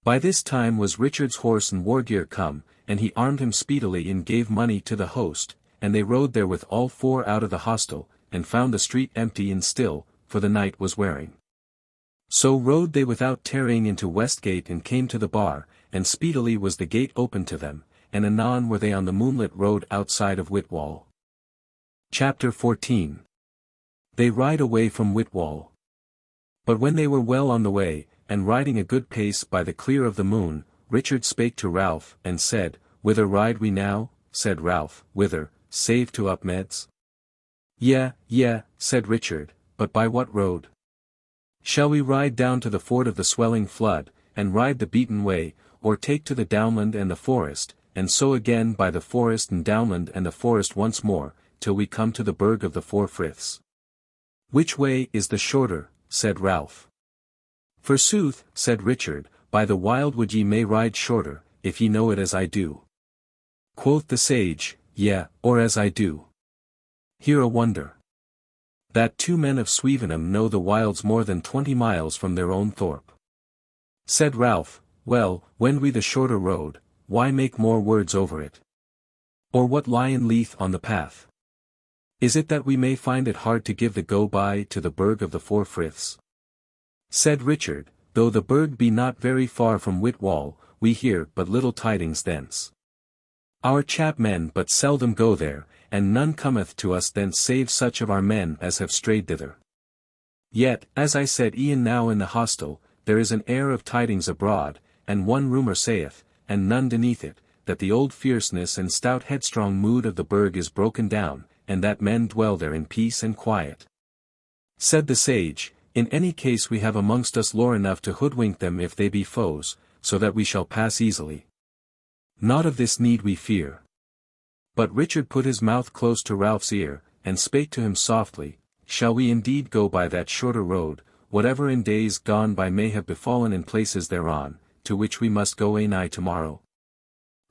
By this time was Richard's horse and war gear come, and he armed him speedily and gave money to the host, and they rode therewith all four out of the hostel, and found the street empty and still, for the night was wearing. So rode they without tarrying into Westgate and came to the bar, and speedily was the gate opened to them, and anon were they on the moonlit road outside of Whitwall. Chapter 14. They ride away from Whitwall. But when they were well on the way, and riding a good pace by the clear of the moon, Richard spake to Ralph, and said, Whither ride we now? Said Ralph, Whither, save to Upmeads? Yea, said Richard, but by what road? Shall we ride down to the ford of the swelling flood, and ride the beaten way, or take to the downland and the forest, and so again by the forest and downland and the forest once more, till we come to the Burg of the Four Friths? Which way is the shorter? Said Ralph. Forsooth, said Richard, by the wildwood ye may ride shorter, if ye know it as I do. Quoth the sage, Yea, or as I do. Hear a wonder. That two men of Swevenham know the wilds more than 20 miles from their own thorpe. Said Ralph, Well, wend we the shorter road, why make more words over it? Or what lie in leath on the path? Is it that we may find it hard to give the go-by to the Burg of the Four Friths? Said Richard, Though the Burg be not very far from Whitwall, we hear but little tidings thence. Our chapmen but seldom go there, and none cometh to us thence save such of our men as have strayed thither. Yet, as I said e'en now in the hostel, there is an air of tidings abroad, and one rumour saith, and none beneath it, that the old fierceness and stout headstrong mood of the Burg is broken down, and that men dwell there in peace and quiet. Said the sage, In any case we have amongst us lore enough to hoodwink them if they be foes, so that we shall pass easily. Not of this need we fear. But Richard put his mouth close to Ralph's ear, and spake to him softly, Shall we indeed go by that shorter road, whatever in days gone by may have befallen in places thereon, to which we must go nigh tomorrow?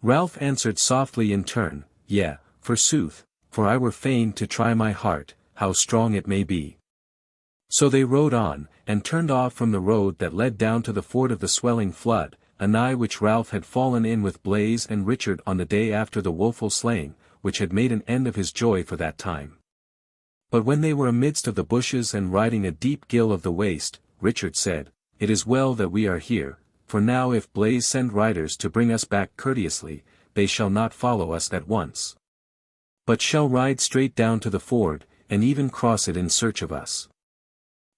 Ralph answered softly in turn, Yea, forsooth, for I were fain to try my heart, how strong it may be. So they rode on, and turned off from the road that led down to the ford of the swelling flood, anigh which Ralph had fallen in with Blaise and Richard on the day after the woeful slaying, which had made an end of his joy for that time. But when they were amidst of the bushes and riding a deep gill of the waste, Richard said, It is well that we are here, for now if Blaise send riders to bring us back courteously, they shall not follow us at once, but shall ride straight down to the ford, and even cross it in search of us.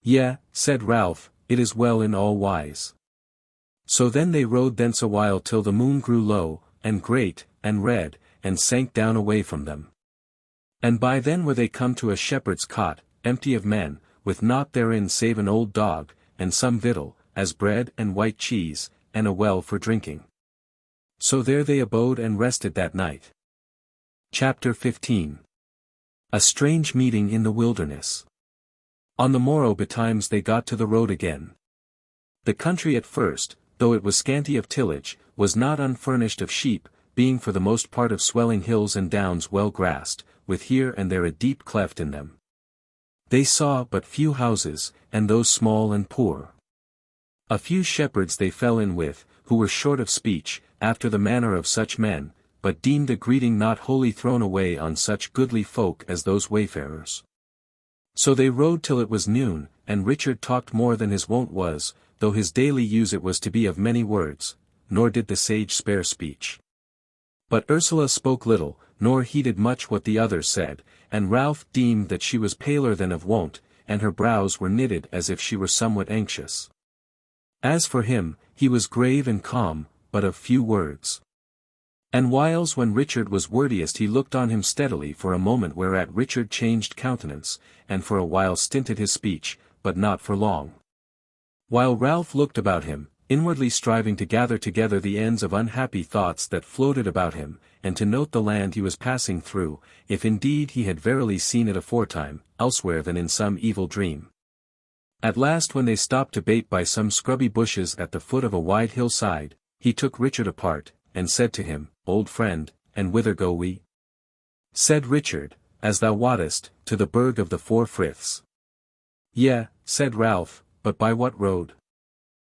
Yea, said Ralph, it is well in all wise. So then they rode thence a while till the moon grew low, and great, and red, and sank down away from them. And by then were they come to a shepherd's cot, empty of men, with naught therein save an old dog, and some victual, as bread and white cheese, and a well for drinking. So there they abode and rested that night. Chapter 15. A strange meeting in the wilderness. On the morrow betimes they got to the road again. The country at first, though it was scanty of tillage, was not unfurnished of sheep, being for the most part of swelling hills and downs well grassed, with here and there a deep cleft in them. They saw but few houses, and those small and poor. A few shepherds they fell in with, who were short of speech, after the manner of such men, but deemed a greeting not wholly thrown away on such goodly folk as those wayfarers. So they rode till it was noon, and Richard talked more than his wont was, though his daily use it was to be of many words, nor did the sage spare speech. But Ursula spoke little, nor heeded much what the others said, and Ralph deemed that she was paler than of wont, and her brows were knitted as if she were somewhat anxious. As for him, he was grave and calm, but of few words. And whiles when Richard was wordiest he looked on him steadily for a moment, whereat Richard changed countenance, and for a while stinted his speech, but not for long. While Ralph looked about him, inwardly striving to gather together the ends of unhappy thoughts that floated about him, and to note the land he was passing through, if indeed he had verily seen it aforetime, elsewhere than in some evil dream. At last, when they stopped to bait by some scrubby bushes at the foot of a wide hillside, he took Richard apart, and said to him, "Old friend, and whither go we?" Said Richard, "As thou wottest, to the Burg of the Four Friths." "Yea," said Ralph, "but by what road?"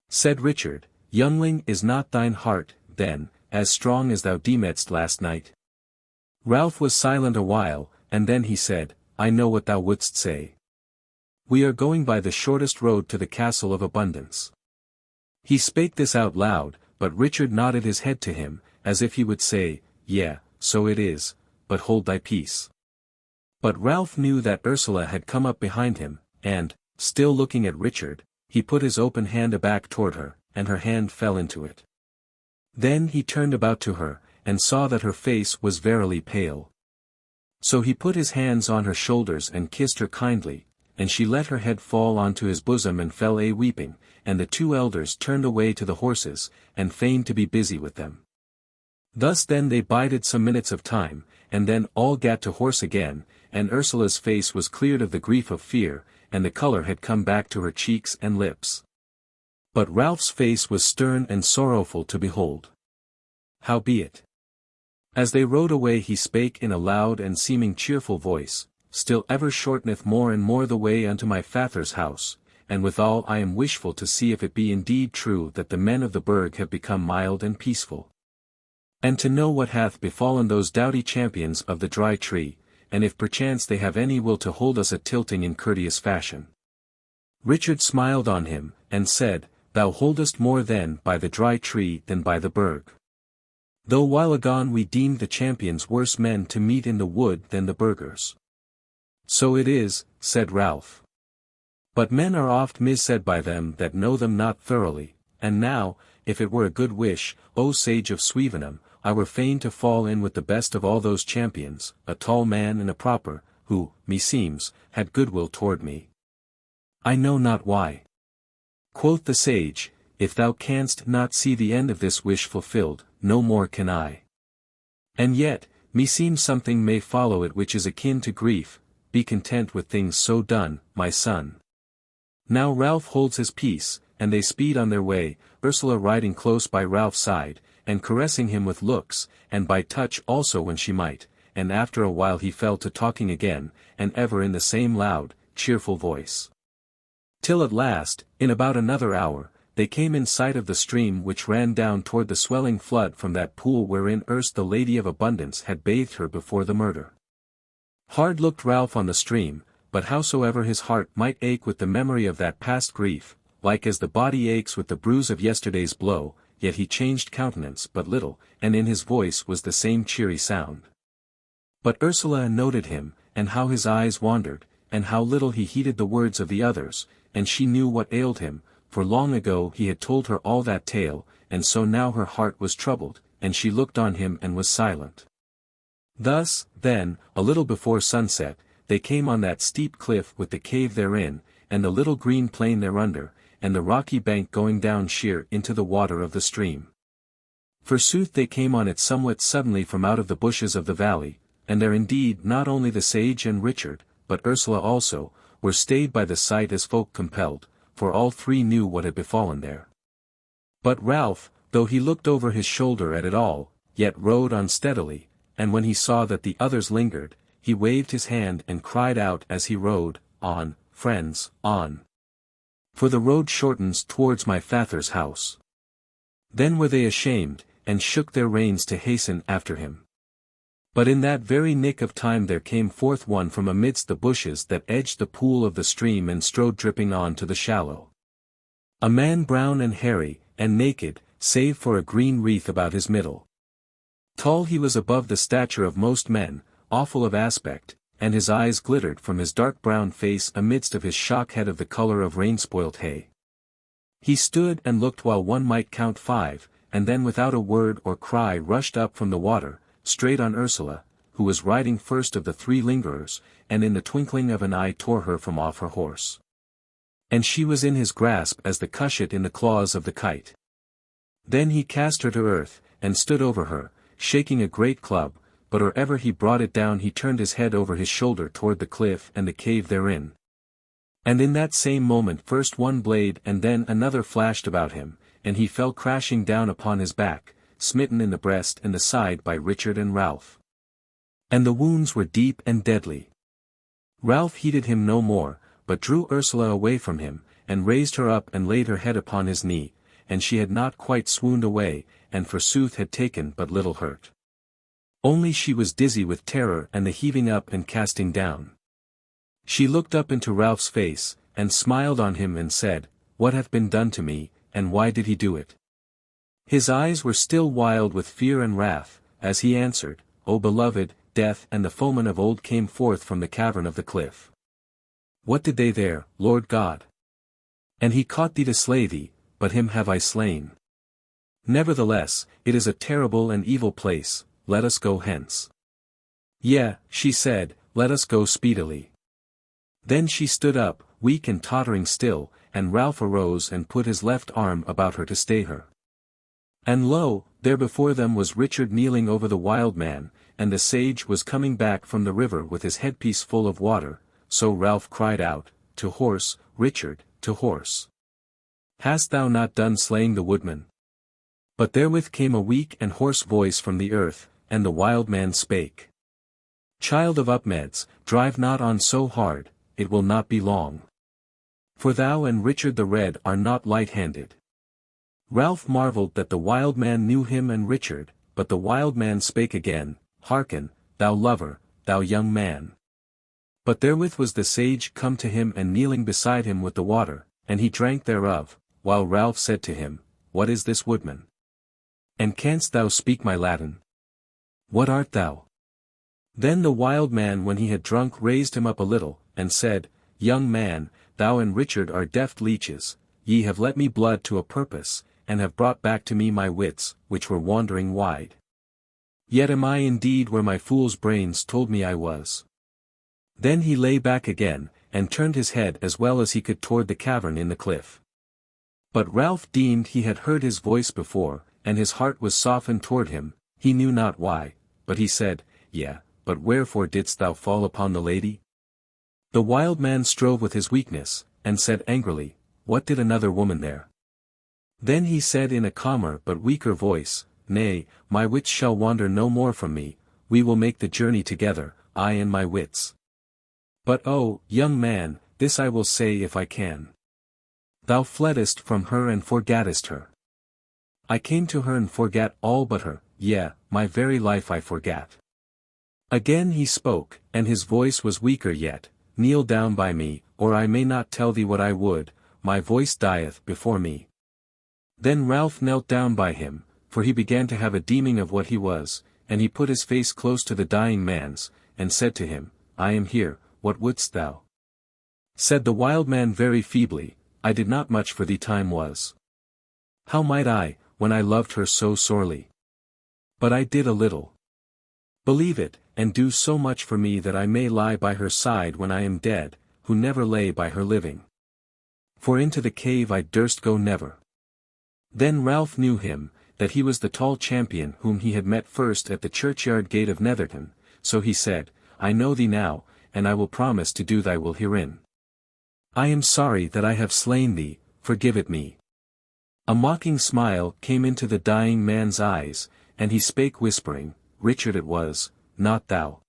Said Richard, "Youngling, is not thine heart, then, as strong as thou deemedst last night?" Ralph was silent a while, and then he said, "I know what thou wouldst say. We are going by the shortest road to the Castle of Abundance." He spake this out loud, but Richard nodded his head to him, as if he would say, "Yea, so it is, but hold thy peace." But Ralph knew that Ursula had come up behind him, and, still looking at Richard, he put his open hand aback toward her, and her hand fell into it. Then he turned about to her, and saw that her face was verily pale. So he put his hands on her shoulders and kissed her kindly, and she let her head fall onto his bosom and fell a-weeping, and the two elders turned away to the horses, and feigned to be busy with them. Thus then they bided some minutes of time, and then all gat to horse again, and Ursula's face was cleared of the grief of fear, and the colour had come back to her cheeks and lips. But Ralph's face was stern and sorrowful to behold. Howbeit, as they rode away he spake in a loud and seeming cheerful voice, "Still ever shorteneth more and more the way unto my father's house, and withal I am wishful to see if it be indeed true that the men of the Burg have become mild and peaceful. And to know what hath befallen those doughty champions of the Dry Tree, and if perchance they have any will to hold us a tilting in courteous fashion." Richard smiled on him, and said, "Thou holdest more then by the Dry Tree than by the Burg. Though while agone we deemed the champions worse men to meet in the wood than the burghers." "So it is," said Ralph. "But men are oft missaid by them that know them not thoroughly, and now, if it were a good wish, O sage of Swevenham, I were fain to fall in with the best of all those champions, a tall man and a proper, who, meseems, had goodwill toward me." "I know not why." Quoth the sage, "If thou canst not see the end of this wish fulfilled, no more can I. And yet, meseems something may follow it which is akin to grief. Be content with things so done, my son." Now Ralph holds his peace, and they speed on their way, Ursula riding close by Ralph's side, and caressing him with looks, and by touch also when she might, and after a while he fell to talking again, and ever in the same loud, cheerful voice. Till at last, in about another hour, they came in sight of the stream which ran down toward the swelling flood from that pool wherein erst the Lady of Abundance had bathed her before the murder. Hard looked Ralph on the stream, but howsoever his heart might ache with the memory of that past grief, like as the body aches with the bruise of yesterday's blow, yet he changed countenance but little, and in his voice was the same cheery sound. But Ursula noted him, and how his eyes wandered, and how little he heeded the words of the others, and she knew what ailed him, for long ago he had told her all that tale, and so now her heart was troubled, and she looked on him and was silent. Thus, then, a little before sunset, they came on that steep cliff with the cave therein, and the little green plain thereunder, and the rocky bank going down sheer into the water of the stream. Forsooth they came on it somewhat suddenly from out of the bushes of the valley, and there indeed not only the sage and Richard, but Ursula also, were stayed by the sight as folk compelled, for all three knew what had befallen there. But Ralph, though he looked over his shoulder at it all, yet rode on steadily, and when he saw that the others lingered, he waved his hand and cried out as he rode, "On, friends, on! For the road shortens towards my father's house." Then were they ashamed, and shook their reins to hasten after him. But in that very nick of time there came forth one from amidst the bushes that edged the pool of the stream and strode dripping on to the shallow. A man brown and hairy, and naked, save for a green wreath about his middle. Tall he was above the stature of most men, awful of aspect, and his eyes glittered from his dark brown face amidst of his shock head of the colour of rain-spoilt hay. He stood and looked while one might count 5, and then without a word or cry rushed up from the water, straight on Ursula, who was riding first of the three lingerers, and in the twinkling of an eye tore her from off her horse. And she was in his grasp as the cushat in the claws of the kite. Then he cast her to earth, and stood over her, shaking a great club, but or ever he brought it down he turned his head over his shoulder toward the cliff and the cave therein. And in that same moment first one blade and then another flashed about him, and he fell crashing down upon his back, smitten in the breast and the side by Richard and Ralph. And the wounds were deep and deadly. Ralph heeded him no more, but drew Ursula away from him, and raised her up and laid her head upon his knee, and she had not quite swooned away, and forsooth had taken but little hurt. Only she was dizzy with terror and the heaving up and casting down. She looked up into Ralph's face, and smiled on him and said, "What hath been done to me, and why did he do it?" His eyes were still wild with fear and wrath, as he answered, "O beloved, Death and the foemen of old came forth from the cavern of the cliff. What did they there, Lord God? And he caught thee to slay thee, but him have I slain. Nevertheless, it is a terrible and evil place, let us go hence." "Yea," she said, "let us go speedily." Then she stood up, weak and tottering still, and Ralph arose and put his left arm about her to stay her. And lo, there before them was Richard kneeling over the wild man, and the sage was coming back from the river with his headpiece full of water, so Ralph cried out, "To horse, Richard, to horse! Hast thou not done slaying the woodman?" But therewith came a weak and hoarse voice from the earth, and the wild man spake. "Child of Upmeads, drive not on so hard, it will not be long. For thou and Richard the Red are not light-handed." Ralph marvelled that the wild man knew him and Richard, but the wild man spake again, "Hearken, thou lover, thou young man." But therewith was the sage come to him and kneeling beside him with the water, and he drank thereof, while Ralph said to him, "What is this woodman? And canst thou speak my Latin? What art thou?" Then the wild man when he had drunk raised him up a little, and said, "Young man, thou and Richard are deft leeches, ye have let me blood to a purpose, and have brought back to me my wits, which were wandering wide. Yet am I indeed where my fool's brains told me I was." Then he lay back again, and turned his head as well as he could toward the cavern in the cliff. But Ralph deemed he had heard his voice before, and his heart was softened toward him, he knew not why, but he said, "Yea, but wherefore didst thou fall upon the lady?" The wild man strove with his weakness, and said angrily, "What did another woman there?" Then he said in a calmer but weaker voice, "Nay, my wits shall wander no more from me, we will make the journey together, I and my wits. But oh, young man, this I will say if I can. Thou fleddest from her and forgattest her." "I came to her and forgat all but her, yea, my very life I forgat." Again he spoke, and his voice was weaker yet, "Kneel down by me, or I may not tell thee what I would, my voice dieth before me." Then Ralph knelt down by him, for he began to have a deeming of what he was, and he put his face close to the dying man's, and said to him, "I am here, what wouldst thou?" Said the wild man very feebly, "I did not much for thee, time was. How might I, when I loved her so sorely? But I did a little. Believe it, and do so much for me that I may lie by her side when I am dead, who never lay by her living. For into the cave I durst go never." Then Ralph knew him, that he was the tall champion whom he had met first at the churchyard gate of Netherton, so he said, "I know thee now, and I will promise to do thy will herein. I am sorry that I have slain thee, forgive it me." A mocking smile came into the dying man's eyes, and he spake whispering, "Richard it was, not thou."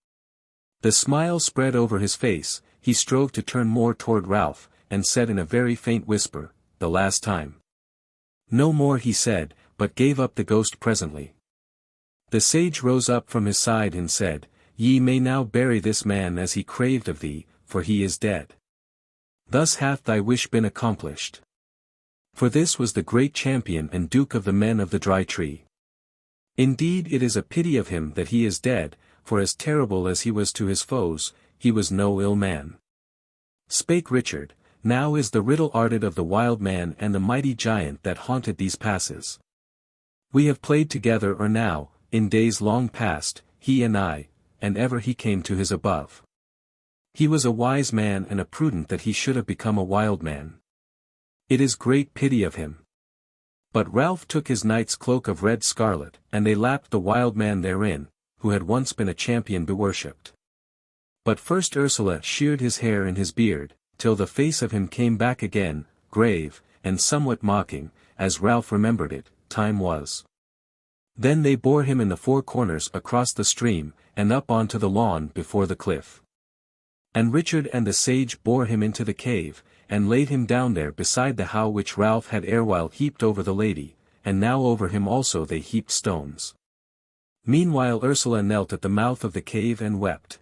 The smile spread over his face, he strove to turn more toward Ralph, and said in a very faint whisper, "The last time." No more he said, but gave up the ghost presently. The sage rose up from his side and said, "Ye may now bury this man as he craved of thee, for he is dead. Thus hath thy wish been accomplished." For this was the great champion and duke of the men of the Dry Tree. Indeed it is a pity of him that he is dead, for as terrible as he was to his foes, he was no ill man. Spake Richard, "Now is the riddle arded of the wild man and the mighty giant that haunted these passes. We have played together or now, in days long past, he and I, and ever he came to his above. He was a wise man and a prudent that he should have become a wild man. It is great pity of him. But Ralph took his knight's cloak of red scarlet, and they lapped the wild man therein, who had once been a champion beworshipped. But first Ursula sheared his hair and his beard, till the face of him came back again, grave, and somewhat mocking, as Ralph remembered it, time was. Then they bore him in the four corners across the stream, and up onto the lawn before the cliff. And Richard and the sage bore him into the cave, and laid him down there beside the howe which Ralph had erewhile heaped over the lady, and now over him also they heaped stones. Meanwhile Ursula knelt at the mouth of the cave and wept.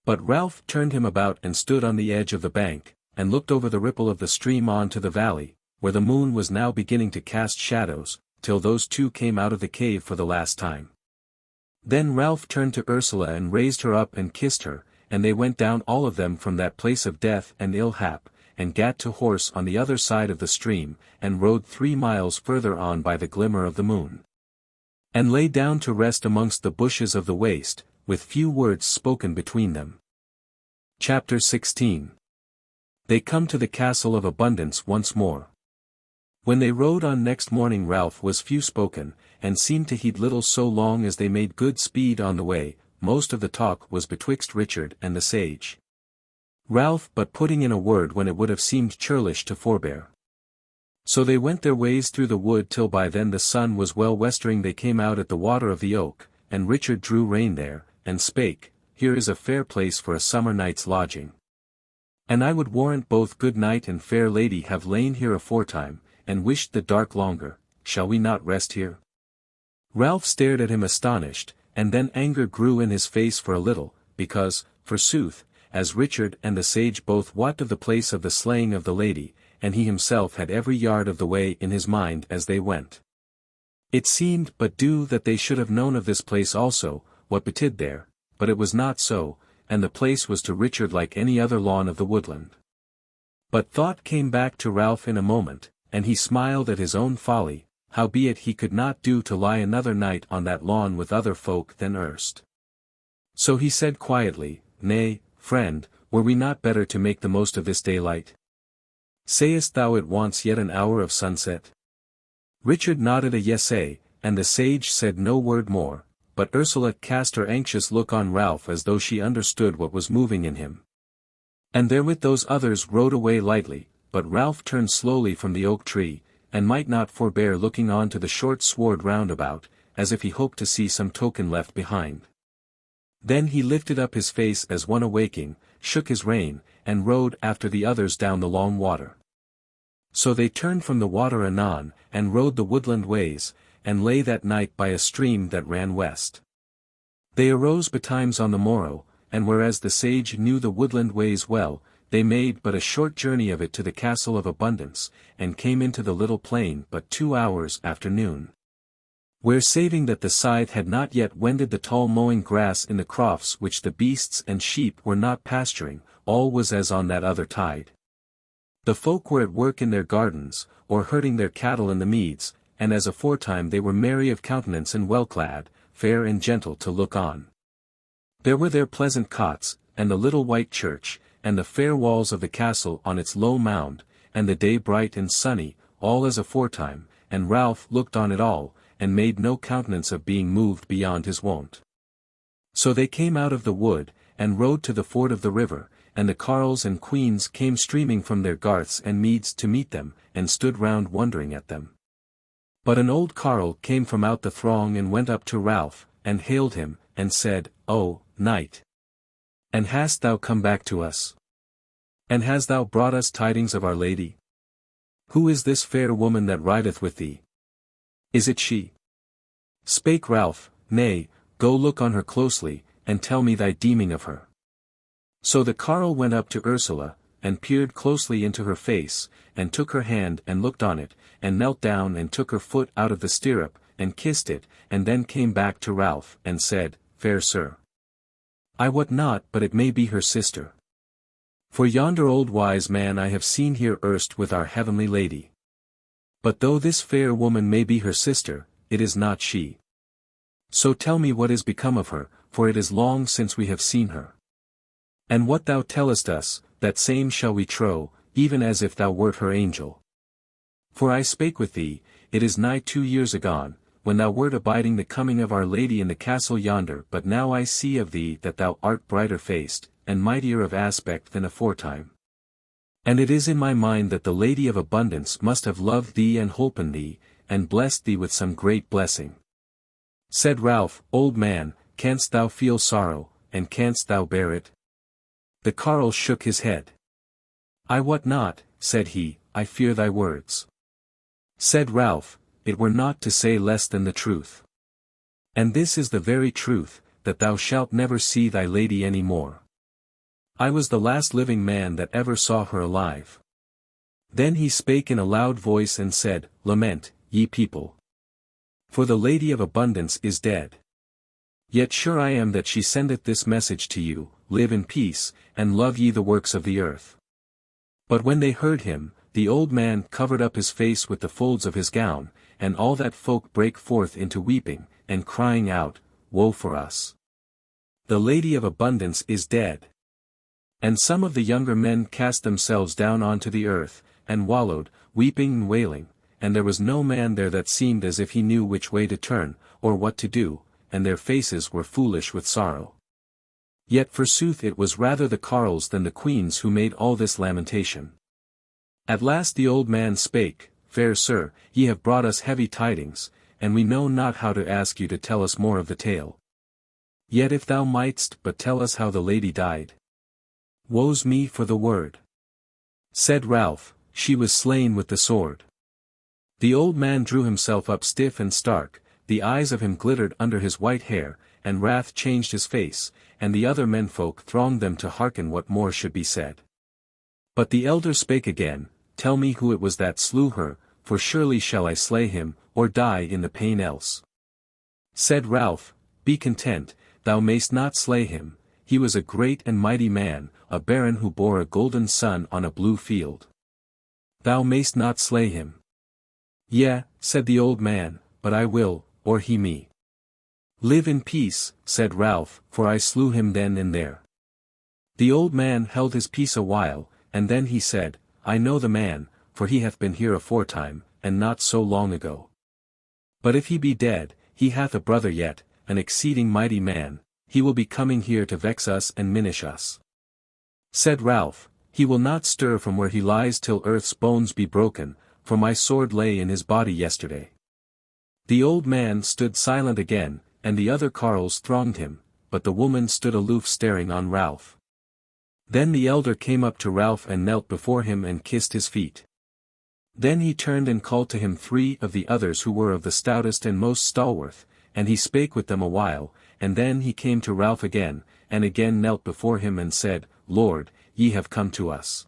But Ralph turned him about and stood on the edge of the bank, and looked over the ripple of the stream on to the valley, where the moon was now beginning to cast shadows, till those two came out of the cave for the last time. Then Ralph turned to Ursula and raised her up and kissed her, and they went down all of them from that place of death and ill hap, and gat to horse on the other side of the stream, and rode 3 miles further on by the glimmer of the moon. And lay down to rest amongst the bushes of the waste, with few words spoken between them. Chapter 16. They come to the Castle of Abundance once more. When they rode on next morning Ralph was few spoken, and seemed to heed little so long as they made good speed on the way. Most of the talk was betwixt Richard and the sage. Ralph but putting in a word when it would have seemed churlish to forbear. So they went their ways through the wood till by then the sun was well westering. They came out at the water of the oak, and Richard drew rein there, and spake, Here is a fair place for a summer night's lodging. And I would warrant both good knight and fair lady have lain here aforetime, and wished the dark longer. Shall we not rest here? Ralph stared at him astonished, and then anger grew in his face for a little, because, forsooth, as Richard and the sage both wot of the place of the slaying of the lady, and he himself had every yard of the way in his mind as they went. It seemed but due that they should have known of this place also, what betid there, but it was not so, and the place was to Richard like any other lawn of the woodland. But thought came back to Ralph in a moment, and he smiled at his own folly, howbeit he could not do to lie another night on that lawn with other folk than erst. So he said quietly, Nay, friend, were we not better to make the most of this daylight? Sayest thou it wants yet an hour of sunset? Richard nodded a yesay, and the sage said no word more, but Ursula cast her anxious look on Ralph as though she understood what was moving in him. And therewith those others rode away lightly, but Ralph turned slowly from the oak tree, and might not forbear looking on to the short sward round about, as if he hoped to see some token left behind. Then he lifted up his face as one awaking, shook his rein, and rode after the others down the long water. So they turned from the water anon, and rode the woodland ways, and lay that night by a stream that ran west. They arose betimes on the morrow, and whereas the sage knew the woodland ways well, they made but a short journey of it to the Castle of Abundance, and came into the little plain but 2 hours after noon. Where saving that the scythe had not yet wended the tall mowing grass in the crofts which the beasts and sheep were not pasturing, all was as on that other tide. The folk were at work in their gardens, or herding their cattle in the meads, and as aforetime they were merry of countenance and well clad, fair and gentle to look on. There were their pleasant cots, and the little white church, and the fair walls of the castle on its low mound, and the day bright and sunny, all as aforetime, and Ralph looked on it all, and made no countenance of being moved beyond his wont. So they came out of the wood, and rode to the ford of the river, and the carles and queens came streaming from their garths and meads to meet them, and stood round wondering at them. But an old carle came from out the throng and went up to Ralph, and hailed him, and said, O, knight! And hast thou come back to us? And hast thou brought us tidings of our lady? Who is this fair woman that rideth with thee? Is it she? Spake Ralph, Nay, go look on her closely, and tell me thy deeming of her. So the carle went up to Ursula, and peered closely into her face, and took her hand and looked on it, and knelt down and took her foot out of the stirrup, and kissed it, and then came back to Ralph, and said, Fair sir, I wot not but it may be her sister. For yonder old wise man I have seen here erst with our heavenly lady. But though this fair woman may be her sister, it is not she. So tell me what is become of her, for it is long since we have seen her. And what thou tellest us, that same shall we trow, even as if thou wert her angel. For I spake with thee, it is nigh 2 years agone, when thou wert abiding the coming of our Lady in the castle yonder, but now I see of thee that thou art brighter faced, and mightier of aspect than aforetime. And it is in my mind that the Lady of Abundance must have loved thee and holpen thee, and blessed thee with some great blessing. Said Ralph, Old man, canst thou feel sorrow, and canst thou bear it? The carle shook his head. I wot not, said he, I fear thy words. Said Ralph, it were not to say less than the truth. And this is the very truth, that thou shalt never see thy lady any more. I was the last living man that ever saw her alive. Then he spake in a loud voice and said, Lament, ye people. For the Lady of Abundance is dead. Yet sure I am that she sendeth this message to you, live in peace, and love ye the works of the earth. But when they heard him, the old man covered up his face with the folds of his gown, and all that folk brake forth into weeping, and crying out, Woe for us! The Lady of Abundance is dead. And some of the younger men cast themselves down onto the earth, and wallowed, weeping and wailing, and there was no man there that seemed as if he knew which way to turn, or what to do, and their faces were foolish with sorrow. Yet forsooth it was rather the carles than the queens who made all this lamentation. At last the old man spake, Fair sir, ye have brought us heavy tidings, and we know not how to ask you to tell us more of the tale. Yet if thou mightst but tell us how the lady died. Woe's me for the word. Said Ralph, she was slain with the sword. The old man drew himself up stiff and stark, the eyes of him glittered under his white hair, and wrath changed his face, and the other menfolk thronged them to hearken what more should be said. But the elder spake again, Tell me who it was that slew her, for surely shall I slay him, or die in the pain else. Said Ralph, Be content, thou mayst not slay him, he was a great and mighty man, a baron who bore a golden sun on a blue field. Thou mayst not slay him. Yea, said the old man, but I will, or he me. Live in peace, said Ralph, for I slew him then and there. The old man held his peace a while, and then he said, I know the man, for he hath been here aforetime, and not so long ago. But if he be dead, he hath a brother yet, an exceeding mighty man, he will be coming here to vex us and minish us. Said Ralph, He will not stir from where he lies till earth's bones be broken, for my sword lay in his body yesterday. The old man stood silent again, and the other carles thronged him, but the woman stood aloof staring on Ralph. Then the elder came up to Ralph and knelt before him and kissed his feet. Then he turned and called to him 3 of the others who were of the stoutest and most stalwart, and he spake with them a while, and then he came to Ralph again, and again knelt before him and said, Lord, ye have come to us.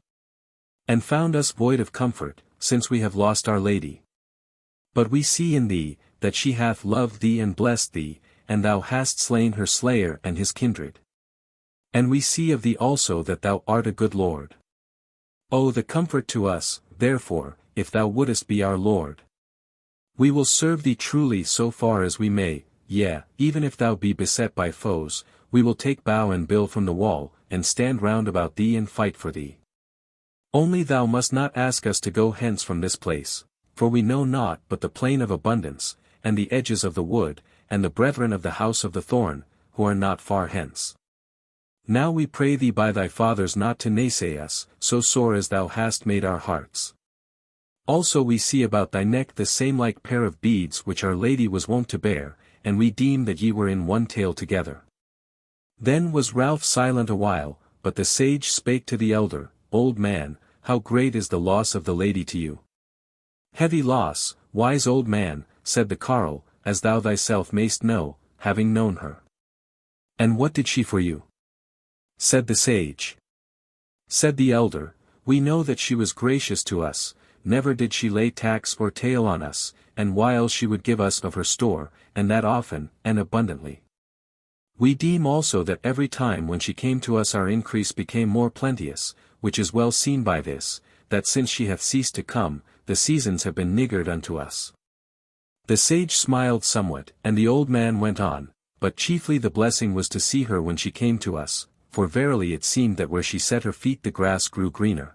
And found us void of comfort, since we have lost our lady. But we see in thee, that she hath loved thee and blessed thee, and thou hast slain her slayer and his kindred. And we see of thee also that thou art a good lord. O the comfort to us, therefore, if thou wouldest be our lord. We will serve thee truly so far as we may, yea, even if thou be beset by foes, we will take bow and bill from the wall, and stand round about thee and fight for thee. Only thou must not ask us to go hence from this place, for we know not but the plain of abundance, and the edges of the wood, and the brethren of the house of the thorn, who are not far hence. Now we pray thee by thy fathers not to naysay us, so sore as thou hast made our hearts. Also we see about thy neck the same like pair of beads which our lady was wont to bear, and we deem that ye were in one tale together. Then was Ralph silent a while, but the sage spake to the elder, Old man, how great is the loss of the lady to you? Heavy loss, wise old man, said the carle, as thou thyself mayst know, having known her. And what did she for you? Said the sage. Said the elder, we know that she was gracious to us, never did she lay tax or tale on us, and while she would give us of her store, and that often, and abundantly. We deem also that every time when she came to us our increase became more plenteous, which is well seen by this, that since she hath ceased to come, the seasons have been niggard unto us. The sage smiled somewhat, and the old man went on, but chiefly the blessing was to see her when she came to us, for verily it seemed that where she set her feet the grass grew greener.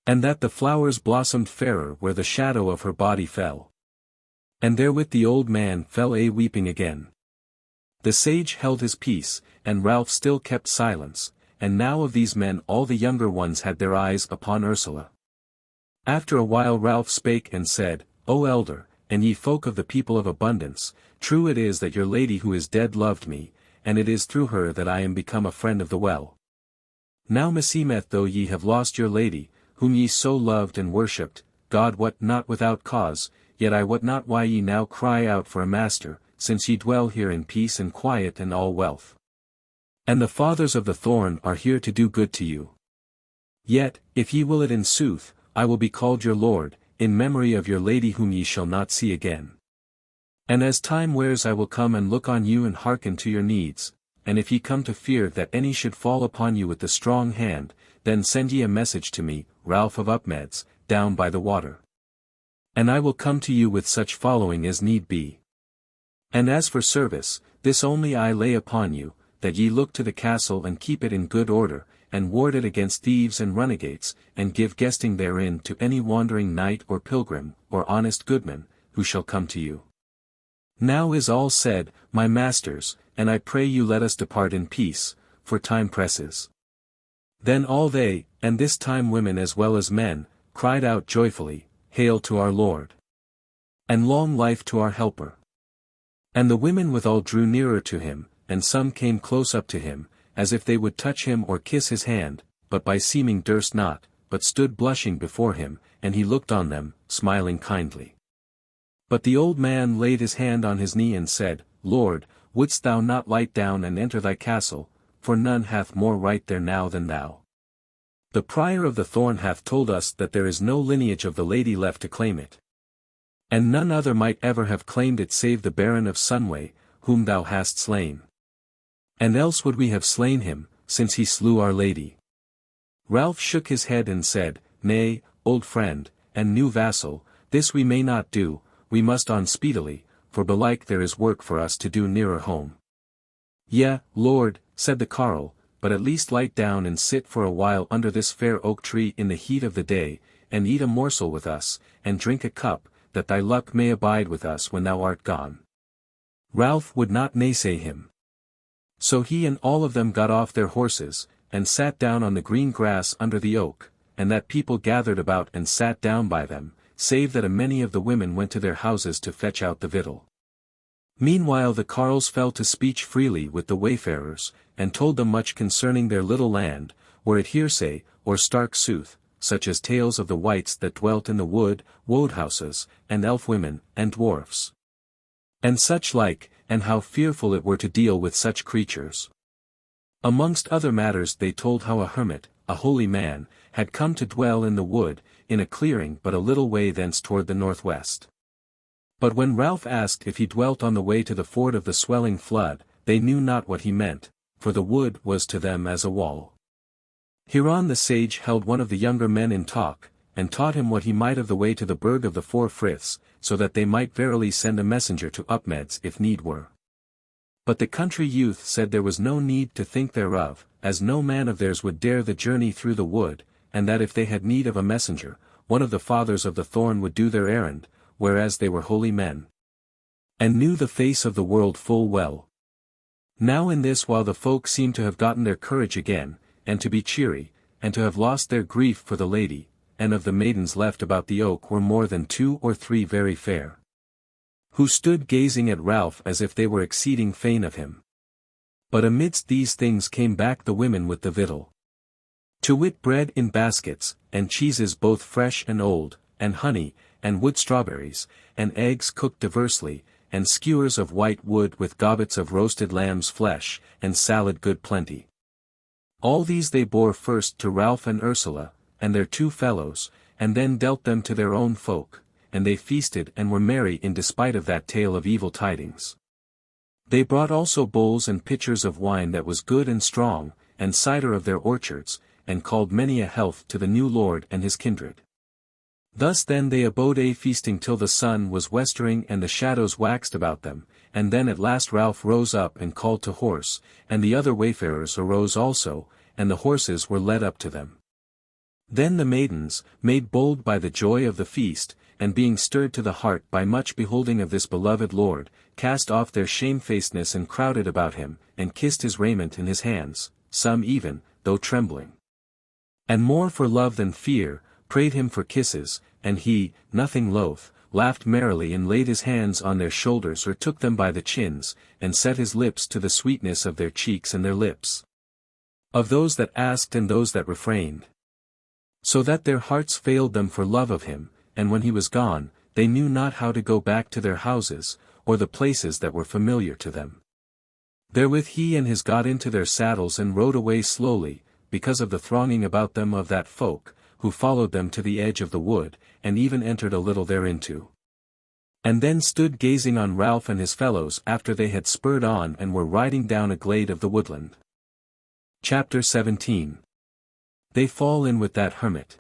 And that the flowers blossomed fairer where the shadow of her body fell. And therewith the old man fell a weeping again. The sage held his peace, and Ralph still kept silence, and now of these men all the younger ones had their eyes upon Ursula. After a while Ralph spake and said, O elder, and ye folk of the people of abundance, true it is that your lady who is dead loved me, and it is through her that I am become a friend of the well. Now meseemeth though ye have lost your lady, whom ye so loved and worshipped, God wot not without cause, yet I wot not why ye now cry out for a master, since ye dwell here in peace and quiet and all wealth. And the fathers of the thorn are here to do good to you. Yet, if ye will it in sooth, I will be called your lord, in memory of your lady whom ye shall not see again. And as time wears I will come and look on you and hearken to your needs, and if ye come to fear that any should fall upon you with the strong hand, then send ye a message to me, Ralph of Upmeads, down by the water. And I will come to you with such following as need be. And as for service, this only I lay upon you, that ye look to the castle and keep it in good order, and ward it against thieves and runagates, and give guesting therein to any wandering knight or pilgrim, or honest goodman, who shall come to you. Now is all said, my masters, and I pray you let us depart in peace, for time presses. Then all they, and this time women as well as men, cried out joyfully, Hail to our Lord! And long life to our helper! And the women withal drew nearer to him, and some came close up to him, as if they would touch him or kiss his hand, but by seeming durst not, but stood blushing before him, and he looked on them, smiling kindly. But the old man laid his hand on his knee and said, Lord, wouldst thou not light down and enter thy castle, for none hath more right there now than thou. The prior of the thorn hath told us that there is no lineage of the lady left to claim it. And none other might ever have claimed it save the Baron of Sunway, whom thou hast slain. And else would we have slain him, since he slew our lady. Ralph shook his head and said, Nay, old friend, and new vassal, this we may not do, we must on speedily, for belike there is work for us to do nearer home. Yea, Lord, said the carle, but at least light down and sit for a while under this fair oak tree in the heat of the day, and eat a morsel with us, and drink a cup, that thy luck may abide with us when thou art gone. Ralph would not naysay him. So he and all of them got off their horses, and sat down on the green grass under the oak, and that people gathered about and sat down by them, save that a many of the women went to their houses to fetch out the victual. Meanwhile the carles fell to speech freely with the wayfarers, and told them much concerning their little land, were it hearsay, or stark sooth, such as tales of the wights that dwelt in the wood houses, and elf women, and dwarfs. And such like, and how fearful it were to deal with such creatures. Amongst other matters they told how a hermit, a holy man, had come to dwell in the wood, in a clearing but a little way thence toward the northwest. But when Ralph asked if he dwelt on the way to the ford of the swelling flood, they knew not what he meant, for the wood was to them as a wall. Hereon the sage held one of the younger men in talk, and taught him what he might of the way to the Burg of the Four Friths, so that they might verily send a messenger to Upmeads if need were. But the country youth said there was no need to think thereof, as no man of theirs would dare the journey through the wood, and that if they had need of a messenger, one of the fathers of the thorn would do their errand, whereas they were holy men, and knew the face of the world full well. Now in this while the folk seemed to have gotten their courage again, and to be cheery, and to have lost their grief for the lady, and of the maidens left about the oak were more than 2 or 3 very fair, who stood gazing at Ralph as if they were exceeding fain of him. But amidst these things came back the women with the victual. To wit bread in baskets, and cheeses both fresh and old, and honey, and wood strawberries, and eggs cooked diversely, and skewers of white wood with gobbets of roasted lamb's flesh, and salad good plenty. All these they bore first to Ralph and Ursula, and their 2 fellows, and then dealt them to their own folk, and they feasted and were merry in despite of that tale of evil tidings. They brought also bowls and pitchers of wine that was good and strong, and cider of their orchards, and called many a health to the new lord and his kindred. Thus then they abode feasting till the sun was westering and the shadows waxed about them, and then at last Ralph rose up and called to horse, and the other wayfarers arose also, and the horses were led up to them. Then the maidens, made bold by the joy of the feast, and being stirred to the heart by much beholding of this beloved lord, cast off their shamefacedness and crowded about him, and kissed his raiment in his hands, some even, though trembling. And more for love than fear, prayed him for kisses, and he, nothing loath, laughed merrily and laid his hands on their shoulders or took them by the chins, and set his lips to the sweetness of their cheeks and their lips. Of those that asked and those that refrained. So that their hearts failed them for love of him, and when he was gone, they knew not how to go back to their houses, or the places that were familiar to them. Therewith he and his got into their saddles and rode away slowly, because of the thronging about them of that folk, who followed them to the edge of the wood, and even entered a little thereinto. And then stood gazing on Ralph and his fellows after they had spurred on and were riding down a glade of the woodland. Chapter 17. They fall in with that hermit.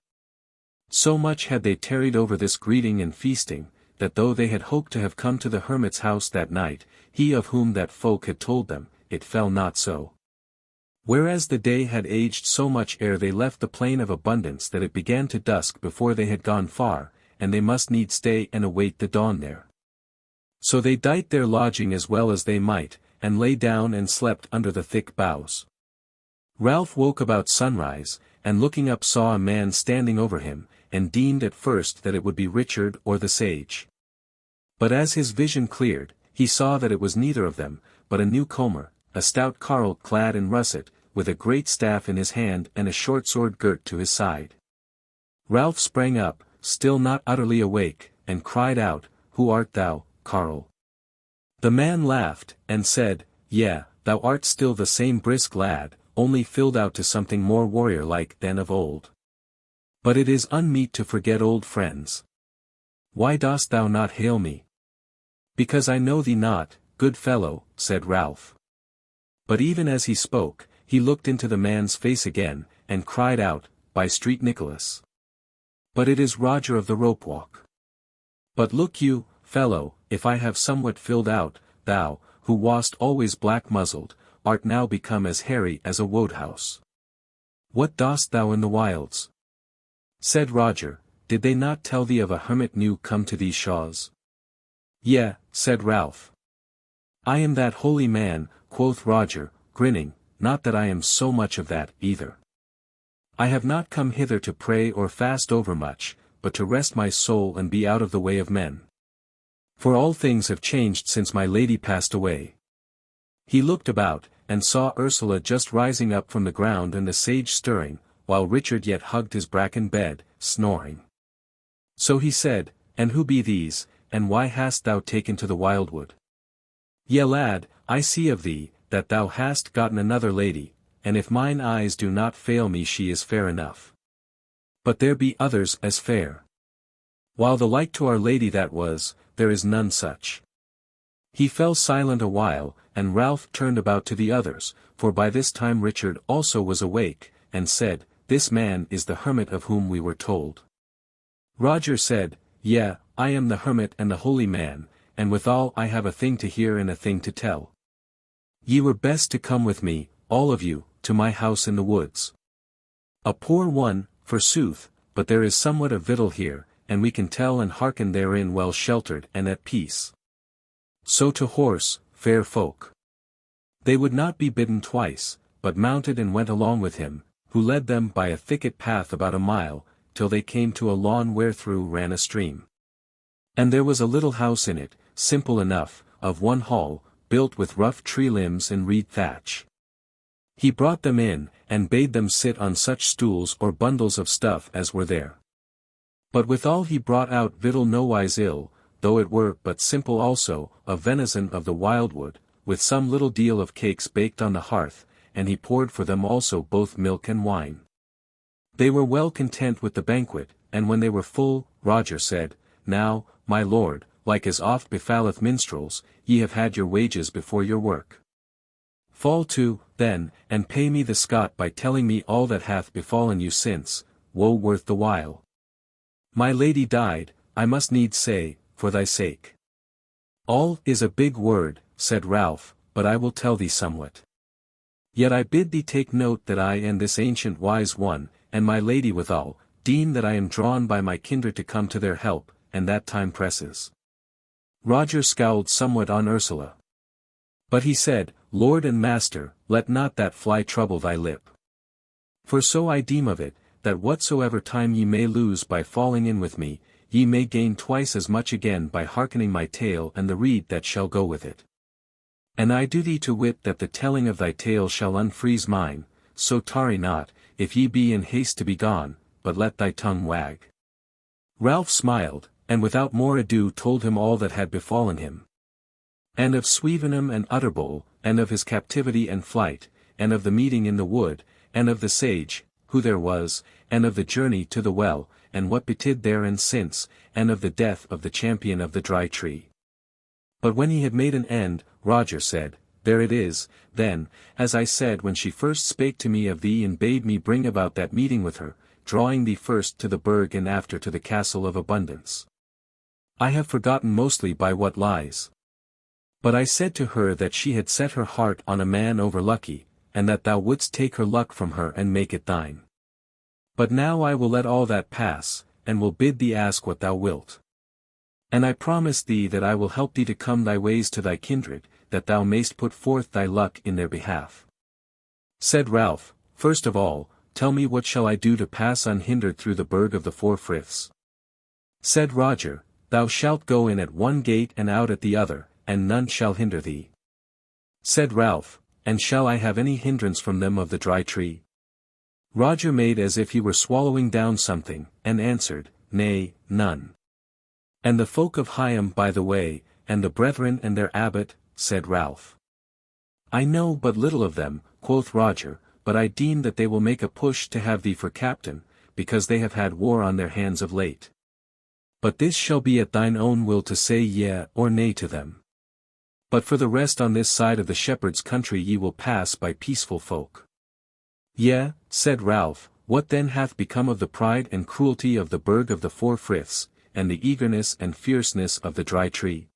So much had they tarried over this greeting and feasting, that though they had hoped to have come to the hermit's house that night, he of whom that folk had told them, it fell not so. Whereas the day had aged so much ere they left the plain of abundance that it began to dusk before they had gone far, and they must needs stay and await the dawn there. So they dight their lodging as well as they might, and lay down and slept under the thick boughs. Ralph woke about sunrise, and looking up saw a man standing over him, and deemed at first that it would be Richard or the sage. But as his vision cleared, he saw that it was neither of them, but a newcomer, a stout carle clad in russet, with a great staff in his hand and a short sword girt to his side. Ralph sprang up, still not utterly awake, and cried out, "Who art thou, carle?" The man laughed, and said, "Yea, thou art still the same brisk lad, only filled out to something more warrior-like than of old. But it is unmeet to forget old friends. Why dost thou not hail me?" "Because I know thee not, good fellow," said Ralph. But even as he spoke, he looked into the man's face again, and cried out, "By Street Nicholas! But it is Roger of the Ropewalk. But look you, fellow, if I have somewhat filled out, thou, who wast always black-muzzled, art now become as hairy as a wodehouse. What dost thou in the wilds?" Said Roger, "Did they not tell thee of a hermit new come to these shaws?" "Yea," said Ralph. "I am that holy man," quoth Roger, grinning, "not that I am so much of that, either. I have not come hither to pray or fast overmuch, but to rest my soul and be out of the way of men. For all things have changed since my lady passed away." He looked about, and saw Ursula just rising up from the ground and the sage stirring, while Richard yet hugged his bracken bed, snoring. So he said, "And who be these, and why hast thou taken to the wildwood?" "Yea, lad, I see of thee, that thou hast gotten another lady, and if mine eyes do not fail me she is fair enough. But there be others as fair. While the like to our lady that was, there is none such." He fell silent a while, and Ralph turned about to the others, for by this time Richard also was awake, and said, "This man is the hermit of whom we were told." Roger said, "Yea, I am the hermit and the holy man, and withal I have a thing to hear and a thing to tell. Ye were best to come with me, all of you, to my house in the woods. A poor one, forsooth, but there is somewhat of victual here, and we can tell and hearken therein well sheltered and at peace. So to horse, fair folk." They would not be bidden twice, but mounted and went along with him, who led them by a thicket path about a mile, till they came to a lawn wherethrough ran a stream. And there was a little house in it, simple enough, of one hall, built with rough tree limbs and reed thatch. He brought them in, and bade them sit on such stools or bundles of stuff as were there. But withal he brought out victual nowise ill, though it were but simple also, of venison of the wildwood, with some little deal of cakes baked on the hearth, and he poured for them also both milk and wine. They were well content with the banquet, and when they were full, Roger said, "Now, my lord, like as oft befalleth minstrels, ye have had your wages before your work. Fall to, then, and pay me the scot by telling me all that hath befallen you since, woe worth the while." My lady died, I must needs say, for thy sake. All is a big word, said Ralph, but I will tell thee somewhat. Yet I bid thee take note that I and this ancient wise one, and my lady withal, deem that I am drawn by my kindred to come to their help, and that time presses. Roger scowled somewhat on Ursula. But he said, Lord and master, let not that fly trouble thy lip. For so I deem of it, that whatsoever time ye may lose by falling in with me, ye may gain twice as much again by hearkening my tale and the rede that shall go with it. And I do thee to wit that the telling of thy tale shall unfreeze mine, so tarry not, if ye be in haste to be gone, but let thy tongue wag. Ralph smiled, and without more ado told him all that had befallen him. And of Swevenham and Utterbol, and of his captivity and flight, and of the meeting in the wood, and of the sage, who there was, and of the journey to the well, and what betid there and since, and of the death of the champion of the dry tree. But when he had made an end, Roger said, There it is, then, as I said when she first spake to me of thee and bade me bring about that meeting with her, drawing thee first to the Burg and after to the Castle of Abundance. I have forgotten mostly by what lies. But I said to her that she had set her heart on a man over lucky, and that thou wouldst take her luck from her and make it thine. But now I will let all that pass, and will bid thee ask what thou wilt. And I promise thee that I will help thee to come thy ways to thy kindred, that thou mayst put forth thy luck in their behalf. Said Ralph, First of all, tell me what shall I do to pass unhindered through the Burg of the Four Friths? Said Roger, Thou shalt go in at one gate and out at the other, and none shall hinder thee. Said Ralph, And shall I have any hindrance from them of the dry tree? Roger made as if he were swallowing down something, and answered, Nay, none. And the folk of Higham by the way, and the brethren and their abbot, said Ralph. I know but little of them, quoth Roger, but I deem that they will make a push to have thee for captain, because they have had war on their hands of late. But this shall be at thine own will to say yea or nay to them. But for the rest on this side of the shepherd's country ye will pass by peaceful folk. Yea, said Ralph, what then hath become of the pride and cruelty of the Burg of the Four Friths, and the eagerness and fierceness of the dry tree?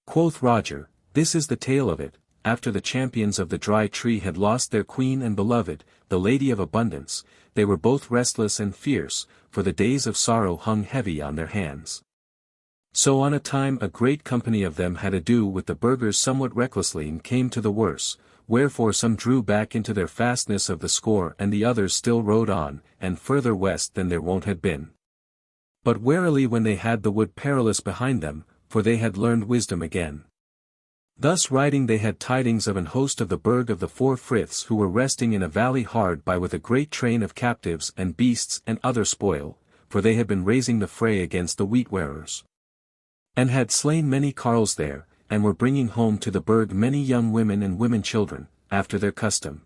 Quoth Roger, This is the tale of it, after the champions of the dry tree had lost their queen and beloved, the Lady of Abundance, they were both restless and fierce, for the days of sorrow hung heavy on their hands. So on a time a great company of them had ado with the burghers somewhat recklessly and came to the worse, wherefore some drew back into their fastness of the score and the others still rode on, and further west than their wont had been. But warily when they had the Wood Perilous behind them, for they had learned wisdom again. Thus riding they had tidings of an host of the Burg of the Four Friths who were resting in a valley hard by with a great train of captives and beasts and other spoil, for they had been raising the fray against the wheat-wearers. And had slain many carles there, and were bringing home to the Burg many young women and women-children, after their custom.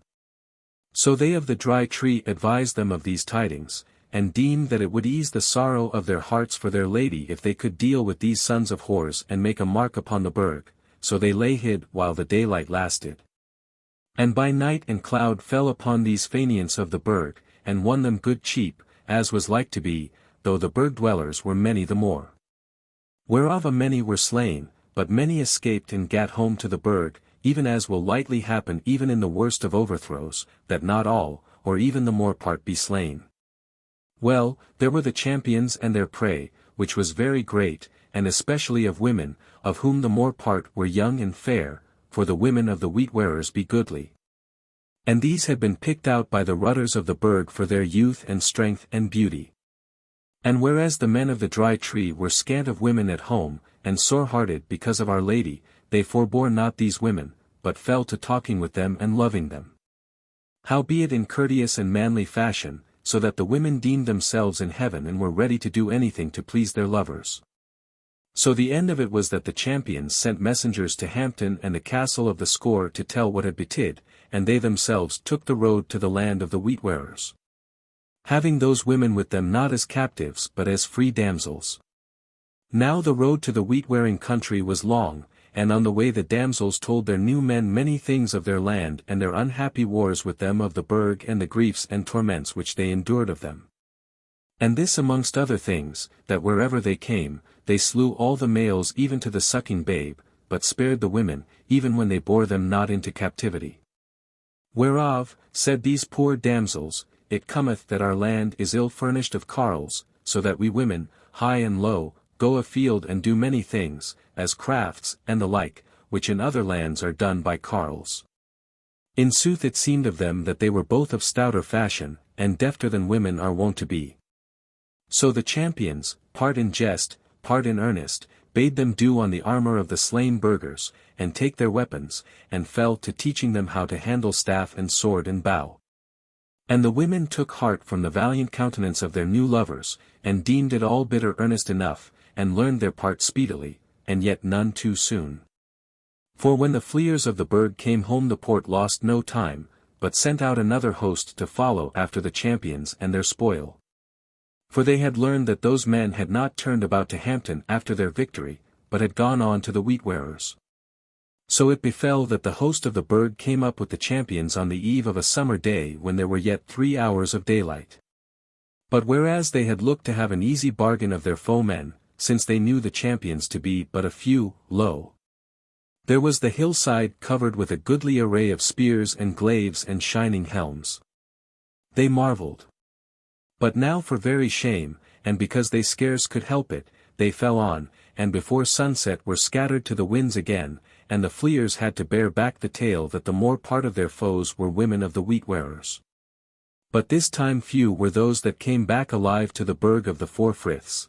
So they of the dry tree advised them of these tidings, and deemed that it would ease the sorrow of their hearts for their lady if they could deal with these sons of whores and make a mark upon the Burg. So they lay hid while the daylight lasted. And by night and cloud fell upon these faineants of the Burg, and won them good cheap, as was like to be, though the Burg dwellers were many the more. Whereof a many were slain, but many escaped and gat home to the Burg, even as will lightly happen even in the worst of overthrows, that not all, or even the more part be slain. Well, there were the champions and their prey, which was very great, and especially of women, of whom the more part were young and fair, for the women of the wheat-wearers be goodly. And these had been picked out by the rudders of the Burg for their youth and strength and beauty. And whereas the men of the dry tree were scant of women at home, and sore-hearted because of Our Lady, they forbore not these women, but fell to talking with them and loving them. Howbeit in courteous and manly fashion, so that the women deemed themselves in heaven and were ready to do anything to please their lovers. So the end of it was that the champions sent messengers to Hampton and the castle of the Score to tell what had betid, and they themselves took the road to the land of the wheat-wearers. Having those women with them not as captives but as free damsels. Now the road to the wheat-wearing country was long, and on the way the damsels told their new men many things of their land and their unhappy wars with them of the Burg and the griefs and torments which they endured of them. And this amongst other things, that wherever they came, they slew all the males even to the sucking babe, but spared the women, even when they bore them not into captivity. Whereof, said these poor damsels, it cometh that our land is ill furnished of carles, so that we women, high and low, go afield and do many things, as crafts, and the like, which in other lands are done by carles. In sooth it seemed of them that they were both of stouter fashion, and defter than women are wont to be. So the champions, part in jest, part in earnest, bade them do on the armour of the slain burghers, and take their weapons, and fell to teaching them how to handle staff and sword and bow. And the women took heart from the valiant countenance of their new lovers, and deemed it all bitter earnest enough, and learned their part speedily, and yet none too soon. For when the fleers of the Burg came home the port lost no time, but sent out another host to follow after the champions and their spoil. For they had learned that those men had not turned about to Hampton after their victory, but had gone on to the wheat-wearers. So it befell that the host of the Burg came up with the champions on the eve of a summer day when there were yet 3 hours of daylight. But whereas they had looked to have an easy bargain of their foemen, since they knew the champions to be but a few, lo! There was the hillside covered with a goodly array of spears and glaives and shining helms. They marvelled. But now for very shame, and because they scarce could help it, they fell on, and before sunset were scattered to the winds again, and the fleers had to bear back the tale that the more part of their foes were women of the wheat-wearers. But this time few were those that came back alive to the Burg of the Four Friths.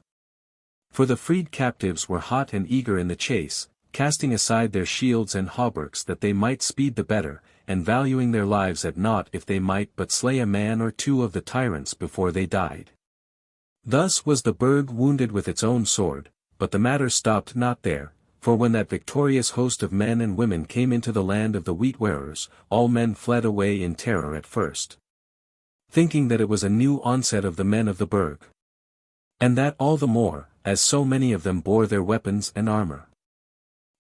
For the freed captives were hot and eager in the chase, casting aside their shields and hauberks that they might speed the better, and valuing their lives at naught if they might but slay a man or two of the tyrants before they died. Thus was the Burg wounded with its own sword, but the matter stopped not there, for when that victorious host of men and women came into the land of the wheat-wearers, all men fled away in terror at first, thinking that it was a new onset of the men of the Burg. And that all the more, as so many of them bore their weapons and armour.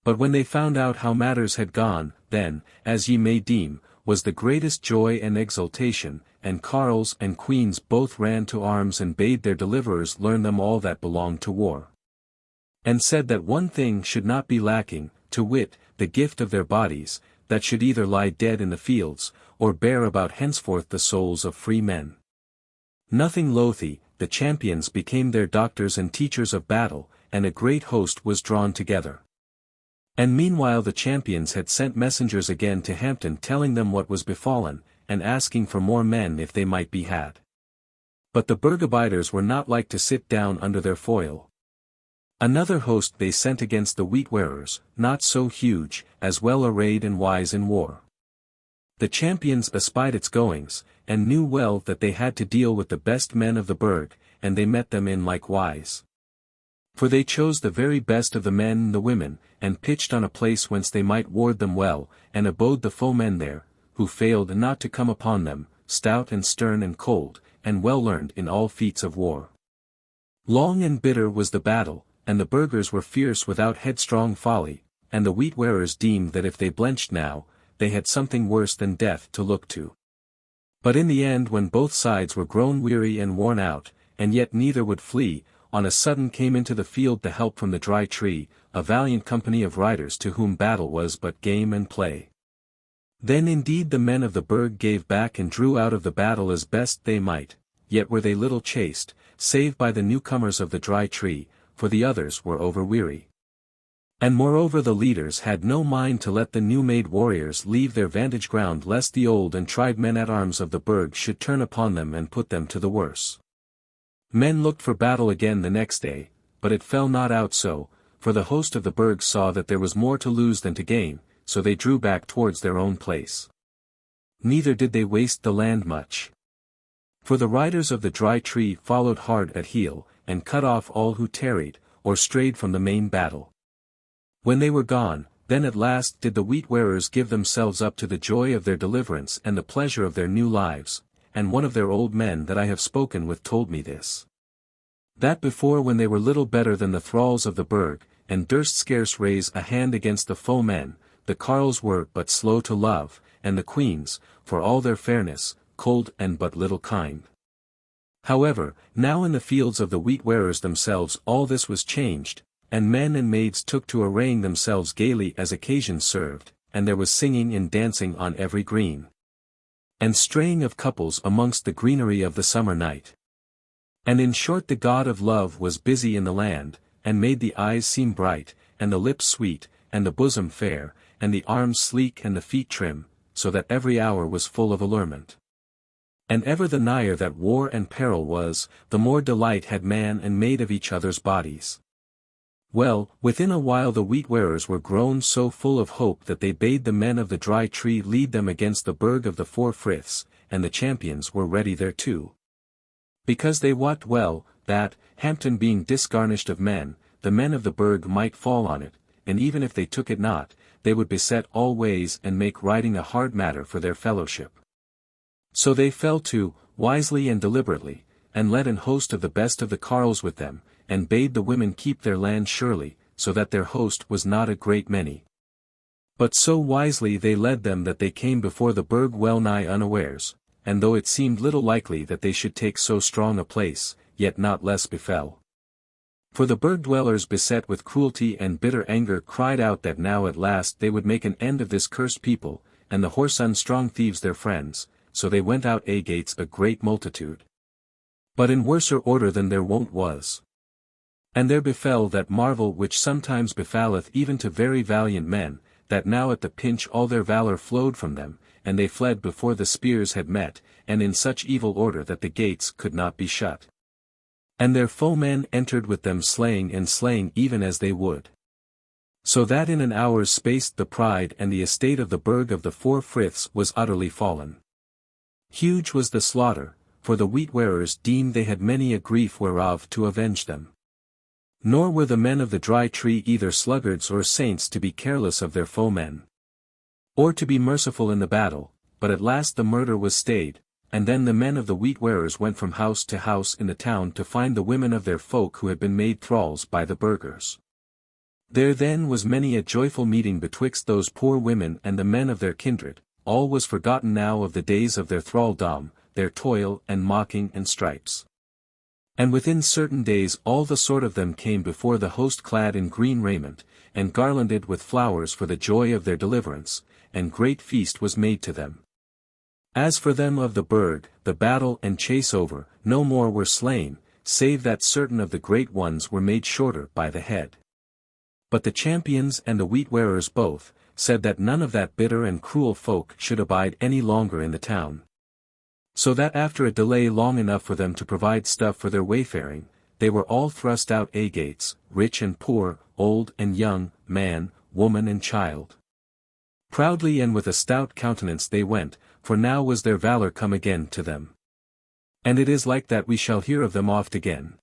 But when they found out how matters had gone, then, as ye may deem, was the greatest joy and exultation, and carles and queens both ran to arms and bade their deliverers learn them all that belonged to war. And said that one thing should not be lacking, to wit, the gift of their bodies, that should either lie dead in the fields, or bear about henceforth the souls of free men. Nothing loathly, the champions became their doctors and teachers of battle, and a great host was drawn together. And meanwhile the champions had sent messengers again to Hampton telling them what was befallen, and asking for more men if they might be had. But the Burg-abiders were not like to sit down under their foil. Another host they sent against the wheat-wearers, not so huge, as well arrayed and wise in war. The champions espied its goings, and knew well that they had to deal with the best men of the Burg, and they met them in like wise. For they chose the very best of the men and the women, and pitched on a place whence they might ward them well, and abode the foemen there, who failed not to come upon them, stout and stern and cold, and well learned in all feats of war. Long and bitter was the battle, and the burghers were fierce without headstrong folly, and the wheat-wearers deemed that if they blenched now, they had something worse than death to look to. But in the end when both sides were grown weary and worn out, and yet neither would flee, on a sudden came into the field the help from the Dry Tree, a valiant company of riders to whom battle was but game and play. Then indeed the men of the Burg gave back and drew out of the battle as best they might, yet were they little chased, save by the newcomers of the Dry Tree, for the others were over-weary. And moreover the leaders had no mind to let the new-made warriors leave their vantage ground lest the old and tried men-at-arms of the Burg should turn upon them and put them to the worse. Men looked for battle again the next day, but it fell not out so, for the host of the Burg saw that there was more to lose than to gain, so they drew back towards their own place. Neither did they waste the land much. For the riders of the Dry Tree followed hard at heel, and cut off all who tarried, or strayed from the main battle. When they were gone, then at last did the wheat-wearers give themselves up to the joy of their deliverance and the pleasure of their new lives, and one of their old men that I have spoken with told me this. That before when they were little better than the thralls of the Burg, and durst scarce raise a hand against the foemen, the carles were but slow to love, and the queens, for all their fairness, cold and but little kind. However, now in the fields of the wheat-wearers themselves all this was changed, and men and maids took to arraying themselves gaily as occasion served, and there was singing and dancing on every green, and straying of couples amongst the greenery of the summer night. And in short the god of love was busy in the land, and made the eyes seem bright, and the lips sweet, and the bosom fair, and the arms sleek and the feet trim, so that every hour was full of allurement. And ever the nigher that war and peril was, the more delight had man and maid of each other's bodies. Well, within a while the wheat-wearers were grown so full of hope that they bade the men of the Dry Tree lead them against the Burg of the Four Friths, and the champions were ready thereto. Because they wot well, that, Hampton being disgarnished of men, the men of the Burg might fall on it, and even if they took it not, they would beset all ways and make riding a hard matter for their fellowship. So they fell to, wisely and deliberately, and led an host of the best of the carles with them, and bade the women keep their land surely, so that their host was not a great many. But so wisely they led them that they came before the Burg well nigh unawares, and though it seemed little likely that they should take so strong a place, yet not less befell. For the Burg dwellers beset with cruelty and bitter anger cried out that now at last they would make an end of this cursed people, and the whoreson strong thieves their friends, so they went out gates a great multitude. But in worser order than their wont was. And there befell that marvel which sometimes befalleth even to very valiant men, that now at the pinch all their valour flowed from them, and they fled before the spears had met, and in such evil order that the gates could not be shut. And their foemen entered with them slaying even as they would. So that in an hour's space the pride and the estate of the Burg of the Four Friths was utterly fallen. Huge was the slaughter, for the wheat-wearers deemed they had many a grief whereof to avenge them. Nor were the men of the Dry Tree either sluggards or saints to be careless of their foemen, or to be merciful in the battle, but at last the murder was stayed, and then the men of the wheat-wearers went from house to house in the town to find the women of their folk who had been made thralls by the burghers. There then was many a joyful meeting betwixt those poor women and the men of their kindred, all was forgotten now of the days of their thraldom, their toil and mocking and stripes. And within certain days all the sort of them came before the host clad in green raiment, and garlanded with flowers for the joy of their deliverance, and great feast was made to them. As for them of the Burg, the battle and chase over, no more were slain, save that certain of the great ones were made shorter by the head. But the champions and the wheat-wearers both, said that none of that bitter and cruel folk should abide any longer in the town. So that after a delay long enough for them to provide stuff for their wayfaring, they were all thrust out gates, rich and poor, old and young, man, woman and child. Proudly and with a stout countenance they went, for now was their valour come again to them. And it is like that we shall hear of them oft again.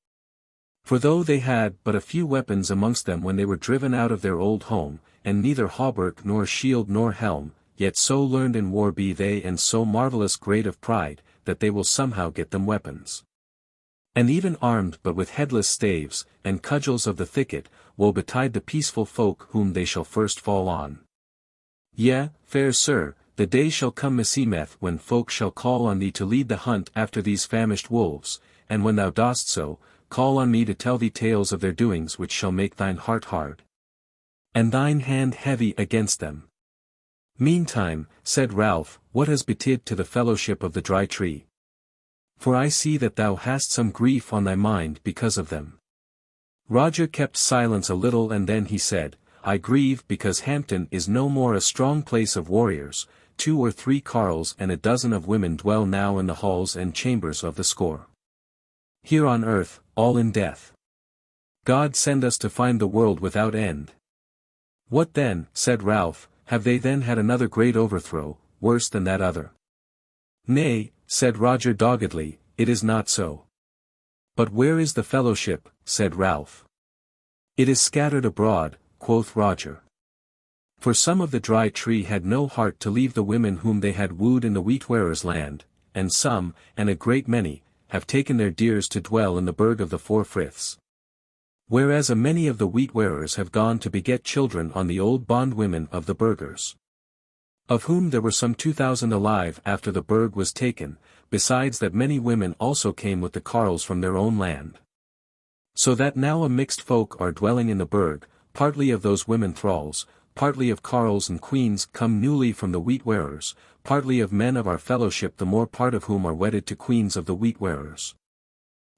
For though they had but a few weapons amongst them when they were driven out of their old home, and neither hauberk nor shield nor helm, yet so learned in war be they and so marvellous great of pride, that they will somehow get them weapons. And even armed but with headless staves, and cudgels of the thicket, woe betide the peaceful folk whom they shall first fall on. Yea, fair sir, the day shall come meseemeth when folk shall call on thee to lead the hunt after these famished wolves, and when thou dost so, call on me to tell thee tales of their doings which shall make thine heart hard, and thine hand heavy against them. Meantime, said Ralph, what has betid to the fellowship of the Dry Tree? For I see that thou hast some grief on thy mind because of them. Roger kept silence a little and then he said, I grieve because Hampton is no more a strong place of warriors, 2 or 3 carles and a dozen of women dwell now in the halls and chambers of the score. Here on earth, all in death. God send us to find the world without end. What then, said Ralph, have they then had another great overthrow, worse than that other? Nay, said Roger doggedly, it is not so. But where is the fellowship, said Ralph. It is scattered abroad, quoth Roger. For some of the Dry Tree had no heart to leave the women whom they had wooed in the wheat-wearers' land, and some, and a great many, have taken their dears to dwell in the Burg of the Four Friths. Whereas a many of the wheat-wearers have gone to beget children on the old bondwomen of the burghers. of whom there were some 2,000 alive after the Burg was taken, besides that many women also came with the carles from their own land. So that now a mixed folk are dwelling in the Burg, partly of those women thralls, partly of carles and queens come newly from the wheat-wearers, partly of men of our fellowship the more part of whom are wedded to queens of the wheat-wearers.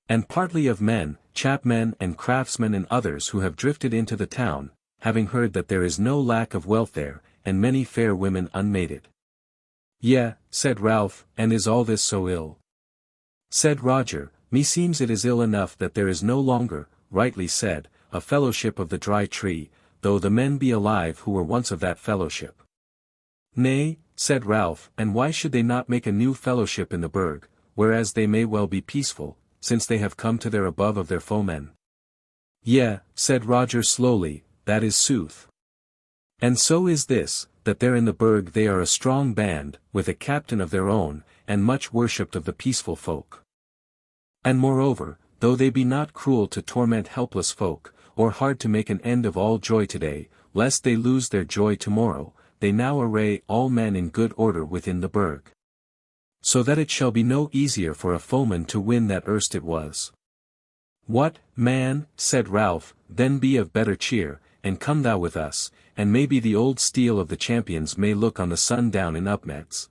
And partly of men, chapmen and craftsmen and others who have drifted into the town, having heard that there is no lack of wealth there, and many fair women unmated. Yea, said Ralph, and is all this so ill? Said Roger, meseems it is ill enough that there is no longer, rightly said, a fellowship of the dry tree, though the men be alive who were once of that fellowship. Nay, said Ralph, and why should they not make a new fellowship in the Burg, whereas they may well be peaceful, since they have come to their above of their foemen? Yea, said Roger slowly, that is sooth. And so is this, that there in the Burg they are a strong band, with a captain of their own, and much worshipped of the peaceful folk. And moreover, though they be not cruel to torment helpless folk, or hard to make an end of all joy today, lest they lose their joy tomorrow, they now array all men in good order within the Burg. So that it shall be no easier for a foeman to win that erst it was. What, man, said Ralph, then be of better cheer, and come thou with us, and maybe the old steel of the champions may look on the sun down in Upmeads.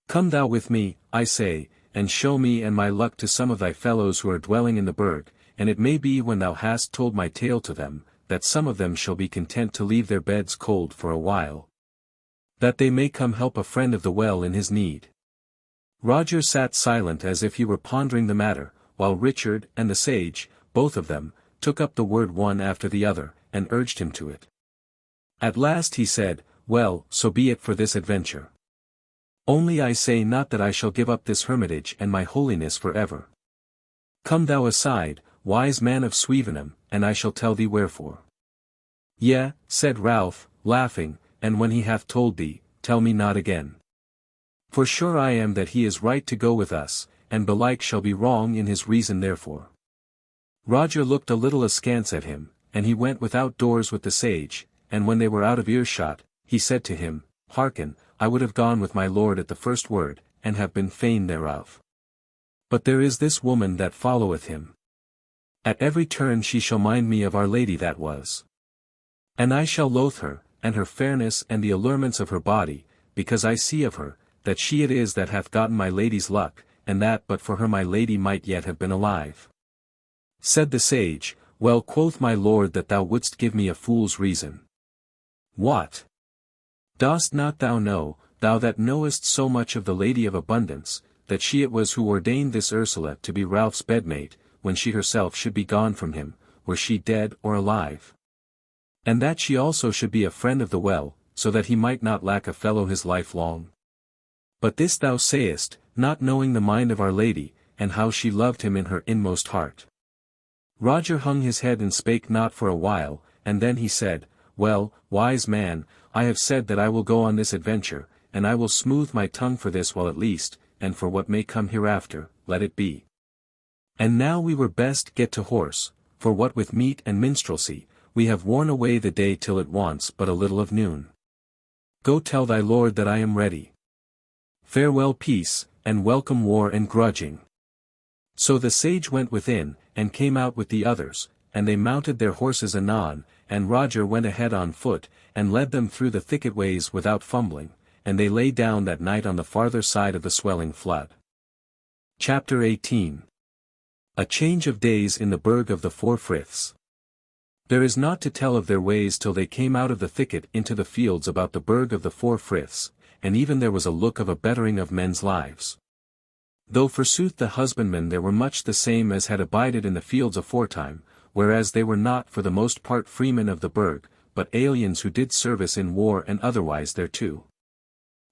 Come thou with me, I say, and show me and my luck to some of thy fellows who are dwelling in the Burg, and it may be when thou hast told my tale to them, that some of them shall be content to leave their beds cold for a while, that they may come help a friend of the well in his need. Roger sat silent as if he were pondering the matter, while Richard and the sage, both of them, took up the word one after the other, and urged him to it. At last he said, well, so be it for this adventure. Only I say not that I shall give up this hermitage and my holiness for ever. Come thou aside, wise man of Swevenham, and I shall tell thee wherefore. Yea, said Ralph, laughing, and when he hath told thee, tell me not again. For sure I am that he is right to go with us, and belike shall be wrong in his reason therefore. Roger looked a little askance at him, and he went without doors with the sage, and when they were out of earshot, he said to him, Hearken, I would have gone with my lord at the first word, and have been fain thereof. But there is this woman that followeth him. At every turn she shall mind me of Our Lady that was. And I shall loathe her, and her fairness and the allurements of her body, because I see of her, that she it is that hath gotten my lady's luck, and that but for her my lady might yet have been alive. Said the sage, well quoth my lord that thou wouldst give me a fool's reason. What? Dost not thou know, thou that knowest so much of the Lady of Abundance, that she it was who ordained this Ursula to be Ralph's bedmate, when she herself should be gone from him, were she dead or alive? And that she also should be a friend of the well, so that he might not lack a fellow his life long? But this thou sayest, not knowing the mind of Our Lady, and how she loved him in her inmost heart. Roger hung his head and spake not for a while, and then he said, well, wise man, I have said that I will go on this adventure, and I will smooth my tongue for this while at least, and for what may come hereafter, let it be. And now we were best get to horse, for what with meat and minstrelsy, we have worn away the day till it wants but a little of noon. Go tell thy lord that I am ready. Farewell peace, and welcome war and grudging. So the sage went within, and came out with the others, and they mounted their horses anon, and Roger went ahead on foot, and led them through the thicket ways without fumbling, and they lay down that night on the farther side of the swelling flood. Chapter 18. A change of days in the Burg of the Four Friths. There is naught to tell of their ways till they came out of the thicket into the fields about the Burg of the Four Friths, and even there was a look of a bettering of men's lives. Though forsooth the husbandmen there were much the same as had abided in the fields aforetime, whereas they were not for the most part freemen of the Burg, but aliens who did service in war and otherwise thereto.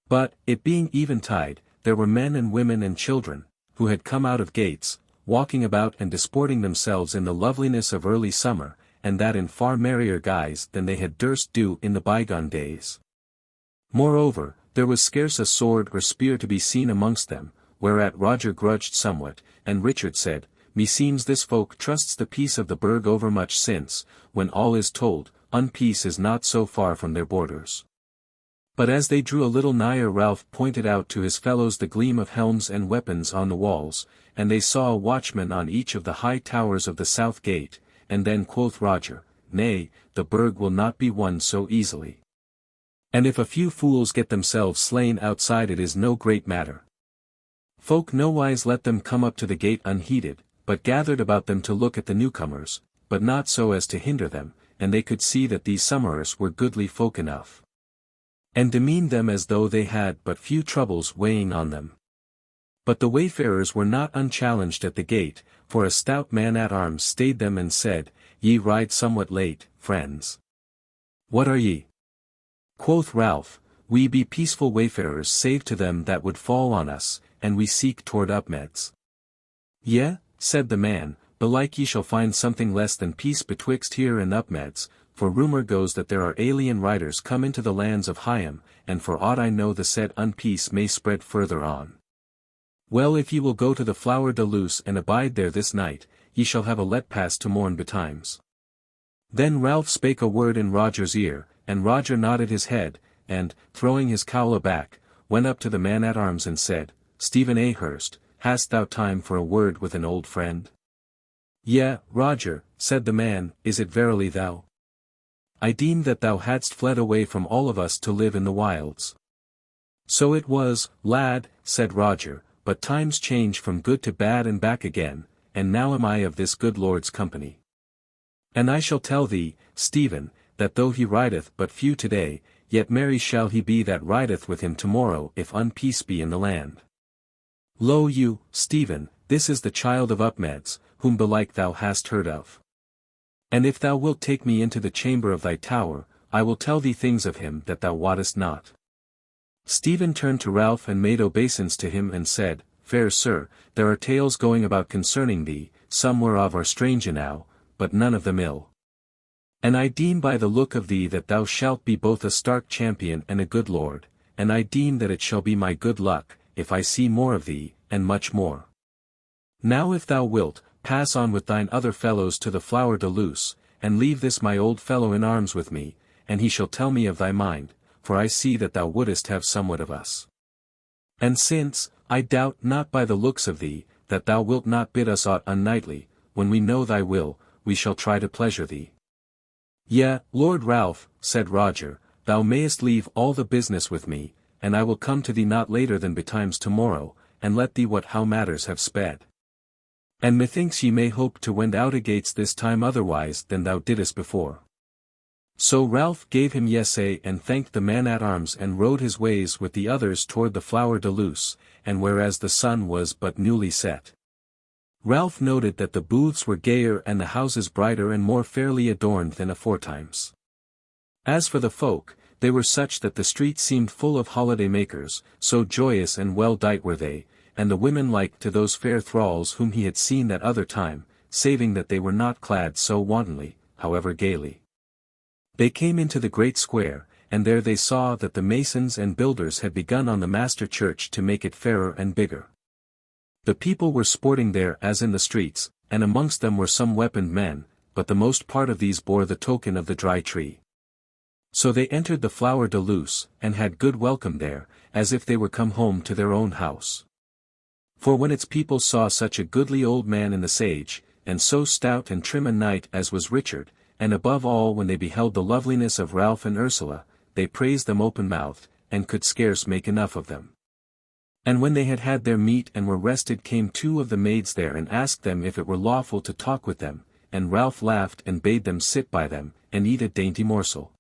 But, it being eventide, there were men and women and children, who had come out of gates, walking about and disporting themselves in the loveliness of early summer, and that in far merrier guise than they had durst do in the bygone days. Moreover, there was scarce a sword or spear to be seen amongst them, whereat Roger grudged somewhat, and Richard said, meseems this folk trusts the peace of the Burg overmuch since, when all is told, unpeace is not so far from their borders. But as they drew a little nigher Ralph pointed out to his fellows the gleam of helms and weapons on the walls, and they saw a watchman on each of the high towers of the south gate, and then quoth Roger, Nay, the Burg will not be won so easily. And if a few fools get themselves slain outside it is no great matter. Folk nowise let them come up to the gate unheeded, but gathered about them to look at the newcomers, but not so as to hinder them, and they could see that these summerers were goodly folk enough. And demeaned them as though they had but few troubles weighing on them. But the wayfarers were not unchallenged at the gate, for a stout man-at-arms stayed them and said, Ye ride somewhat late, friends. What are ye? Quoth Ralph, We be peaceful wayfarers save to them that would fall on us, and we seek toward Upmeads. Yea, said the man, belike ye shall find something less than peace betwixt here and Upmeads, for rumour goes that there are alien riders come into the lands of Heightened, and for aught I know the said unpeace may spread further on. Well, if ye will go to the Flower de Luce and abide there this night, ye shall have a let pass to morn betimes. Then Ralph spake a word in Roger's ear, and Roger nodded his head, and, throwing his cowl aback, went up to the man-at-arms and said, Stephen A. Hurst, hast thou time for a word with an old friend? Yea, Roger, said the man, is it verily thou? I deemed that thou hadst fled away from all of us to live in the wilds. So it was, lad, said Roger, but times change from good to bad and back again, and now am I of this good lord's company. And I shall tell thee, Stephen, that though he rideth but few today, yet merry shall he be that rideth with him tomorrow if unpeace be in the land. Lo you, Stephen, this is the child of Upmeads, whom belike thou hast heard of. And if thou wilt take me into the chamber of thy tower, I will tell thee things of him that thou wottest not. Stephen turned to Ralph and made obeisance to him and said, Fair sir, there are tales going about concerning thee, some whereof are strange enow, but none of them ill. And I deem by the look of thee that thou shalt be both a stark champion and a good lord, and I deem that it shall be my good luck, if I see more of thee, and much more. Now if thou wilt, pass on with thine other fellows to the Flower de Luce, and leave this my old fellow in arms with me, and he shall tell me of thy mind, for I see that thou wouldest have somewhat of us. And since, I doubt not by the looks of thee, that thou wilt not bid us aught unknightly, when we know thy will, we shall try to pleasure thee. Yea, Lord Ralph, said Roger, thou mayest leave all the business with me, and I will come to thee not later than betimes tomorrow, and let thee what how matters have sped. And methinks ye may hope to wend out agates this time otherwise than thou didst before. So Ralph gave him yesay and thanked the man-at-arms and rode his ways with the others toward the Flower de Luce, and whereas the sun was but newly set. Ralph noted that the booths were gayer and the houses brighter and more fairly adorned than aforetimes. As for the folk, they were such that the street seemed full of holiday-makers, so joyous and well-dight were they, and the women like to those fair thralls whom he had seen that other time, saving that they were not clad so wantonly, however gaily. They came into the great square, and there they saw that the masons and builders had begun on the master church to make it fairer and bigger. The people were sporting there as in the streets, and amongst them were some weaponed men, but the most part of these bore the token of the dry tree. So they entered the Flower de Luce, and had good welcome there, as if they were come home to their own house. For when its people saw such a goodly old man in the sage, and so stout and trim a knight as was Richard, and above all when they beheld the loveliness of Ralph and Ursula, they praised them open-mouthed, and could scarce make enough of them. And when they had had their meat and were rested came two of the maids there and asked them if it were lawful to talk with them, and Ralph laughed and bade them sit by them, and eat a dainty morsel.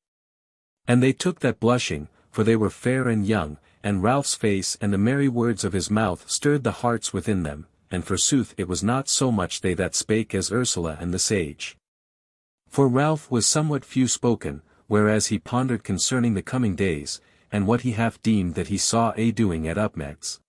And they took that blushing, for they were fair and young, and Ralph's face and the merry words of his mouth stirred the hearts within them, and forsooth it was not so much they that spake as Ursula and the sage. For Ralph was somewhat few-spoken, whereas he pondered concerning the coming days, and what he half deemed that he saw a doing at Upmeads.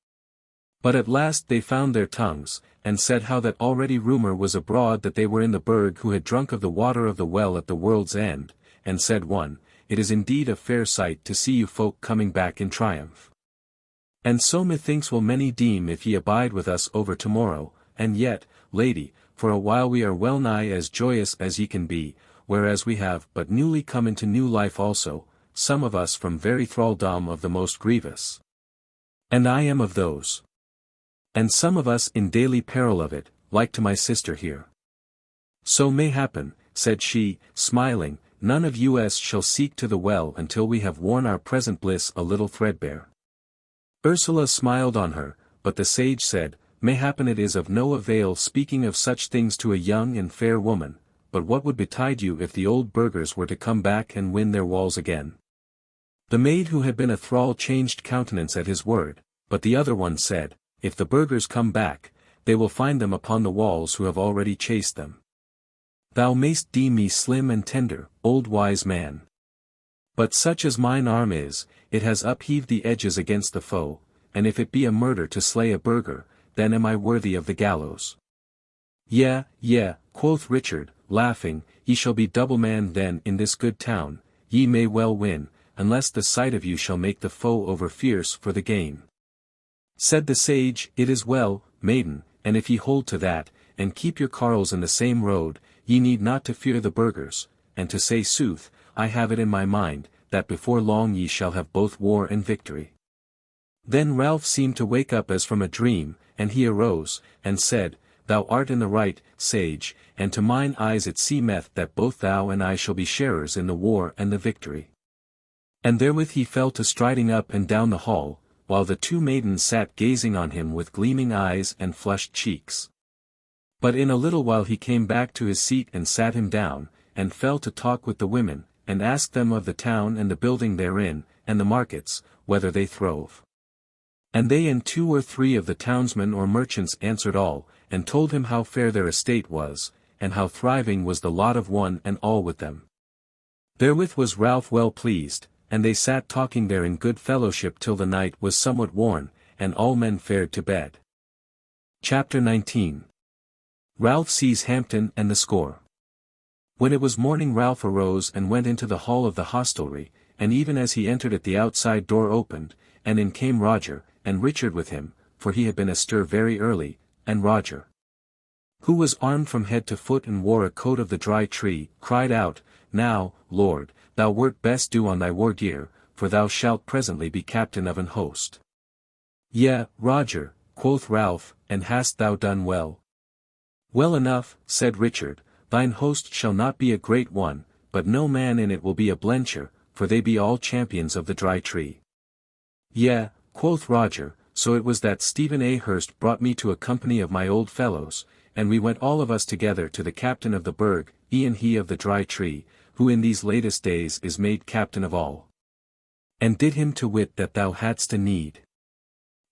But at last they found their tongues, and said how that already rumour was abroad that they were in the Burg who had drunk of the water of the well at the world's end, and said one, It is indeed a fair sight to see you folk coming back in triumph. And so methinks will many deem if ye abide with us over tomorrow, and yet, lady, for a while we are well nigh as joyous as ye can be, whereas we have but newly come into new life also, some of us from very thraldom of the most grievous. And I am of those. And some of us in daily peril of it, like to my sister here. So may happen, said she, smiling, none of us shall seek to the well until we have worn our present bliss a little threadbare. Ursula smiled on her, but the sage said, mayhappen it is of no avail speaking of such things to a young and fair woman, but what would betide you if the old burghers were to come back and win their walls again? The maid who had been a thrall changed countenance at his word, but the other one said, if the burghers come back, they will find them upon the walls who have already chased them. Thou mayst deem me slim and tender, old wise man. But such as mine arm is, it has upheaved the edges against the foe, and if it be a murder to slay a burgher, then am I worthy of the gallows. Yea, quoth Richard, laughing, ye shall be double manned then in this good town, ye may well win, unless the sight of you shall make the foe over fierce for the gain. Said the sage, it is well, maiden, and if ye hold to that, and keep your carles in the same road, ye need not to fear the burghers, and to say sooth, I have it in my mind, that before long ye shall have both war and victory. Then Ralph seemed to wake up as from a dream, and he arose, and said, Thou art in the right, sage, and to mine eyes it seemeth that both thou and I shall be sharers in the war and the victory. And therewith he fell to striding up and down the hall, while the two maidens sat gazing on him with gleaming eyes and flushed cheeks. But in a little while he came back to his seat and sat him down, and fell to talk with the women, and asked them of the town and the building therein, and the markets, whether they throve. And they and 2 or 3 of the townsmen or merchants answered all, and told him how fair their estate was, and how thriving was the lot of one and all with them. Therewith was Ralph well pleased, and they sat talking there in good fellowship till the night was somewhat worn, and all men fared to bed. Chapter 19. Ralph sees Hampton and the score. When it was morning Ralph arose and went into the hall of the hostelry, and even as he entered it the outside door opened, and in came Roger, and Richard with him, for he had been astir very early, and Roger, who was armed from head to foot and wore a coat of the dry tree, cried out, Now, Lord, thou wert best do on thy war gear, for thou shalt presently be captain of an host. Yea, Roger, quoth Ralph, and hast thou done well? Well enough, said Richard, thine host shall not be a great one, but no man in it will be a blencher, for they be all champions of the dry tree. Yea, quoth Roger, so it was that Stephen A. Hurst brought me to a company of my old fellows, and we went all of us together to the captain of the Burg, e'en he of the dry tree, who in these latest days is made captain of all. And did him to wit that thou hadst a need.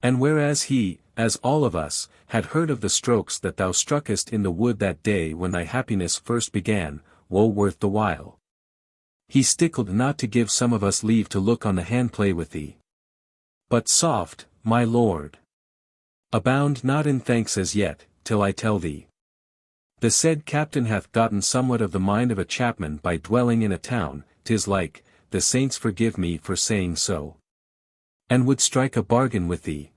And whereas he, as all of us, had heard of the strokes that thou struckest in the wood that day when thy happiness first began, woe worth the while. He stickled not to give some of us leave to look on the handplay with thee. But soft, my lord. Abound not in thanks as yet, till I tell thee. The said captain hath gotten somewhat of the mind of a chapman by dwelling in a town, 'tis like, the saints forgive me for saying so. And would strike a bargain with thee.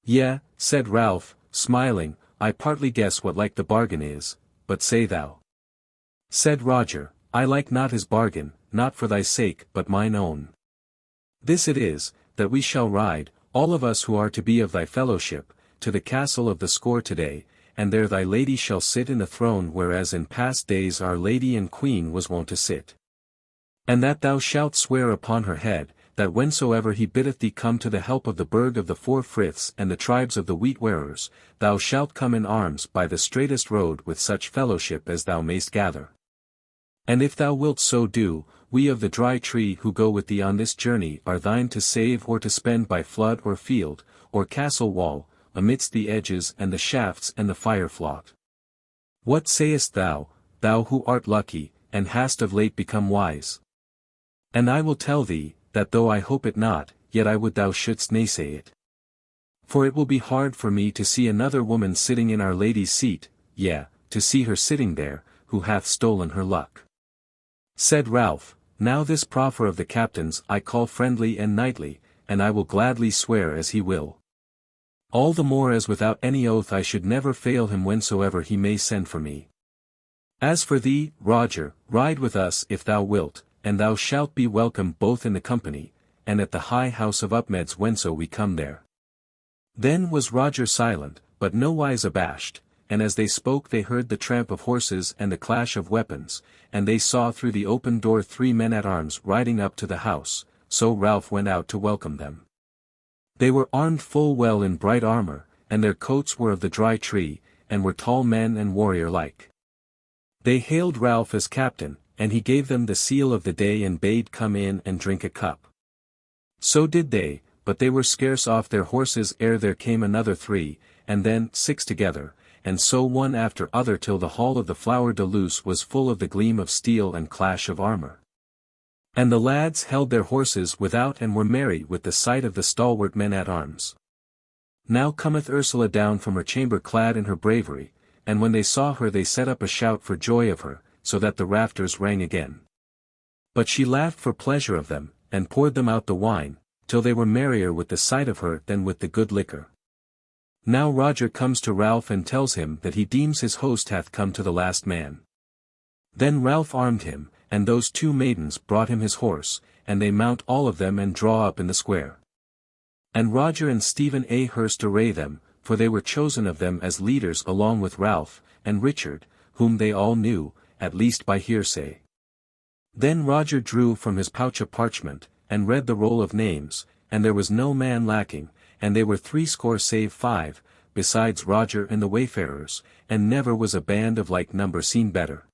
Yea, said Ralph, smiling, I partly guess what like the bargain is, but say thou. Said Roger, I like not his bargain, not for thy sake but mine own. This it is, that we shall ride, all of us who are to be of thy fellowship, to the castle of the Score today, and there thy lady shall sit in the throne whereas in past days our lady and queen was wont to sit. And that thou shalt swear upon her head, that whensoever he biddeth thee come to the help of the Burg of the 4 Friths and the tribes of the wheat wearers, thou shalt come in arms by the straightest road with such fellowship as thou mayst gather. And if thou wilt so do, we of the dry tree who go with thee on this journey are thine to save or to spend by flood or field, or castle wall, amidst the edges and the shafts and the fireflot. What sayest thou, thou who art lucky, and hast of late become wise? And I will tell thee, that though I hope it not, yet I would thou shouldst naysay it. For it will be hard for me to see another woman sitting in Our Lady's seat, yea, to see her sitting there, who hath stolen her luck. Said Ralph, Now this proffer of the captain's I call friendly and knightly, and I will gladly swear as he will. All the more as without any oath I should never fail him whensoever he may send for me. As for thee, Roger, ride with us if thou wilt, and thou shalt be welcome both in the company, and at the high house of Upmeads whenso we come there. Then was Roger silent, but nowise abashed, and as they spoke they heard the tramp of horses and the clash of weapons, and they saw through the open door 3 men-at-arms riding up to the house, so Ralph went out to welcome them. They were armed full well in bright armour, and their coats were of the dry tree, and were tall men and warrior-like. They hailed Ralph as captain, and he gave them the seal of the day and bade come in and drink a cup. So did they, but they were scarce off their horses ere there came another 3, and then 6 together, and so one after other till the hall of the Flower de Luce was full of the gleam of steel and clash of armour. And the lads held their horses without and were merry with the sight of the stalwart men-at-arms. Now cometh Ursula down from her chamber clad in her bravery, and when they saw her they set up a shout for joy of her, so that the rafters rang again. But she laughed for pleasure of them, and poured them out the wine, till they were merrier with the sight of her than with the good liquor. Now Roger comes to Ralph and tells him that he deems his host hath come to the last man. Then Ralph armed him, and those 2 maidens brought him his horse, and they mount all of them and draw up in the square. And Roger and Stephen A. Hurst array them, for they were chosen of them as leaders along with Ralph, and Richard, whom they all knew, at least by hearsay. Then Roger drew from his pouch a parchment, and read the roll of names, and there was no man lacking, and they were 80 save 5, besides Roger and the wayfarers, and never was a band of like number seen better.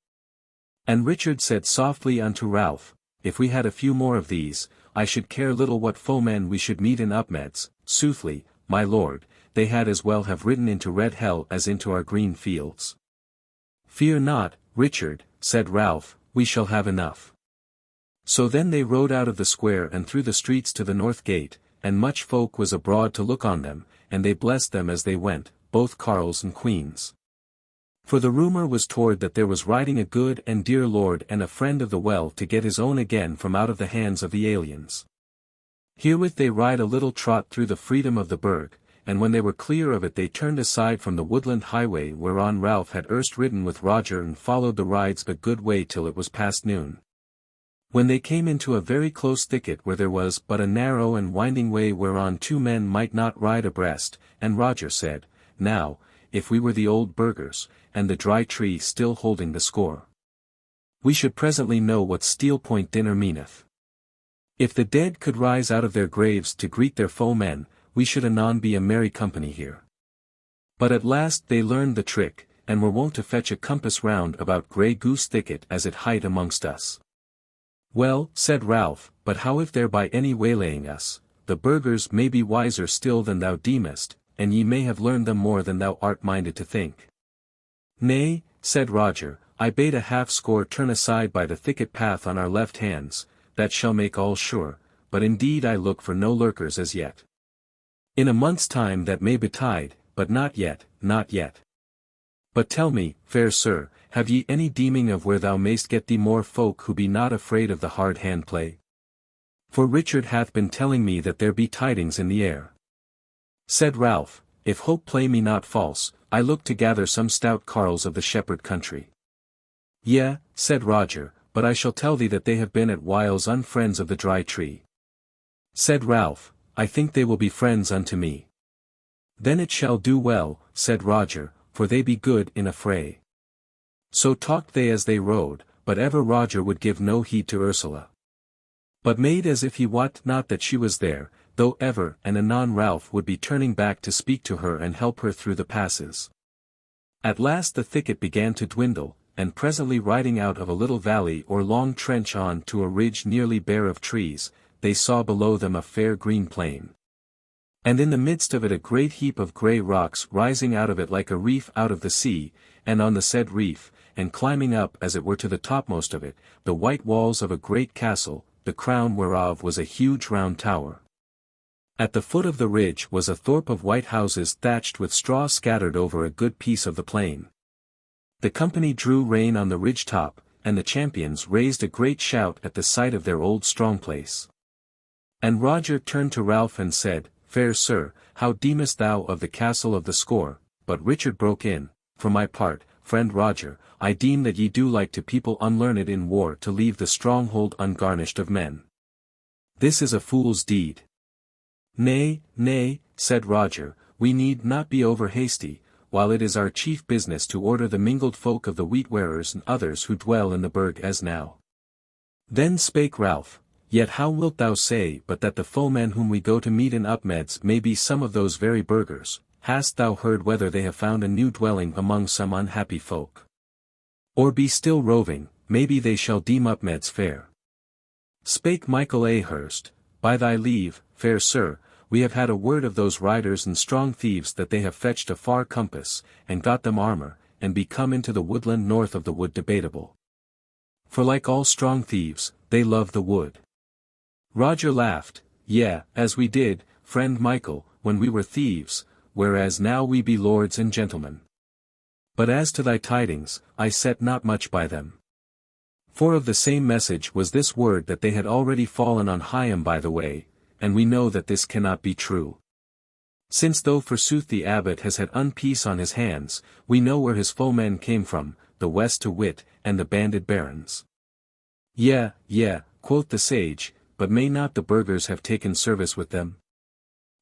And Richard said softly unto Ralph, If we had a few more of these, I should care little what foemen we should meet in Upmeads. Soothly, my lord, they had as well have ridden into red hell as into our green fields. Fear not, Richard, said Ralph, we shall have enough. So then they rode out of the square and through the streets to the north gate, and much folk was abroad to look on them, and they blessed them as they went, both carles and queens. For the rumour was toward that there was riding a good and dear lord and a friend of the well to get his own again from out of the hands of the aliens. Herewith they ride a little trot through the freedom of the Burg, and when they were clear of it they turned aside from the woodland highway whereon Ralph had erst ridden with Roger and followed the rides a good way till it was past noon. When they came into a very close thicket where there was but a narrow and winding way whereon 2 men might not ride abreast, and Roger said, Now, if we were the old burghers, and the dry tree still holding the score, we should presently know what steel point dinner meaneth. If the dead could rise out of their graves to greet their foemen, we should anon be a merry company here. But at last they learned the trick, and were wont to fetch a compass round about Grey Goose Thicket as it hight amongst us. Well, said Ralph, but how if there by any waylaying us, the burghers may be wiser still than thou deemest, and ye may have learned them more than thou art minded to think. Nay, said Roger, I bade a 50 turn aside by the thicket path on our left hands, that shall make all sure, but indeed I look for no lurkers as yet. In a month's time that may betide, but not yet, not yet. But tell me, fair sir, have ye any deeming of where thou mayst get thee more folk who be not afraid of the hard hand play? For Richard hath been telling me that there be tidings in the air. Said Ralph, If hope play me not false, I look to gather some stout carles of the shepherd country. Yea, said Roger, but I shall tell thee that they have been at whiles unfriends of the dry tree. Said Ralph, I think they will be friends unto me. Then it shall do well, said Roger, for they be good in a fray. So talked they as they rode, but ever Roger would give no heed to Ursula, but made as if he wot not that she was there, though ever and anon Ralph would be turning back to speak to her and help her through the passes. At last the thicket began to dwindle, and presently riding out of a little valley or long trench on to a ridge nearly bare of trees, they saw below them a fair green plain. And in the midst of it a great heap of grey rocks rising out of it like a reef out of the sea, and on the said reef, and climbing up as it were to the topmost of it, the white walls of a great castle, the crown whereof was a huge round tower. At the foot of the ridge was a thorp of white houses thatched with straw scattered over a good piece of the plain. The company drew rein on the ridge top, and the champions raised a great shout at the sight of their old strong place. And Roger turned to Ralph and said, Fair sir, how deemest thou of the castle of the score? But Richard broke in, For my part, friend Roger, I deem that ye do like to people unlearned in war to leave the stronghold ungarnished of men. This is a fool's deed. Nay, nay, said Roger, we need not be over hasty, while it is our chief business to order the mingled folk of the wheat-wearers and others who dwell in the Burg as now. Then spake Ralph, yet how wilt thou say but that the foemen whom we go to meet in Upmeads may be some of those very burghers? Hast thou heard whether they have found a new dwelling among some unhappy folk? Or be still roving, maybe they shall deem Upmeads fair. Spake Michael A. Hurst, by thy leave, fair sir, we have had a word of those riders and strong thieves that they have fetched a far compass, and got them armor, and be come into the woodland north of the wood debatable. For like all strong thieves, they love the wood. Roger laughed, yea, as we did, friend Michael, when we were thieves, whereas now we be lords and gentlemen. But as to thy tidings, I set not much by them. For of the same message was this word that they had already fallen on Higham by the way, and we know that this cannot be true. Since though forsooth the abbot has had unpeace on his hands, we know where his foemen came from, the west to wit, and the banded barons. Yea, quoth the sage, but may not the burghers have taken service with them?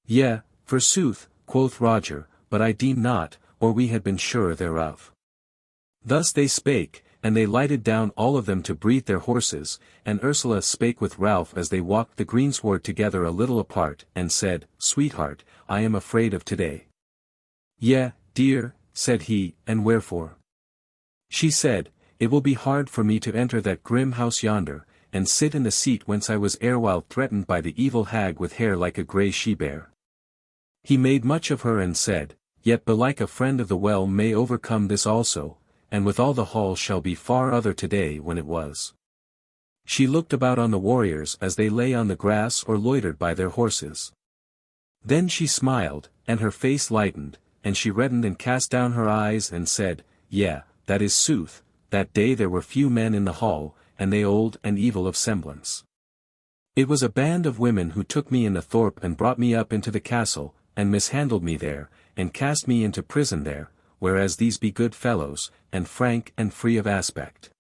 Yea, forsooth, quoth Roger, but I deem not, or we had been sure thereof. Thus they spake, and they lighted down all of them to breathe their horses, and Ursula spake with Ralph as they walked the greensward together a little apart, and said, Sweetheart, I am afraid of today. Yea, dear, said he, and wherefore? She said, It will be hard for me to enter that grim house yonder, and sit in the seat whence I was erewhile threatened by the evil hag with hair like a grey she-bear. He made much of her and said, Yet belike a friend of the well may overcome this also, and withal the hall shall be far other today when it was. She looked about on the warriors as they lay on the grass or loitered by their horses. Then she smiled, and her face lightened, and she reddened and cast down her eyes and said, Yea, that is sooth, that day there were few men in the hall, and they old and evil of semblance. It was a band of women who took me in the thorp and brought me up into the castle, and mishandled me there, and cast me into prison there, whereas these be good fellows, and frank and free of aspect.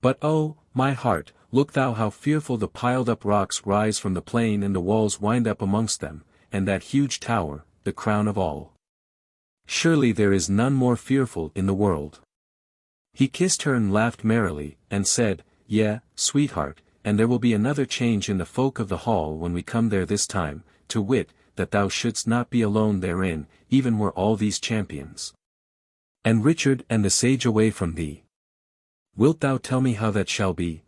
But oh, my heart, look thou how fearful the piled-up rocks rise from the plain and the walls wind up amongst them, and that huge tower, the crown of all. Surely there is none more fearful in the world. He kissed her and laughed merrily, and said, Yea, sweetheart, and there will be another change in the folk of the hall when we come there this time, to wit, that thou shouldst not be alone therein, even were all these champions. And Richard and the sage away from thee. Wilt thou tell me how that shall be?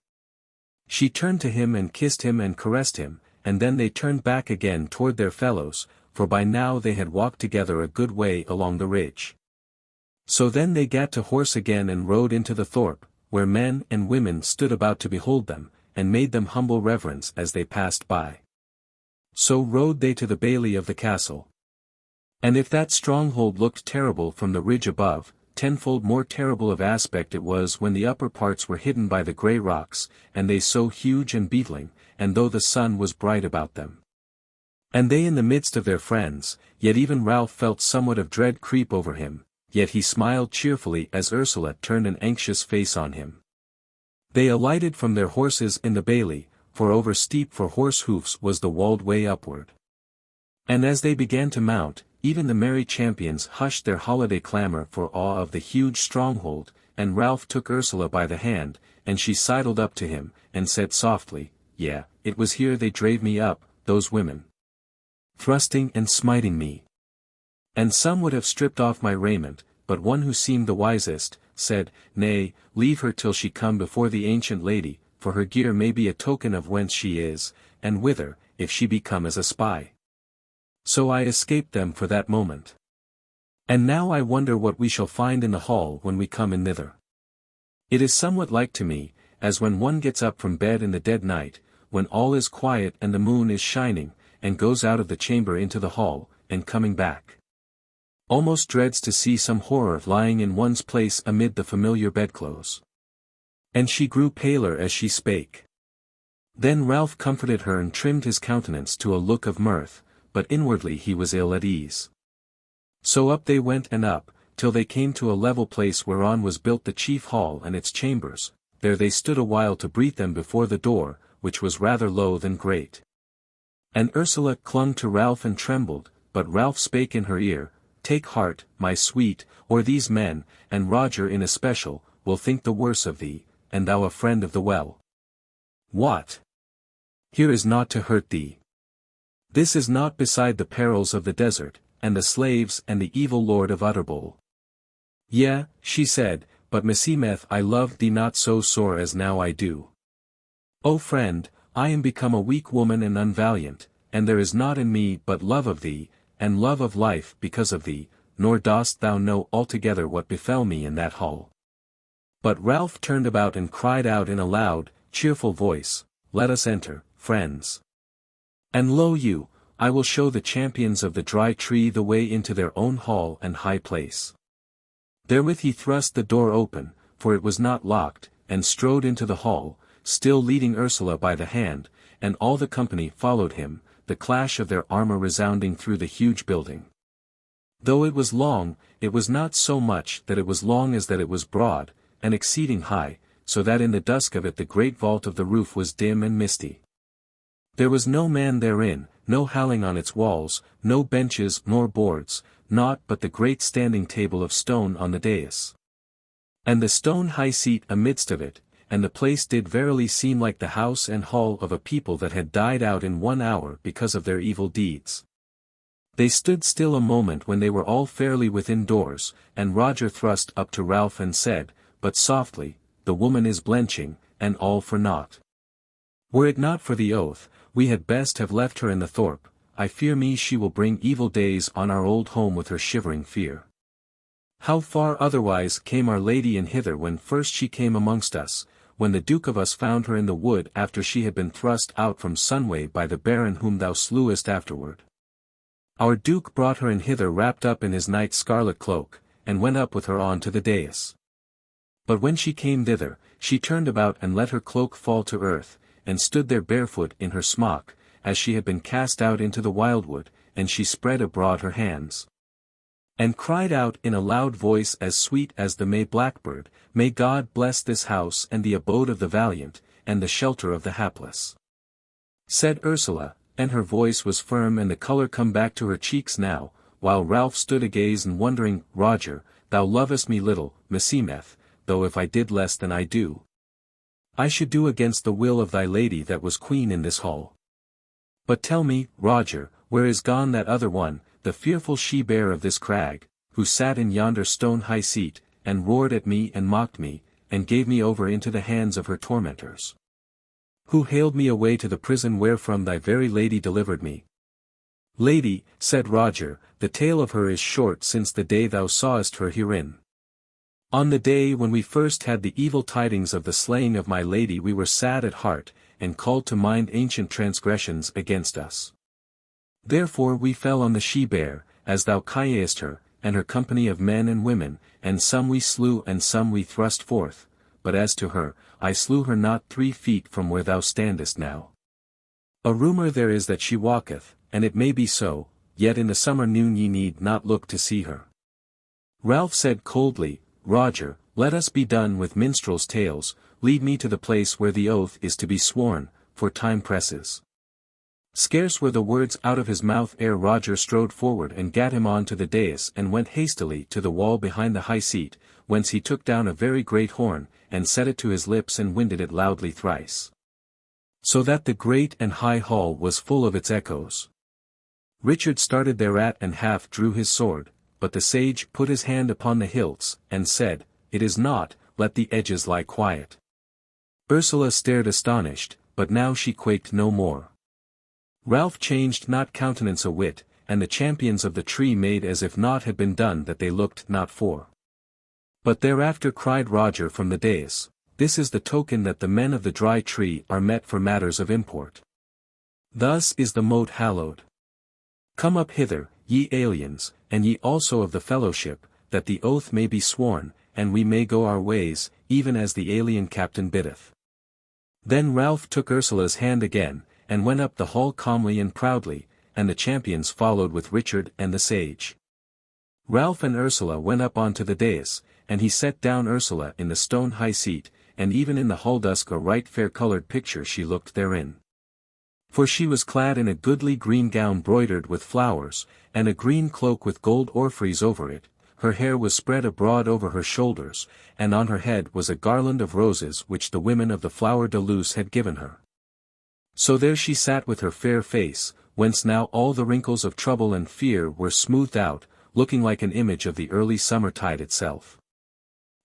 She turned to him and kissed him and caressed him, and then they turned back again toward their fellows, for by now they had walked together a good way along the ridge. So then they gat to horse again and rode into the thorp, where men and women stood about to behold them, and made them humble reverence as they passed by. So rode they to the bailey of the castle. And if that stronghold looked terrible from the ridge above, tenfold more terrible of aspect it was when the upper parts were hidden by the grey rocks, and they so huge and beetling, and though the sun was bright about them. And they in the midst of their friends, yet even Ralph felt somewhat of dread creep over him, yet he smiled cheerfully as Ursula turned an anxious face on him. They alighted from their horses in the bailey, for over steep for horse hoofs was the walled way upward. And as they began to mount, even the merry champions hushed their holiday clamour for awe of the huge stronghold, and Ralph took Ursula by the hand, and she sidled up to him, and said softly, Yea, it was here they drave me up, those women. Thrusting and smiting me. And some would have stripped off my raiment, but one who seemed the wisest, said, Nay, leave her till she come before the ancient lady, for her gear may be a token of whence she is, and whither, if she be come as a spy. So I escaped them for that moment. And now I wonder what we shall find in the hall when we come in thither. It is somewhat like to me, as when one gets up from bed in the dead night, when all is quiet and the moon is shining, and goes out of the chamber into the hall, and coming back, almost dreads to see some horror lying in one's place amid the familiar bedclothes. And she grew paler as she spake. Then Ralph comforted her and trimmed his countenance to a look of mirth, but inwardly he was ill at ease. So up they went and up, till they came to a level place whereon was built the chief hall and its chambers. There they stood a while to breathe them before the door, which was rather low than great. And Ursula clung to Ralph and trembled, but Ralph spake in her ear, "Take heart, my sweet, or these men, and Roger in especial, will think the worse of thee, and thou a friend of the well. What? Here is naught to hurt thee. This is naught beside the perils of the desert, and the slaves and the evil lord of Utterbol." "Yea," she said, "but meseemeth I loved thee not so sore as now I do. O friend, I am become a weak woman and unvaliant, and there is naught in me but love of thee, and love of life because of thee, nor dost thou know altogether what befell me in that hall." But Ralph turned about and cried out in a loud, cheerful voice, "Let us enter, friends. And lo you, I will show the champions of the Dry Tree the way into their own hall and high place." Therewith he thrust the door open, for it was not locked, and strode into the hall, still leading Ursula by the hand, and all the company followed him, the clash of their armor resounding through the huge building. Though it was long, it was not so much that it was long as that it was broad, and exceeding high, so that in the dusk of it the great vault of the roof was dim and misty. There was no man therein, no howling on its walls, no benches nor boards, naught but the great standing table of stone on the dais. And the stone high seat amidst of it, and the place did verily seem like the house and hall of a people that had died out in 1 hour because of their evil deeds. They stood still a moment when they were all fairly within doors, and Roger thrust up to Ralph and said, but softly, "The woman is blenching, and all for naught. Were it not for the oath, we had best have left her in the thorp. I fear me she will bring evil days on our old home with her shivering fear. How far otherwise came our lady in hither when first she came amongst us, when the Duke of us found her in the wood after she had been thrust out from Sunway by the Baron whom thou slewest afterward. Our Duke brought her in hither wrapped up in his knight's scarlet cloak, and went up with her on to the dais. But when she came thither, she turned about and let her cloak fall to earth, and stood there barefoot in her smock, as she had been cast out into the wildwood, and she spread abroad her hands, and cried out in a loud voice as sweet as the May blackbird, May God bless this house and the abode of the valiant, and the shelter of the hapless. Said Ursula, and her voice was firm and the colour come back to her cheeks now, while Ralph stood agaze and wondering, Roger, thou lovest me little, meseemeth, though if I did less than I do, I should do against the will of thy lady that was queen in this hall. But tell me, Roger, where is gone that other one, the fearful she-bear of this crag, who sat in yonder stone high seat, and roared at me and mocked me, and gave me over into the hands of her tormentors? Who haled me away to the prison wherefrom thy very lady delivered me? Lady, said Roger, the tale of her is short since the day thou sawest her herein. On the day when we first had the evil tidings of the slaying of my lady we were sad at heart, and called to mind ancient transgressions against us. Therefore we fell on the she-bear, as thou cayest her, and her company of men and women, and some we slew and some we thrust forth, but as to her, I slew her not 3 feet from where thou standest now. A rumour there is that she walketh, and it may be so, yet in the summer noon ye need not look to see her. Ralph said coldly, Roger, let us be done with minstrels' tales, lead me to the place where the oath is to be sworn, for time presses. Scarce were the words out of his mouth ere Roger strode forward and gat him on to the dais and went hastily to the wall behind the high seat, whence he took down a very great horn, and set it to his lips and winded it loudly thrice, so that the great and high hall was full of its echoes. Richard started thereat and half drew his sword, but the sage put his hand upon the hilts, and said, It is naught, let the edges lie quiet. Ursula stared astonished, but now she quaked no more. Ralph changed not countenance a whit, and the champions of the tree made as if naught had been done that they looked not for. But thereafter cried Roger from the dais, This is the token that the men of the Dry Tree are met for matters of import. Thus is the moat hallowed. Come up hither, ye aliens, and ye also of the fellowship, that the oath may be sworn, and we may go our ways, even as the alien captain biddeth. Then Ralph took Ursula's hand again, and went up the hall calmly and proudly, and the champions followed with Richard and the sage. Ralph and Ursula went up onto the dais, and he set down Ursula in the stone high seat, and even in the hall-dusk a right fair-coloured picture she looked therein. For she was clad in a goodly green gown broidered with flowers, and a green cloak with gold orphreys over it, her hair was spread abroad over her shoulders, and on her head was a garland of roses which the women of the Flower de Luce had given her. So there she sat with her fair face, whence now all the wrinkles of trouble and fear were smoothed out, looking like an image of the early summer tide itself.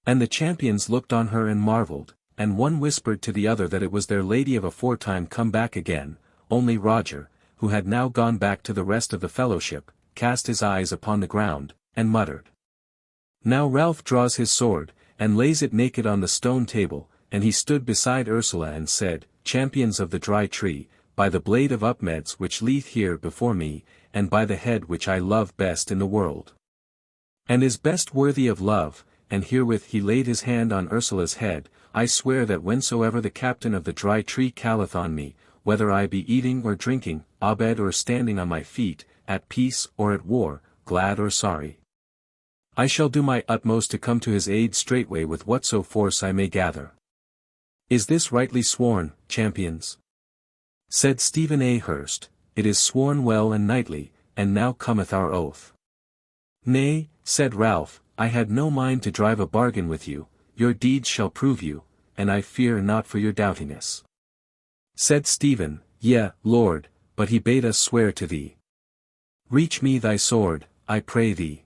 And the champions looked on her and marvelled, and one whispered to the other that it was their lady of aforetime come back again, only Roger, who had now gone back to the rest of the fellowship, cast his eyes upon the ground, and muttered. Now Ralph draws his sword, and lays it naked on the stone table, and he stood beside Ursula and said, Champions of the Dry Tree, by the blade of Upmeads which leeth here before me, and by the head which I love best in the world, and is best worthy of love, and herewith he laid his hand on Ursula's head, I swear that whensoever the captain of the Dry Tree calleth on me, whether I be eating or drinking, abed or standing on my feet, at peace or at war, glad or sorry, I shall do my utmost to come to his aid straightway with whatso force I may gather. Is this rightly sworn, champions? Said Stephen A. Hurst, It is sworn well and knightly, and now cometh our oath. Nay, said Ralph, I had no mind to drive a bargain with you, your deeds shall prove you, and I fear not for your doughtiness. Said Stephen, Yea, Lord, but he bade us swear to thee. Reach me thy sword, I pray thee.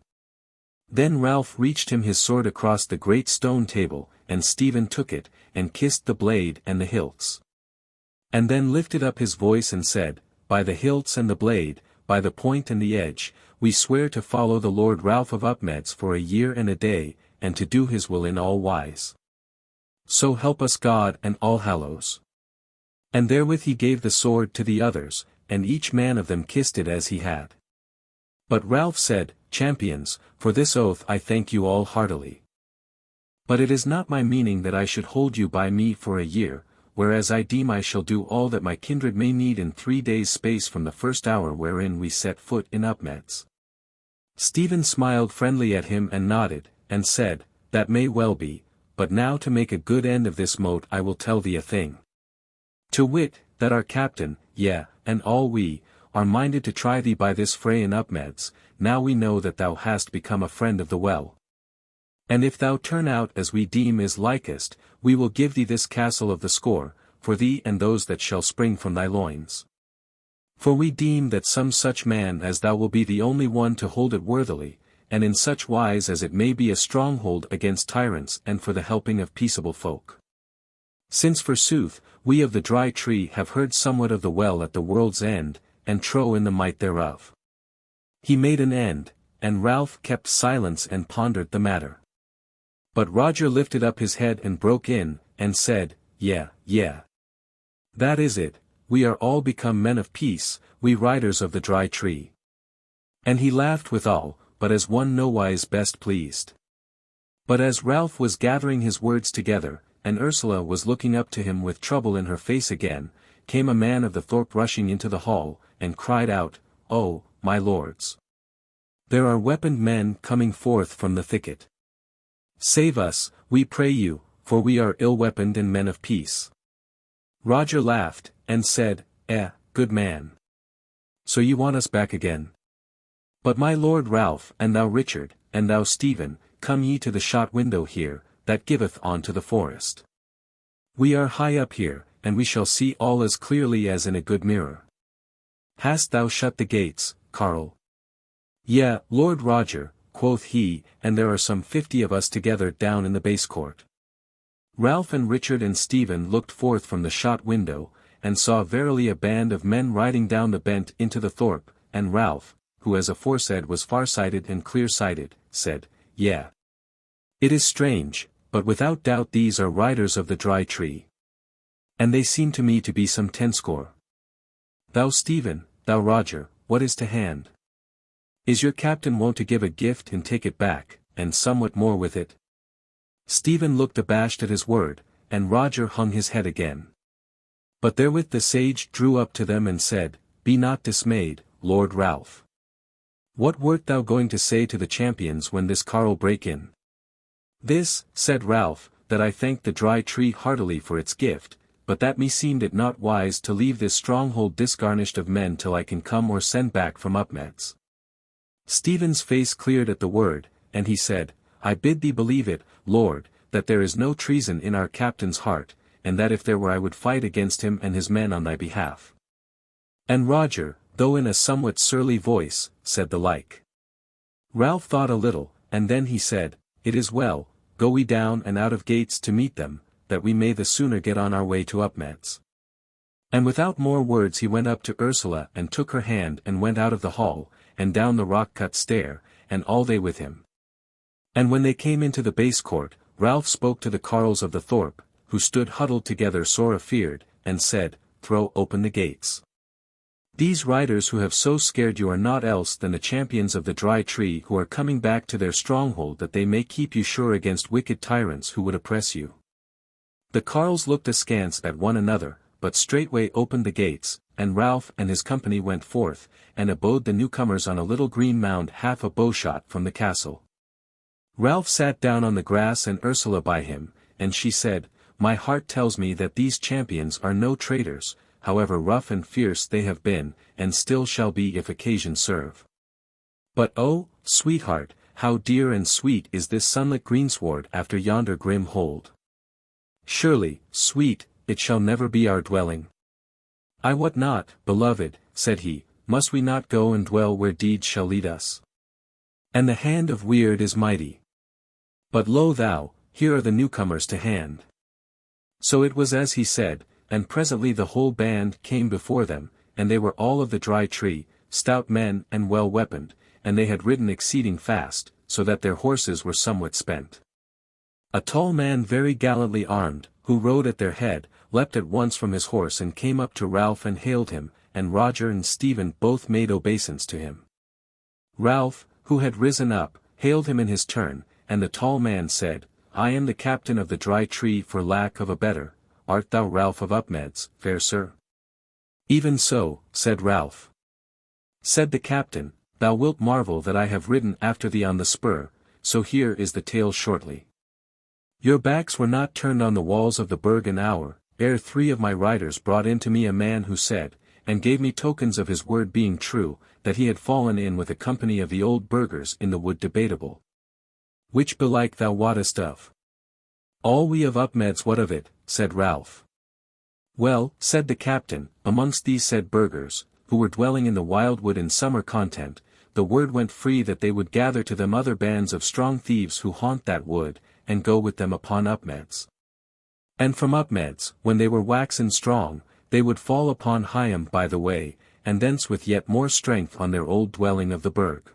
Then Ralph reached him his sword across the great stone table, and Stephen took it, and kissed the blade and the hilts. And then lifted up his voice and said, By the hilts and the blade, by the point and the edge, we swear to follow the Lord Ralph of Upmeads for a year and a day, and to do his will in all wise. So help us God and All Hallows. And therewith he gave the sword to the others, and each man of them kissed it as he had. But Ralph said, Champions, for this oath I thank you all heartily. But it is not my meaning that I should hold you by me for a year, whereas I deem I shall do all that my kindred may need in 3 days' space from the first hour wherein we set foot in Upmeads. Stephen smiled friendly at him and nodded, and said, That may well be, but now to make a good end of this mote I will tell thee a thing. To wit, that our captain, yea, and all we, are minded to try thee by this fray in Upmeads, now we know that thou hast become a friend of the well. And if thou turn out as we deem is likest, we will give thee this castle of the score, for thee and those that shall spring from thy loins. For we deem that some such man as thou will be the only one to hold it worthily, and in such wise as it may be a stronghold against tyrants and for the helping of peaceable folk. Since forsooth, we of the Dry Tree have heard somewhat of the well at the world's end, and trow in the might thereof. He made an end, and Ralph kept silence and pondered the matter. But Roger lifted up his head and broke in, and said, Yea. That is it, we are all become men of peace, we riders of the Dry Tree. And he laughed withal, but as one nowise best pleased. But as Ralph was gathering his words together, and Ursula was looking up to him with trouble in her face again, came a man of the thorp rushing into the hall, and cried out, Oh, my lords! There are weaponed men coming forth from the thicket. Save us, we pray you, for we are ill-weaponed and men of peace. Roger laughed, and said, Good man. So you want us back again? But my lord Ralph, and thou Richard, and thou Stephen, come ye to the shot window here, that giveth on to the forest. We are high up here, and we shall see all as clearly as in a good mirror. Hast thou shut the gates, Carl? Yea, Lord Roger, quoth he, and there are some 50 of us together down in the base court. Ralph and Richard and Stephen looked forth from the shot window, and saw verily a band of men riding down the bent into the thorp, and Ralph, who as aforesaid was far-sighted and clear-sighted, said, Yea. It is strange, but without doubt these are riders of the Dry Tree. And they seem to me to be some 10 score. Thou Stephen, thou Roger, what is to hand? Is your captain wont to give a gift and take it back, and somewhat more with it? Stephen looked abashed at his word, and Roger hung his head again. But therewith the sage drew up to them and said, Be not dismayed, Lord Ralph. What wert thou going to say to the champions when this carle brake in? This, said Ralph, that I thanked the Dry Tree heartily for its gift, but that me seemed it not wise to leave this stronghold disgarnished of men till I can come or send back from Upmeads. Stephen's face cleared at the word, and he said, I bid thee believe it, Lord, that there is no treason in our captain's heart, and that if there were I would fight against him and his men on thy behalf. And Roger, though in a somewhat surly voice, said the like. Ralph thought a little, and then he said, It is well, go we down and out of gates to meet them, that we may the sooner get on our way to Upmeads. And without more words he went up to Ursula and took her hand and went out of the hall, and down the rock-cut stair, and all they with him. And when they came into the base court, Ralph spoke to the carles of the thorp, who stood huddled together sore afeard, and said, Throw open the gates. These riders who have so scared you are naught else than the champions of the Dry Tree who are coming back to their stronghold that they may keep you sure against wicked tyrants who would oppress you. The carles looked askance at one another, but straightway opened the gates, and Ralph and his company went forth, and abode the newcomers on a little green mound half a bowshot from the castle. Ralph sat down on the grass and Ursula by him, and she said, My heart tells me that these champions are no traitors, however rough and fierce they have been, and still shall be if occasion serve. But oh, sweetheart, how dear and sweet is this sunlit greensward after yonder grim hold. Surely, sweet, it shall never be our dwelling. I wot not, beloved, said he, must we not go and dwell where deeds shall lead us? And the hand of Weird is mighty. But lo thou, here are the newcomers to hand. So it was as he said, and presently the whole band came before them, and they were all of the Dry Tree, stout men and well weaponed, and they had ridden exceeding fast, so that their horses were somewhat spent. A tall man very gallantly armed, who rode at their head, leapt at once from his horse and came up to Ralph and hailed him, and Roger and Stephen both made obeisance to him. Ralph, who had risen up, hailed him in his turn, and the tall man said, I am the captain of the Dry Tree for lack of a better. Art thou Ralph of Upmeads, fair sir? Even so, said Ralph. Said the captain, Thou wilt marvel that I have ridden after thee on the spur, so here is the tale shortly. Your backs were not turned on the walls of the Burg an hour, ere 3 of my riders brought in to me a man who said, and gave me tokens of his word being true, that he had fallen in with a company of the old burghers in the wood Debatable. Which belike thou wottest of. All we of Upmeads wot of it, said Ralph. Well, said the captain, amongst these said burghers, who were dwelling in the wildwood in summer content, the word went free that they would gather to them other bands of strong thieves who haunt that wood, and go with them upon Upmeads. And from Upmeads, when they were waxen strong, they would fall upon Heightened by the way, and thence with yet more strength on their old dwelling of the Burg.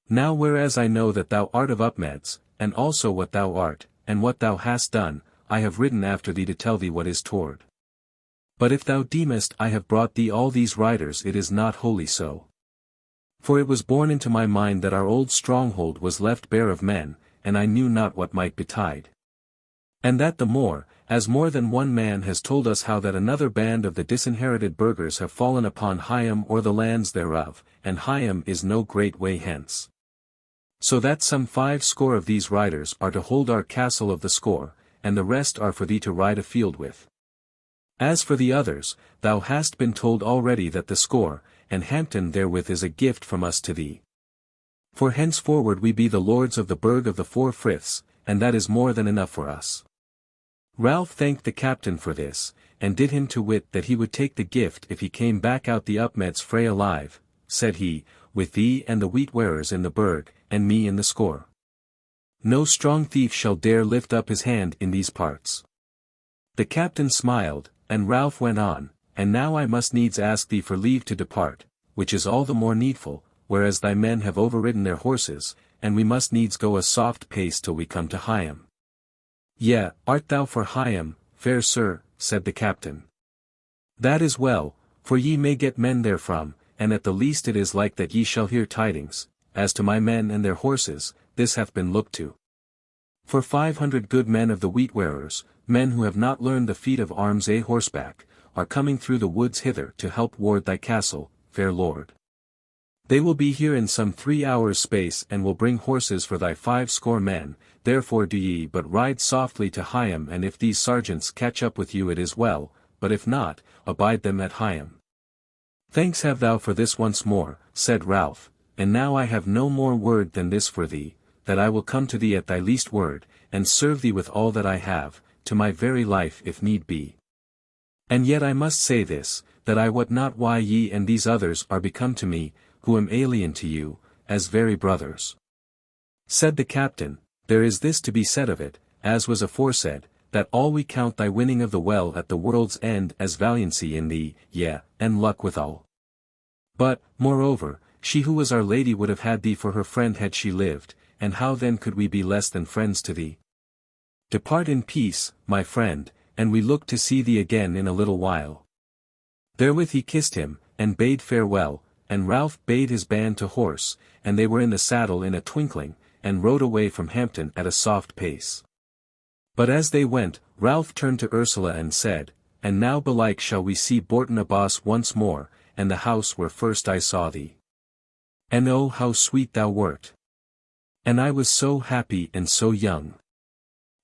Now whereas I know that thou art of Upmeads, and also what thou art, and what thou hast done, I have ridden after thee to tell thee what is toward. But if thou deemest I have brought thee all these riders, it is not wholly so. For it was borne into my mind that our old stronghold was left bare of men, and I knew not what might betide. And that the more, as more than one man has told us how that another band of the disinherited burghers have fallen upon Heightened or the lands thereof, and Heightened is no great way hence. So that some 50 of these riders are to hold our castle of the score, and the rest are for thee to ride afield with. As for the others, thou hast been told already that the score, and Hampton therewith is a gift from us to thee. For henceforward we be the lords of the Burg of the 4 Friths, and that is more than enough for us. Ralph thanked the captain for this, and did him to wit that he would take the gift if he came back out the Upmeads fray alive, said he, with thee and the wheat wearers in the Burg, and me in the score. No strong thief shall dare lift up his hand in these parts. The captain smiled, and Ralph went on, and now I must needs ask thee for leave to depart, which is all the more needful, whereas thy men have overridden their horses, and we must needs go a soft pace till we come to Heightened. Yea, art thou for Heightened, fair sir, said the captain. That is well, for ye may get men therefrom, and at the least it is like that ye shall hear tidings. As to my men and their horses, this hath been looked to. For 500 good men of the wheat wearers, men who have not learned the feat of arms a horseback, are coming through the woods hither to help ward thy castle, fair lord. They will be here in some 3 hours' space and will bring horses for thy 50 men, therefore do ye but ride softly to Heigham, and if these sergeants catch up with you it is well, but if not, abide them at Heigham. Thanks have thou for this once more, said Ralph, and now I have no more word than this for thee, that I will come to thee at thy least word, and serve thee with all that I have, to my very life if need be. And yet I must say this, that I wot not why ye and these others are become to me, who am alien to you, as very brothers. Said the captain, there is this to be said of it, as was aforesaid, that all we count thy winning of the well at the world's end as valiancy in thee, yea, and luck withal. But, moreover, she who was our lady would have had thee for her friend had she lived, and how then could we be less than friends to thee? Depart in peace, my friend, and we look to see thee again in a little while. Therewith he kissed him, and bade farewell, and Ralph bade his band to horse, and they were in the saddle in a twinkling, and rode away from Hampton at a soft pace. But as they went, Ralph turned to Ursula and said, and now belike shall we see Bourton Abbas once more, and the house where first I saw thee. And oh how sweet thou wert! And I was so happy and so young.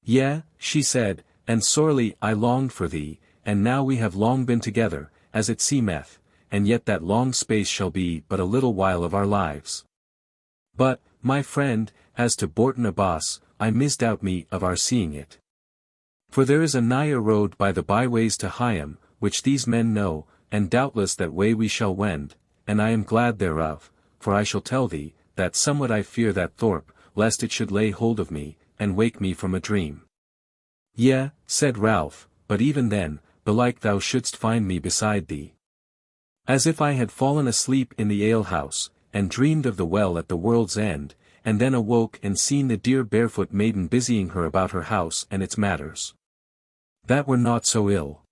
Yea, she said, and sorely I longed for thee, and now we have long been together, as it seemeth, and yet that long space shall be but a little while of our lives. But, my friend, as to Bourton Abbas, I misdoubt me of our seeing it. For there is a nigher road by the byways to Heigham, which these men know, and doubtless that way we shall wend, and I am glad thereof, for I shall tell thee, that somewhat I fear that thorp, lest it should lay hold of me, and wake me from a dream. Yea, said Ralph, but even then, belike thou shouldst find me beside thee. As if I had fallen asleep in the alehouse, and dreamed of the well at the world's end, and then awoke and seen the dear barefoot maiden busying her about her house and its matters. That were not so ill.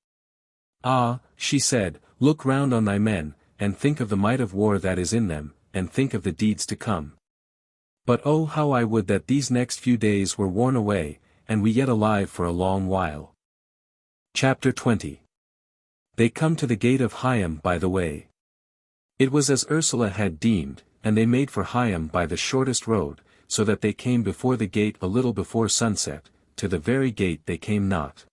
Ah, she said, look round on thy men, and think of the might of war that is in them, and think of the deeds to come. But oh how I would that these next few days were worn away, and we yet alive for a long while. Chapter 20. They come to the gate of Heigham by the way. It was as Ursula had deemed, and they made for Heigham by the shortest road, so that they came before the gate a little before sunset, to the very gate they came not.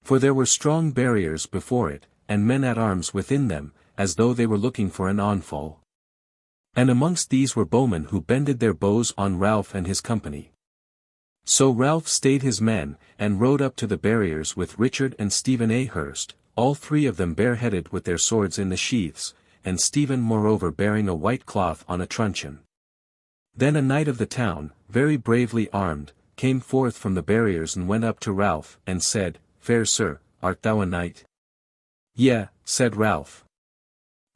For there were strong barriers before it, and men at arms within them, as though they were looking for an onfall. And amongst these were bowmen who bended their bows on Ralph and his company. So Ralph stayed his men, and rode up to the barriers with Richard and Stephen A. Hurst, all 3 of them bareheaded with their swords in the sheaths, and Stephen moreover bearing a white cloth on a truncheon. Then a knight of the town, very bravely armed, came forth from the barriers and went up to Ralph, and said, Fair sir, art thou a knight? Yea, said Ralph.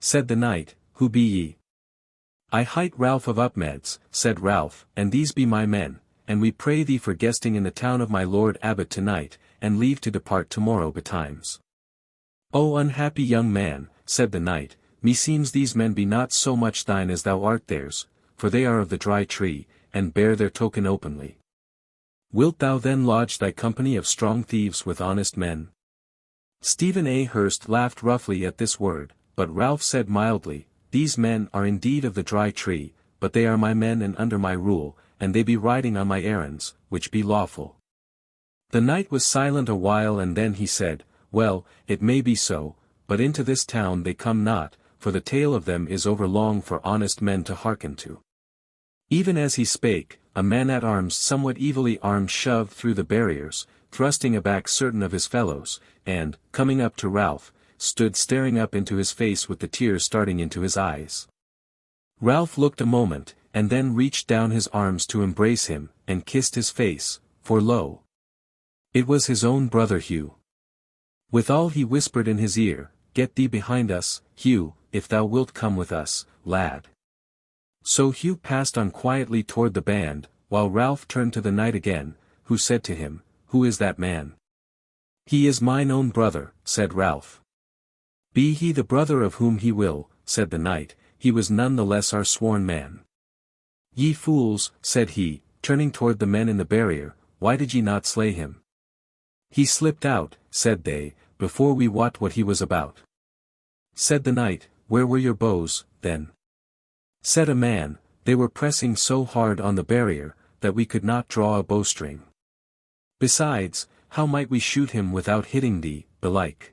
Said the knight, Who be ye? I hight Ralph of Upmeads, said Ralph, and these be my men, and we pray thee for guesting in the town of my lord abbot tonight, and leave to depart tomorrow betimes. O unhappy young man, said the knight, meseems these men be not so much thine as thou art theirs, for they are of the dry tree, and bear their token openly. Wilt thou then lodge thy company of strong thieves with honest men? Stephen A. Hurst laughed roughly at this word, but Ralph said mildly, These men are indeed of the dry tree, but they are my men and under my rule, and they be riding on my errands, which be lawful. The knight was silent a while and then he said, Well, it may be so, but into this town they come not, for the tale of them is overlong for honest men to hearken to. Even as he spake, a man-at-arms somewhat evilly armed shoved through the barriers, thrusting aback certain of his fellows, and, coming up to Ralph, stood staring up into his face with the tears starting into his eyes. Ralph looked a moment, and then reached down his arms to embrace him, and kissed his face, for lo! It was his own brother Hugh. Withal he whispered in his ear, Get thee behind us, Hugh, if thou wilt come with us, lad. So Hugh passed on quietly toward the band, while Ralph turned to the knight again, who said to him, Who is that man? He is mine own brother, said Ralph. Be he the brother of whom he will, said the knight, he was none the less our sworn man. Ye fools, said he, turning toward the men in the barrier, why did ye not slay him? He slipped out, said they, before we wot what he was about. Said the knight, Where were your bows, then? Said a man, they were pressing so hard on the barrier, that we could not draw a bowstring. Besides, how might we shoot him without hitting thee, belike?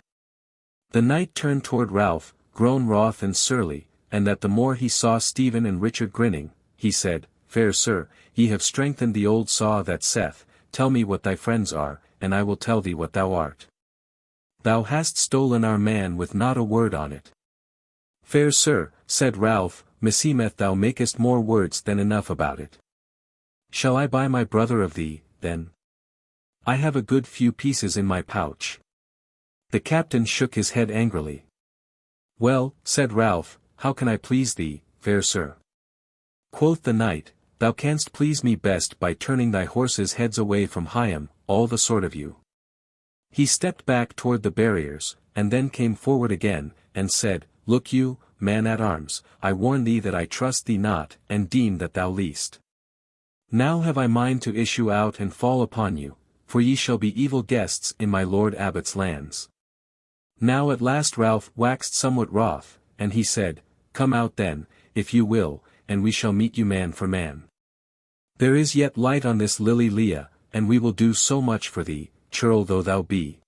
The knight turned toward Ralph, grown wroth and surly, and that the more he saw Stephen and Richard grinning, he said, Fair sir, ye have strengthened the old saw that saith, Tell me what thy friends are, and I will tell thee what thou art. Thou hast stolen our man with not a word on it. Fair sir, said Ralph, meseemeth thou makest more words than enough about it. Shall I buy my brother of thee, then? I have a good few pieces in my pouch. The captain shook his head angrily. Well, said Ralph, how can I please thee, fair sir? Quoth the knight, Thou canst please me best by turning thy horses' heads away from Higham, all the sort of you. He stepped back toward the barriers, and then came forward again, and said, Look you, man-at-arms, I warn thee that I trust thee not, and deem that thou least. Now have I mind to issue out and fall upon you, for ye shall be evil guests in my lord abbot's lands. Now at last Ralph waxed somewhat wroth, and he said, Come out then, if you will, and we shall meet you man for man. There is yet light on this lily Leah, and we will do so much for thee, churl though thou be.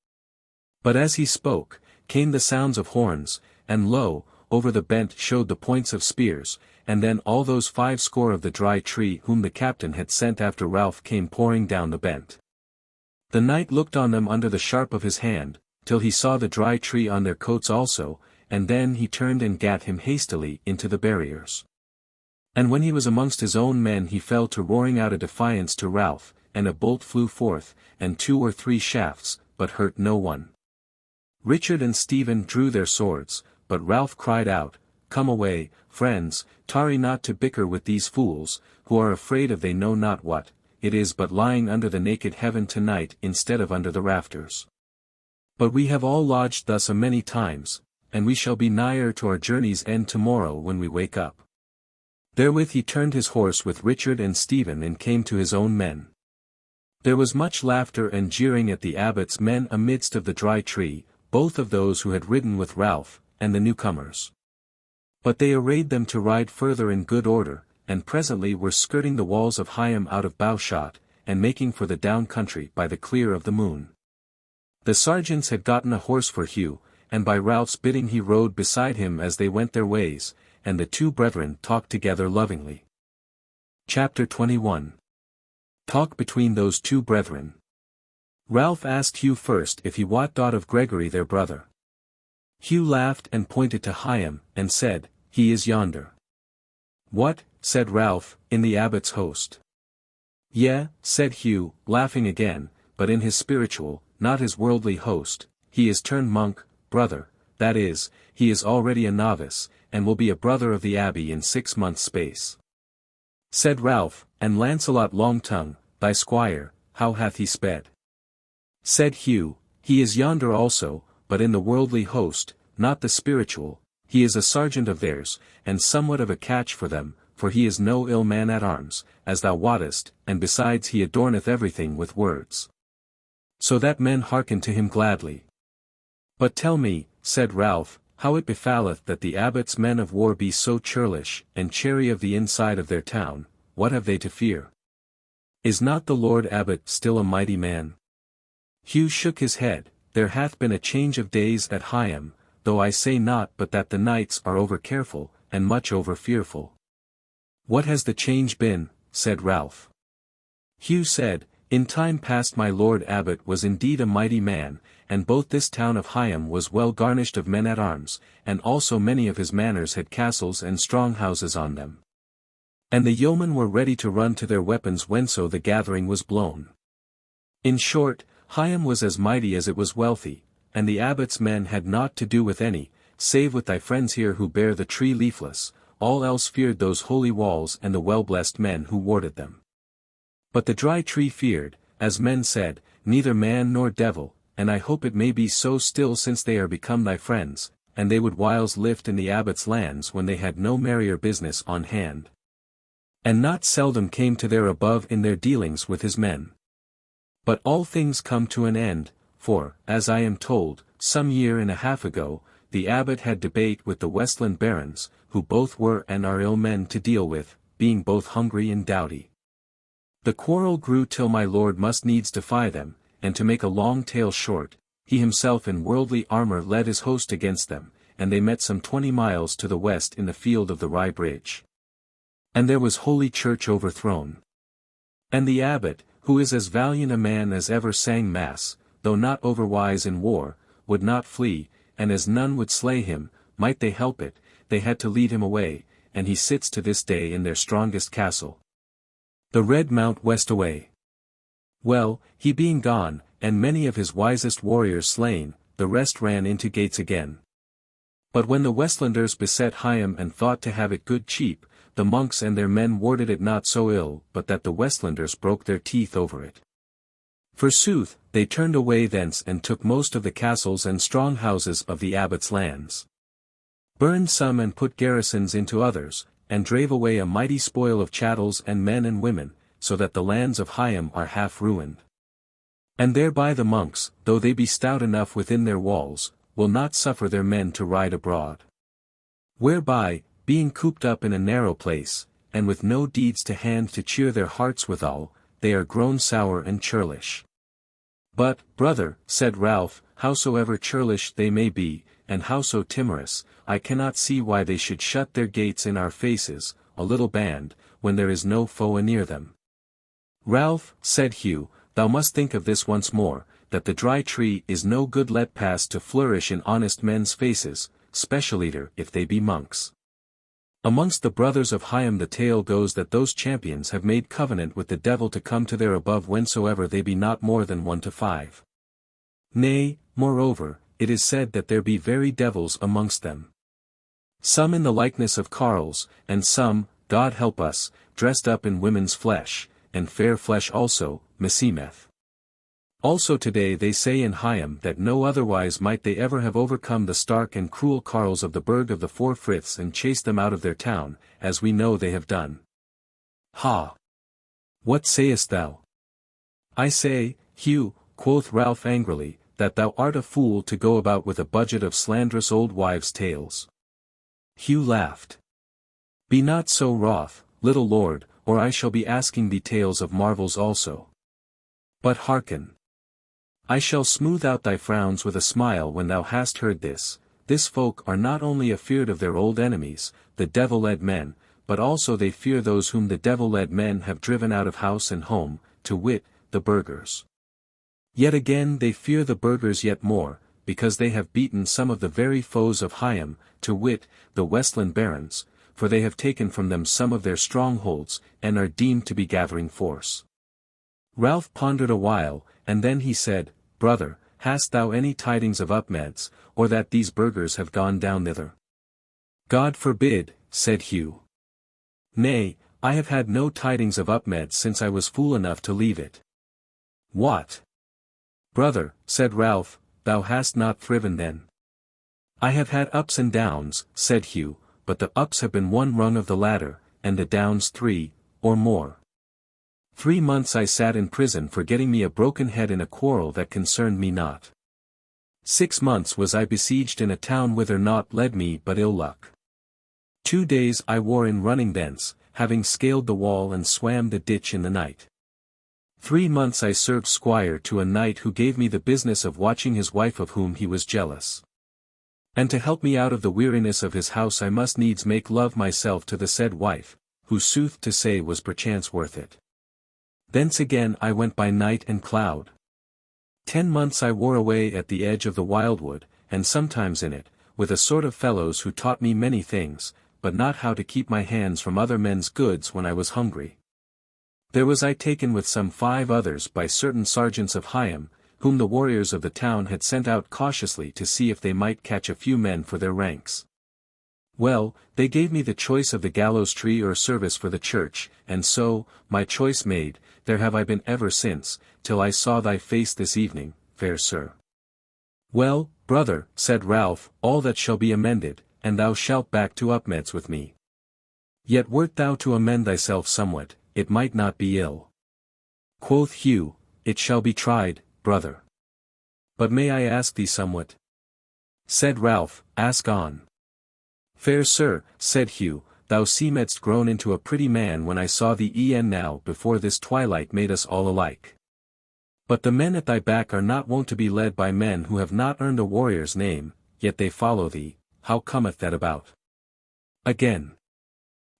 But as he spoke, came the sounds of horns, and lo, over the bent showed the points of spears, and then all those 50 of the dry tree whom the captain had sent after Ralph came pouring down the bent. The knight looked on them under the sharp of his hand, till he saw the dry tree on their coats also, and then he turned and gat him hastily into the barriers. And when he was amongst his own men he fell to roaring out a defiance to Ralph, and a bolt flew forth, and 2 or 3 shafts, but hurt no one. Richard and Stephen drew their swords, but Ralph cried out, Come away, friends, tarry not to bicker with these fools, who are afraid of they know not what, it is but lying under the naked heaven tonight instead of under the rafters. But we have all lodged thus a many times, and we shall be nigher to our journey's end tomorrow when we wake up. Therewith he turned his horse with Richard and Stephen and came to his own men. There was much laughter and jeering at the abbot's men amidst of the dry tree, both of those who had ridden with Ralph, and the newcomers. But they arrayed them to ride further in good order, and presently were skirting the walls of Higham out of bowshot, and making for the down country by the clear of the moon. The sergeants had gotten a horse for Hugh, and by Ralph's bidding he rode beside him as they went their ways, and the 2 brethren talked together lovingly. Chapter 21. Talk between those 2 brethren. Ralph asked Hugh first if he wot aught of Gregory their brother. Hugh laughed and pointed to Higham, and said, He is yonder. What, said Ralph, in the abbot's host? Yea, said Hugh, laughing again, but in his spiritual, not his worldly host, he is turned monk, brother, that is, he is already a novice, and will be a brother of the abbey in 6 months' space. Said Ralph, And Launcelot Longtongue, thy squire, how hath he sped? Said Hugh, He is yonder also, but in the worldly host, not the spiritual, he is a sergeant of theirs, and somewhat of a catch for them, for he is no ill man at arms, as thou wottest, and besides he adorneth everything with words. So that men hearken to him gladly. But tell me, said Ralph, how it befalleth that the abbot's men of war be so churlish, and chary of the inside of their town, what have they to fear? Is not the Lord Abbot still a mighty man? Hugh shook his head, There hath been a change of days at Higham, though I say not but that the knights are over careful, and much over fearful. What has the change been? Said Ralph. Hugh said, In time past my Lord Abbot was indeed a mighty man, and both this town of Higham was well garnished of men at arms, and also many of his manors had castles and strong houses on them. And the yeomen were ready to run to their weapons whenso the gathering was blown. In short, Higham was as mighty as it was wealthy, and the abbot's men had naught to do with any, save with thy friends here who bear the tree leafless, all else feared those holy walls and the well-blessed men who warded them. But the dry tree feared, as men said, neither man nor devil, and I hope it may be so still since they are become thy friends, and they would whiles lift in the abbot's lands when they had no merrier business on hand. And not seldom came to their above in their dealings with his men. But all things come to an end, for, as I am told, some year and a half ago, the abbot had debate with the Westland barons, who both were and are ill men to deal with, being both hungry and doughty. The quarrel grew till my lord must needs defy them, and to make a long tale short, he himself in worldly armour led his host against them, and they met some 20 miles to the west in the field of the Rye Bridge. And there was Holy Church overthrown. And the abbot, who is as valiant a man as ever sang mass, though not overwise in war, would not flee, and as none would slay him, might they help it, they had to lead him away, and he sits to this day in their strongest castle. The Red Mount west away. Well, he being gone, and many of his wisest warriors slain, the rest ran into gates again. But when the Westlanders beset Higham and thought to have it good cheap, the monks and their men warded it not so ill but that the Westlanders broke their teeth over it. Forsooth, they turned away thence and took most of the castles and strong houses of the abbot's lands. Burned some and put garrisons into others, and drave away a mighty spoil of chattels and men and women, so that the lands of Higham are half ruined. And thereby the monks, though they be stout enough within their walls, will not suffer their men to ride abroad. Whereby, being cooped up in a narrow place, and with no deeds to hand to cheer their hearts withal, they are grown sour and churlish. But, brother, said Ralph, howsoever churlish they may be, and howso timorous, I cannot see why they should shut their gates in our faces, a little band, when there is no foe anear them. Ralph, said Hugh, thou must think of this once more, that the dry tree is no good let pass to flourish in honest men's faces, specialiter if they be monks. Amongst the brothers of Higham the tale goes that those champions have made covenant with the devil to come to their above whensoever they be not more than 1 to 5. Nay, moreover, it is said that there be very devils amongst them. Some in the likeness of carles, and some, God help us, dressed up in women's flesh, and fair flesh also, meseemeth. Also today they say in Higham that no otherwise might they ever have overcome the stark and cruel carles of the Burg of the Four Friths and chased them out of their town, as we know they have done. Ha! What sayest thou? I say, Hugh, quoth Ralph angrily, that thou art a fool to go about with a budget of slanderous old wives' tales. Hugh laughed. Be not so wroth, little lord, or I shall be asking thee tales of marvels also. But hearken. I shall smooth out thy frowns with a smile when thou hast heard this. This folk are not only afeard of their old enemies, the devil-led men, but also they fear those whom the devil-led men have driven out of house and home, to wit, the burghers. Yet again they fear the burghers yet more, because they have beaten some of the very foes of Higham, to wit, the Westland barons, for they have taken from them some of their strongholds, and are deemed to be gathering force. Ralph pondered a while, and then he said, Brother, hast thou any tidings of Upmeads, or that these burghers have gone down thither? God forbid, said Hugh. Nay, I have had no tidings of Upmeads since I was fool enough to leave it. What? Brother, said Ralph, thou hast not thriven then. I have had ups and downs, said Hugh, but the ups have been 1 rung of the ladder, and the downs 3, or more. 3 months I sat in prison for getting me a broken head in a quarrel that concerned me not. 6 months was I besieged in a town whither naught led me but ill luck. 2 days I wore in running thence, having scaled the wall and swam the ditch in the night. 3 months I served squire to a knight who gave me the business of watching his wife of whom he was jealous. And to help me out of the weariness of his house I must needs make love myself to the said wife, who sooth to say was perchance worth it. Thence again I went by night and cloud. 10 months I wore away at the edge of the wildwood, and sometimes in it, with a sort of fellows who taught me many things, but not how to keep my hands from other men's goods when I was hungry. There was I taken with some 5 others by certain sergeants of Higham, whom the warriors of the town had sent out cautiously to see if they might catch a few men for their ranks. Well, they gave me the choice of the gallows tree or service for the church, and so, my choice made, there have I been ever since, till I saw thy face this evening, fair sir. Well, brother, said Ralph, all that shall be amended, and thou shalt back to Upmeads with me. Yet wert thou to amend thyself somewhat, it might not be ill. Quoth Hugh, it shall be tried, brother. But may I ask thee somewhat? Said Ralph, ask on. Fair sir, said Hugh, thou seemedst grown into a pretty man when I saw thee e'en now before this twilight made us all alike. But the men at thy back are not wont to be led by men who have not earned a warrior's name, yet they follow thee. How cometh that about? Again.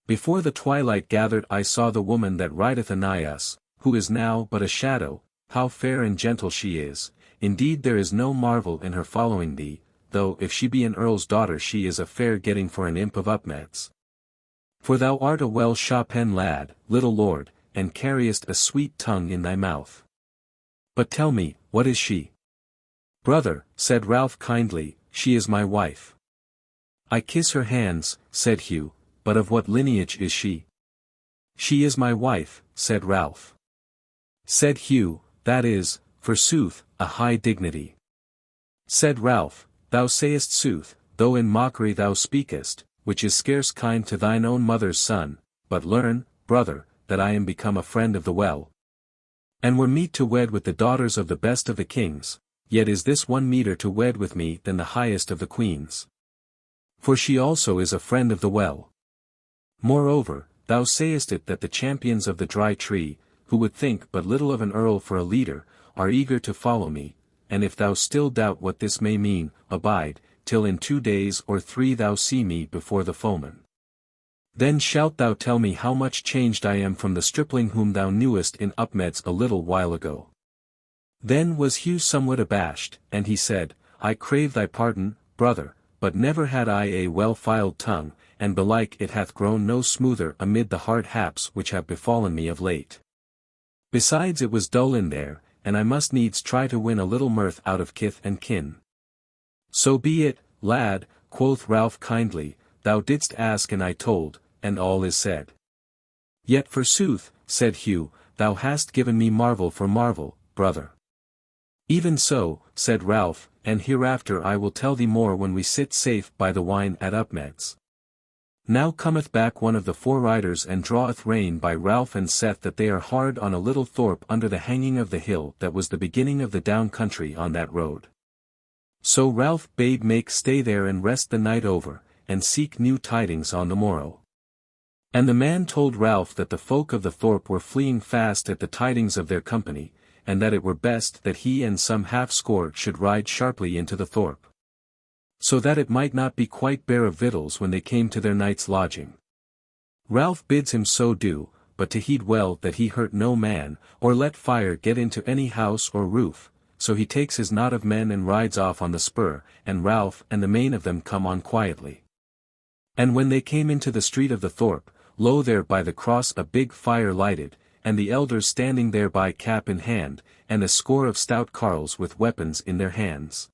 Before the twilight gathered I saw the woman that rideth anigh us, who is now but a shadow. How fair and gentle she is, indeed there is no marvel in her following thee, though if she be an earl's daughter she is a fair getting for an imp of Upmeads. For thou art a well-shapen lad, little lord, and carriest a sweet tongue in thy mouth. But tell me, what is she? Brother, said Ralph kindly, she is my wife. I kiss her hands, said Hugh, but of what lineage is she? She is my wife, said Ralph. Said Hugh, that is, forsooth, a high dignity. Said Ralph, thou sayest sooth, though in mockery thou speakest, which is scarce kind to thine own mother's son, but learn, brother, that I am become a friend of the well. And were meet to wed with the daughters of the best of the kings, yet is this one meeter to wed with me than the highest of the queens. For she also is a friend of the well. Moreover, thou sayest it that the champions of the dry tree, who would think but little of an earl for a leader, are eager to follow me, and if thou still doubt what this may mean, abide, till in 2 days or 3 thou see me before the foeman. Then shalt thou tell me how much changed I am from the stripling whom thou knewest in Upmeads a little while ago. Then was Hugh somewhat abashed, and he said, I crave thy pardon, brother, but never had I a well-filed tongue, and belike it hath grown no smoother amid the hard haps which have befallen me of late. Besides it was dull in there, and I must needs try to win a little mirth out of kith and kin. So be it, lad, quoth Ralph kindly, thou didst ask and I told, and all is said. Yet forsooth, said Hugh, thou hast given me marvel for marvel, brother. Even so, said Ralph, and hereafter I will tell thee more when we sit safe by the wine at Upmeads. Now cometh back one of the 4 riders and draweth rein by Ralph and saith that they are hard on a little thorp under the hanging of the hill that was the beginning of the down country on that road. So Ralph bade make stay there and rest the night over, and seek new tidings on the morrow. And the man told Ralph that the folk of the thorp were fleeing fast at the tidings of their company, and that it were best that he and some half-score should ride sharply into the thorp, so that it might not be quite bare of victuals when they came to their night's lodging. Ralph bids him so do, but to heed well that he hurt no man, or let fire get into any house or roof, so he takes his knot of men and rides off on the spur, and Ralph and the main of them come on quietly. And when they came into the street of the thorp, lo there by the cross a big fire lighted, and the elders standing thereby cap in hand, and a score of stout carles with weapons in their hands.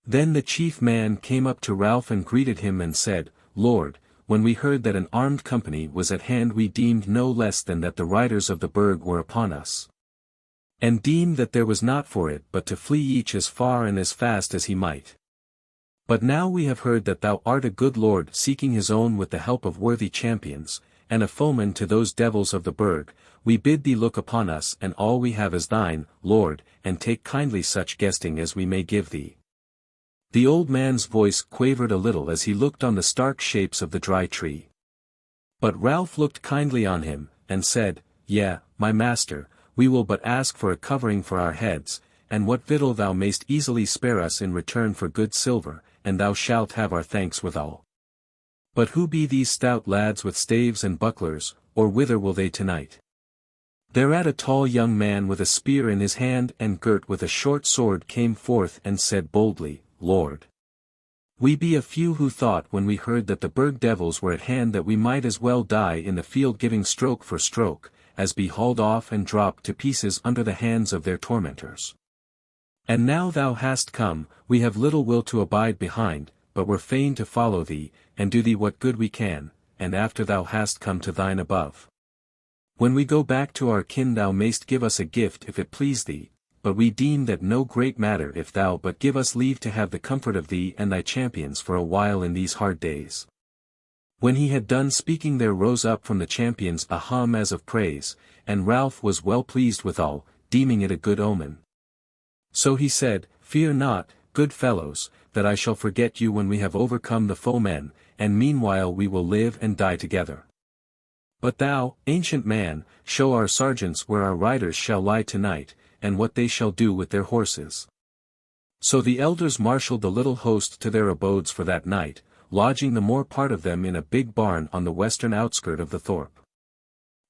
Then the chief man came up to Ralph and greeted him and said, Lord, when we heard that an armed company was at hand we deemed no less than that the riders of the Burg were upon us. And deemed that there was not for it but to flee each as far and as fast as he might. But now we have heard that thou art a good lord seeking his own with the help of worthy champions, and a foeman to those devils of the Burg, we bid thee look upon us and all we have as thine, Lord, and take kindly such guesting as we may give thee. The old man's voice quavered a little as he looked on the stark shapes of the dry tree. But Ralph looked kindly on him, and said, Yea, my master, we will but ask for a covering for our heads, and what victual thou mayst easily spare us in return for good silver, and thou shalt have our thanks withal. But who be these stout lads with staves and bucklers, or whither will they tonight? Thereat a tall young man with a spear in his hand and girt with a short sword came forth and said boldly, Lord, we be a few who thought when we heard that the Burg devils were at hand that we might as well die in the field giving stroke for stroke, as be hauled off and dropped to pieces under the hands of their tormentors. And now thou hast come, we have little will to abide behind, but were fain to follow thee, and do thee what good we can, and after thou hast come to thine above. When we go back to our kin thou mayst give us a gift if it please thee, but we deem that no great matter if thou but give us leave to have the comfort of thee and thy champions for a while in these hard days. When he had done speaking there rose up from the champions a hum as of praise, and Ralph was well pleased withal, deeming it a good omen. So he said, Fear not, good fellows, that I shall forget you when we have overcome the foemen, and meanwhile we will live and die together. But thou, ancient man, show our sergeants where our riders shall lie tonight, and what they shall do with their horses. So the elders marshalled the little host to their abodes for that night, lodging the more part of them in a big barn on the western outskirt of the thorp.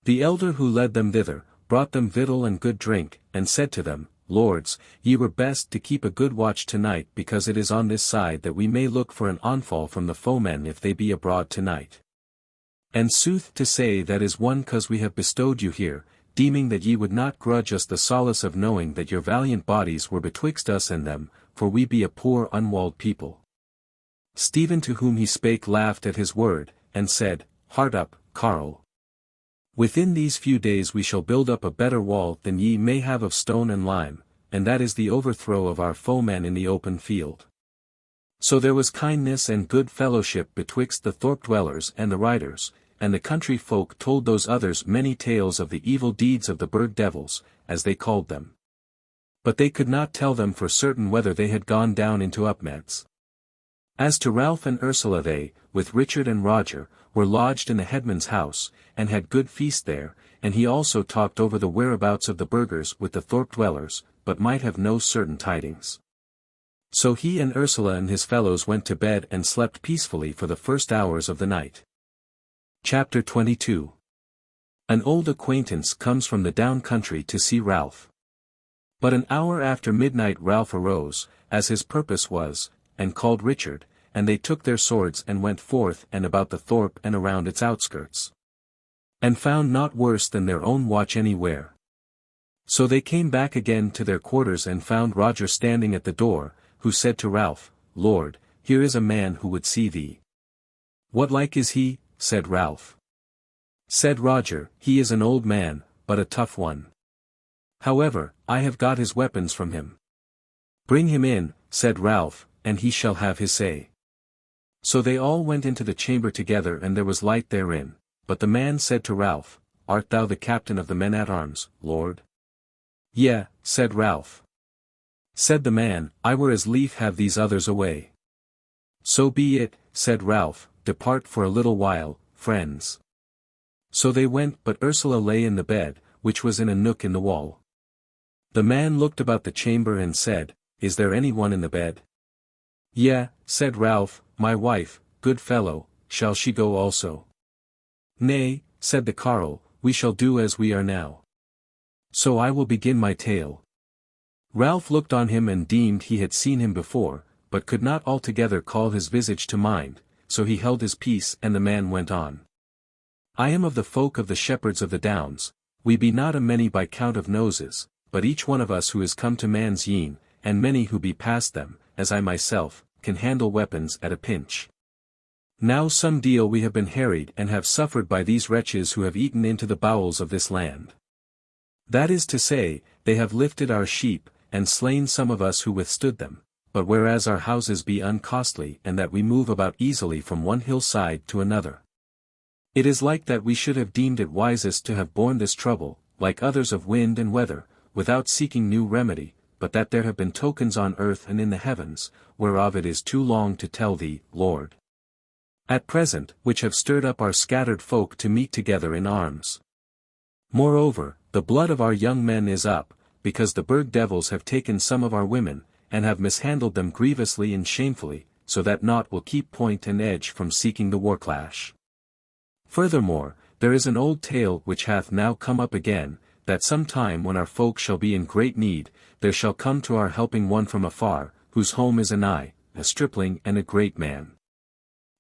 The elder who led them thither, brought them victual and good drink, and said to them, Lords, ye were best to keep a good watch tonight, because it is on this side that we may look for an onfall from the foemen if they be abroad tonight. And sooth to say that is one cause we have bestowed you here, deeming that ye would not grudge us the solace of knowing that your valiant bodies were betwixt us and them, for we be a poor unwalled people. Stephen, to whom he spake, laughed at his word, and said, Heart up, Carl. Within these few days we shall build up a better wall than ye may have of stone and lime, and that is the overthrow of our foemen in the open field. So there was kindness and good fellowship betwixt the thorp dwellers and the riders, and the country folk told those others many tales of the evil deeds of the Burg devils, as they called them. But they could not tell them for certain whether they had gone down into Upmeads. As to Ralph and Ursula, they, with Richard and Roger, were lodged in the headman's house, and had good feast there, and he also talked over the whereabouts of the burghers with the thorp dwellers, but might have no certain tidings. So he and Ursula and his fellows went to bed and slept peacefully for the first hours of the night. Chapter 22. An old acquaintance comes from the down country to see Ralph. But an hour after midnight Ralph arose, as his purpose was, and called Richard, and they took their swords and went forth and about the thorp and around its outskirts. And found not worse than their own watch anywhere. So they came back again to their quarters and found Roger standing at the door, who said to Ralph, Lord, here is a man who would see thee. What like is he? Said Ralph. Said Roger, he is an old man, but a tough one. However, I have got his weapons from him. Bring him in, said Ralph, and he shall have his say. So they all went into the chamber together, and there was light therein, but the man said to Ralph, Art thou the captain of the men-at-arms, Lord? Yea, said Ralph. Said the man, I were as lief have these others away. So be it, said Ralph, depart for a little while, friends. So they went, but Ursula lay in the bed, which was in a nook in the wall. The man looked about the chamber and said, Is there any one in the bed? Yea, said Ralph, my wife, good fellow, shall she go also? Nay, said the carle, we shall do as we are now. So I will begin my tale. Ralph looked on him and deemed he had seen him before, but could not altogether call his visage to mind, so he held his peace, and the man went on. I am of the folk of the shepherds of the downs, we be not a many by count of noses, but each one of us who is come to man's yean, and many who be past them, as I myself, can handle weapons at a pinch. Now some deal we have been harried and have suffered by these wretches who have eaten into the bowels of this land. That is to say, they have lifted our sheep, and slain some of us who withstood them, but whereas our houses be uncostly and that we move about easily from one hillside to another. It is like that we should have deemed it wisest to have borne this trouble, like others of wind and weather, without seeking new remedy, but that there have been tokens on earth and in the heavens, whereof it is too long to tell thee, Lord. At present, which have stirred up our scattered folk to meet together in arms. Moreover, the blood of our young men is up, because the Burg devils have taken some of our women, and have mishandled them grievously and shamefully, so that naught will keep point and edge from seeking the war-clash. Furthermore, there is an old tale which hath now come up again, that some time when our folk shall be in great need, there shall come to our helping one from afar, whose home is anigh, a stripling and a great man.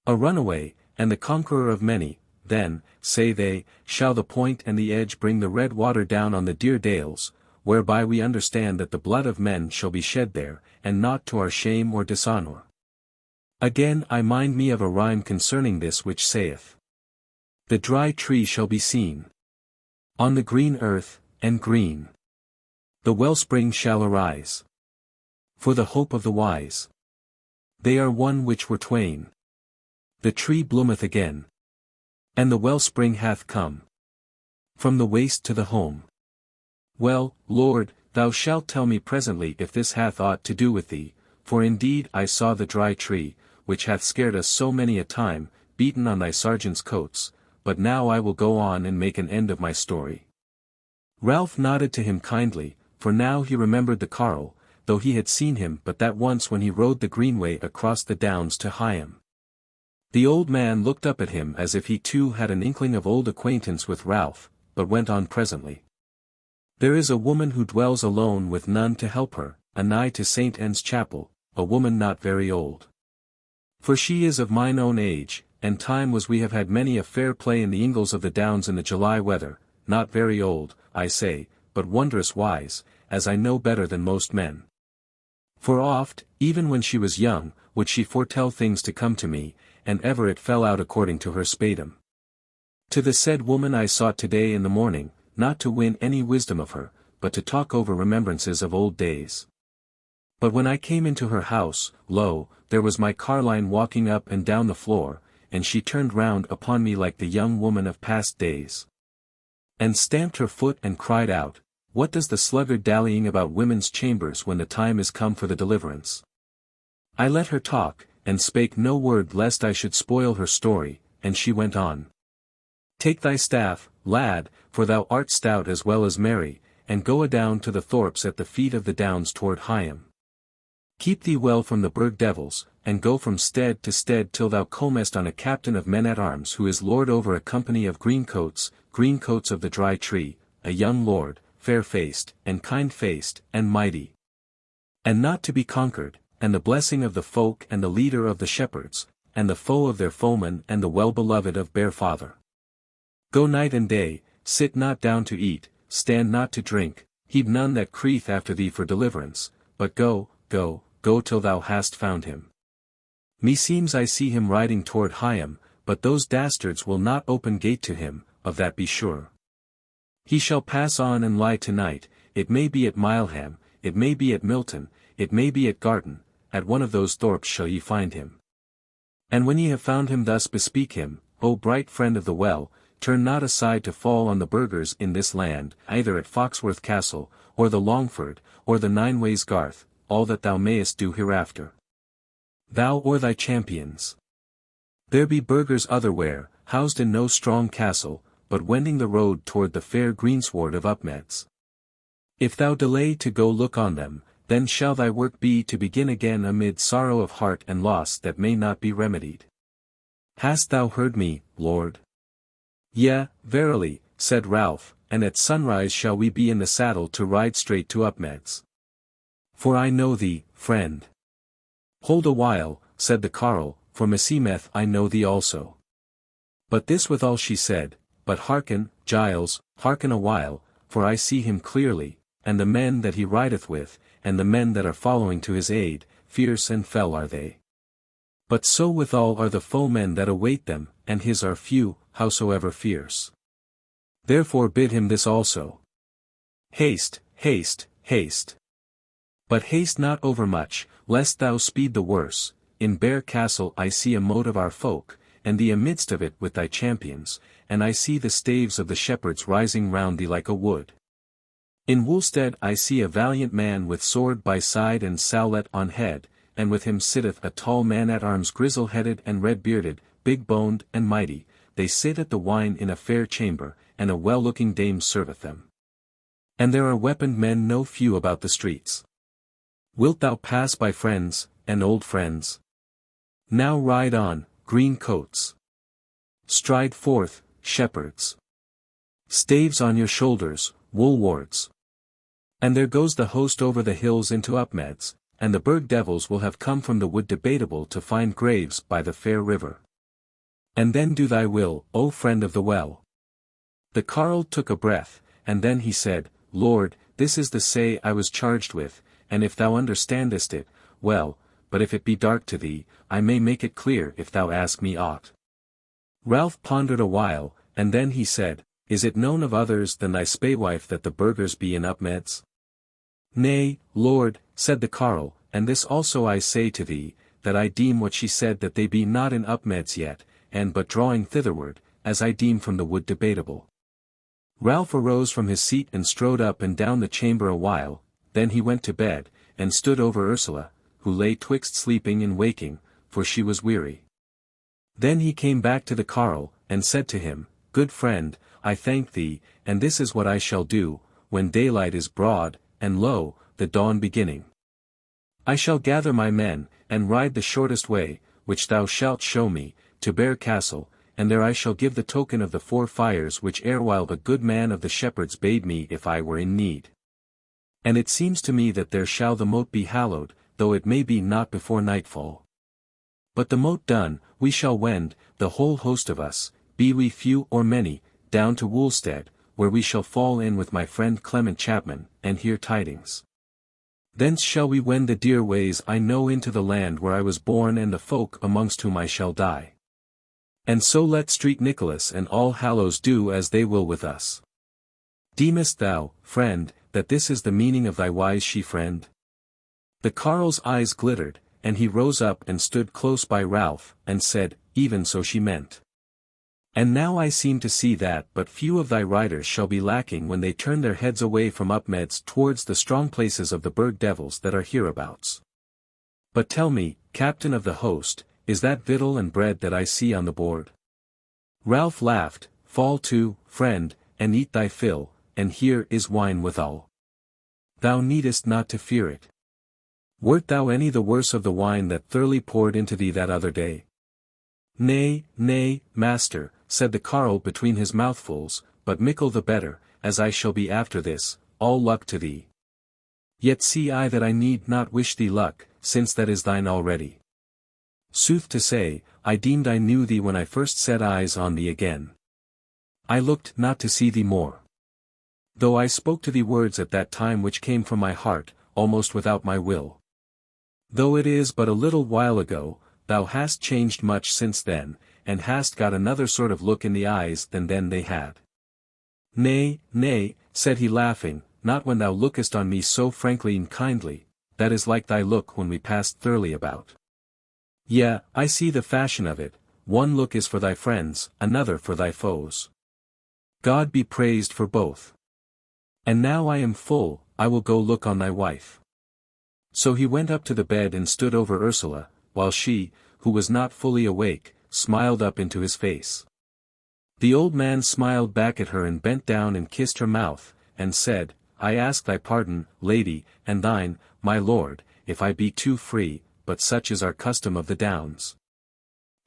A runaway, and the conqueror of many, then, say they, shall the point and the edge bring the red water down on the dear dales, whereby we understand that the blood of men shall be shed there, and not to our shame or dishonour. Again I mind me of a rhyme concerning this which saith, The dry tree shall be seen on the green earth, and green the wellspring shall arise. For the hope of the wise, they are one which were twain. The tree bloometh again, and the wellspring hath come from the waste to the home. Well, Lord, thou shalt tell me presently if this hath aught to do with thee, for indeed I saw the dry tree, which hath scared us so many a time, beaten on thy sergeant's coats, but now I will go on and make an end of my story. Ralph nodded to him kindly, for now he remembered the carle, though he had seen him but that once when he rode the greenway across the downs to Heightened. The old man looked up at him as if he too had an inkling of old acquaintance with Ralph, but went on presently. There is a woman who dwells alone with none to help her, anigh to St. Anne's chapel, a woman not very old. For she is of mine own age, and time was we have had many a fair play in the ingles of the downs in the July weather, not very old, I say, but wondrous wise, as I know better than most men. For oft, even when she was young, would she foretell things to come to me, and ever it fell out according to her spadum. To the said woman I sought today in the morning, not to win any wisdom of her, but to talk over remembrances of old days. But when I came into her house, lo, there was my carline walking up and down the floor, and she turned round upon me like the young woman of past days, and stamped her foot and cried out, What does the sluggard dallying about women's chambers when the time is come for the deliverance? I let her talk, and spake no word lest I should spoil her story, and she went on. Take thy staff, lad, for thou art stout as well as merry, and go adown to the thorps at the feet of the downs toward Heightened. Keep thee well from the Burg devils, and go from stead to stead till thou comest on a captain of men-at-arms who is lord over a company of greencoats of the dry tree, a young lord, fair-faced, and kind-faced, and mighty, and not to be conquered, and the blessing of the folk and the leader of the shepherds, and the foe of their foemen and the well-beloved of bare father. Go night and day, sit not down to eat, stand not to drink, heed none that crieth after thee for deliverance, but go till thou hast found him. Meseems I see him riding toward Heightened, but those dastards will not open gate to him, of that be sure. He shall pass on and lie tonight, it may be at Mileham, it may be at Molten, it may be at Garton, at one of those thorps shall ye find him. And when ye have found him thus bespeak him, O bright friend of the well, turn not aside to fall on the burghers in this land, either at Foxworth Castle, or the Longford, or the Nineways Garth, all that thou mayest do hereafter. Thou or thy champions. There be burghers otherwhere, housed in no strong castle, but wending the road toward the fair greensward of Upmeads. If thou delay to go look on them, then shall thy work be to begin again amid sorrow of heart and loss that may not be remedied. Hast thou heard me, Lord? Yea, verily, said Ralph, and at sunrise shall we be in the saddle to ride straight to Upmeads. For I know thee, friend. Hold a while, said the carle, for meseemeth I know thee also. But this withal she said, But hearken, Giles, hearken a while, for I see him clearly, and the men that he rideth with, and the men that are following to his aid, fierce and fell are they. But so withal are the foemen that await them, and his are few, howsoever fierce. Therefore bid him this also. Haste, haste, haste. But haste not overmuch, lest thou speed the worse. In Bear Castle I see a mote of our folk, and thee amidst of it with thy champions, and I see the staves of the shepherds rising round thee like a wood. In Woolstead I see a valiant man with sword by side and sowlet on head, and with him sitteth a tall man-at-arms grizzle-headed and red-bearded, big-boned and mighty, they sit at the wine in a fair chamber, and a well-looking dame serveth them. And there are weaponed men no few about the streets. Wilt thou pass by friends, and old friends? Now ride on, green coats. Stride forth, shepherds. Staves on your shoulders, woolwards. And there goes the host over the hills into Upmeads, and the Burg devils will have come from the wood Debatable to find graves by the fair river. And then do thy will, O friend of the well. The carle took a breath, and then he said, Lord, this is the say I was charged with, and if thou understandest it, well, but if it be dark to thee, I may make it clear if thou ask me aught. Ralph pondered a while, and then he said, Is it known of others than thy spaewife that the burghers be in Upmeads? Nay, Lord, said the carle, and this also I say to thee, that I deem what she said that they be not in Upmeads yet, and but drawing thitherward, as I deem from the wood Debatable. Ralph arose from his seat and strode up and down the chamber a while, then he went to bed, and stood over Ursula, who lay twixt sleeping and waking, for she was weary. Then he came back to the carle, and said to him, Good friend, I thank thee, and this is what I shall do, when daylight is broad, and lo, the dawn beginning. I shall gather my men, and ride the shortest way, which thou shalt show me, to Bear Castle, and there I shall give the token of the 4 fires which erewhile the good man of the shepherds bade me if I were in need. And it seems to me that there shall the moat be hallowed, though it may be not before nightfall. But the moat done, we shall wend, the whole host of us, be we few or many, down to Woolstead, where we shall fall in with my friend Clement Chapman, and hear tidings. Thence shall we wend the dear ways I know into the land where I was born and the folk amongst whom I shall die. And so let Street Nicholas and All Hallows do as they will with us. Deemest thou, friend, that this is the meaning of thy wise she-friend? The carle's eyes glittered, and he rose up and stood close by Ralph, and said, Even so she meant. And now I seem to see that but few of thy riders shall be lacking when they turn their heads away from Upmeads towards the strong places of the Burg devils that are hereabouts. But tell me, captain of the host, is that victual and bread that I see on the board? Ralph laughed, Fall to, friend, and eat thy fill, and here is wine withal. Thou needest not to fear it. Wert thou any the worse of the wine that Thurley poured into thee that other day? Nay, nay, master, said the carle between his mouthfuls, but mickle the better, as I shall be after this, all luck to thee. Yet see I that I need not wish thee luck, since that is thine already. Sooth to say, I deemed I knew thee when I first set eyes on thee again. I looked not to see thee more. Though I spoke to thee words at that time which came from my heart, almost without my will. Though it is but a little while ago, thou hast changed much since then, and hast got another sort of look in the eyes than then they had. Nay, nay, said he laughing, not when thou lookest on me so frankly and kindly, that is like thy look when we passed Thurley about. Yea, I see the fashion of it, one look is for thy friends, another for thy foes. God be praised for both. And now I am full, I will go look on thy wife. So he went up to the bed and stood over Ursula, while she, who was not fully awake, smiled up into his face. The old man smiled back at her and bent down and kissed her mouth, and said, I ask thy pardon, lady, and thine, my lord, if I be too free, but such is our custom of the Downs.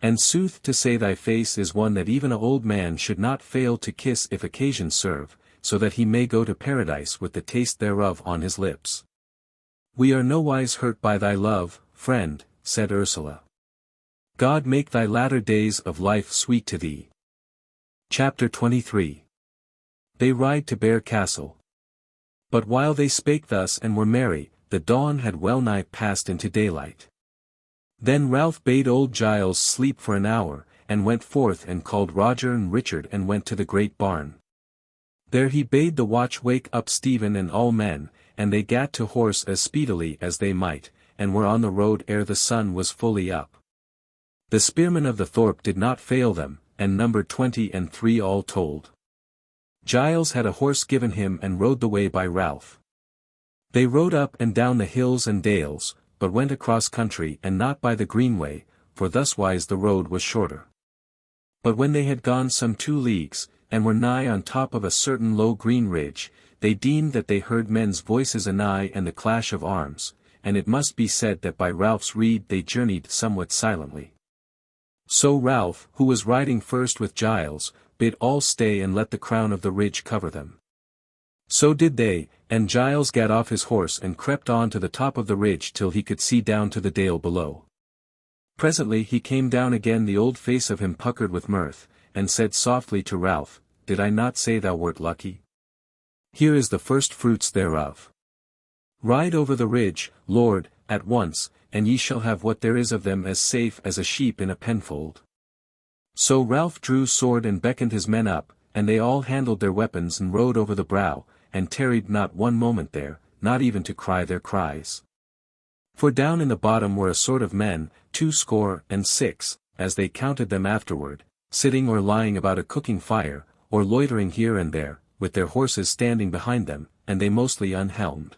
And sooth to say thy face is one that even a old man should not fail to kiss if occasion serve, so that he may go to paradise with the taste thereof on his lips. We are nowise hurt by thy love, friend, said Ursula. God make thy latter days of life sweet to thee. Chapter 23. They ride to Bear Castle. But while they spake thus and were merry, the dawn had well nigh passed into daylight. Then Ralph bade old Giles sleep for an hour, and went forth and called Roger and Richard and went to the great barn. There he bade the watch wake up Stephen and all men, and they gat to horse as speedily as they might, and were on the road ere the sun was fully up. The spearmen of the thorp did not fail them, and numbered 23 all told. Giles had a horse given him and rode the way by Ralph. They rode up and down the hills and dales, but went across country and not by the greenway, for thuswise the road was shorter. But when they had gone some 2 leagues, and were nigh on top of a certain low green ridge, they deemed that they heard men's voices anigh and the clash of arms, and it must be said that by Ralph's rede they journeyed somewhat silently. So Ralph, who was riding first with Giles, bid all stay and let the crown of the ridge cover them. So did they, and Giles gat off his horse and crept on to the top of the ridge till he could see down to the dale below. Presently he came down again, the old face of him puckered with mirth, and said softly to Ralph, Did I not say thou wert lucky? Here is the first fruits thereof. Ride over the ridge, lord, at once, and ye shall have what there is of them as safe as a sheep in a penfold. So Ralph drew sword and beckoned his men up, and they all handled their weapons and rode over the brow, and tarried not one moment there, not even to cry their cries. For down in the bottom were a sort of men, 26, as they counted them afterward, sitting or lying about a cooking fire, or loitering here and there, with their horses standing behind them, and they mostly unhelmed.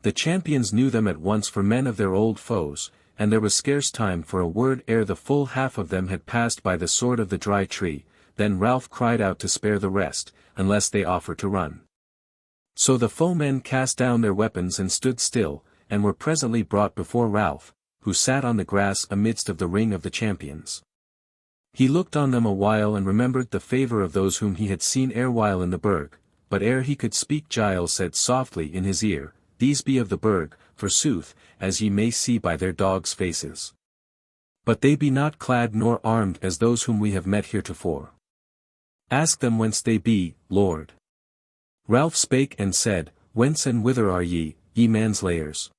The champions knew them at once for men of their old foes, and there was scarce time for a word ere the full half of them had passed by the sword of the dry tree. Then Ralph cried out to spare the rest, unless they offer to run. So the foemen cast down their weapons and stood still, and were presently brought before Ralph, who sat on the grass amidst of the ring of the champions. He looked on them a while and remembered the favour of those whom he had seen erewhile in the Burg, but ere he could speak Giles said softly in his ear, "These be of the Burg, forsooth, as ye may see by their dogs' faces. But they be not clad nor armed as those whom we have met heretofore. Ask them whence they be, lord." Ralph spake and said, "Whence and whither are ye, ye manslayers?"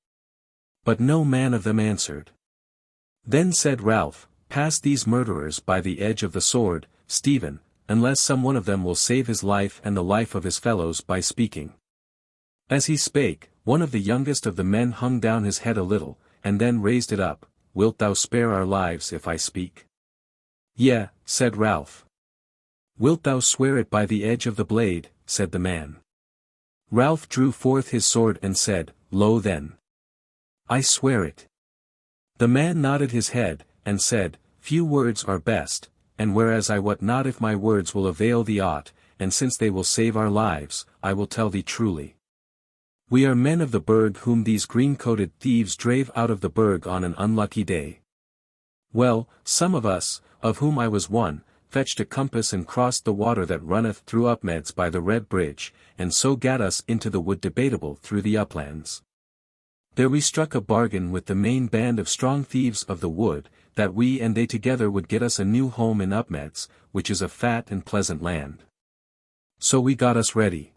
But no man of them answered. Then said Ralph, "Pass these murderers by the edge of the sword, Stephen, unless some one of them will save his life and the life of his fellows by speaking." As he spake, one of the youngest of the men hung down his head a little, and then raised it up. "Wilt thou spare our lives if I speak?" "Yea," said Ralph. "Wilt thou swear it by the edge of the blade?" said the man. Ralph drew forth his sword and said, "Lo then. I swear it." The man nodded his head, and said, "Few words are best, and whereas I wot not if my words will avail thee aught, and since they will save our lives, I will tell thee truly. We are men of the Burg whom these green-coated thieves drave out of the Burg on an unlucky day. Well, some of us, of whom I was one, fetched a compass and crossed the water that runneth through Upmeads by the Red Bridge, and so gat us into the wood Debatable through the uplands. There we struck a bargain with the main band of strong thieves of the wood, that we and they together would get us a new home in Upmeads, which is a fat and pleasant land. So we got us ready.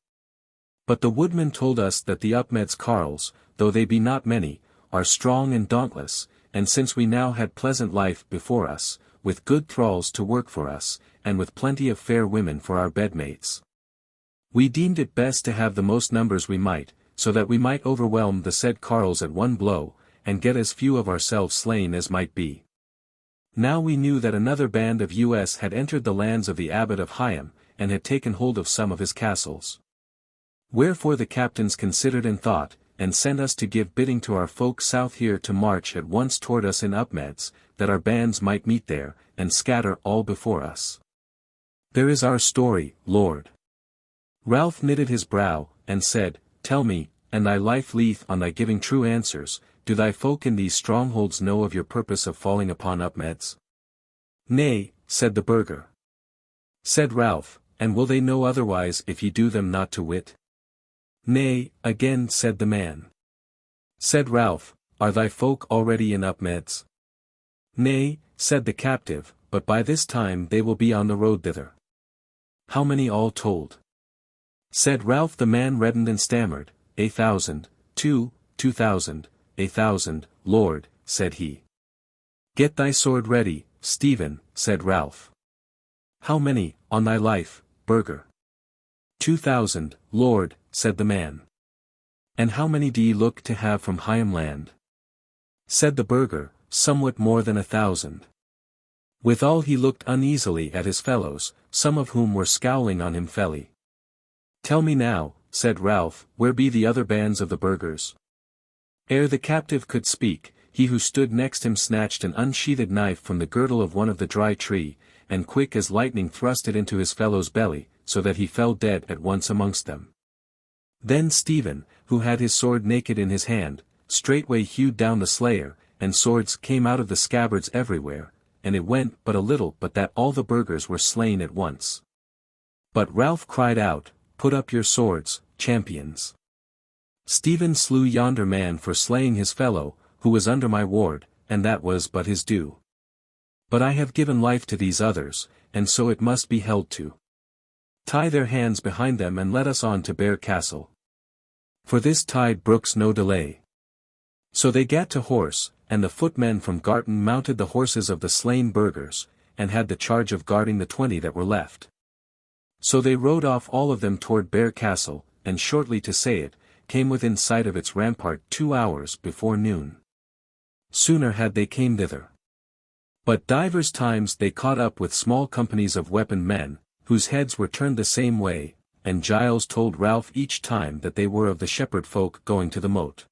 But the woodmen told us that the Upmeads carles, though they be not many, are strong and dauntless, and since we now had pleasant life before us, with good thralls to work for us, and with plenty of fair women for our bedmates, we deemed it best to have the most numbers we might, so that we might overwhelm the said carles at one blow, and get as few of ourselves slain as might be. Now we knew that another band of us had entered the lands of the abbot of Heightened, and had taken hold of some of his castles. Wherefore the captains considered and thought, and sent us to give bidding to our folk south here to march at once toward us in Upmeads, that our bands might meet there, and scatter all before us. There is our story, lord." Ralph knitted his brow, and said, "Tell me, and thy life lieth on thy giving true answers, do thy folk in these strongholds know of your purpose of falling upon Upmeads?" "Nay," said the burgher. Said Ralph, "And will they know otherwise if ye do them not to wit?" "Nay," again said the man. Said Ralph, "Are thy folk already in Upmeads?" "Nay," said the captive, "but by this time they will be on the road thither." "How many all told?" Said Ralph. The man reddened and stammered, 1,000, 2,000, 1,000, lord, said he. "Get thy sword ready, Stephen," said Ralph. "How many, on thy life, burgher?" 2,000, lord, said the man. "And how many do ye look to have from Higham land?" Said the burgher, "Somewhat more than 1,000. Withal he looked uneasily at his fellows, some of whom were scowling on him felly. "Tell me now," said Ralph, "where be the other bands of the burghers?" Ere the captive could speak, he who stood next him snatched an unsheathed knife from the girdle of one of the dry tree, and quick as lightning thrust it into his fellow's belly, so that he fell dead at once amongst them. Then Stephen, who had his sword naked in his hand, straightway hewed down the slayer, and swords came out of the scabbards everywhere, and it went but a little but that all the burghers were slain at once. But Ralph cried out, "Put up your swords, champions. Stephen slew yonder man for slaying his fellow, who was under my ward, and that was but his due. But I have given life to these others, and so it must be held to. Tie their hands behind them and let us on to Bear Castle. For this tide brooks no delay." So they gat to horse, and the footmen from Garton mounted the horses of the slain burghers, and had the charge of guarding the 20 that were left. So they rode off all of them toward Bear Castle, and shortly to say it, came within sight of its rampart 2 hours before noon. Sooner had they came thither. But divers times they caught up with small companies of weaponed men, whose heads were turned the same way, and Giles told Ralph each time that they were of the shepherd folk going to the moat.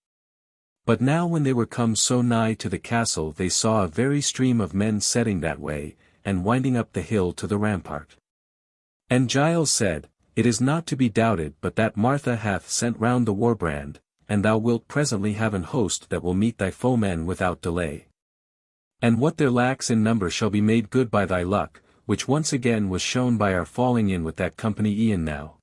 But now when they were come so nigh to the castle they saw a very stream of men setting that way, and winding up the hill to the rampart. And Giles said, It is not to be doubted but that Martha hath sent round the warbrand, and thou wilt presently have an host that will meet thy foemen without delay. And what there lacks in number shall be made good by thy luck, which once again was shown by our falling in with that company e'en now.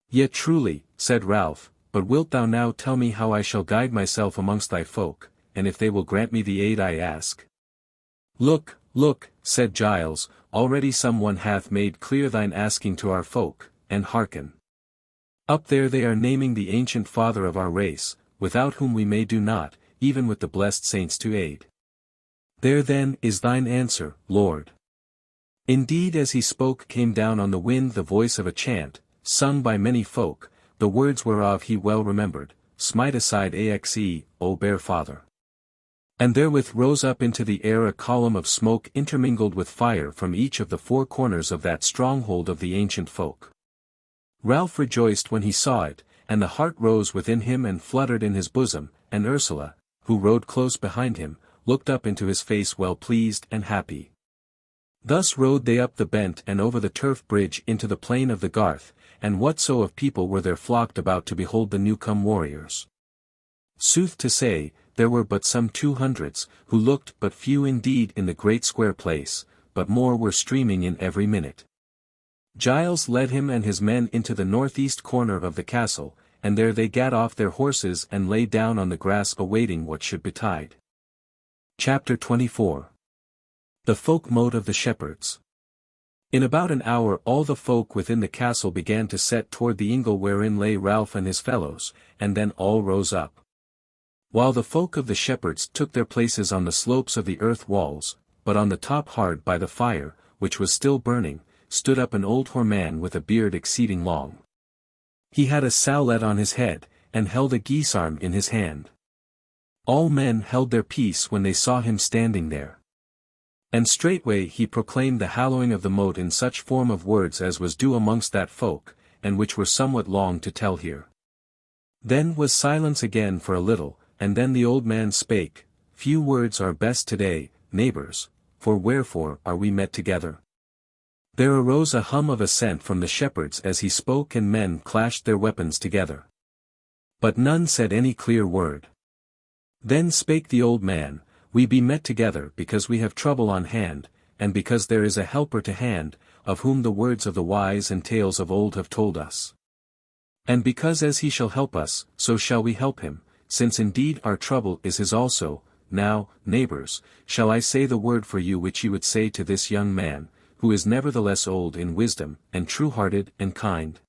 Yet truly, said Ralph, but wilt thou now tell me how I shall guide myself amongst thy folk, and if they will grant me the aid I ask? Look, look, said Giles, already some one hath made clear thine asking to our folk, and hearken. Up there they are naming the ancient father of our race, without whom we may do naught, even with the blessed saints to aid. There then is thine answer, Lord. Indeed as he spoke came down on the wind the voice of a chant, sung by many folk, the words whereof he well remembered, Smite aside axe, O bare father. And therewith rose up into the air a column of smoke intermingled with fire from each of the four corners of that stronghold of the ancient folk. Ralph rejoiced when he saw it, and the heart rose within him and fluttered in his bosom, and Ursula, who rode close behind him, looked up into his face well pleased and happy. Thus rode they up the bent and over the turf bridge into the plain of the Garth, and what so of people were there flocked about to behold the new-come warriors. Sooth to say, there were but some 200s, who looked but few indeed in the great square place, but more were streaming in every minute. Giles led him and his men into the northeast corner of the castle, and there they gat off their horses and lay down on the grass awaiting what should betide. Chapter 24. The folk mote of the shepherds. In about an hour all the folk within the castle began to set toward the ingle wherein lay Ralph and his fellows, and then all rose up. While the folk of the shepherds took their places on the slopes of the earth walls, but on the top hard by the fire, which was still burning, stood up an old hoar man with a beard exceeding long. He had a sallet on his head, and held a geese-arm in his hand. All men held their peace when they saw him standing there. And straightway he proclaimed the hallowing of the mote in such form of words as was due amongst that folk, and which were somewhat long to tell here. Then was silence again for a little, and then the old man spake, Few words are best today, neighbours, for wherefore are we met together? There arose a hum of assent from the shepherds as he spoke and men clashed their weapons together. But none said any clear word. Then spake the old man, We be met together because we have trouble on hand, and because there is a helper to hand, of whom the words of the wise and tales of old have told us. And because as he shall help us, so shall we help him, since indeed our trouble is his also. Now, neighbours, shall I say the word for you which you would say to this young man, who is nevertheless old in wisdom, and true-hearted and kind?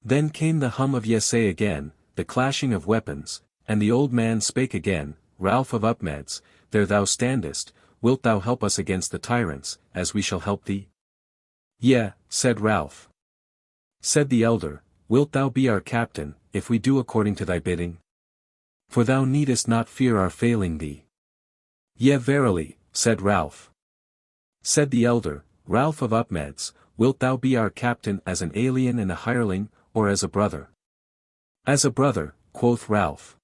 Then came the hum of yesay again, the clashing of weapons, and the old man spake again, Ralph of Upmeads, there thou standest, wilt thou help us against the tyrants, as we shall help thee? Yea, said Ralph. Said the elder, Wilt thou be our captain, if we do according to thy bidding? For thou needest not fear our failing thee. Yea verily, said Ralph. Said the elder, Ralph of Upmeads, wilt thou be our captain as an alien and a hireling, or as a brother? As a brother, quoth Ralph.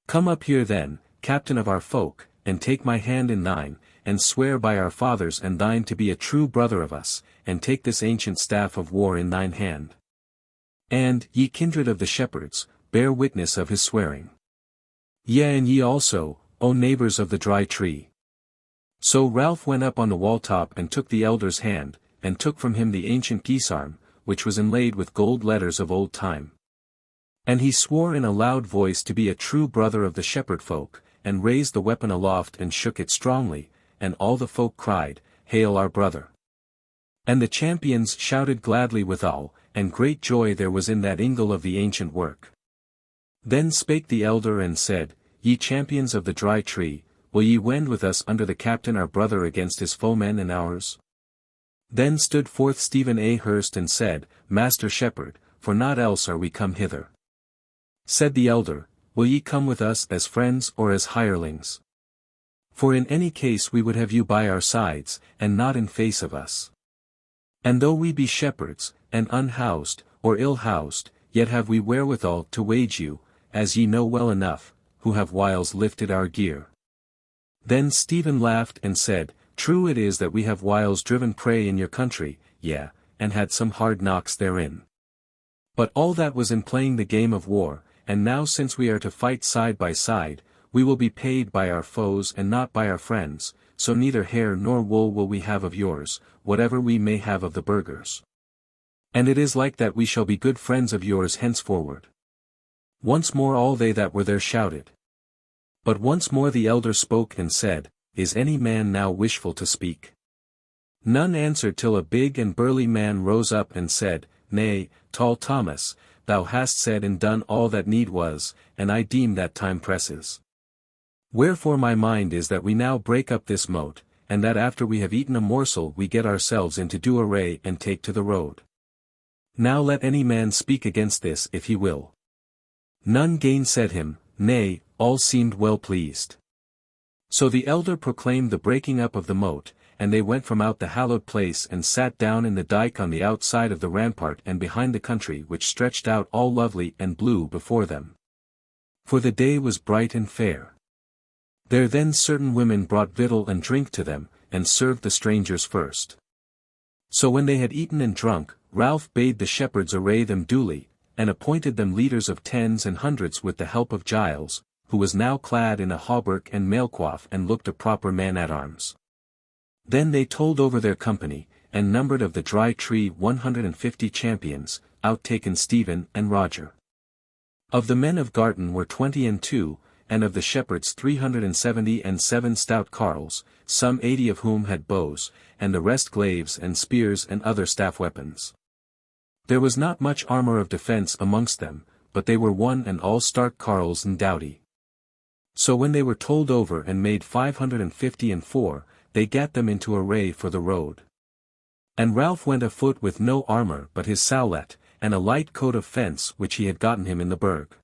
Come up here then, captain of our folk, and take my hand in thine, and swear by our fathers and thine to be a true brother of us, and take this ancient staff of war in thine hand. And, ye kindred of the shepherds, bear witness of his swearing. Yea and ye also, O neighbours of the dry tree. So Ralph went up on the wall-top and took the elder's hand, and took from him the ancient geese-arm, which was inlaid with gold letters of old time. And he swore in a loud voice to be a true brother of the shepherd folk, and raised the weapon aloft and shook it strongly, and all the folk cried, Hail our brother! And the champions shouted gladly withal, and great joy there was in that ingle of the ancient work. Then spake the elder and said, Ye champions of the dry tree, will ye wend with us under the captain our brother against his foemen and ours? Then stood forth Stephen A. Hurst and said, Master shepherd, for naught else are we come hither. Said the elder, Will ye come with us as friends or as hirelings? For in any case we would have you by our sides, and not in face of us. And though we be shepherds, and unhoused, or ill-housed, yet have we wherewithal to wage you, as ye know well enough, who have whiles lifted our gear. Then Stephen laughed and said, True it is that we have whiles driven prey in your country, yea, and had some hard knocks therein. But all that was in playing the game of war, and now since we are to fight side by side, we will be paid by our foes and not by our friends, so neither hair nor wool will we have of yours, whatever we may have of the burghers. And it is like that we shall be good friends of yours henceforward. Once more all they that were there shouted. But once more the elder spoke and said, Is any man now wishful to speak? None answered till a big and burly man rose up and said, Nay, tall Thomas, thou hast said and done all that need was, and I deem that time presses. Wherefore my mind is that we now break up this moat, and that after we have eaten a morsel we get ourselves into due array and take to the road. Now let any man speak against this if he will. None gainsaid him, nay, all seemed well pleased. So the elder proclaimed the breaking up of the moat, and they went from out the hallowed place and sat down in the dyke on the outside of the rampart and behind the country which stretched out all lovely and blue before them. For the day was bright and fair. There then certain women brought victual and drink to them, and served the strangers first. So when they had eaten and drunk, Ralph bade the shepherds array them duly, and appointed them leaders of tens and hundreds with the help of Giles, who was now clad in a hauberk and mailcoif and looked a proper man-at-arms. Then they told over their company, and numbered of the Dry Tree 150 champions, outtaken Stephen and Roger. Of the men of Garton were 22, and of the shepherds 377 stout carles, some 80 of whom had bows, and the rest glaives and spears and other staff weapons. There was not much armour of defence amongst them, but they were one and all stark carles and doughty. So when they were told over and made 554, they gat them into array for the road. And Ralph went afoot with no armour but his sallet, and a light coat of fence which he had gotten him in the Burg.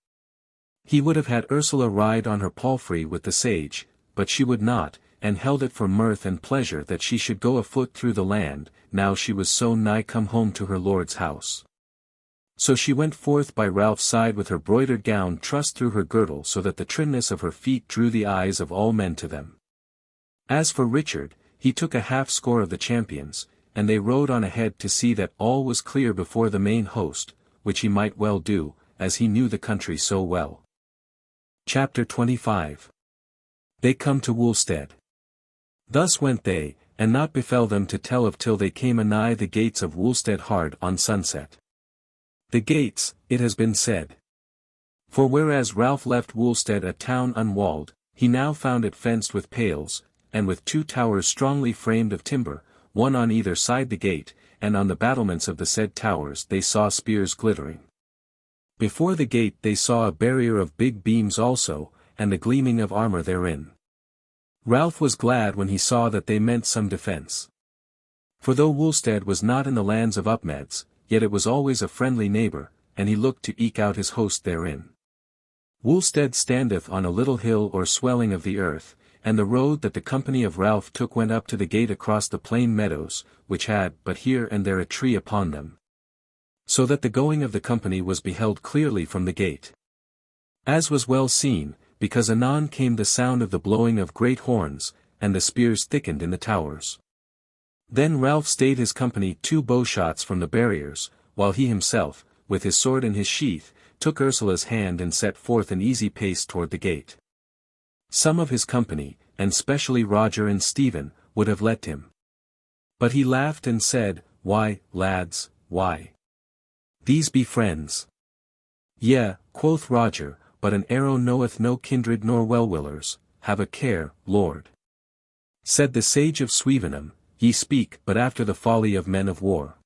He would have had Ursula ride on her palfrey with the sage, but she would not, and held it for mirth and pleasure that she should go afoot through the land, now she was so nigh come home to her lord's house. So she went forth by Ralph's side with her broidered gown trussed through her girdle so that the trimness of her feet drew the eyes of all men to them. As for Richard, he took a half-score of the champions, and they rode on ahead to see that all was clear before the main host, which he might well do, as he knew the country so well. Chapter 25. They come to Woolstead. Thus went they, and naught befell them to tell of till they came anigh the gates of Woolstead hard on sunset. The gates, it has been said. For whereas Ralph left Woolstead a town unwalled, he now found it fenced with pales, and with 2 towers strongly framed of timber, one on either side the gate, and on the battlements of the said towers they saw spears glittering. Before the gate they saw a barrier of big beams also, and the gleaming of armour therein. Ralph was glad when he saw that they meant some defence. For though Woolstead was not in the lands of Upmeads, yet it was always a friendly neighbour, and he looked to eke out his host therein. Woolstead standeth on a little hill or swelling of the earth, and the road that the company of Ralph took went up to the gate across the plain meadows, which had but here and there a tree upon them. So that the going of the company was beheld clearly from the gate. As was well seen, because anon came the sound of the blowing of great horns, and the spears thickened in the towers. Then Ralph stayed his company 2 bow-shots from the barriers, while he himself, with his sword in his sheath, took Ursula's hand and set forth an easy pace toward the gate. Some of his company, and specially Roger and Stephen, would have let him. But he laughed and said, Why, lads, why? These be friends. Yea, quoth Roger, but an arrow knoweth no kindred nor well-willers, have a care, lord. Said the sage of Swevenham, Ye speak but after the folly of men of war.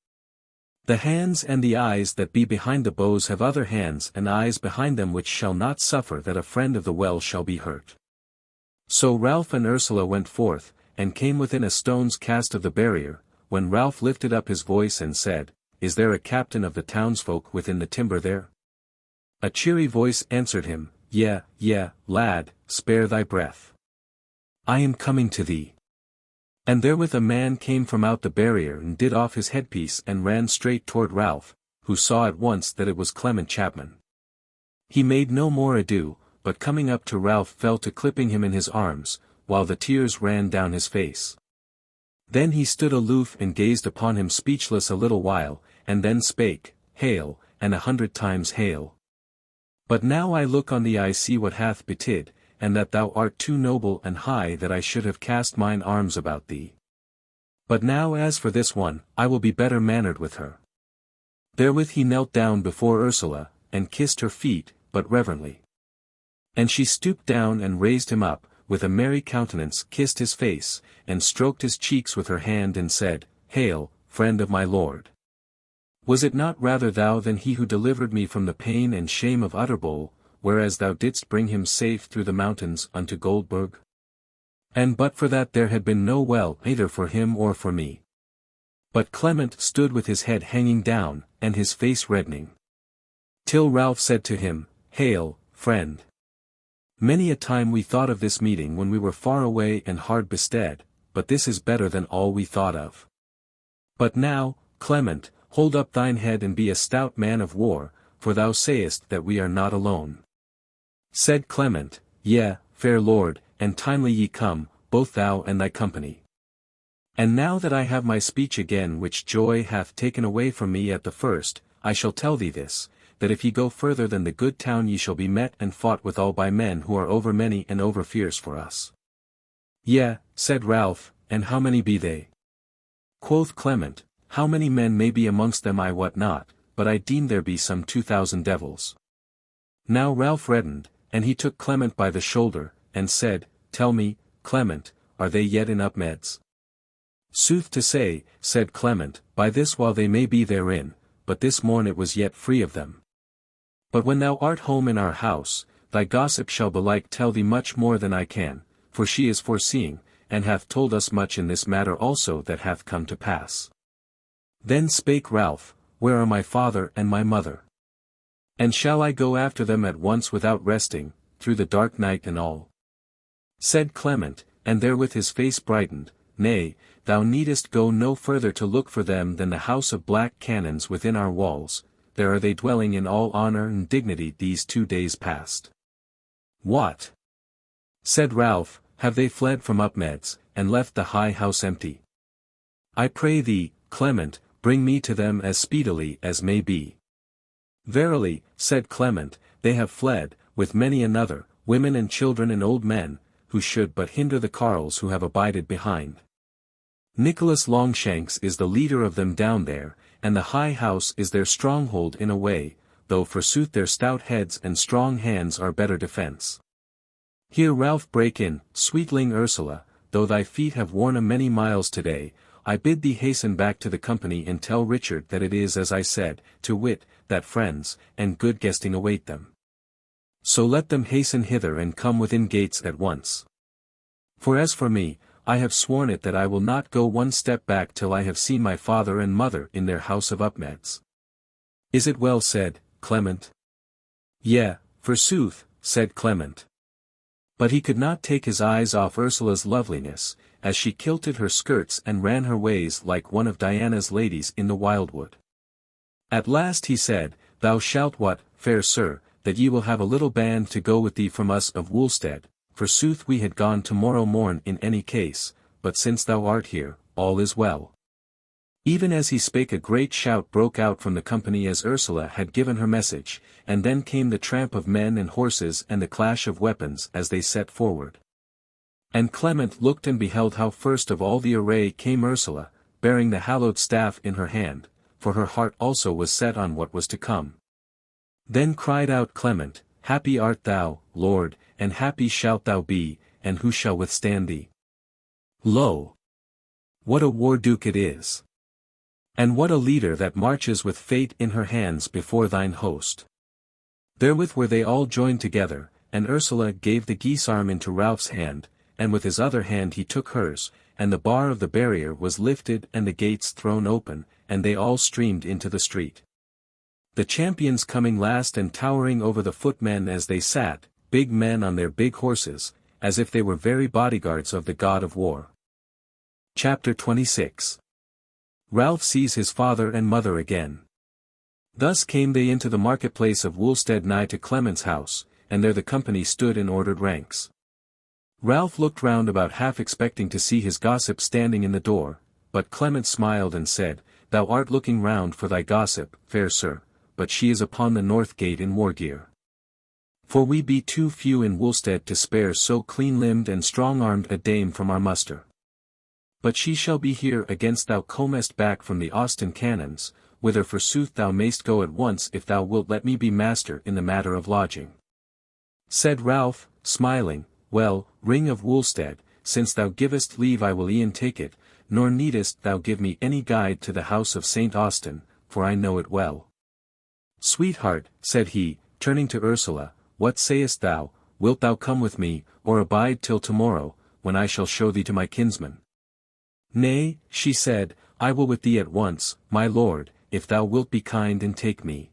The hands and the eyes that be behind the bows have other hands and eyes behind them which shall not suffer that a friend of the well shall be hurt. So Ralph and Ursula went forth, and came within a stone's cast of the barrier, when Ralph lifted up his voice and said, Is there a captain of the townsfolk within the timber there? A cheery voice answered him, Yea, lad, spare thy breath. I am coming to thee. And therewith a man came from out the barrier and did off his headpiece and ran straight toward Ralph, who saw at once that it was Clement Chapman. He made no more ado, but coming up to Ralph fell to clipping him in his arms, while the tears ran down his face. Then he stood aloof and gazed upon him speechless a little while, and then spake, Hail, and 100 times hail. But now I look on thee I see what hath betid, and that thou art too noble and high that I should have cast mine arms about thee. But now as for this one, I will be better mannered with her. Therewith he knelt down before Ursula, and kissed her feet, but reverently. And she stooped down and raised him up, with a merry countenance kissed his face, and stroked his cheeks with her hand and said, Hail, friend of my lord. Was it not rather thou than he who delivered me from the pain and shame of Utterbol, whereas thou didst bring him safe through the mountains unto Goldburg? And but for that there had been no well either for him or for me. But Clement stood with his head hanging down, and his face reddening. Till Ralph said to him, Hail, friend. Many a time we thought of this meeting when we were far away and hard bestead, but this is better than all we thought of. But now, Clement, hold up thine head and be a stout man of war, for thou sayest that we are not alone. Said Clement, Yea, fair lord, and timely ye come, both thou and thy company. And now that I have my speech again which joy hath taken away from me at the first, I shall tell thee this, that if ye go further than the good town ye shall be met and fought withal by men who are over many and over fierce for us. Yea, said Ralph, and how many be they? Quoth Clement, How many men may be amongst them I wot not, but I deem there be some 2,000 devils. Now Ralph reddened, and he took Clement by the shoulder, and said, Tell me, Clement, are they yet in Upmeads? Sooth to say, said Clement, by this while they may be therein, but this morn it was yet free of them. But when thou art home in our house, thy gossip shall belike tell thee much more than I can, for she is foreseeing, and hath told us much in this matter also that hath come to pass. Then spake Ralph, Where are my father and my mother? And shall I go after them at once without resting, through the dark night and all? Said Clement, and therewith his face brightened, Nay, thou needest go no further to look for them than the house of black cannons within our walls, there are they dwelling in all honour and dignity these 2 days past. What? Said Ralph, have they fled from Upmeads, and left the high house empty? I pray thee, Clement, bring me to them as speedily as may be. Verily, said Clement, they have fled, with many another, women and children and old men, who should but hinder the carles who have abided behind. Nicholas Longshanks is the leader of them down there, and the high house is their stronghold in a way, though forsooth their stout heads and strong hands are better defence. Here Ralph brake in, Sweetling Ursula, though thy feet have worn a many miles today, I bid thee hasten back to the company and tell Richard that it is as I said, to wit, that friends, and good guesting await them. So let them hasten hither and come within gates at once. For as for me, I have sworn it that I will not go one step back till I have seen my father and mother in their house of Upmeads. Is it well said, Clement? Yea, forsooth, said Clement. But he could not take his eyes off Ursula's loveliness, as she kilted her skirts and ran her ways like one of Diana's ladies in the wildwood. At last he said, Thou shalt what, fair sir, that ye will have a little band to go with thee from us of Woolstead, forsooth we had gone tomorrow morn in any case, but since thou art here, all is well. Even as he spake a great shout broke out from the company as Ursula had given her message, and then came the tramp of men and horses and the clash of weapons as they set forward. And Clement looked and beheld how first of all the array came Ursula, bearing the hallowed staff in her hand, for her heart also was set on what was to come. Then cried out Clement, Happy art thou, Lord, and happy shalt thou be, and who shall withstand thee? Lo! What a war-duke it is! And what a leader that marches with fate in her hands before thine host! Therewith were they all joined together, and Ursula gave the geese-arm into Ralph's hand, and with his other hand he took hers, and the bar of the barrier was lifted and the gates thrown open, and they all streamed into the street. The champions coming last and towering over the footmen as they sat, big men on their big horses, as if they were very bodyguards of the god of war. Chapter 26. Ralph sees his father and mother again. Thus came they into the marketplace of Woolstead nigh to Clement's house, and there the company stood in ordered ranks. Ralph looked round about half expecting to see his gossip standing in the door, but Clement smiled and said, "Thou art looking round for thy gossip, fair sir, but she is upon the north gate in war gear. For we be too few in Woolstead to spare so clean-limbed and strong-armed a dame from our muster. But she shall be here against thou comest back from the Austin cannons, whither forsooth thou mayst go at once if thou wilt let me be master in the matter of lodging." Said Ralph, smiling, "Well, Ring of Woolstead, since thou givest leave I will e'en take it, nor needest thou give me any guide to the house of Saint Austin, for I know it well." "Sweetheart," said he, turning to Ursula, "what sayest thou, wilt thou come with me, or abide till tomorrow, when I shall show thee to my kinsman?" "Nay," she said, "I will with thee at once, my lord, if thou wilt be kind and take me.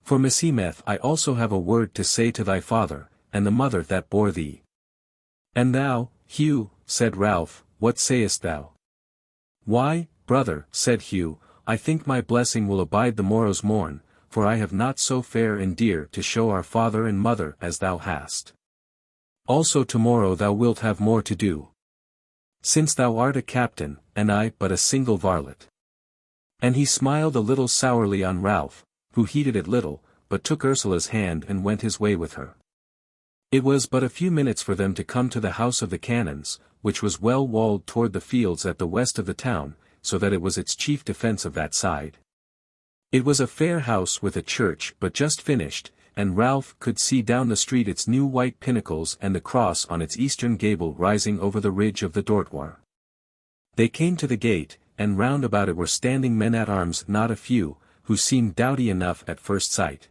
For meseemeth I also have a word to say to thy father, and the mother that bore thee." "And thou, Hugh," said Ralph, "what sayest thou?" "Why, brother," said Hugh, "I think my blessing will abide the morrow's morn, for I have not so fair and dear to show our father and mother as thou hast. Also tomorrow thou wilt have more to do, since thou art a captain, and I but a single varlet." And he smiled a little sourly on Ralph, who heeded it little, but took Ursula's hand and went his way with her. It was but a few minutes for them to come to the house of the Canons, which was well walled toward the fields at the west of the town, so that it was its chief defence of that side. It was a fair house with a church but just finished, and Ralph could see down the street its new white pinnacles and the cross on its eastern gable rising over the ridge of the dortoir. They came to the gate, and round about it were standing men-at-arms not a few, who seemed doughty enough at first sight.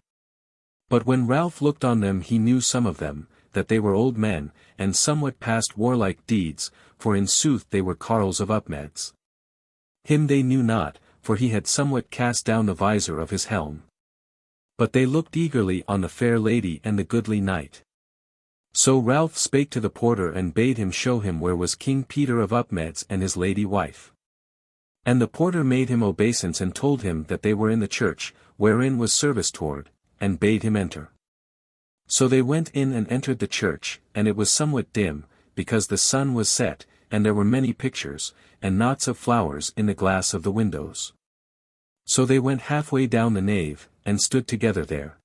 But when Ralph looked on them he knew some of them, that they were old men, and somewhat past warlike deeds, for in sooth they were carles of Upmeads. Him they knew not, for he had somewhat cast down the visor of his helm. But they looked eagerly on the fair lady and the goodly knight. So Ralph spake to the porter and bade him show him where was King Peter of Upmeads and his lady wife. And the porter made him obeisance and told him that they were in the church, wherein was service toward, and bade him enter. So they went in and entered the church, and it was somewhat dim, because the sun was set, and there were many pictures, and knots of flowers in the glass of the windows. So they went halfway down the nave, and stood together there.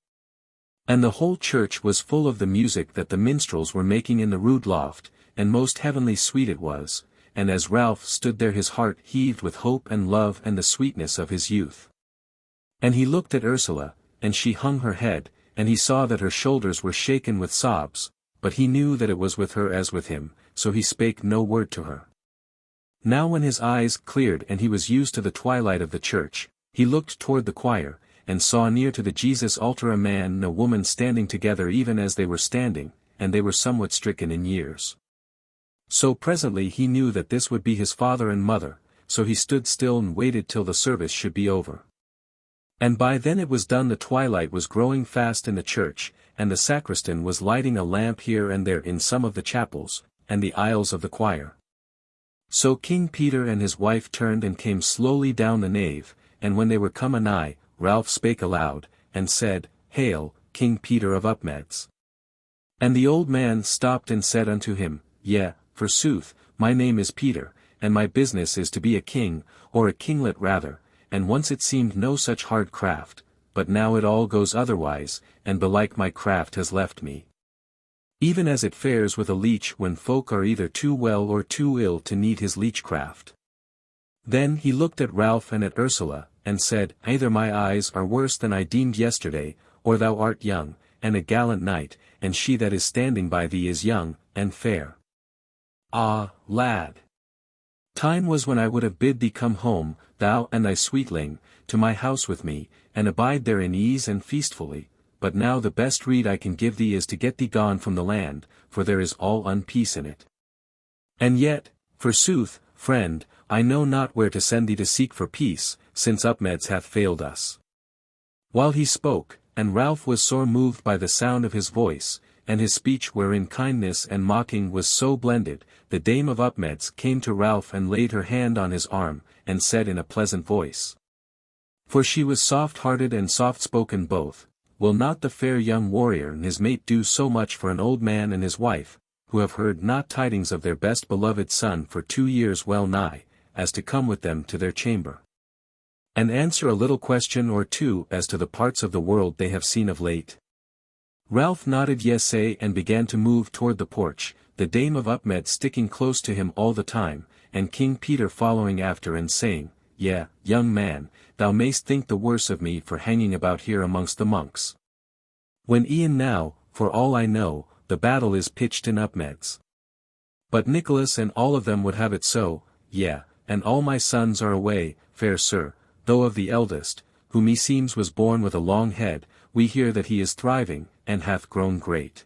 And the whole church was full of the music that the minstrels were making in the rude loft, and most heavenly sweet it was, and as Ralph stood there his heart heaved with hope and love and the sweetness of his youth. And he looked at Ursula, and she hung her head, and he saw that her shoulders were shaken with sobs, but he knew that it was with her as with him, so he spake no word to her. Now when his eyes cleared and he was used to the twilight of the church, he looked toward the choir, and saw near to the Jesus altar a man and a woman standing together even as they were standing, and they were somewhat stricken in years. So presently he knew that this would be his father and mother, so he stood still and waited till the service should be over. And by then it was done. The twilight was growing fast in the church, and the sacristan was lighting a lamp here and there in some of the chapels, and the aisles of the choir. So King Peter and his wife turned and came slowly down the nave, and when they were come anigh, Ralph spake aloud, and said, "Hail, King Peter of Upmeads." And the old man stopped and said unto him, "Yea, forsooth, my name is Peter, and my business is to be a king, or a kinglet rather, and once it seemed no such hard craft, but now it all goes otherwise, and belike my craft has left me. Even as it fares with a leech when folk are either too well or too ill to need his leechcraft." Then he looked at Ralph and at Ursula, and said, "Either my eyes are worse than I deemed yesterday, or thou art young, and a gallant knight, and she that is standing by thee is young, and fair. Ah, lad! Time was when I would have bid thee come home, thou and thy sweetling, to my house with me, and abide there in ease and feastfully, but now the best rede I can give thee is to get thee gone from the land, for there is all unpeace in it. And yet, forsooth, friend, I know not where to send thee to seek for peace, since Upmeads hath failed us." While he spoke, and Ralph was sore moved by the sound of his voice, and his speech wherein kindness and mocking was so blended, the Dame of Upmeads came to Ralph and laid her hand on his arm, and said in a pleasant voice, for she was soft-hearted and soft-spoken both, will not the fair young warrior and his mate do so much for an old man and his wife, who have heard not tidings of their best beloved son for 2 years well nigh, as to come with them to their chamber, and answer a little question or two as to the parts of the world they have seen of late? Ralph nodded yesay and began to move toward the porch, the Dame of Upmeads sticking close to him all the time, and King Peter following after and saying, "Yea, young man, thou mayst think the worse of me for hanging about here amongst the monks. When e'en now, for all I know, the battle is pitched in Upmeads. But Nicholas and all of them would have it so, yea, and all my sons are away, fair sir, though of the eldest, who meseems was born with a long head, we hear that he is thriving, and hath grown great."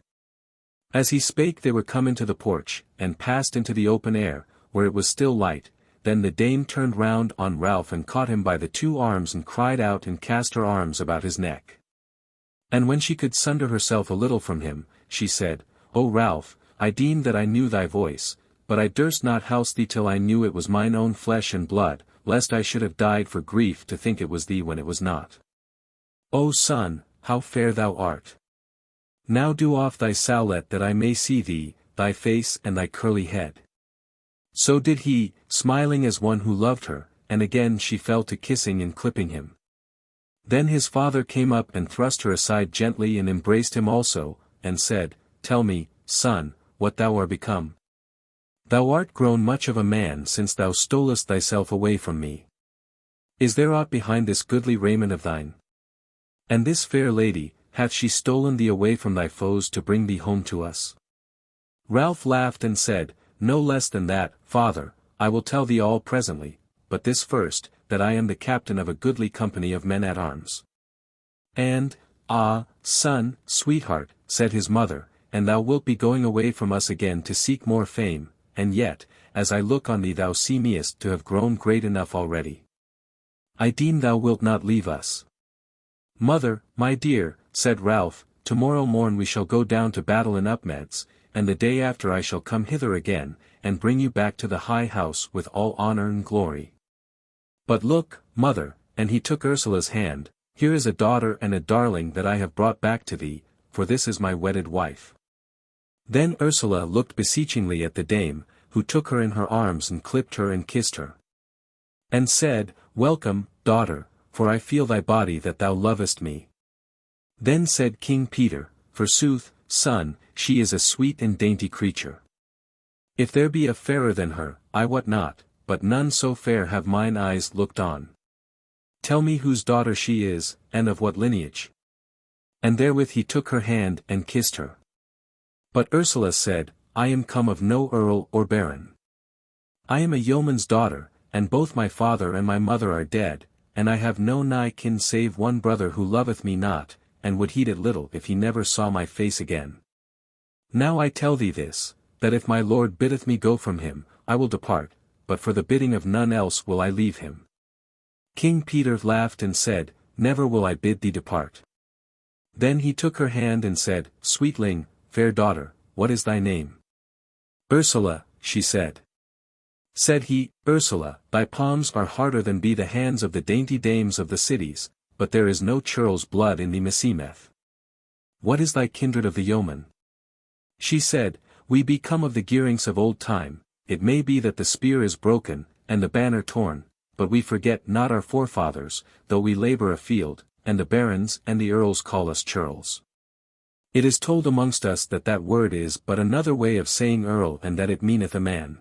As he spake they were come into the porch, and passed into the open air, where it was still light. Then the dame turned round on Ralph and caught him by the 2 arms and cried out and cast her arms about his neck. And when she could sunder herself a little from him, she said, "O Ralph, I deemed that I knew thy voice, but I durst not house thee till I knew it was mine own flesh and blood, lest I should have died for grief to think it was thee when it was not. O son, how fair thou art! Now do off thy sallet that I may see thee, thy face and thy curly head." So did he, smiling as one who loved her, and again she fell to kissing and clipping him. Then his father came up and thrust her aside gently and embraced him also, and said, "Tell me, son, what thou art become. Thou art grown much of a man since thou stolest thyself away from me. Is there aught behind this goodly raiment of thine? And this fair lady, hath she stolen thee away from thy foes to bring thee home to us?" Ralph laughed and said, "No less than that, father, I will tell thee all presently, but this first, that I am the captain of a goodly company of men-at-arms." "And, ah, son, sweetheart," said his mother, "and thou wilt be going away from us again to seek more fame, and yet, as I look on thee thou seemest to have grown great enough already. I deem thou wilt not leave us." "Mother, my dear," said Ralph, "tomorrow morn we shall go down to battle in Upmeads, and the day after I shall come hither again, and bring you back to the high house with all honor and glory. But look, mother," and he took Ursula's hand, "here is a daughter and a darling that I have brought back to thee, for this is my wedded wife." Then Ursula looked beseechingly at the dame, who took her in her arms and clipped her and kissed her. And said, "Welcome, daughter, for I feel thy body that thou lovest me." Then said King Peter, "Forsooth, son, she is a sweet and dainty creature. If there be a fairer than her, I wot not, but none so fair have mine eyes looked on. Tell me whose daughter she is, and of what lineage." And therewith he took her hand and kissed her. But Ursula said, "I am come of no earl or baron. I am a yeoman's daughter, and both my father and my mother are dead, and I have no nigh kin save one brother who loveth me not, and would heed it little if he never saw my face again. Now I tell thee this, that if my lord biddeth me go from him, I will depart, but for the bidding of none else will I leave him." King Peter laughed and said, "Never will I bid thee depart." Then he took her hand and said, "Sweetling, fair daughter, what is thy name?" "Ursula," she said. Said he, "Ursula, thy palms are harder than be the hands of the dainty dames of the cities, but there is no churl's blood in thee meseemeth. What is thy kindred of the yeoman?" She said, "We be come of the gearings of old time, it may be that the spear is broken, and the banner torn, but we forget not our forefathers, though we labour afield, and the barons and the earls call us churls. It is told amongst us that that word is but another way of saying earl and that it meaneth a man."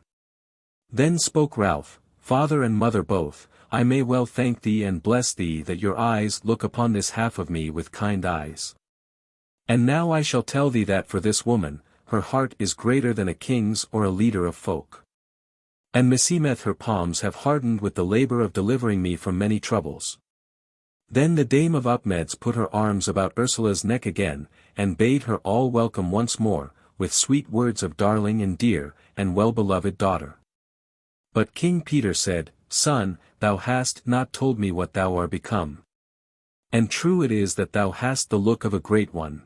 Then spoke Ralph, "Father and mother both, I may well thank thee and bless thee that your eyes look upon this half of me with kind eyes. And now I shall tell thee that for this woman, her heart is greater than a king's or a leader of folk. And meseemeth her palms have hardened with the labor of delivering me from many troubles." Then the Dame of Upmeads put her arms about Ursula's neck again, and bade her all welcome once more, with sweet words of darling and dear, and well-beloved daughter. But King Peter said, "Son, thou hast not told me what thou art become. And true it is that thou hast the look of a great one."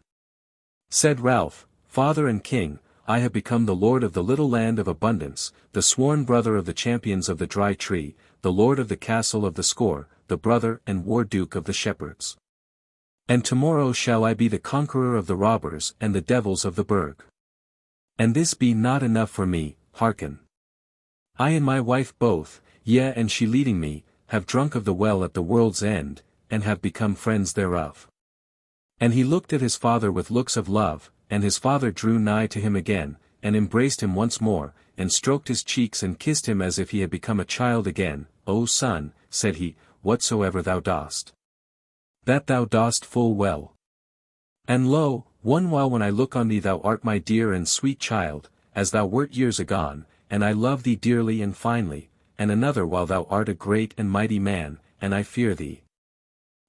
Said Ralph, "Father and King, I have become the lord of the little land of abundance, the sworn brother of the champions of the dry tree, the lord of the castle of the score, the brother and war duke of the shepherds. And tomorrow shall I be the conqueror of the robbers and the devils of the Burg. And this be not enough for me, hearken. I and my wife both, yea and she leading me, have drunk of the well at the world's end, and have become friends thereof. And he looked at his father with looks of love, and his father drew nigh to him again, and embraced him once more, and stroked his cheeks and kissed him as if he had become a child again. O son, said he, whatsoever thou dost, that thou dost full well. And lo, one while when I look on thee thou art my dear and sweet child, as thou wert years agone, and I love thee dearly and finely, and another while thou art a great and mighty man, and I fear thee.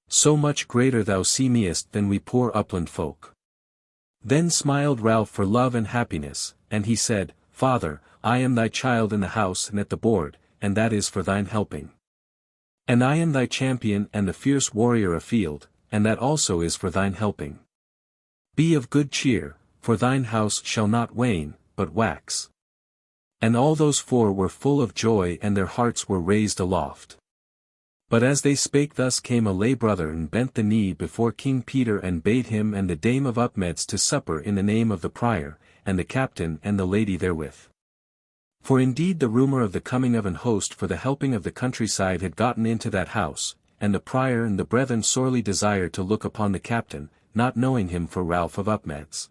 So much greater thou seemest than we poor upland folk. Then smiled Ralph for love and happiness, and he said, Father, I am thy child in the house and at the board, and that is for thine helping. And I am thy champion and the fierce warrior afield, and that also is for thine helping. Be of good cheer, for thine house shall not wane, but wax. And all those four were full of joy and their hearts were raised aloft. But as they spake thus came a lay brother and bent the knee before King Peter and bade him and the Dame of Upmeads to supper in the name of the prior, and the captain and the lady therewith. For indeed the rumour of the coming of an host for the helping of the countryside had gotten into that house, and the prior and the brethren sorely desired to look upon the captain, not knowing him for Ralph of Upmeads.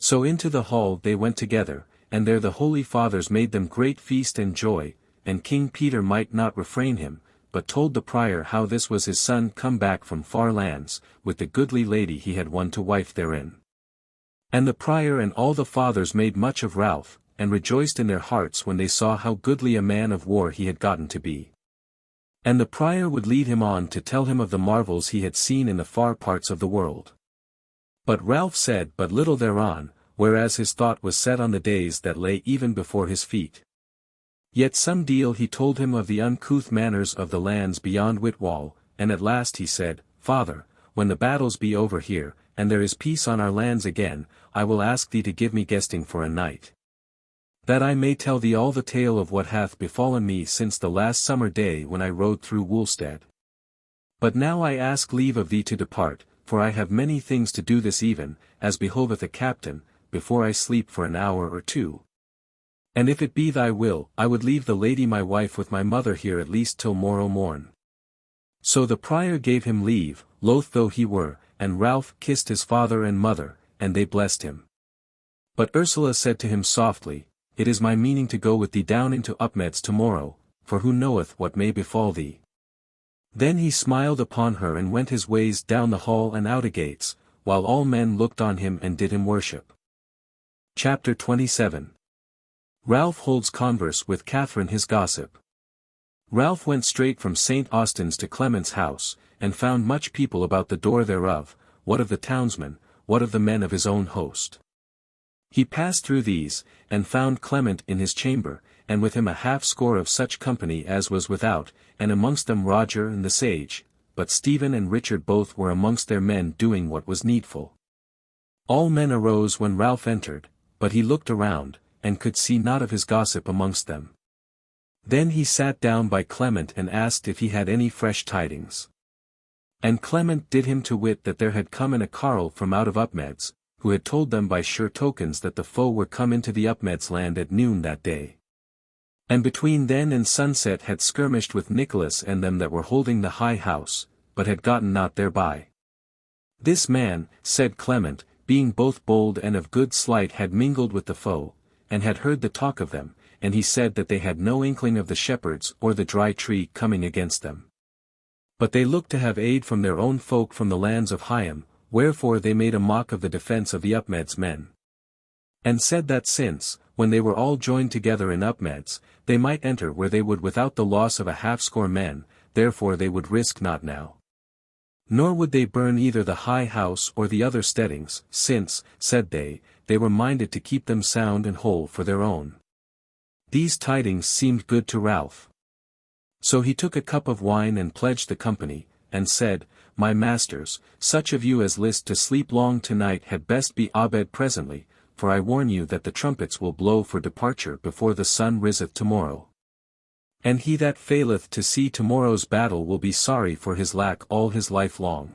So into the hall they went together, and there the holy fathers made them great feast and joy, and King Peter might not refrain him, but told the prior how this was his son come back from far lands, with the goodly lady he had won to wife therein. And the prior and all the fathers made much of Ralph, and rejoiced in their hearts when they saw how goodly a man of war he had gotten to be. And the prior would lead him on to tell him of the marvels he had seen in the far parts of the world. But Ralph said but little thereon, whereas his thought was set on the days that lay even before his feet. Yet some deal he told him of the uncouth manners of the lands beyond Whitwall, and at last he said, Father, when the battles be over here, and there is peace on our lands again, I will ask thee to give me guesting for a night, that I may tell thee all the tale of what hath befallen me since the last summer day when I rode through Woolstead. But now I ask leave of thee to depart, for I have many things to do this even, as behoveth a captain, before I sleep for an hour or two. And if it be thy will, I would leave the lady my wife with my mother here at least till morrow morn. So the prior gave him leave, loath though he were, and Ralph kissed his father and mother, and they blessed him. But Ursula said to him softly, It is my meaning to go with thee down into Upmeads tomorrow, for who knoweth what may befall thee. Then he smiled upon her and went his ways down the hall and out a gates, while all men looked on him and did him worship. Chapter 27. Ralph holds converse with Catherine his gossip. Ralph went straight from St. Austin's to Clement's house, and found much people about the door thereof, what of the townsmen, what of the men of his own host. He passed through these, and found Clement in his chamber, and with him a half-score of such company as was without, and amongst them Roger and the sage, but Stephen and Richard both were amongst their men doing what was needful. All men arose when Ralph entered, but he looked around, and could see naught of his gossip amongst them. Then he sat down by Clement and asked if he had any fresh tidings. And Clement did him to wit that there had come in a carle from out of Upmeads, who had told them by sure tokens that the foe were come into the Upmeads land at noon that day. And between then and sunset had skirmished with Nicholas and them that were holding the high house, but had gotten not thereby. This man, said Clement, being both bold and of good sleight had mingled with the foe, and had heard the talk of them, and he said that they had no inkling of the shepherds or the dry tree coming against them. But they looked to have aid from their own folk from the lands of Heightened, wherefore they made a mock of the defence of the Upmeads men. And said that since, when they were all joined together in Upmeads, they might enter where they would without the loss of a half-score men, therefore they would risk not now. Nor would they burn either the high house or the other steadings, since, said they were minded to keep them sound and whole for their own. These tidings seemed good to Ralph. So he took a cup of wine and pledged the company, and said, My masters, such of you as list to sleep long tonight had best be abed presently, for I warn you that the trumpets will blow for departure before the sun riseth tomorrow. And he that faileth to see tomorrow's battle will be sorry for his lack all his life long.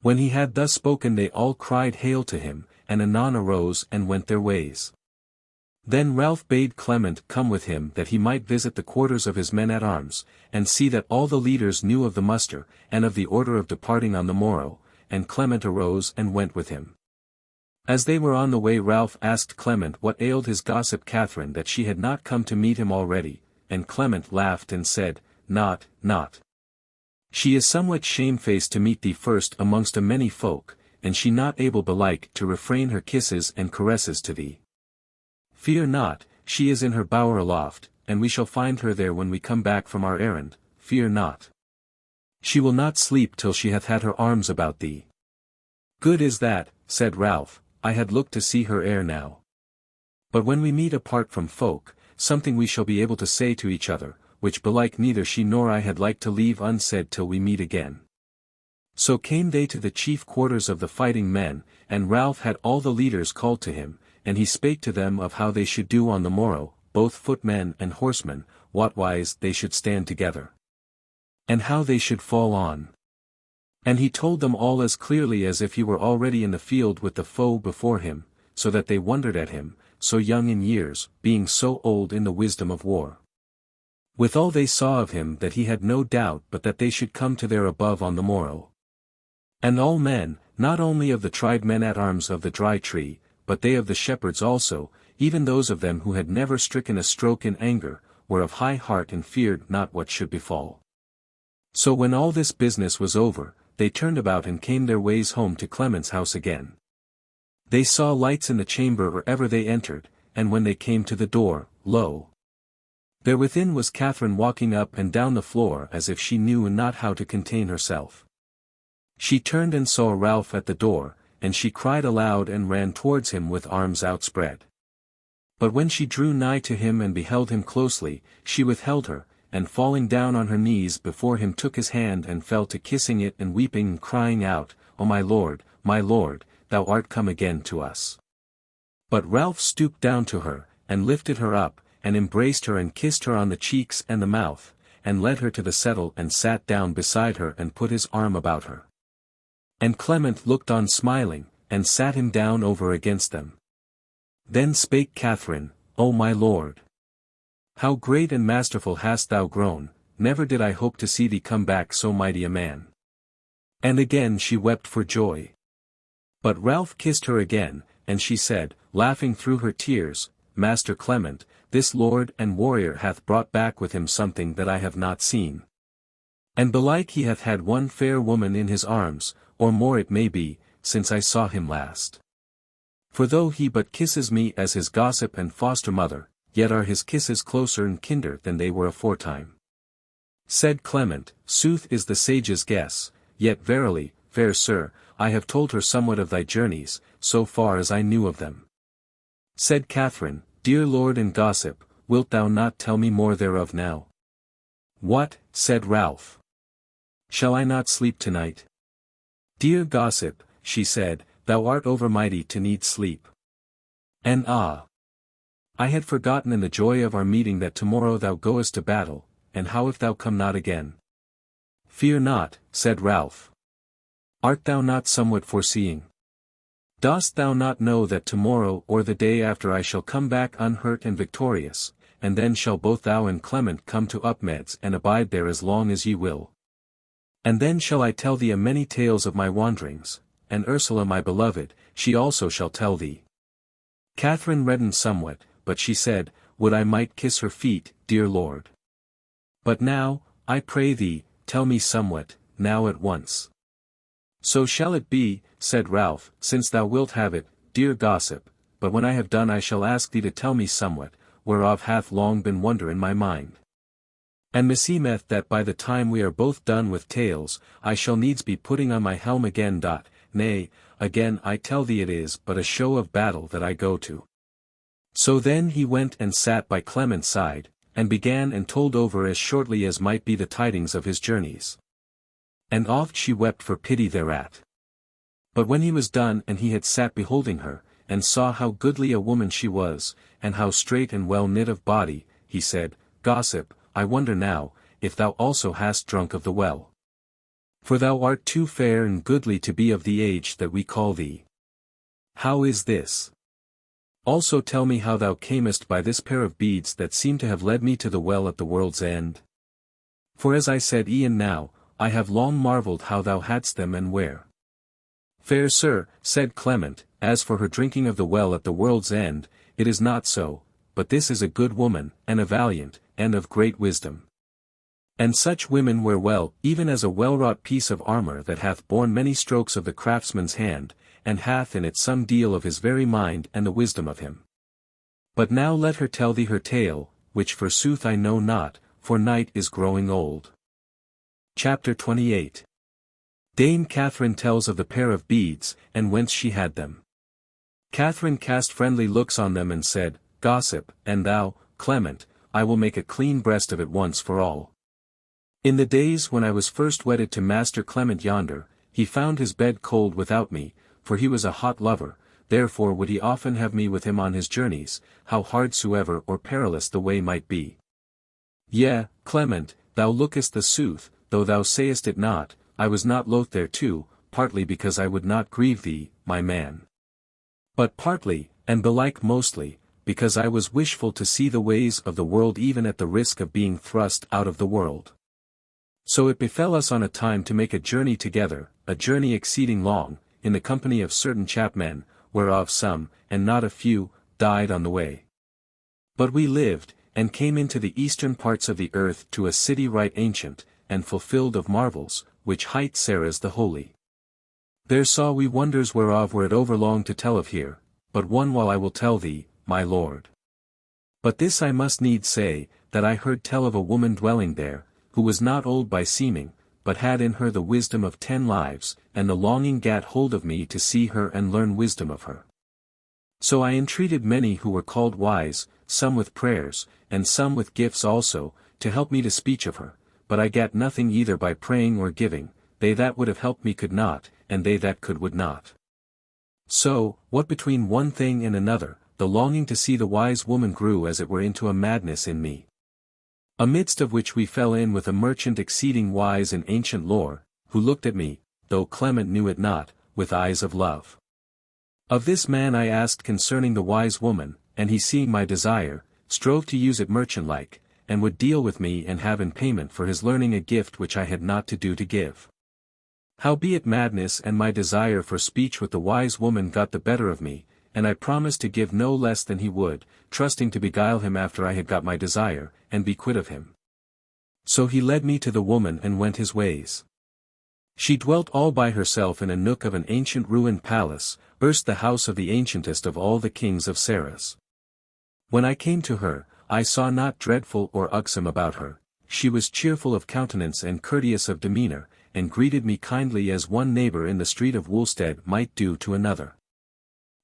When he had thus spoken they all cried hail to him, and anon arose and went their ways. Then Ralph bade Clement come with him that he might visit the quarters of his men-at-arms, and see that all the leaders knew of the muster, and of the order of departing on the morrow, and Clement arose and went with him. As they were on the way Ralph asked Clement what ailed his gossip Catherine that she had not come to meet him already, and Clement laughed and said, Not. She is somewhat shamefaced to meet thee first amongst a many folk, and she not able belike to refrain her kisses and caresses to thee. Fear not, she is in her bower aloft, and we shall find her there when we come back from our errand, fear not. She will not sleep till she hath had her arms about thee. Good is that, said Ralph, I had looked to see her ere now. But when we meet apart from folk, something we shall be able to say to each other, which belike neither she nor I had like to leave unsaid till we meet again. So came they to the chief quarters of the fighting men, and Ralph had all the leaders called to him, and he spake to them of how they should do on the morrow, both footmen and horsemen, whatwise they should stand together. And how they should fall on. And he told them all as clearly as if he were already in the field with the foe before him, so that they wondered at him, so young in years, being so old in the wisdom of war. Withal they saw of him that he had no doubt but that they should come to their above on the morrow. And all men, not only of the tried men-at-arms of the Dry Tree, but they of the shepherds also, even those of them who had never stricken a stroke in anger, were of high heart and feared not what should befall. So when all this business was over, they turned about and came their ways home to Clement's house again. They saw lights in the chamber wherever they entered, and when they came to the door, lo! There within was Catherine walking up and down the floor as if she knew not how to contain herself. She turned and saw Ralph at the door, and she cried aloud and ran towards him with arms outspread. But when she drew nigh to him and beheld him closely, she withheld her, and falling down on her knees before him took his hand and fell to kissing it and weeping and crying out, O my lord, thou art come again to us. But Ralph stooped down to her, and lifted her up, and embraced her and kissed her on the cheeks and the mouth, and led her to the settle and sat down beside her and put his arm about her. And Clement looked on smiling, and sat him down over against them. Then spake Catherine, O my lord! How great and masterful hast thou grown, never did I hope to see thee come back so mighty a man. And again she wept for joy. But Ralph kissed her again, and she said, laughing through her tears, Master Clement, this lord and warrior hath brought back with him something that I have not seen. And belike he hath had one fair woman in his arms, or more it may be, since I saw him last. For though he but kisses me as his gossip and foster mother, yet are his kisses closer and kinder than they were aforetime. Said Clement, Sooth is the sage's guess, yet verily, fair sir, I have told her somewhat of thy journeys, so far as I knew of them. Said Catherine, Dear lord and gossip, wilt thou not tell me more thereof now? What, said Ralph. Shall I not sleep tonight? Dear gossip, she said, thou art overmighty to need sleep. And I had forgotten in the joy of our meeting that tomorrow thou goest to battle, and how if thou come not again? Fear not, said Ralph. Art thou not somewhat foreseeing? Dost thou not know that tomorrow or the day after I shall come back unhurt and victorious, and then shall both thou and Clement come to Upmeads and abide there as long as ye will? And then shall I tell thee a many tales of my wanderings, and Ursula my beloved, she also shall tell thee. Catherine reddened somewhat, but she said, Would I might kiss her feet, dear lord. But now, I pray thee, tell me somewhat, now at once. So shall it be, said Ralph, since thou wilt have it, dear gossip, but when I have done I shall ask thee to tell me somewhat, whereof hath long been wonder in my mind. And meseemeth that by the time we are both done with tales, I shall needs be putting on my helm again. Nay, again I tell thee it is but a show of battle that I go to. So then he went and sat by Clement's side, and began and told over as shortly as might be the tidings of his journeys. And oft she wept for pity thereat. But when he was done and he had sat beholding her, and saw how goodly a woman she was, and how straight and well knit of body, he said, Gossip, I wonder now, if thou also hast drunk of the well. For thou art too fair and goodly to be of the age that we call thee. How is this? Also tell me how thou camest by this pair of beads that seem to have led me to the well at the world's end. For as I said e'en now, I have long marvelled how thou hadst them and where. Fair sir, said Clement, as for her drinking of the well at the world's end, it is not so, but this is a good woman, and a valiant, and of great wisdom. And such women wear well, even as a well-wrought piece of armour that hath borne many strokes of the craftsman's hand, and hath in it some deal of his very mind and the wisdom of him. But now let her tell thee her tale, which forsooth I know not, for night is growing old. Chapter 28. Dame Catherine tells of the pair of beads, and whence she had them. Catherine cast friendly looks on them and said, Gossip, and thou, Clement, I will make a clean breast of it once for all. In the days when I was first wedded to Master Clement yonder, he found his bed cold without me, for he was a hot lover, therefore would he often have me with him on his journeys, how hard soever or perilous the way might be. Yea, Clement, thou lookest the sooth, though thou sayest it not, I was not loath thereto, partly because I would not grieve thee, my man. But partly, and belike mostly, because I was wishful to see the ways of the world even at the risk of being thrust out of the world. So it befell us on a time to make a journey together, a journey exceeding long, in the company of certain chapmen, whereof some, and not a few, died on the way. But we lived, and came into the eastern parts of the earth to a city right ancient, and fulfilled of marvels, which hight Sarah's the Holy. There saw we wonders whereof were it overlong to tell of here, but one while I will tell thee, my lord. But this I must needs say, that I heard tell of a woman dwelling there, who was not old by seeming, but had in her the wisdom of 10 lives, and the longing gat hold of me to see her and learn wisdom of her. So I entreated many who were called wise, some with prayers, and some with gifts also, to help me to speech of her, but I gat nothing either by praying or giving, they that would have helped me could not, and they that could would not. So, what between one thing and another, the longing to see the wise woman grew as it were into a madness in me. Amidst of which we fell in with a merchant exceeding wise in ancient lore, who looked at me, though Clement knew it not, with eyes of love. Of this man I asked concerning the wise woman, and he seeing my desire, strove to use it merchant-like, and would deal with me and have in payment for his learning a gift which I had not to do to give. Howbeit madness and my desire for speech with the wise woman got the better of me, and I promised to give no less than he would, trusting to beguile him after I had got my desire, and be quit of him. So he led me to the woman and went his ways. She dwelt all by herself in a nook of an ancient ruined palace, erst the house of the ancientest of all the kings of Sorceress. When I came to her, I saw naught dreadful or ugsome about her, she was cheerful of countenance and courteous of demeanour, and greeted me kindly as one neighbour in the street of Woolstead might do to another.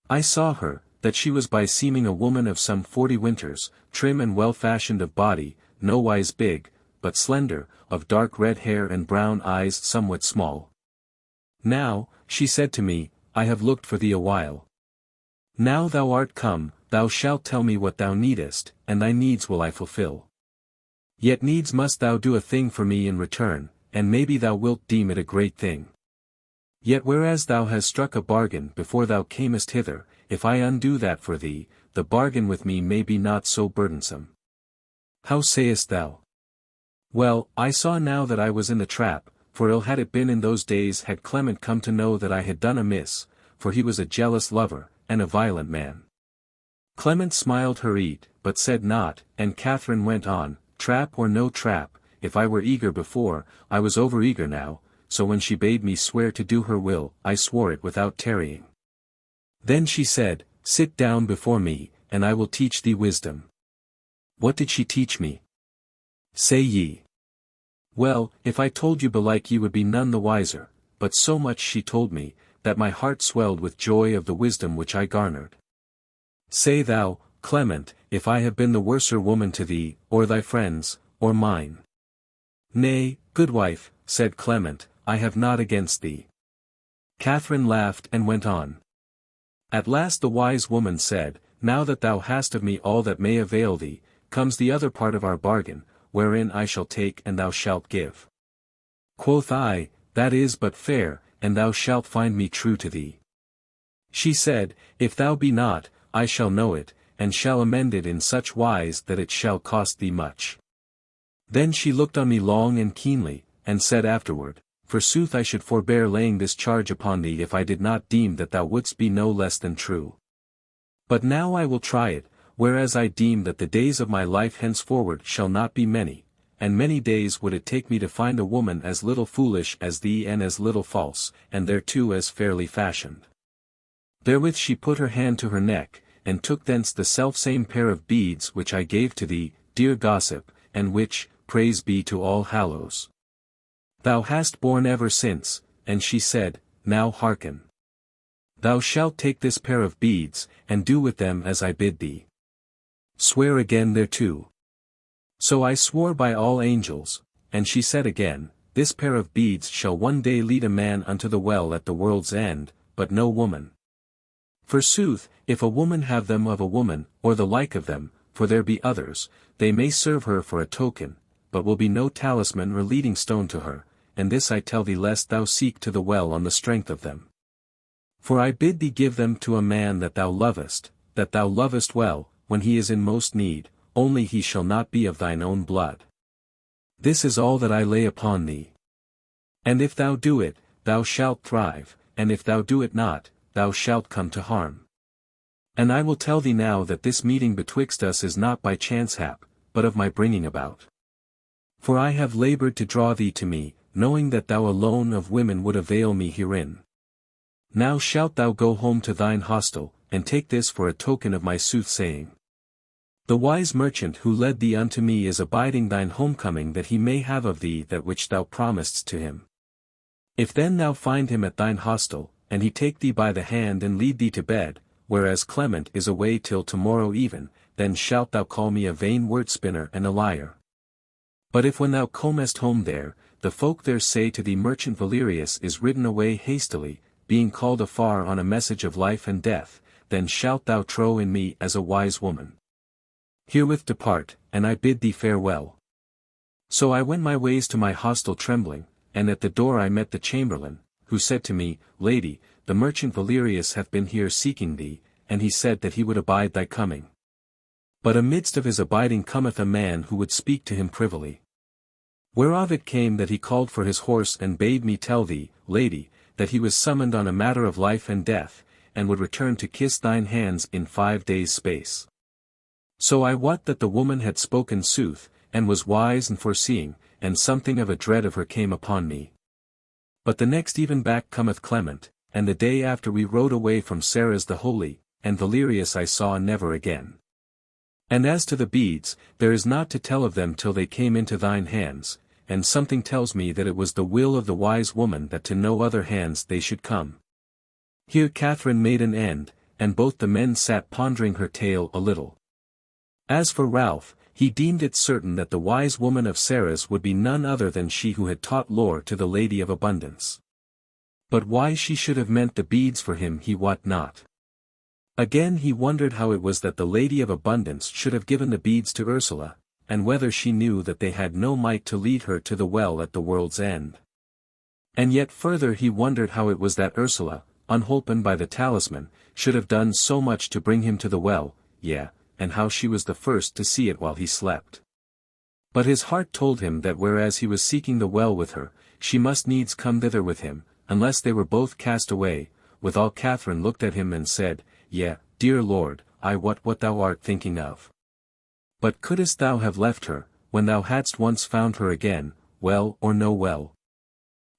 I saw her, that she was by seeming a woman of some 40 winters, trim and well-fashioned of body, nowise big, but slender, of dark red hair and brown eyes somewhat small. Now, she said to me, I have looked for thee a while. Now thou art come, thou shalt tell me what thou needest, and thy needs will I fulfill. Yet needs must thou do a thing for me in return, and maybe thou wilt deem it a great thing. Yet whereas thou hast struck a bargain before thou camest hither, if I undo that for thee, the bargain with me may be not so burdensome. How sayest thou? Well, I saw now that I was in the trap, for ill had it been in those days had Clement come to know that I had done amiss, for he was a jealous lover, and a violent man. Clement smiled her eat, but said not, and Catherine went on, trap or no trap, if I were eager before, I was over-eager now, so when she bade me swear to do her will, I swore it without tarrying. Then she said, Sit down before me, and I will teach thee wisdom. What did she teach me? Say ye. Well, if I told you belike ye would be none the wiser, but so much she told me, that my heart swelled with joy of the wisdom which I garnered. Say thou, Clement, if I have been the worser woman to thee, or thy friends, or mine. Nay, good wife, said Clement, I have not against thee. Catherine laughed and went on. At last the wise woman said, Now that thou hast of me all that may avail thee, comes the other part of our bargain, wherein I shall take and thou shalt give. Quoth I, that is but fair, and thou shalt find me true to thee. She said, If thou be not, I shall know it, and shall amend it in such wise that it shall cost thee much. Then she looked on me long and keenly, and said afterward, Forsooth I should forbear laying this charge upon thee if I did not deem that thou wouldst be no less than true. But now I will try it, whereas I deem that the days of my life henceforward shall not be many, and many days would it take me to find a woman as little foolish as thee and as little false, and thereto as fairly fashioned. Therewith she put her hand to her neck, and took thence the selfsame pair of beads which I gave to thee, dear gossip, and which, praise be to all hallows, thou hast borne ever since, and she said, Now hearken. Thou shalt take this pair of beads, and do with them as I bid thee. Swear again thereto. So I swore by all angels, and she said again, This pair of beads shall one day lead a man unto the well at the world's end, but no woman. Forsooth, if a woman have them of a woman, or the like of them, for there be others, they may serve her for a token, but will be no talisman or leading stone to her, and this I tell thee lest thou seek to the well on the strength of them. For I bid thee give them to a man that thou lovest well, when he is in most need, only he shall not be of thine own blood. This is all that I lay upon thee. And if thou do it, thou shalt thrive, and if thou do it not, thou shalt come to harm. And I will tell thee now that this meeting betwixt us is not by chance hap, but of my bringing about. For I have labored to draw thee to me, knowing that thou alone of women would avail me herein. Now shalt thou go home to thine hostel, and take this for a token of my soothsaying. The wise merchant who led thee unto me is abiding thine homecoming that he may have of thee that which thou promisedst to him. If then thou find him at thine hostel, and he take thee by the hand and lead thee to bed, whereas Clement is away till tomorrow even, then shalt thou call me a vain word-spinner and a liar. But if when thou comest home there, the folk there say to thee Merchant Valerius is ridden away hastily, being called afar on a message of life and death, then shalt thou trow in me as a wise woman. Herewith depart, and I bid thee farewell. So I went my ways to my hostel trembling, and at the door I met the chamberlain, who said to me, Lady, the merchant Valerius hath been here seeking thee, and he said that he would abide thy coming. But amidst of his abiding cometh a man who would speak to him privily. Whereof it came that he called for his horse and bade me tell thee, Lady, that he was summoned on a matter of life and death, and would return to kiss thine hands in 5 days' space. So I wot that the woman had spoken sooth, and was wise and foreseeing, and something of a dread of her came upon me. But the next even back cometh Clement, and the day after we rode away from Sarah's the Holy, and Valerius I saw never again. And as to the beads, there is naught to tell of them till they came into thine hands, and something tells me that it was the will of the wise woman that to no other hands they should come. Here Catherine made an end, and both the men sat pondering her tale a little. As for Ralph, he deemed it certain that the wise woman of Sarah's would be none other than she who had taught lore to the Lady of Abundance. But why she should have meant the beads for him he wot not. Again he wondered how it was that the Lady of Abundance should have given the beads to Ursula, and whether she knew that they had no might to lead her to the well at the world's end. And yet further he wondered how it was that Ursula, unholpen by the talisman, should have done so much to bring him to the well, and how she was the first to see it while he slept. But his heart told him that whereas he was seeking the well with her, she must needs come thither with him, unless they were both cast away. Withal Catherine looked at him and said, Dear Lord, I wot what thou art thinking of. But couldst thou have left her, when thou hadst once found her again, well or no well?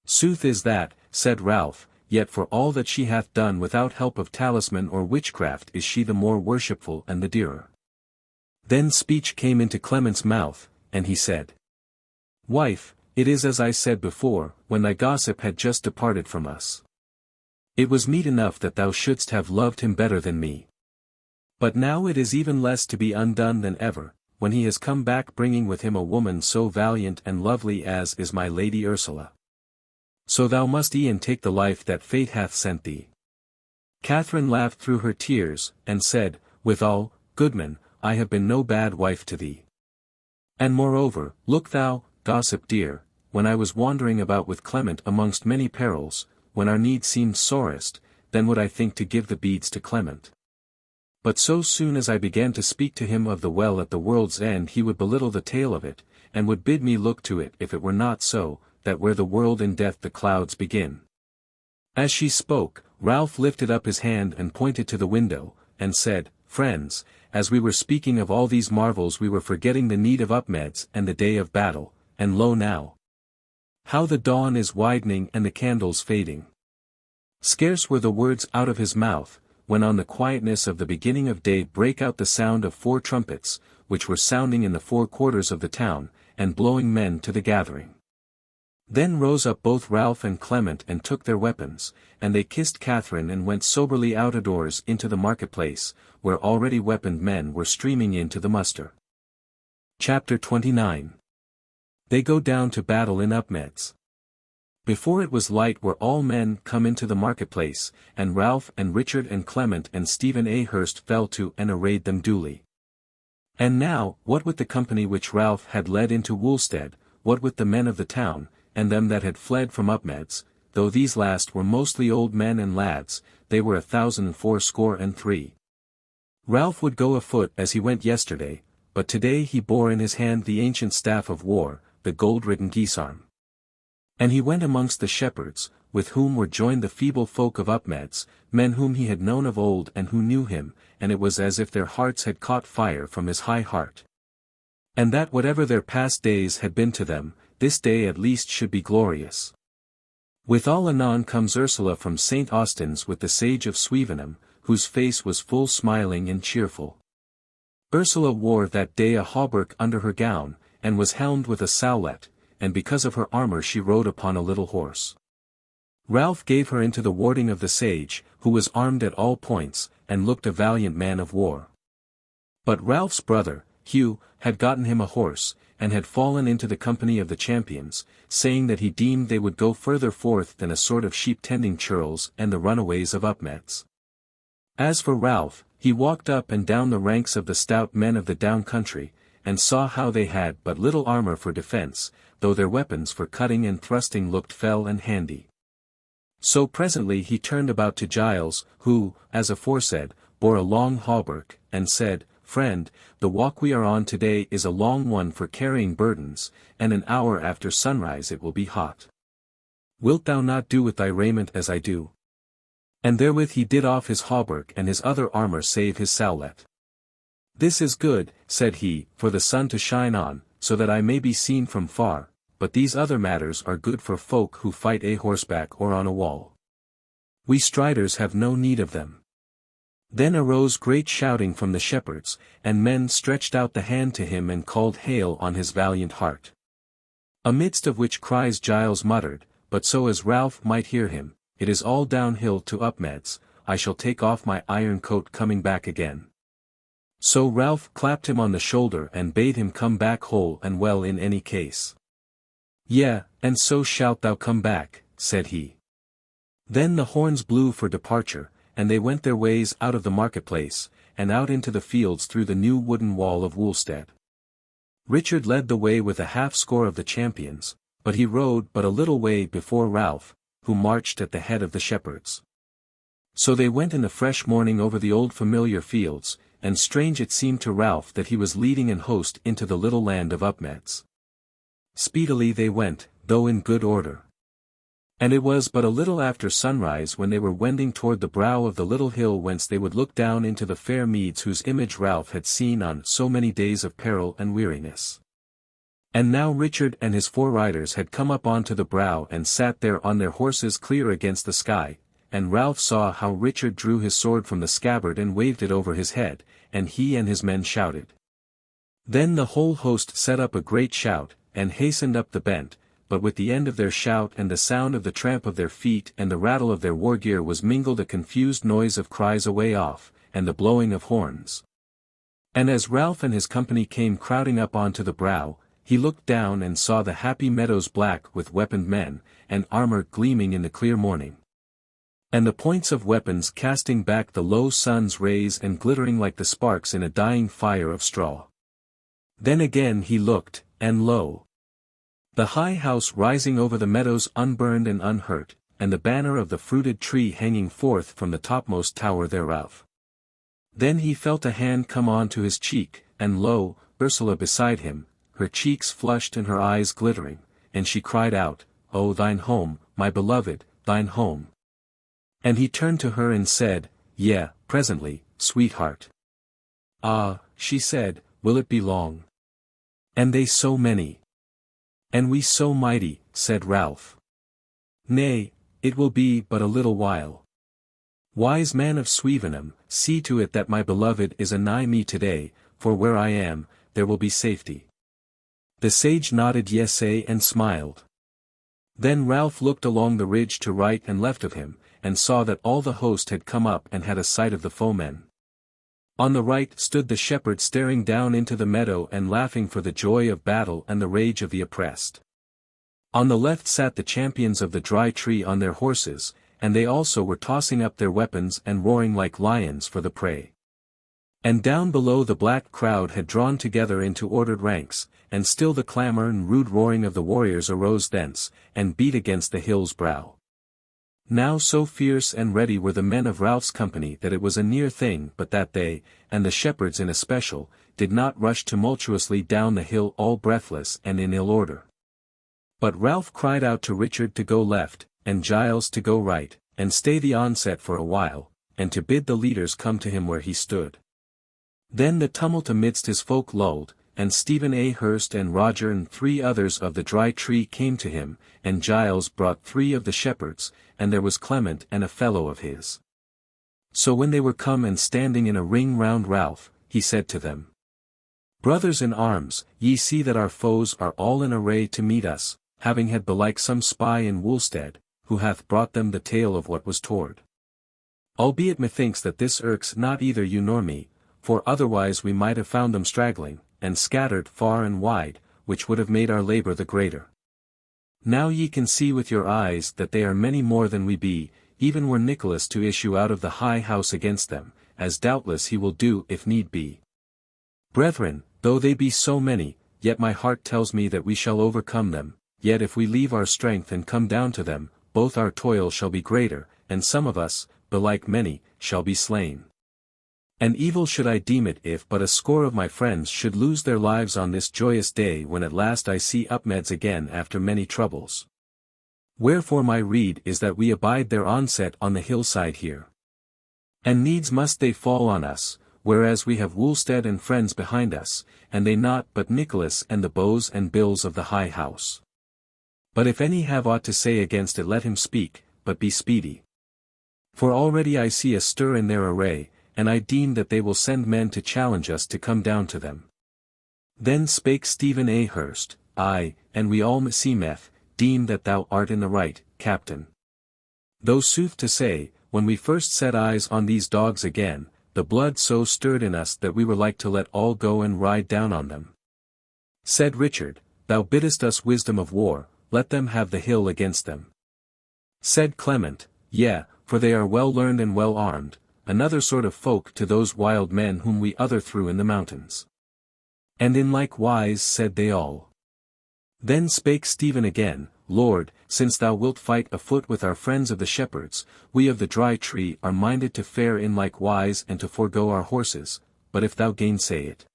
Sooth is that, said Ralph, yet for all that she hath done without help of talisman or witchcraft is she the more worshipful and the dearer. Then speech came into Clement's mouth, and he said, Wife, it is as I said before, when thy gossip had just departed from us. It was meet enough that thou shouldst have loved him better than me. But now it is even less to be undone than ever, when he has come back bringing with him a woman so valiant and lovely as is my Lady Ursula. So thou must e'en take the life that fate hath sent thee. Catherine laughed through her tears, and said, Withal, goodman, I have been no bad wife to thee. And moreover, look thou, gossip dear, when I was wandering about with Clement amongst many perils, when our need seemed sorest, then would I think to give the beads to Clement. But so soon as I began to speak to him of the well at the world's end he would belittle the tale of it, and would bid me look to it if it were not so, that where the world endeth the clouds begin. As she spoke, Ralph lifted up his hand and pointed to the window, and said, Friends, as we were speaking of all these marvels we were forgetting the need of Upmeads and the day of battle, and lo now! How the dawn is widening and the candles fading. Scarce were the words out of his mouth, when on the quietness of the beginning of day brake out the sound of 4 trumpets, which were sounding in the 4 quarters of the town, and blowing men to the gathering. Then rose up both Ralph and Clement and took their weapons, and they kissed Catherine and went soberly out a doors into the marketplace, where already weaponed men were streaming in to the muster. Chapter 29. They go down to battle in Upmeads. Before it was light were all men come into the marketplace, and Ralph and Richard and Clement and Stephen A. Hurst fell to and arrayed them duly. And now, what with the company which Ralph had led into Woolstead, what with the men of the town, and them that had fled from Upmeads, though these last were mostly old men and lads, they were 1,063. Ralph would go afoot as he went yesterday, but today he bore in his hand the ancient staff of war, the gold-ridden guisarme. And he went amongst the shepherds, with whom were joined the feeble folk of Upmeads, men whom he had known of old and who knew him, and it was as if their hearts had caught fire from his high heart. And that whatever their past days had been to them, this day at least should be glorious. Withal anon comes Ursula from St. Austin's with the sage of Swevenham, whose face was full smiling and cheerful. Ursula wore that day a hauberk under her gown, and was helmed with a sallet, and because of her armor she rode upon a little horse. Ralph gave her into the warding of the sage, who was armed at all points, and looked a valiant man of war. But Ralph's brother, Hugh, had gotten him a horse, and had fallen into the company of the champions, saying that he deemed they would go further forth than a sort of sheep-tending churls and the runaways of Upmeads. As for Ralph, he walked up and down the ranks of the stout men of the down country, and saw how they had but little armor for defence, though their weapons for cutting and thrusting looked fell and handy. So presently he turned about to Giles, who, as aforesaid, bore a long hauberk, and said, Friend, the walk we are on today is a long one for carrying burdens, and an hour after sunrise it will be hot. Wilt thou not do with thy raiment as I do? And therewith he did off his hauberk and his other armor save his sallet. This is good, said he, for the sun to shine on, so that I may be seen from far, but these other matters are good for folk who fight a horseback or on a wall. We striders have no need of them. Then arose great shouting from the shepherds, and men stretched out the hand to him and called hail on his valiant heart. Amidst of which cries Giles muttered, but so as Ralph might hear him, it is all downhill to Upmeads, I shall take off my iron coat coming back again. So Ralph clapped him on the shoulder and bade him come back whole and well in any case. Yea, and so shalt thou come back, said he. Then the horns blew for departure, and they went their ways out of the marketplace, and out into the fields through the new wooden wall of Woolstead. Richard led the way with a half-score of the champions, but he rode but a little way before Ralph, who marched at the head of the shepherds. So they went in the fresh morning over the old familiar fields, and strange it seemed to Ralph that he was leading an host into the little land of Upmeads. Speedily they went, though in good order. And it was but a little after sunrise when they were wending toward the brow of the little hill whence they would look down into the fair meads whose image Ralph had seen on so many days of peril and weariness. And now Richard and his 4 riders had come up onto the brow and sat there on their horses clear against the sky, and Ralph saw how Richard drew his sword from the scabbard and waved it over his head, and he and his men shouted. Then the whole host set up a great shout, and hastened up the bent, but with the end of their shout and the sound of the tramp of their feet and the rattle of their war gear was mingled a confused noise of cries away off, and the blowing of horns. And as Ralph and his company came crowding up onto the brow, he looked down and saw the happy meadows black with weaponed men, and armor gleaming in the clear morning. And the points of weapons casting back the low sun's rays and glittering like the sparks in a dying fire of straw. Then again he looked, and lo! The high house rising over the meadows unburned and unhurt, and the banner of the fruited tree hanging forth from the topmost tower thereof. Then he felt a hand come on to his cheek, and lo, Ursula beside him, her cheeks flushed and her eyes glittering, and she cried out, "O thine home, my beloved, thine home." And he turned to her and said, "Yea, presently, sweetheart." "Ah," she said, "will it be long? And they so many? And we so mighty," said Ralph. "Nay, it will be but a little while. Wise man of Swevenham, see to it that my beloved is anigh me today, for where I am, there will be safety." The sage nodded yesay and smiled. Then Ralph looked along the ridge to right and left of him, and saw that all the host had come up and had a sight of the foemen. On the right stood the shepherd staring down into the meadow and laughing for the joy of battle and the rage of the oppressed. On the left sat the champions of the dry tree on their horses, and they also were tossing up their weapons and roaring like lions for the prey. And down below the black crowd had drawn together into ordered ranks, and still the clamour and rude roaring of the warriors arose thence, and beat against the hill's brow. Now so fierce and ready were the men of Ralph's company that it was a near thing but that they, and the shepherds in especial, did not rush tumultuously down the hill all breathless and in ill order. But Ralph cried out to Richard to go left, and Giles to go right, and stay the onset for a while, and to bid the leaders come to him where he stood. Then the tumult amidst his folk lulled, and Stephen A. Hurst and Roger and 3 others of the dry tree came to him, and Giles brought 3 of the shepherds, and there was Clement and a fellow of his. So when they were come and standing in a ring round Ralph, he said to them, "Brothers in arms, ye see that our foes are all in array to meet us, having had belike some spy in Woolstead, who hath brought them the tale of what was toward. Albeit methinks that this irks not either you nor me, for otherwise we might have found them straggling, and scattered far and wide, which would have made our labour the greater. Now ye can see with your eyes that they are many more than we be, even were Nicholas to issue out of the high house against them, as doubtless he will do if need be. Brethren, though they be so many, yet my heart tells me that we shall overcome them, yet if we leave our strength and come down to them, both our toil shall be greater, and some of us, belike many, shall be slain. And evil should I deem it if but a score of my friends should lose their lives on this joyous day when at last I see Upmeads again after many troubles. Wherefore my rede is that we abide their onset on the hillside here. And needs must they fall on us, whereas we have Woolstead and friends behind us, and they not but Nicholas and the bows and bills of the high house. But if any have aught to say against it let him speak, but be speedy. For already I see a stir in their array, and I deem that they will send men to challenge us to come down to them." Then spake Stephen A. Hurst, "Aye, and we all meseemeth, deem that thou art in the right, Captain. Though sooth to say, when we first set eyes on these dogs again, the blood so stirred in us that we were like to let all go and ride down on them." Said Richard, "Thou biddest us wisdom of war, let them have the hill against them." Said Clement, "Yea, for they are well learned and well armed, another sort of folk to those wild men whom we other threw in the mountains." And in like wise said they all. Then spake Stephen again, "Lord, since thou wilt fight afoot with our friends of the shepherds, we of the dry tree are minded to fare in like wise and to forego our horses, but if thou gainsay it."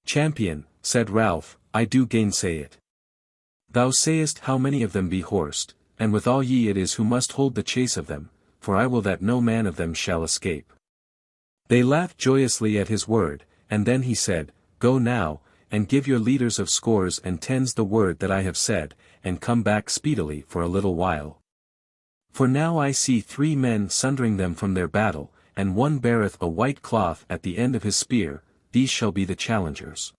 "Champion," said Ralph, "I do gainsay it. Thou sayest how many of them be horsed, and withal ye it is who must hold the chase of them, for I will that no man of them shall escape." They laughed joyously at his word, and then he said, "Go now, and give your leaders of scores and tens the word that I have said, and come back speedily for a little while. For now I see 3 men sundering them from their battle, and one beareth a white cloth at the end of his spear, these shall be the challengers."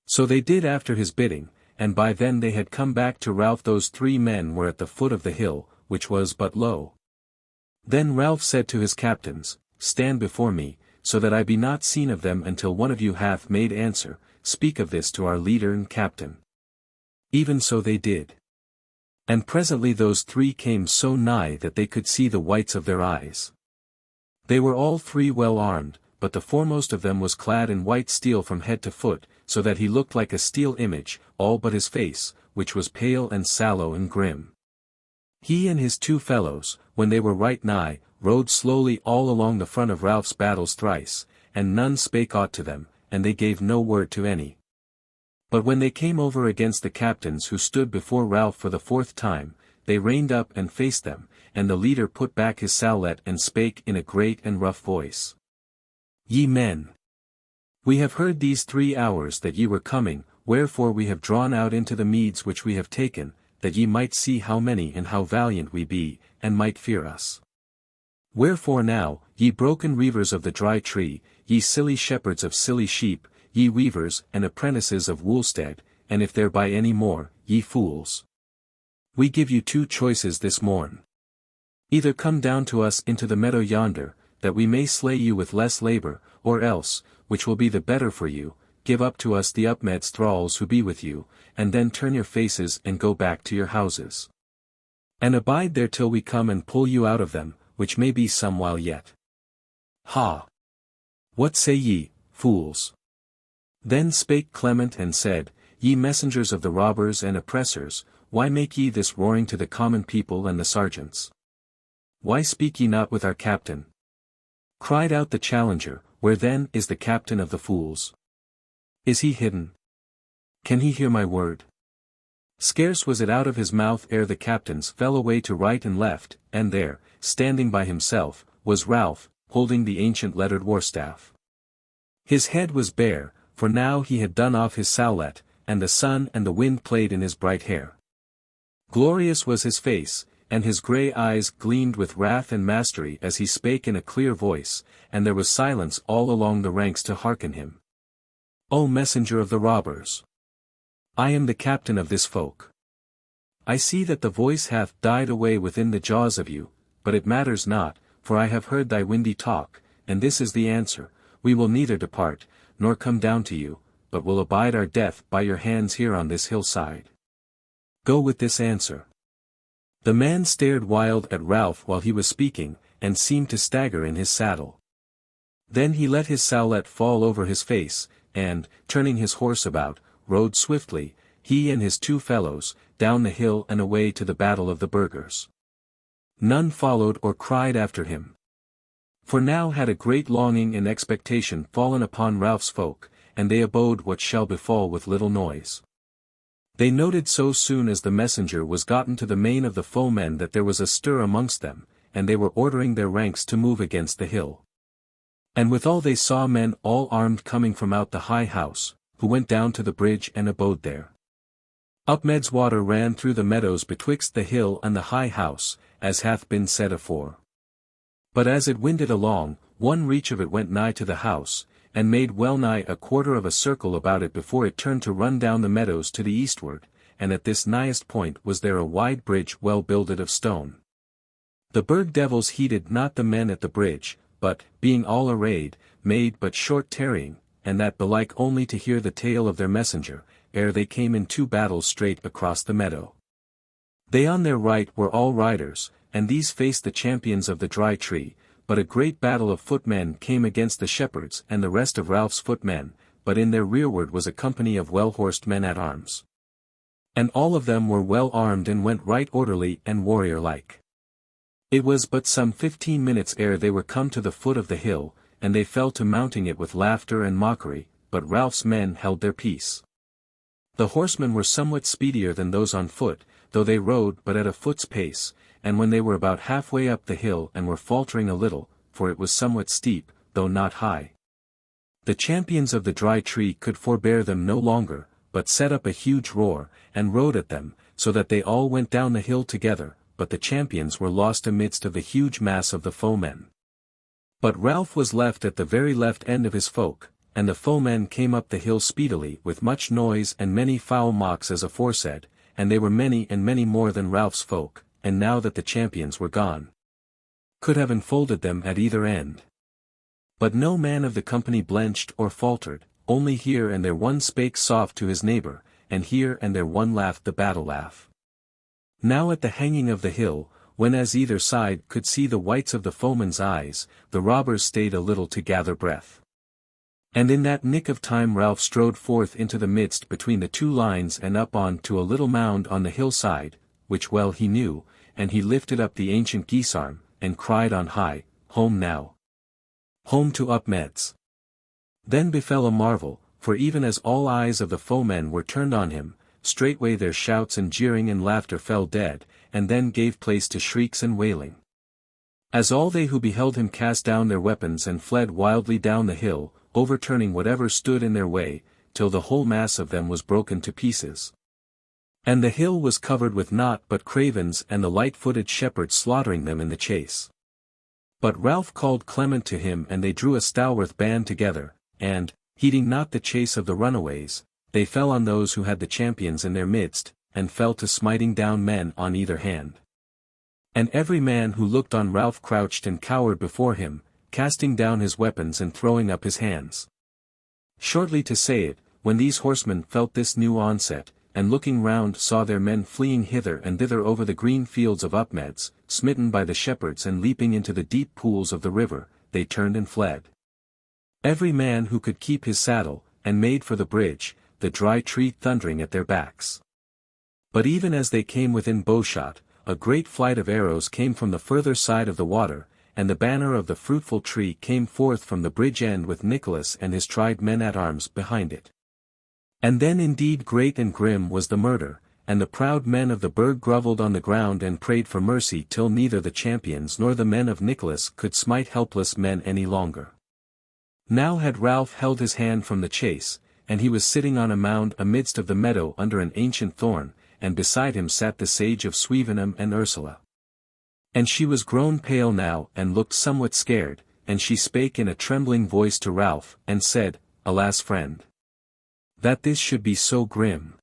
So they did after his bidding, and by then they had come back to Ralph. Those 3 men were at the foot of the hill, which was but low. Then Ralph said to his captains, "Stand before me, so that I be not seen of them until one of you hath made answer, speak of this to our leader and captain." Even so they did. And presently those 3 came so nigh that they could see the whites of their eyes. They were all 3 well armed, but the foremost of them was clad in white steel from head to foot, so that he looked like a steel image, all but his face, which was pale and sallow and grim. He and his two fellows, when they were right nigh, rode slowly all along the front of Ralph's battles thrice, and none spake aught to them, and they gave no word to any. But when they came over against the captains who stood before Ralph for the fourth time, they reined up and faced them, and the leader put back his sallet and spake in a great and rough voice. Ye men! We have heard these 3 hours that ye were coming, wherefore we have drawn out into the meads which we have taken, that ye might see how many and how valiant we be, and might fear us. Wherefore now, ye broken reavers of the dry tree, ye silly shepherds of silly sheep, ye weavers and apprentices of woolstead, and if there by any more, ye fools. We give you 2 choices this morn. Either come down to us into the meadow yonder, that we may slay you with less labor, or else, which will be the better for you, give up to us the Upmeads thralls who be with you, and then turn your faces and go back to your houses. And abide there till we come and pull you out of them, which may be some while yet. Ha! What say ye, fools? Then spake Clement and said, Ye messengers of the robbers and oppressors, why make ye this roaring to the common people and the sergeants? Why speak ye not with our captain? Cried out the challenger, Where then is the captain of the fools? Is he hidden? Can he hear my word? Scarce was it out of his mouth ere the captains fell away to right and left, and there, standing by himself, was Ralph, holding the ancient lettered warstaff. His head was bare, for now he had done off his sallet, and the sun and the wind played in his bright hair. Glorious was his face, and his grey eyes gleamed with wrath and mastery as he spake in a clear voice, and there was silence all along the ranks to hearken him. O messenger of the robbers! I am the captain of this folk. I see that the voice hath died away within the jaws of you, but it matters not, for I have heard thy windy talk, and this is the answer, we will neither depart, nor come down to you, but will abide our death by your hands here on this hillside. Go with this answer. The man stared wild at Ralph while he was speaking, and seemed to stagger in his saddle. Then he let his sallet fall over his face, and, turning his horse about, rode swiftly, he and his two fellows, down the hill and away to the battle of the burghers. None followed or cried after him. For now had a great longing and expectation fallen upon Ralph's folk, and they abode what shall befall with little noise. They noted so soon as the messenger was gotten to the main of the foemen that there was a stir amongst them, and they were ordering their ranks to move against the hill. And withal they saw men all armed coming from out the high house, who went down to the bridge and abode there. Upmeads water ran through the meadows betwixt the hill and the high house, as hath been said afore. But as it winded along, one reach of it went nigh to the house, and made well nigh a quarter of a circle about it before it turned to run down the meadows to the eastward, and at this nighest point was there a wide bridge well builded of stone. The Burg devils heeded not the men at the bridge, but, being all arrayed, made but short tarrying, and that belike only to hear the tale of their messenger, ere they came in 2 battles straight across the meadow. They on their right were all riders, and these faced the champions of the dry tree, but a great battle of footmen came against the shepherds and the rest of Ralph's footmen, but in their rearward was a company of well-horsed men at arms. And all of them were well armed and went right orderly and warrior-like. It was but some 15 minutes ere they were come to the foot of the hill, and they fell to mounting it with laughter and mockery, but Ralph's men held their peace. The horsemen were somewhat speedier than those on foot, though they rode but at a foot's pace, and when they were about halfway up the hill and were faltering a little, for it was somewhat steep, though not high, the champions of the dry tree could forbear them no longer, but set up a huge roar, and rode at them, so that they all went down the hill together, but the champions were lost amidst of the huge mass of the foemen. But Ralph was left at the very left end of his folk, and the foemen came up the hill speedily with much noise and many foul mocks as aforesaid, and they were many and many more than Ralph's folk, and now that the champions were gone, could have enfolded them at either end. But no man of the company blenched or faltered, only here and there one spake soft to his neighbor, and here and there one laughed the battle laugh. Now at the hanging of the hill, when as either side could see the whites of the foemen's eyes, the robbers stayed a little to gather breath. And in that nick of time Ralph strode forth into the midst between the two lines and up on to a little mound on the hillside, which well he knew, and he lifted up the ancient Geesarm, and cried on high, Home now! Home to Upmeads! Then befell a marvel, for even as all eyes of the foemen were turned on him, straightway their shouts and jeering and laughter fell dead, and then gave place to shrieks and wailing. As all they who beheld him cast down their weapons and fled wildly down the hill, overturning whatever stood in their way, till the whole mass of them was broken to pieces. And the hill was covered with naught but cravens and the light-footed shepherds slaughtering them in the chase. But Ralph called Clement to him and they drew a stalwart band together, and, heeding not the chase of the runaways, they fell on those who had the champions in their midst, and fell to smiting down men on either hand. And every man who looked on Ralph crouched and cowered before him, casting down his weapons and throwing up his hands. Shortly to say it, when these horsemen felt this new onset, and looking round saw their men fleeing hither and thither over the green fields of Upmeads, smitten by the shepherds and leaping into the deep pools of the river, they turned and fled. Every man who could keep his saddle, and made for the bridge, the dry tree thundering at their backs. But even as they came within bowshot, a great flight of arrows came from the further side of the water, and the banner of the fruitful tree came forth from the bridge end with Nicholas and his tried men-at-arms behind it. And then indeed great and grim was the murder, and the proud men of the Burg grovelled on the ground and prayed for mercy till neither the champions nor the men of Nicholas could smite helpless men any longer. Now had Ralph held his hand from the chase, and he was sitting on a mound amidst of the meadow under an ancient thorn, and beside him sat the sage of Swevenham and Ursula. And she was grown pale now and looked somewhat scared, and she spake in a trembling voice to Ralph, and said, Alas friend! That this should be so grim.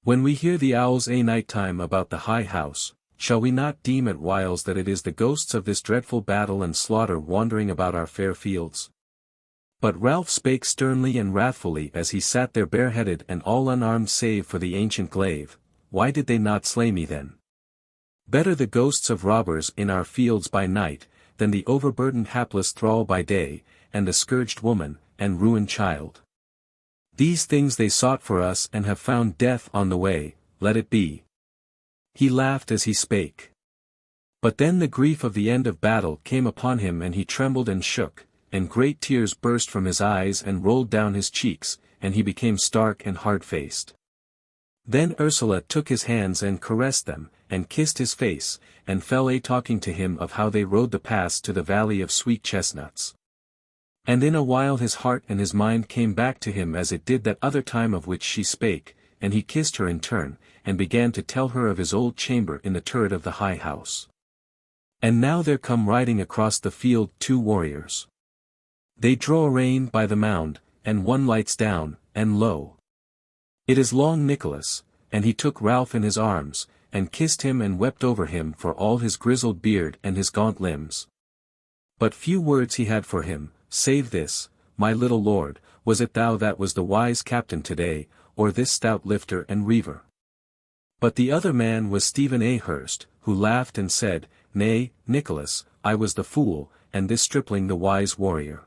When we hear the owls a night-time about the high house, shall we not deem at whiles that it is the ghosts of this dreadful battle and slaughter wandering about our fair fields? But Ralph spake sternly and wrathfully as he sat there bareheaded and all unarmed save for the ancient glaive, Why did they not slay me then? Better the ghosts of robbers in our fields by night, than the overburdened hapless thrall by day, and the scourged woman, and ruined child. These things they sought for us and have found death on the way, let it be. He laughed as he spake. But then the grief of the end of battle came upon him and he trembled and shook, and great tears burst from his eyes and rolled down his cheeks, and he became stark and hard-faced. Then Ursula took his hands and caressed them, and kissed his face, and fell a-talking to him of how they rode the pass to the valley of sweet chestnuts. And in a while his heart and his mind came back to him as it did that other time of which she spake, and he kissed her in turn, and began to tell her of his old chamber in the turret of the high house. And now there come riding across the field 2 warriors. They draw rein by the mound, and one lights down, and lo! It is long Nicholas, and he took Ralph in his arms, and kissed him and wept over him for all his grizzled beard and his gaunt limbs. But few words he had for him, save this, My little lord, was it thou that was the wise captain today, or this stout lifter and reaver? But the other man was Stephen A. Hurst, who laughed and said, Nay, Nicholas, I was the fool, and this stripling the wise warrior.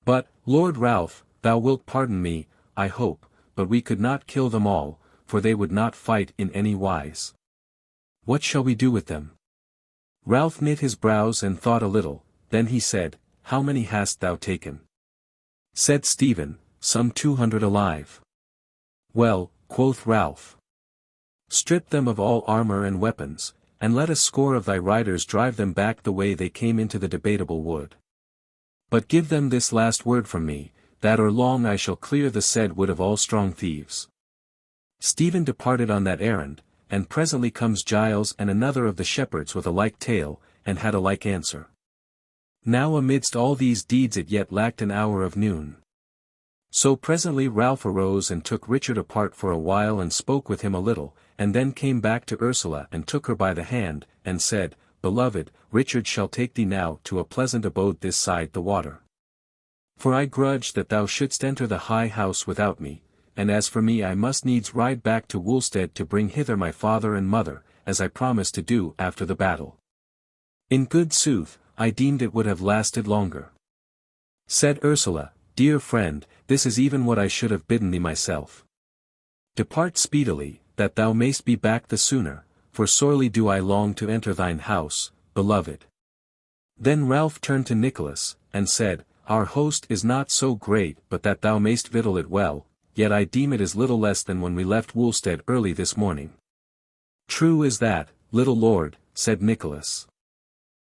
But, Lord Ralph, thou wilt pardon me, I hope, but we could not kill them all, for they would not fight in any wise. What shall we do with them? Ralph knit his brows and thought a little, then he said, How many hast thou taken? Said Stephen, Some 200 alive. Well, quoth Ralph. Strip them of all armor and weapons, and let a score of thy riders drive them back the way they came into the debatable wood. But give them this last word from me, that or long I shall clear the said wood of all strong thieves. Stephen departed on that errand, and presently comes Giles and another of the shepherds with a like tale, and had a like answer. Now amidst all these deeds it yet lacked an hour of noon. So presently Ralph arose and took Richard apart for a while and spoke with him a little, and then came back to Ursula and took her by the hand, and said, Beloved, Richard shall take thee now to a pleasant abode this side the water. For I grudge that thou shouldst enter the high house without me, and as for me I must needs ride back to Woolstead to bring hither my father and mother, as I promised to do after the battle. In good sooth, I deemed it would have lasted longer. Said Ursula, dear friend, this is even what I should have bidden thee myself. Depart speedily, that thou mayst be back the sooner, for sorely do I long to enter thine house, beloved. Then Ralph turned to Nicholas, and said, Our host is not so great but that thou mayst victual it well, yet I deem it is little less than when we left Woolstead early this morning. True is that, little lord, said Nicholas.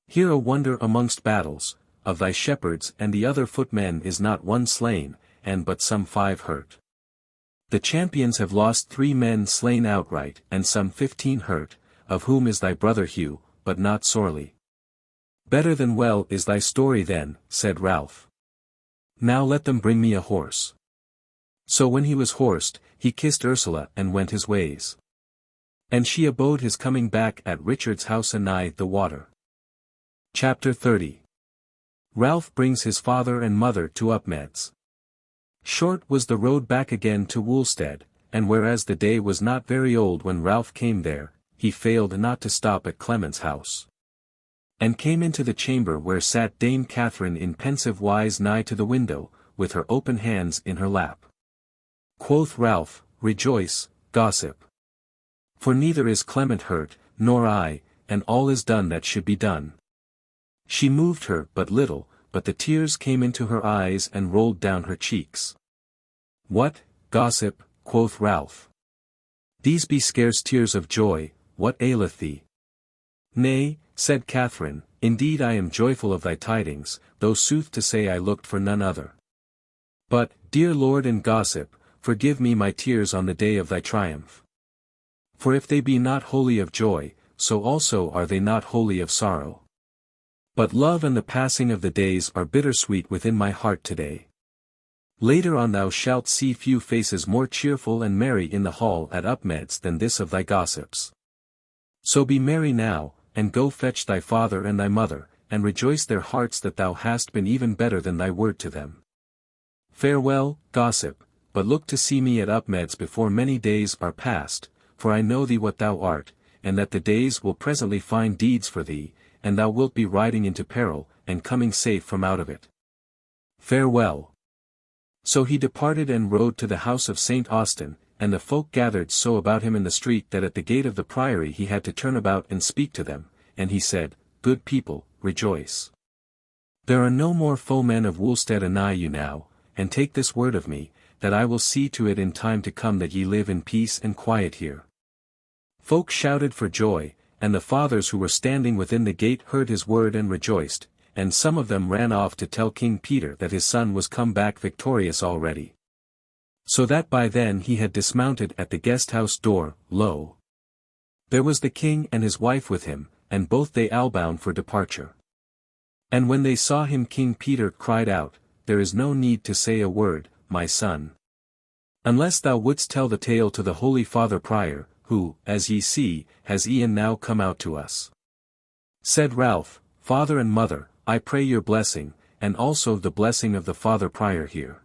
Here a wonder amongst battles, of thy shepherds and the other footmen is not one slain, and but some 5 hurt. The champions have lost 3 men slain outright and some 15 hurt, of whom is thy brother Hugh, but not sorely. Better than well is thy story then, said Ralph. Now let them bring me a horse. So when he was horsed, he kissed Ursula and went his ways. And she abode his coming back at Richard's house anigh the water. Chapter 30. Ralph brings his father and mother to Upmeads. Short was the road back again to Woolstead, and whereas the day was not very old when Ralph came there, he failed not to stop at Clement's house. And came into the chamber where sat Dame Catherine in pensive wise nigh to the window, with her open hands in her lap. Quoth Ralph, Rejoice, gossip. For neither is Clement hurt, nor I, and all is done that should be done. She moved her but little, but the tears came into her eyes and rolled down her cheeks. What, gossip, quoth Ralph. These be scarce tears of joy, what aileth thee? Nay, said Catherine, indeed I am joyful of thy tidings, though sooth to say I looked for none other. But, dear lord and gossip, forgive me my tears on the day of thy triumph. For if they be not wholly of joy, so also are they not wholly of sorrow. But love and the passing of the days are bittersweet within my heart today. Later on thou shalt see few faces more cheerful and merry in the hall at Upmeads than this of thy gossips. So be merry now, and go fetch thy father and thy mother, and rejoice their hearts that thou hast been even better than thy word to them. Farewell, gossip, but look to see me at Upmeads before many days are past, for I know thee what thou art, and that the days will presently find deeds for thee, and thou wilt be riding into peril, and coming safe from out of it. Farewell. So he departed and rode to the house of St. Austin, and the folk gathered so about him in the street that at the gate of the priory he had to turn about and speak to them, and he said, Good people, rejoice. There are no more foemen of Woolstead anigh you now, and take this word of me, that I will see to it in time to come that ye live in peace and quiet here. Folk shouted for joy, and the fathers who were standing within the gate heard his word and rejoiced, and some of them ran off to tell King Peter that his son was come back victorious already. So that by then he had dismounted at the guest-house door, lo! There was the king and his wife with him, and both they albowed for departure. And when they saw him King Peter cried out, There is no need to say a word, my son. Unless thou wouldst tell the tale to the holy Father Prior, who, as ye see, has e'en now come out to us. Said Ralph, Father and mother, I pray your blessing, and also the blessing of the Father Prior here.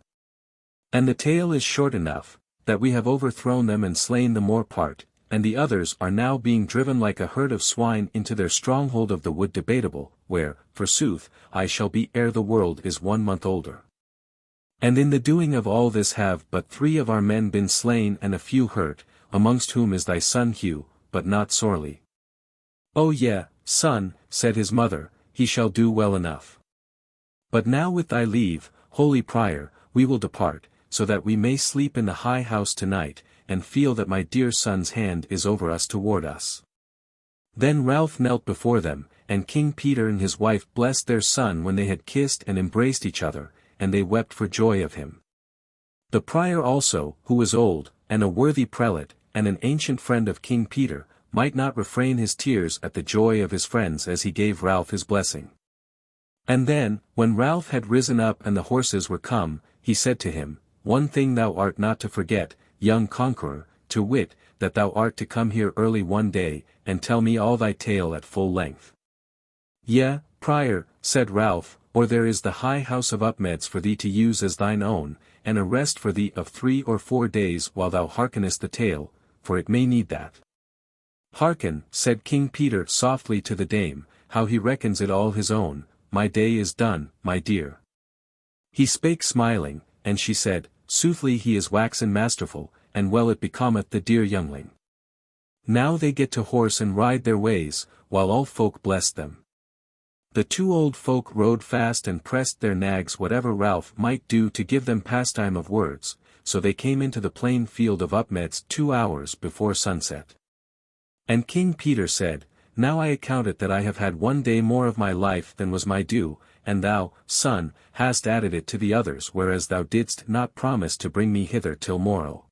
And the tale is short enough, that we have overthrown them and slain the more part, and the others are now being driven like a herd of swine into their stronghold of the Wood Debatable, where, forsooth, I shall be ere the world is 1 month older. And in the doing of all this have but 3 of our men been slain and a few hurt, amongst whom is thy son Hugh, but not sorely. Oh yea, son, said his mother, he shall do well enough. But now with thy leave, holy prior, we will depart, so that we may sleep in the high house tonight, and feel that my dear son's hand is over us to ward us. Then Ralph knelt before them, and King Peter and his wife blessed their son when they had kissed and embraced each other, and they wept for joy of him. The prior also, who was old, and a worthy prelate, and an ancient friend of King Peter, might not refrain his tears at the joy of his friends as he gave Ralph his blessing. And then, when Ralph had risen up and the horses were come, he said to him, One thing thou art not to forget, young conqueror, to wit, that thou art to come here early one day, and tell me all thy tale at full length. Yea, prior, said Ralph, or there is the high house of Upmeads for thee to use as thine own, and a rest for thee of 3 or 4 days while thou hearkenest the tale, for it may need that. Hearken, said King Peter softly to the dame, how he reckons it all his own, my day is done, my dear. He spake smiling, and she said, Soothly he is waxen masterful, and well it becometh the dear youngling. Now they get to horse and ride their ways, while all folk blessed them. The two old folk rode fast and pressed their nags whatever Ralph might do to give them pastime of words, so they came into the plain field of Upmeads 2 hours before sunset. And King Peter said, Now I account it that I have had 1 day more of my life than was my due, and thou, son, hast added it to the others whereas thou didst not promise to bring me hither till morrow.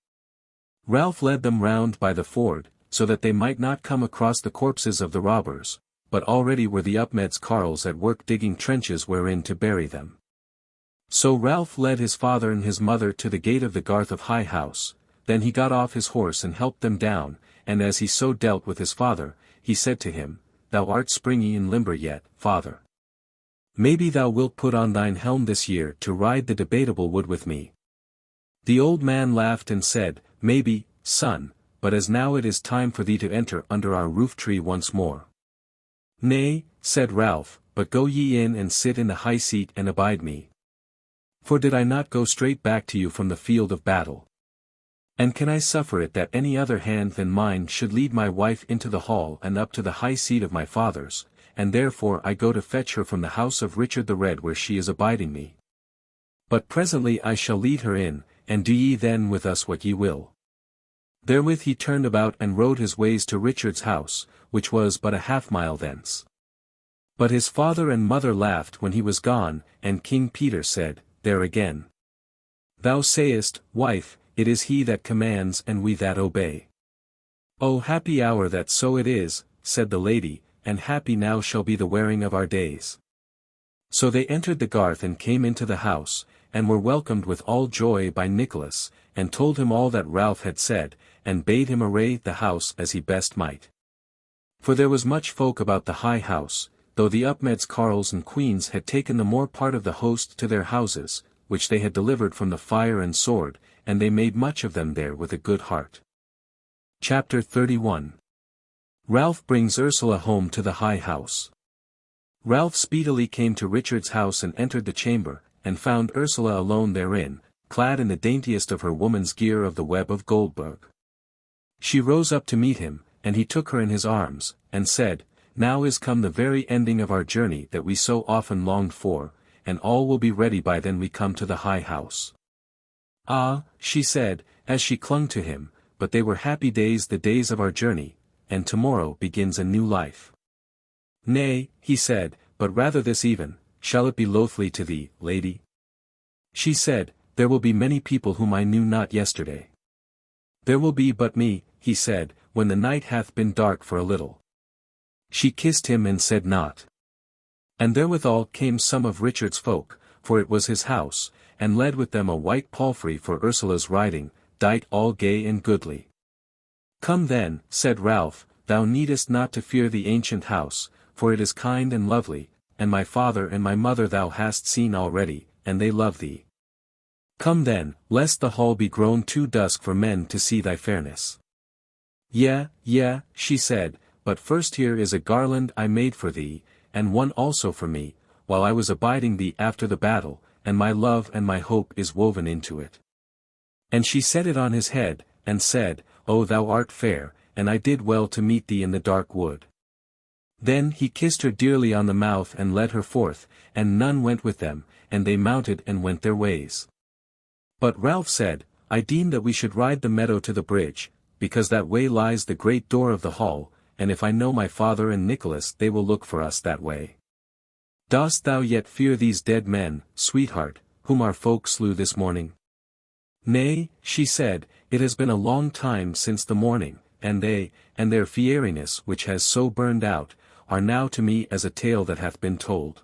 Ralph led them round by the ford, so that they might not come across the corpses of the robbers, but already were the Upmeads carles at work digging trenches wherein to bury them. So Ralph led his father and his mother to the gate of the garth of High House, then he got off his horse and helped them down, and as he so dealt with his father, he said to him, Thou art springy and limber yet, father. Maybe thou wilt put on thine helm this year to ride the debatable wood with me. The old man laughed and said, Maybe, son, but as now it is time for thee to enter under our roof tree once more. Nay, said Ralph, but go ye in and sit in the high seat and abide me. For did I not go straight back to you from the field of battle? And can I suffer it that any other hand than mine should lead my wife into the hall and up to the high seat of my fathers, and therefore I go to fetch her from the house of Richard the Red where she is abiding me. But presently I shall lead her in, and do ye then with us what ye will. Therewith he turned about and rode his ways to Richard's house, which was but a half-mile thence. But his father and mother laughed when he was gone, and King Peter said, There again. Thou sayest, wife, it is he that commands and we that obey. O happy hour that so it is, said the lady, and happy now shall be the wearing of our days. So they entered the garth and came into the house, and were welcomed with all joy by Nicholas, and told him all that Ralph had said, and bade him array the house as he best might. For there was much folk about the high house, though the Upmeads carles and queens had taken the more part of the host to their houses, which they had delivered from the fire and sword, and they made much of them there with a good heart. Chapter 31. Ralph brings Ursula home to the high house. Ralph speedily came to Richard's house and entered the chamber, and found Ursula alone therein, clad in the daintiest of her woman's gear of the web of Goldburg. She rose up to meet him, and he took her in his arms, and said, Now is come the very ending of our journey that we so often longed for, and all will be ready by then we come to the high house. Ah, she said, as she clung to him, but they were happy days, the days of our journey, and tomorrow begins a new life. Nay, he said, but rather this even, shall it be loathly to thee, lady? She said, There will be many people whom I knew not yesterday. There will be but me, he said, when the night hath been dark for a little. She kissed him and said naught. And therewithal came some of Richard's folk, for it was his house, and led with them a white palfrey for Ursula's riding, dight all gay and goodly. Come then, said Ralph, thou needest not to fear the ancient house, for it is kind and lovely, and my father and my mother thou hast seen already, and they love thee. Come then, lest the hall be grown too dusk for men to see thy fairness. Yea, she said, but first here is a garland I made for thee, and one also for me, while I was abiding thee after the battle, and my love and my hope is woven into it. And she set it on his head, and said, O thou art fair, and I did well to meet thee in the dark wood. Then he kissed her dearly on the mouth and led her forth, and none went with them, and they mounted and went their ways. But Ralph said, I deem that we should ride the meadow to the bridge, because that way lies the great door of the hall, and if I know my father and Nicholas they will look for us that way. Dost thou yet fear these dead men, sweetheart, whom our folk slew this morning? Nay, she said, it has been a long time since the morning, and they, and their fieriness which has so burned out, are now to me as a tale that hath been told.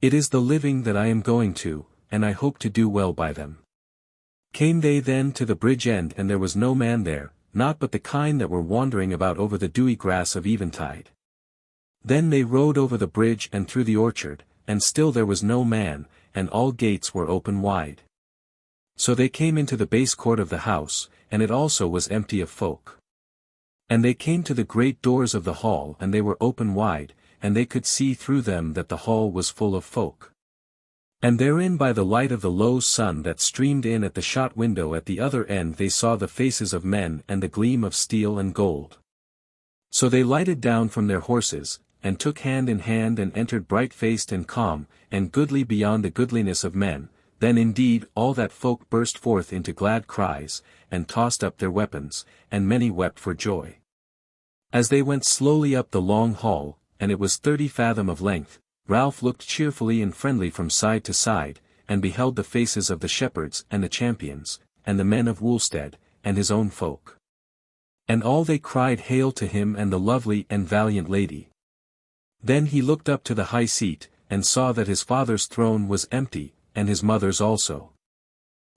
It is the living that I am going to, and I hope to do well by them. Came they then to the bridge end and there was no man there, not but the kine that were wandering about over the dewy grass of eventide. Then they rode over the bridge and through the orchard, and still there was no man, and all gates were open wide. So they came into the base court of the house, and it also was empty of folk. And they came to the great doors of the hall and they were open wide, and they could see through them that the hall was full of folk. And therein by the light of the low sun that streamed in at the shot window at the other end they saw the faces of men and the gleam of steel and gold. So they lighted down from their horses, and took hand in hand and entered bright-faced and calm, and goodly beyond the goodliness of men. Then indeed all that folk burst forth into glad cries, and tossed up their weapons, and many wept for joy. As they went slowly up the long hall, and it was 30 fathom of length, Ralph looked cheerfully and friendly from side to side, and beheld the faces of the shepherds and the champions, and the men of Woolstead, and his own folk. And all they cried hail to him and the lovely and valiant lady. Then he looked up to the high seat, and saw that his father's throne was empty, and his mother's also.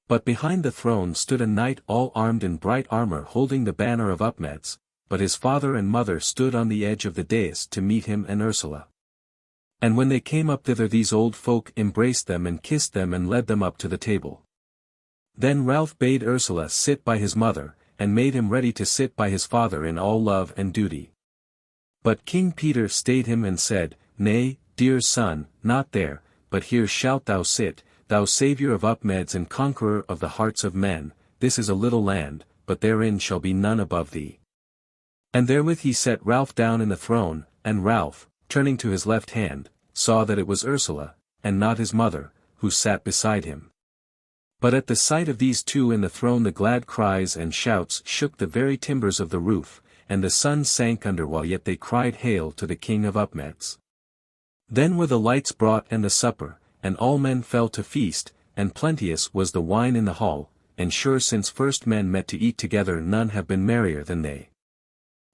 But behind the throne stood a knight all armed in bright armor holding the banner of Upmeads, but his father and mother stood on the edge of the dais to meet him and Ursula. And when they came up thither these old folk embraced them and kissed them and led them up to the table. Then Ralph bade Ursula sit by his mother, and made him ready to sit by his father in all love and duty. But King Peter stayed him and said, Nay, dear son, not there, but here shalt thou sit, thou saviour of Upmeads and conqueror of the hearts of men. This is a little land, but therein shall be none above thee. And therewith he set Ralph down in the throne, and Ralph, turning to his left hand, saw that it was Ursula, and not his mother, who sat beside him. But at the sight of these two in the throne the glad cries and shouts shook the very timbers of the roof, and the sun sank under while yet they cried hail to the King of Upmeads. Then were the lights brought and the supper, and all men fell to feast, and plenteous was the wine in the hall, and sure since first men met to eat together none have been merrier than they.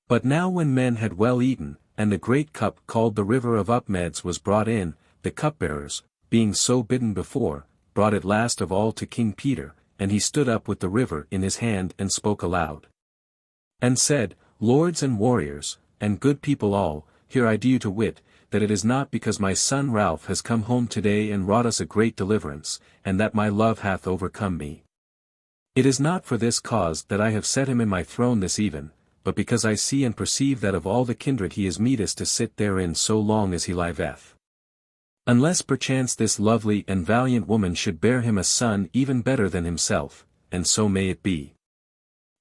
But now when men had well eaten, and the great cup called the river of Upmeads was brought in, the cupbearers, being so bidden before, brought it last of all to King Peter, and he stood up with the river in his hand and spoke aloud. And said, Lords and warriors, and good people all, hear I to you to wit, that it is not because my son Ralph has come home today and wrought us a great deliverance, and that my love hath overcome me. It is not for this cause that I have set him in my throne this even, but because I see and perceive that of all the kindred he is meetest to sit therein so long as he liveth. Unless perchance this lovely and valiant woman should bear him a son even better than himself, and so may it be.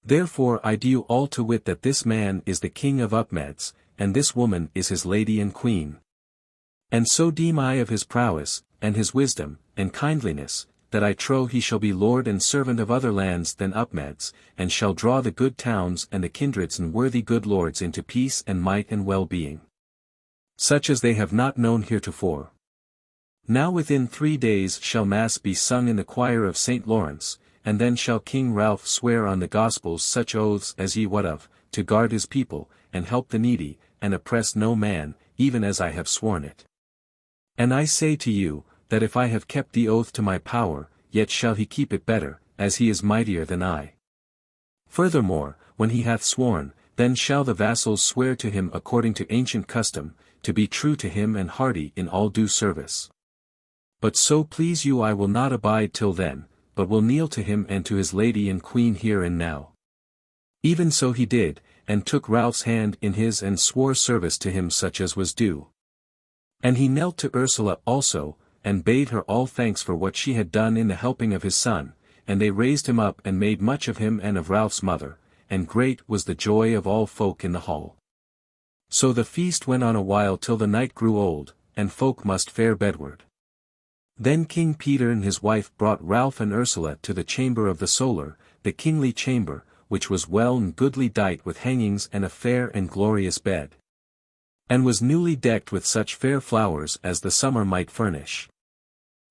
Therefore I do you all to wit that this man is the King of Upmeads, and this woman is his lady and queen. And so deem I of his prowess, and his wisdom, and kindliness, that I trow he shall be lord and servant of other lands than Upmeads, and shall draw the good towns and the kindreds and worthy good lords into peace and might and well-being, such as they have not known heretofore. Now within 3 days shall Mass be sung in the choir of St. Lawrence, and then shall King Ralph swear on the Gospels such oaths as ye wot of, to guard his people, and help the needy, and oppress no man, even as I have sworn it. And I say to you, that if I have kept the oath to my power, yet shall he keep it better, as he is mightier than I. Furthermore, when he hath sworn, then shall the vassals swear to him according to ancient custom, to be true to him and hearty in all due service. But so please you I will not abide till then, but will kneel to him and to his lady and queen here and now. Even so he did, and took Ralph's hand in his and swore service to him such as was due. And he knelt to Ursula also, and bade her all thanks for what she had done in the helping of his son, and they raised him up and made much of him and of Ralph's mother, and great was the joy of all folk in the hall. So the feast went on a while till the night grew old, and folk must fare bedward. Then King Peter and his wife brought Ralph and Ursula to the chamber of the Solar, the kingly chamber, which was well and goodly dight with hangings and a fair and glorious bed, and was newly decked with such fair flowers as the summer might furnish.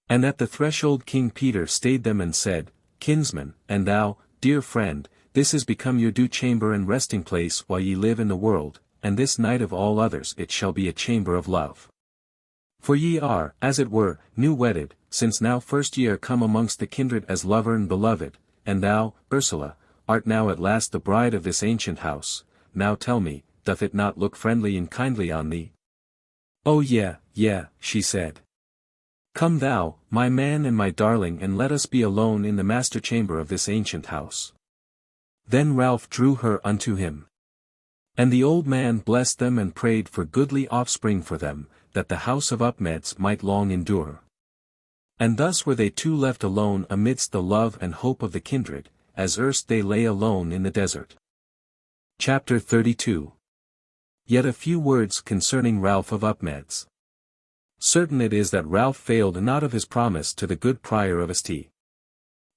And at the threshold King Peter stayed them and said, Kinsman, and thou, dear friend, this is become your due chamber and resting place while ye live in the world, and this night of all others it shall be a chamber of love. For ye are, as it were, new wedded, since now first ye are come amongst the kindred as lover and beloved, and thou, Ursula, art now at last the bride of this ancient house. Now tell me, doth it not look friendly and kindly on thee? Oh yeah, she said. Come thou, my man and my darling, and let us be alone in the master chamber of this ancient house. Then Ralph drew her unto him. And the old man blessed them and prayed for goodly offspring for them, that the house of Upmeads might long endure. And thus were they two left alone amidst the love and hope of the kindred, as erst they lay alone in the desert. Chapter 32. Yet a few words concerning Ralph of Upmeads. Certain it is that Ralph failed not of his promise to the good prior of St.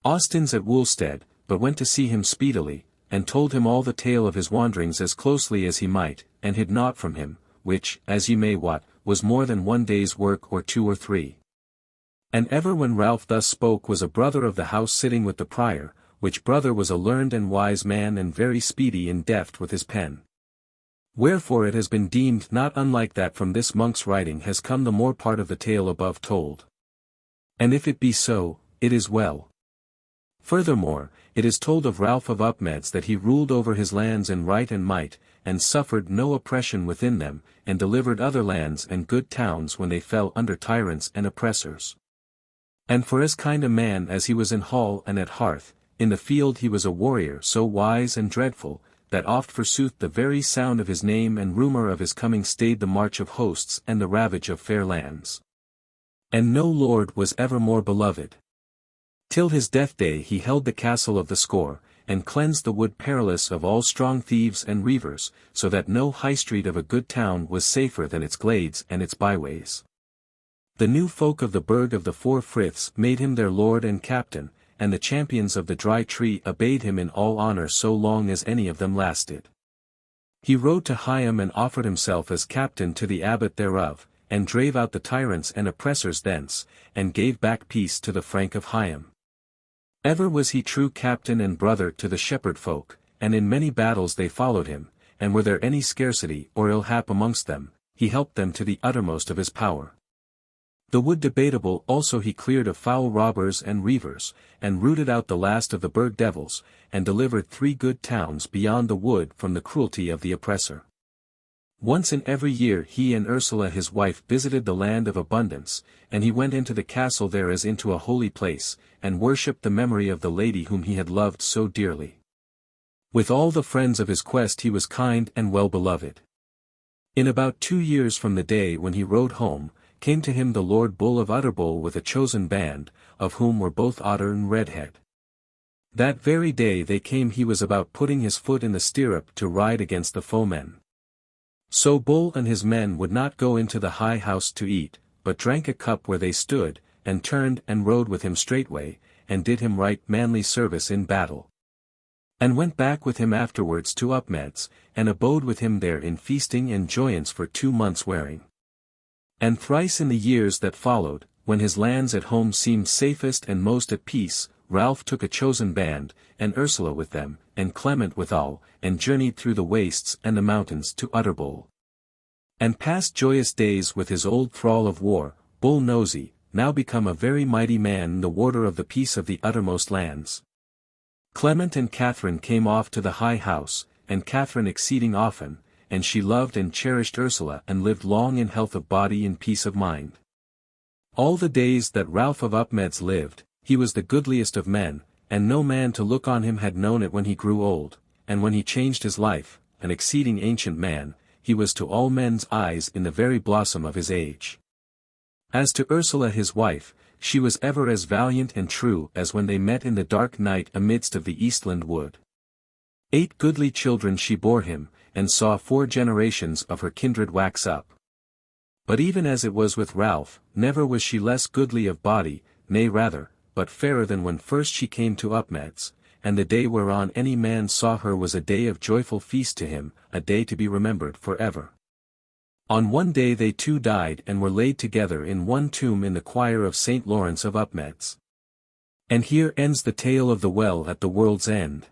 Austin's at Woolstead, but went to see him speedily, and told him all the tale of his wanderings as closely as he might, and hid naught from him, which, as ye may wot, was more than one day's work or 2 or 3. And ever when Ralph thus spoke was a brother of the house sitting with the prior, which brother was a learned and wise man and very speedy and deft with his pen. Wherefore it has been deemed not unlike that from this monk's writing has come the more part of the tale above told. And if it be so, it is well. Furthermore, it is told of Ralph of Upmeads that he ruled over his lands in right and might, and suffered no oppression within them, and delivered other lands and good towns when they fell under tyrants and oppressors. And for as kind a man as he was in hall and at hearth, in the field he was a warrior so wise and dreadful, that oft forsooth the very sound of his name and rumour of his coming stayed the march of hosts and the ravage of fair lands. And no lord was ever more beloved. Till his death day he held the castle of the Score, and cleansed the Wood Perilous of all strong thieves and reivers, so that no high street of a good town was safer than its glades and its byways. The new folk of the Burg of the Four Friths made him their lord and captain, and the champions of the Dry Tree obeyed him in all honour so long as any of them lasted. He rode to Higham and offered himself as captain to the abbot thereof, and drave out the tyrants and oppressors thence, and gave back peace to the Frank of Higham. Ever was he true captain and brother to the shepherd folk, and in many battles they followed him, and were there any scarcity or ill hap amongst them, he helped them to the uttermost of his power. The wood debatable also he cleared of foul robbers and reivers, and rooted out the last of the Burg devils, and delivered 3 good towns beyond the wood from the cruelty of the oppressor. Once in every year he and Ursula his wife visited the land of abundance, and he went into the castle there as into a holy place, and worshipped the memory of the lady whom he had loved so dearly. With all the friends of his quest he was kind and well beloved. In about 2 years from the day when he rode home, came to him the Lord Bull of Utterbol with a chosen band, of whom were both Otter and Redhead. That very day they came he was about putting his foot in the stirrup to ride against the foemen. So Bull and his men would not go into the high house to eat, but drank a cup where they stood, and turned and rode with him straightway, and did him right manly service in battle. And went back with him afterwards to Upmeads, and abode with him there in feasting and joyance for 2 months wearing. And thrice in the years that followed, when his lands at home seemed safest and most at peace, Ralph took a chosen band, and Ursula with them, and Clement withal, and journeyed through the wastes and the mountains to Utterbol. And passed joyous days with his old thrall of war, Bull Nosy, now become a very mighty man the warder of the peace of the uttermost lands. Clement and Catherine came off to the high house, and Catherine exceeding often, and she loved and cherished Ursula and lived long in health of body and peace of mind. All the days that Ralph of Upmeads lived, he was the goodliest of men, and no man to look on him had known it when he grew old, and when he changed his life, an exceeding ancient man, he was to all men's eyes in the very blossom of his age. As to Ursula his wife, she was ever as valiant and true as when they met in the dark night amidst of the Eastland wood. 8 goodly children she bore him, and saw 4 generations of her kindred wax up. But even as it was with Ralph, never was she less goodly of body, nay rather, but fairer than when first she came to Upmeads, and the day whereon any man saw her was a day of joyful feast to him, a day to be remembered for ever. On one day they 2 died and were laid together in one tomb in the choir of St. Lawrence of Upmeads. And here ends the tale of the Well at the World's End.